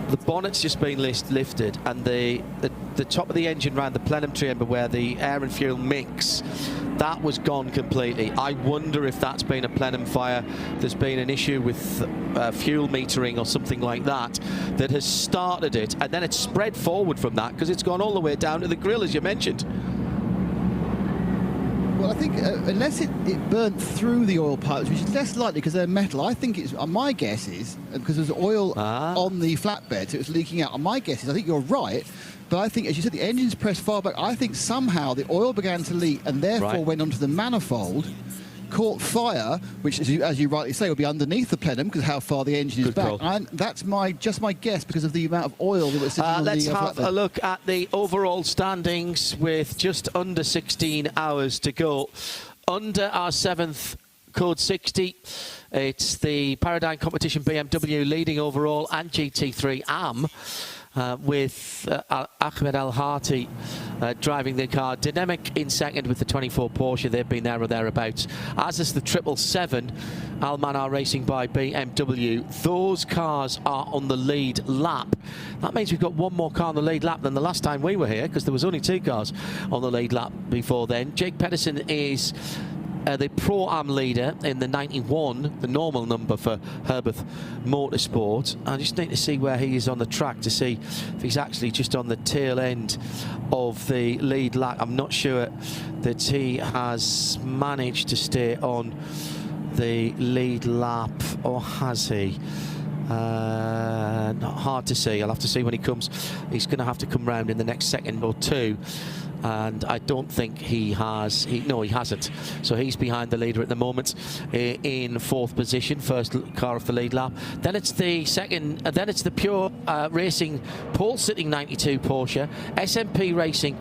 The bonnet's just been lifted, and the top of the engine round the plenum chamber where the air and fuel mix, that was gone completely. I wonder if that's been a plenum fire. There's been an issue with fuel metering or something like that that has started it, and then it's spread forward from that because it's gone all the way down to the grill, as you mentioned. Well, I think unless it burnt through the oil pipes, which is less likely because they're metal, I think it's, my guess is, because there's oil on the flatbed, so it's leaking out. My guess is, I think you're right, but I think, as you said, the engine's pressed far back. I think somehow the oil began to leak and therefore went onto the manifold, caught fire, which, as you rightly say, will be underneath the plenum because how far the engine is back. And that's just my guess because of the amount of oil that was sitting on the Let's have flatbed. a look at the overall standings with just under 16 hours to go. Under our 7th code 60, it's the Paradigm Competition BMW leading overall and GT3 AM. With Ahmed Al Hati driving the car. Dynamic in second with the 24 Porsche. They've been there or thereabouts. As is the 777 Al Manar Racing by BMW. Those cars are on the lead lap. That means we've got one more car on the lead lap than the last time we were here, because there was only 2 cars on the lead lap before then. Jake Pedersen is the Pro-Am leader in the 91, the normal number for Herbert Motorsport. I just need to see where he is on the track to see if he's actually just on the tail end of the lead lap. I'm not sure that he has managed to stay on the lead lap, or has he? Not hard to see. I'll have to see when he comes. He's going to have to come round in the next second or two. And I don't think he has. No, he hasn't. So he's behind the leader at the moment in 4th position, first car off the lead lap. Then it's the second. Then it's the Pure Racing pole sitting 92 Porsche. SMP Racing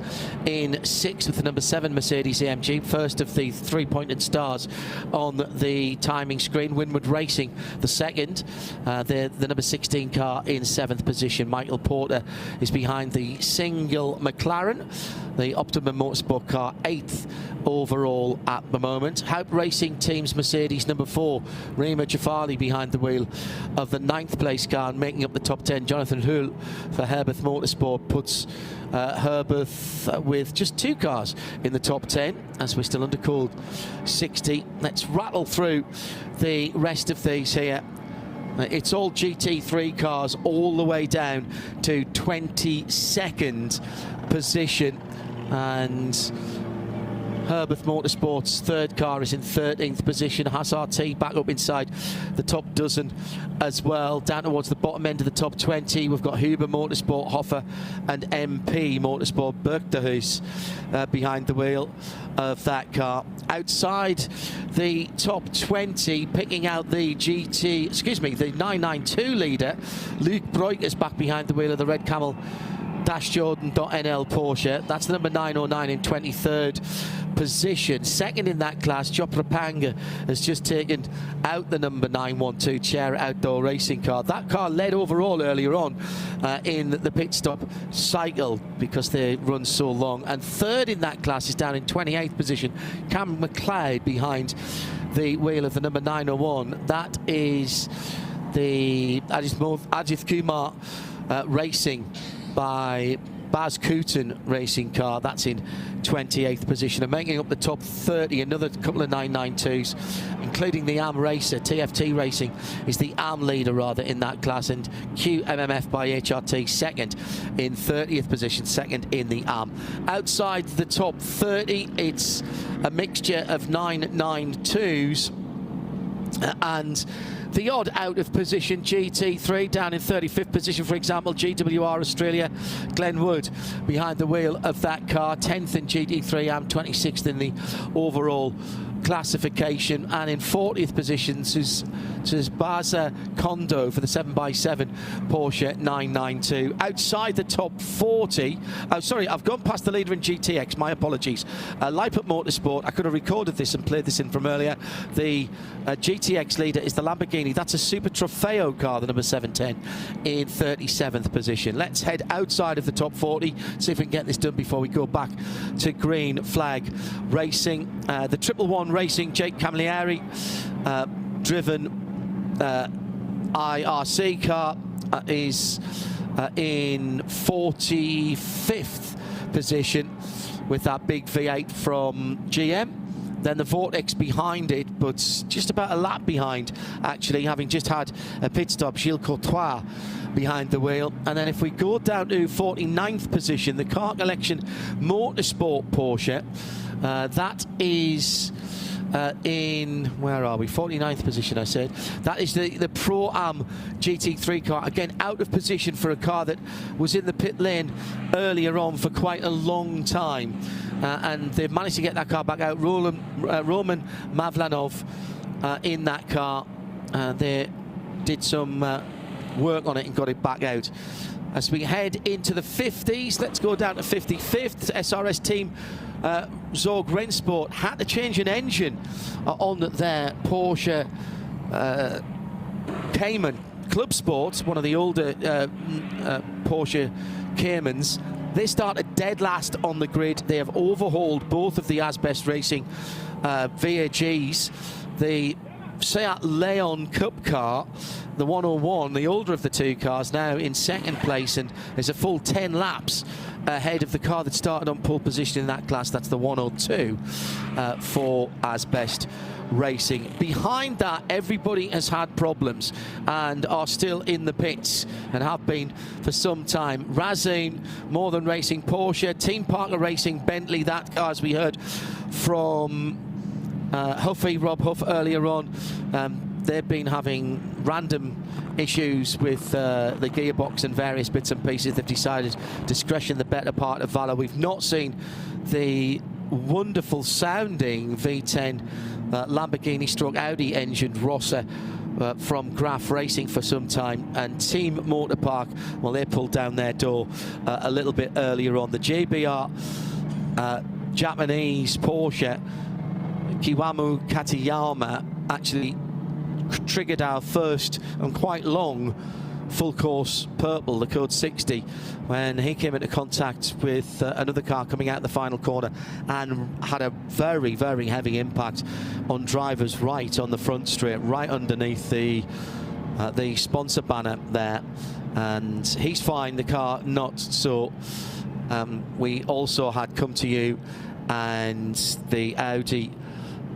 in 6th with the number 7 Mercedes AMG, first of the 3 pointed stars on the timing screen. Winward Racing the second. The number 16 car in 7th position. Michael Porter is behind the single McLaren. The Optimum Motorsport car 8th overall at the moment. Haupt Racing Team's Mercedes number 4, Rima Jafali behind the wheel of the 9th place car and making up the top 10. Jonathan Hull for Herbert Motorsport puts Herbert with just 2 cars in the top 10 as we're still under code 60. Let's rattle through the rest of these here. It's all GT3 cars all the way down to 22nd position, and Herbert Motorsport's 3rd car is in 13th position. Hazard T back up inside the top dozen as well. Down towards the bottom end of the top 20, we've got Huber Motorsport, Hoffer and MP Motorsport, Bergterhuis behind the wheel of that car. Outside the top 20, picking out the the 992 leader, Luke Breukers back behind the wheel of the Red Camel Jordan.nl Porsche. That's the number 909 in 23rd position. Second in that class, Chopra Panga has just taken out the number 912 Chair Outdoor Racing car. That car led overall earlier on in the pit stop cycle because they run so long. And third in that class is down in 28th position, Cam McLeod behind the wheel of the number 901. That is the Ajith Kumar Racing by Baz Kooten Racing car. That's in 28th position. And making up the top 30, another couple of 992s, including the AM Racer. TFT Racing is the AM leader, rather, in that class. And QMMF by HRT second in 30th position, second in the AM. Outside the top 30, it's a mixture of 992s and the odd out of position GT3 down in 35th position, for example, GWR Australia, Glenn Wood behind the wheel of that car, 10th in GT3 AM, 26th in the overall classification, and in 40th position Baza Kondo for the 7x7 Porsche 992. Outside the top 40, oh sorry, I've gone past the leader in GTX, my apologies. Leipzig Motorsport, I could have recorded this and played this in from earlier. The GTX leader is the Lamborghini. That's a Super Trofeo car, the number 710, in 37th position. Let's head outside of the top 40, see if we can get this done before we go back to green flag racing. The 111 Racing, Jake Camilleri, driven IRC car, is in 45th position with that big V8 from GM. Then the Vortex behind it, but just about a lap behind, actually, having just had a pit stop, Gilles Courtois behind the wheel. And then if we go down to 49th position, the Car Collection Motorsport Porsche, that is in, where are we, 49th position I said. That is the Pro-Am GT3 car, again out of position for a car that was in the pit lane earlier on for quite a long time, and they've managed to get that car back out. Roman Mavlanov in that car, they did some work on it and got it back out. As we head into the 50s, let's go down to 55th. SRS team Zorg Rennsport had to change an engine on their Porsche Cayman Club Sport, one of the older Porsche Caymans. They started dead last on the grid. They have overhauled both of the Asbest Racing VAGs. The Seat Leon Cup car, the 101, the older of the two cars, now in second place and is a full 10 laps ahead of the car that started on pole position in that class. That's the 102 for Asbest Racing. Behind that, everybody has had problems and are still in the pits and have been for some time. Razzoon, More Than Racing Porsche, Team Parker Racing Bentley, that car, as we heard from Huffy, Rob Huff earlier on, they've been having random issues with the gearbox and various bits and pieces. They've decided discretion the better part of valor. We've not seen the wonderful sounding V10 Lamborghini stroke Audi engined Rossa from Graf Racing for some time, and Team Motor Park, well, they pulled down their door a little bit earlier on. The JBR Japanese Porsche Kiwamu Katayama actually triggered our first and quite long full course purple, the code 60, when he came into contact with another car coming out the final corner and had a very, very heavy impact on driver's right on the front straight, right underneath the sponsor banner there, and he's fine, the car not so. We also had Come To You and the Audi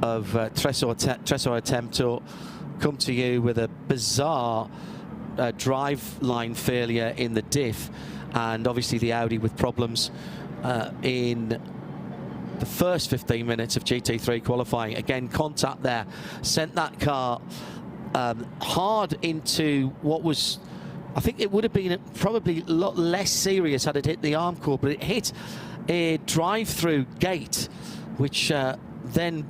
of Tresor Attempto Come To You with a bizarre drive line failure in the diff, and obviously the Audi with problems in the first 15 minutes of GT3 qualifying. Again, contact there, sent that car hard into what was, I think it would have been probably a lot less serious had it hit the arm core, but it hit a drive-through gate, which then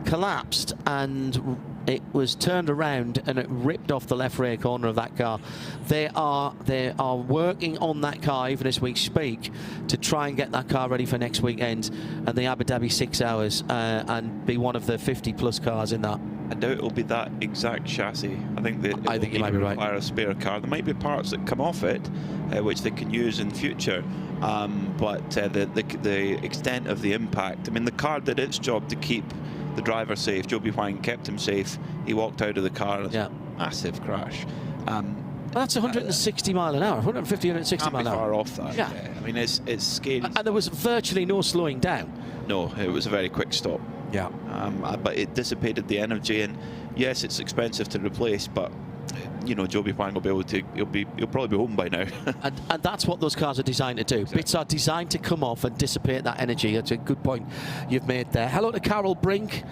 collapsed, and it was turned around and it ripped off the left rear corner of that car. They are working on that car even as we speak to try and get that car ready for next weekend and the Abu Dhabi 6 hours and be one of the 50+ cars in that. I doubt it'll be that exact chassis. I think you might be right. A spare car. There might be parts that come off it, which they can use in future. But the extent of the impact. I mean, the car did its job to keep the driver safe. Joby Huang kept him safe. He walked out of the car. Yeah. Massive crash. Well, that's 160 mile an hour, 150, 160 mile an hour. Far off that. Yeah. I mean, it's scary. And there was virtually no slowing down. No, it was a very quick stop. Yeah. But it dissipated the energy, and yes, it's expensive to replace, but you know, Joby Huang will be able to. He'll probably be home by now. and that's what those cars are designed to do. Exactly. Bits are designed to come off and dissipate that energy. That's a good point you've made there. Hello to Carol Brink.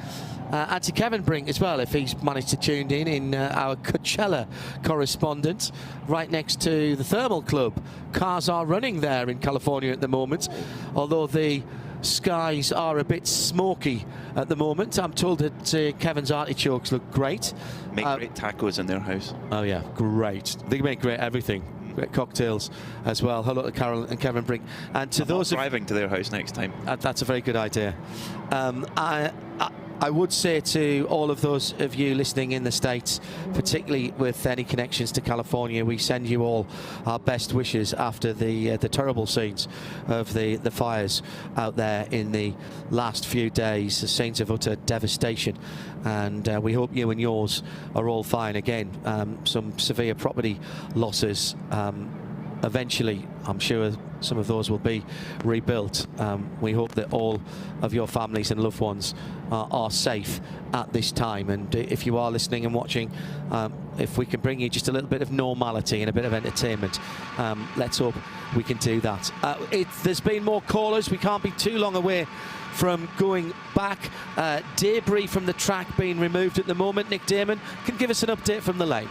And to Kevin Brink as well, if he's managed to tune in our Coachella correspondent, right next to the Thermal Club. Cars are running there in California at the moment, although the skies are a bit smoky at the moment. I'm told that Kevin's artichokes look great. Make great tacos in their house. Oh yeah, great. They make great everything. Great cocktails as well. Hello to Carol and Kevin Brink. And to those driving to their house next time. That's a very good idea. I would say to all of those of you listening in the States, particularly with any connections to California, we send you all our best wishes after the terrible scenes of the fires out there in the last few days, the scenes of utter devastation. And we hope you and yours are all fine. Again, some severe property losses. Eventually, I'm sure some of those will be rebuilt. We hope that all of your families and loved ones are safe at this time. And if you are listening and watching, if we can bring you just a little bit of normality and a bit of entertainment, let's hope we can do that. There's been more callers. We can't be too long away from going back. Debris from the track being removed at the moment. Nick Damon can give us an update from the lane.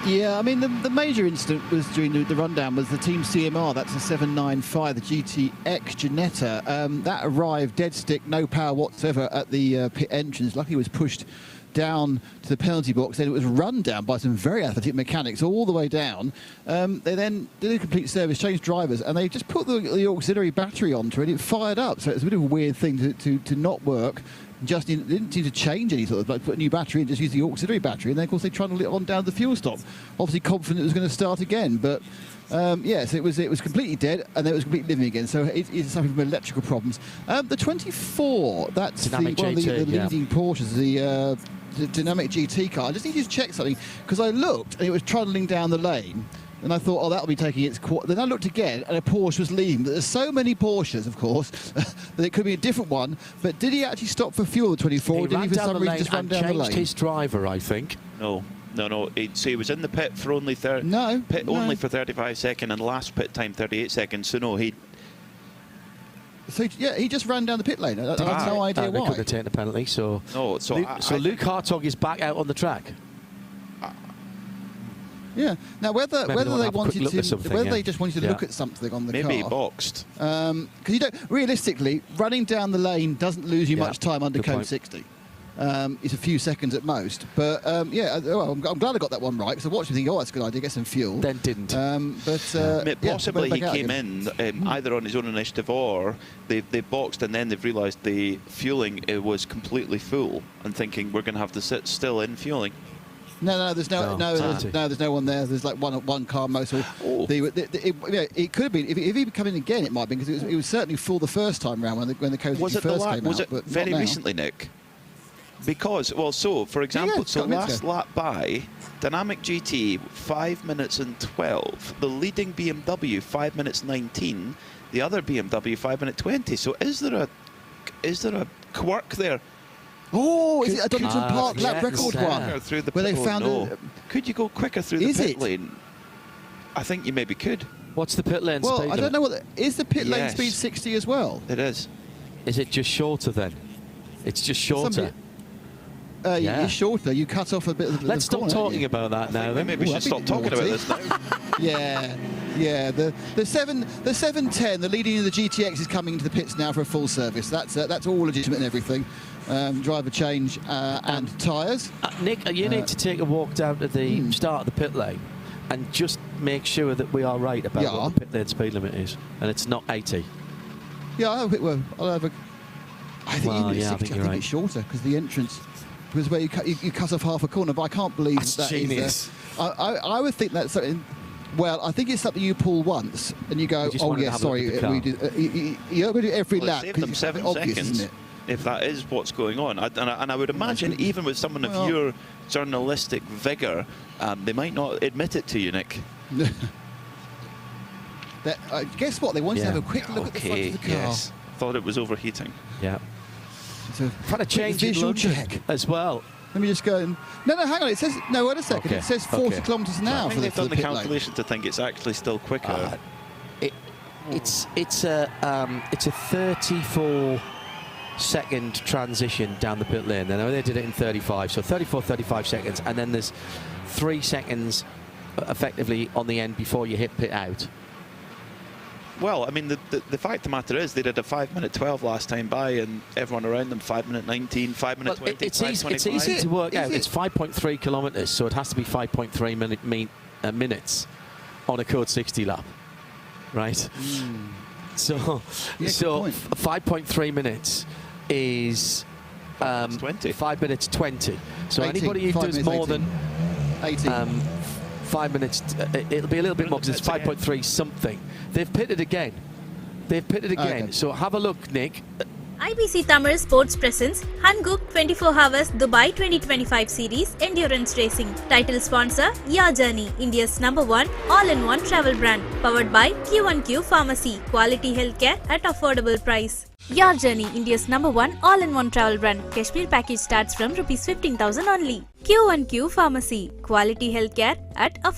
Yeah, I mean, the major incident was during the rundown was the Team CMR, that's a 795, the GTX Ginetta. That arrived dead stick, no power whatsoever at the pit entrance. Luckily it was pushed down to the penalty box, then it was run down by some very athletic mechanics all the way down. They then did a complete service, changed drivers, and they just put the auxiliary battery onto it, and it fired up. So it's a bit of a weird thing to not work. Just didn't need to change any sort of, like, put a new battery in, just use the auxiliary battery, and then of course they trundled it on down the fuel stop, obviously confident it was going to start again. But yes, it was completely dead, and then it was completely living again. So it's suffering from electrical problems. The 24, that's one of the leading Porsches, the dynamic GT car. I just need you to check something, because I looked and it was trundling down the lane. And I thought, oh, that'll be taking its quarter. Then I looked again, and a Porsche was leading. But there's so many Porsches, of course, that it could be a different one. But did he actually stop for fuel, the 24? Or did he, for some reason, just run down the lane? Changed his driver, I think. No. He was in the pit for only only for 35 seconds, and last pit time 38 seconds. So no, he. So yeah, he just ran down the pit lane. I have no idea why. They couldn't have taken the penalty. So Luke Hartog is back out on the track. Yeah. Now, whether they wanted to, they just wanted to look at something on the car. Maybe he boxed. Because you don't realistically, running down the lane doesn't lose you much time under code 60. It's a few seconds at most. But well, I'm glad I got that one right, because I watched him think, oh, that's a good idea, get some fuel. Then didn't. Possibly he came in either on his own initiative, or they boxed and then they've realised the fueling was completely full and thinking we're going to have to sit still in fueling. No, there's there's no one there. There's like one car motor. It could have been. If he'd come in again, it might have been, because it was certainly full the first time round when the code first came out. Was it very recently, Nick? Because, well, so for example, last lap by Dynamic GT 5 minutes and 12, the leading BMW 5 minutes 19, the other BMW 5 minute 20. So is there a quirk there? Oh, is it a Donington Park lap record one? Where they found could you go quicker through the pit lane? I think you maybe could. What's the pit lane speed? Well, I don't know is the pit lane speed 60 as well? It is. Is it just shorter then? It's just shorter. It's shorter. You cut off a bit of the Let's stop talking about that now. Then maybe we should stop talking about this now. Yeah. The 710, the leading of the GTX, is coming into the pits now for a full service. That's all legitimate and everything. Driver change and tyres. Nick, you need to take a walk down to the start of the pit lane and just make sure that we are right about what the pit lane speed limit is, and it's not 80. Yeah, I'll have a. I think it's shorter, because the entrance was where you cut off half a corner. But I can't believe that's genius. I would think that's something. Well, I think it's something you pull once and you go, oh yeah, sorry, we did. You don't do it every lap, because it's 7 obvious, seconds. isn't it? If that is what's going on. And I would imagine even with someone of your journalistic vigour, they might not admit it to you, Nick. Guess what? They wanted to have a quick look at the front of the car. Yes. Thought it was overheating. Yeah. So had a change in London check as well. Let me just go and... No, hang on. It says... No, wait a second. It says 40 kilometres an hour. I think they've done the calculation to think it's actually still quicker. It's a 34-second transition down the pit lane. Then they did it in 35, so 35 seconds, and then there's 3 seconds effectively on the end before you hit pit out. Well, I mean, the fact of the matter is they did a 5:12 last time by, and everyone around them 5:19, 5:20. It's easy to work out. It's 5.3 kilometres, so it has to be 5.3 minutes on a code 60 lap, right? So 5.3 minutes is 5 minutes 20. So 18, anybody who does more 18. than 5 minutes, it'll be a little bit more because it's 5.3 something. They've pitted again. Okay. So have a look, Nick. IBC Tamil Sports presents Hankook 24 H Dubai 2025 Series Endurance Racing. Title sponsor Your Journey, India's #1 all-in-one travel brand. Powered by Q1Q Pharmacy. Quality healthcare at affordable price. Your Journey, India's #1 all-in-one travel brand. Kashmir package starts from ₹15,000 only. Q1Q Pharmacy. Quality healthcare at affordable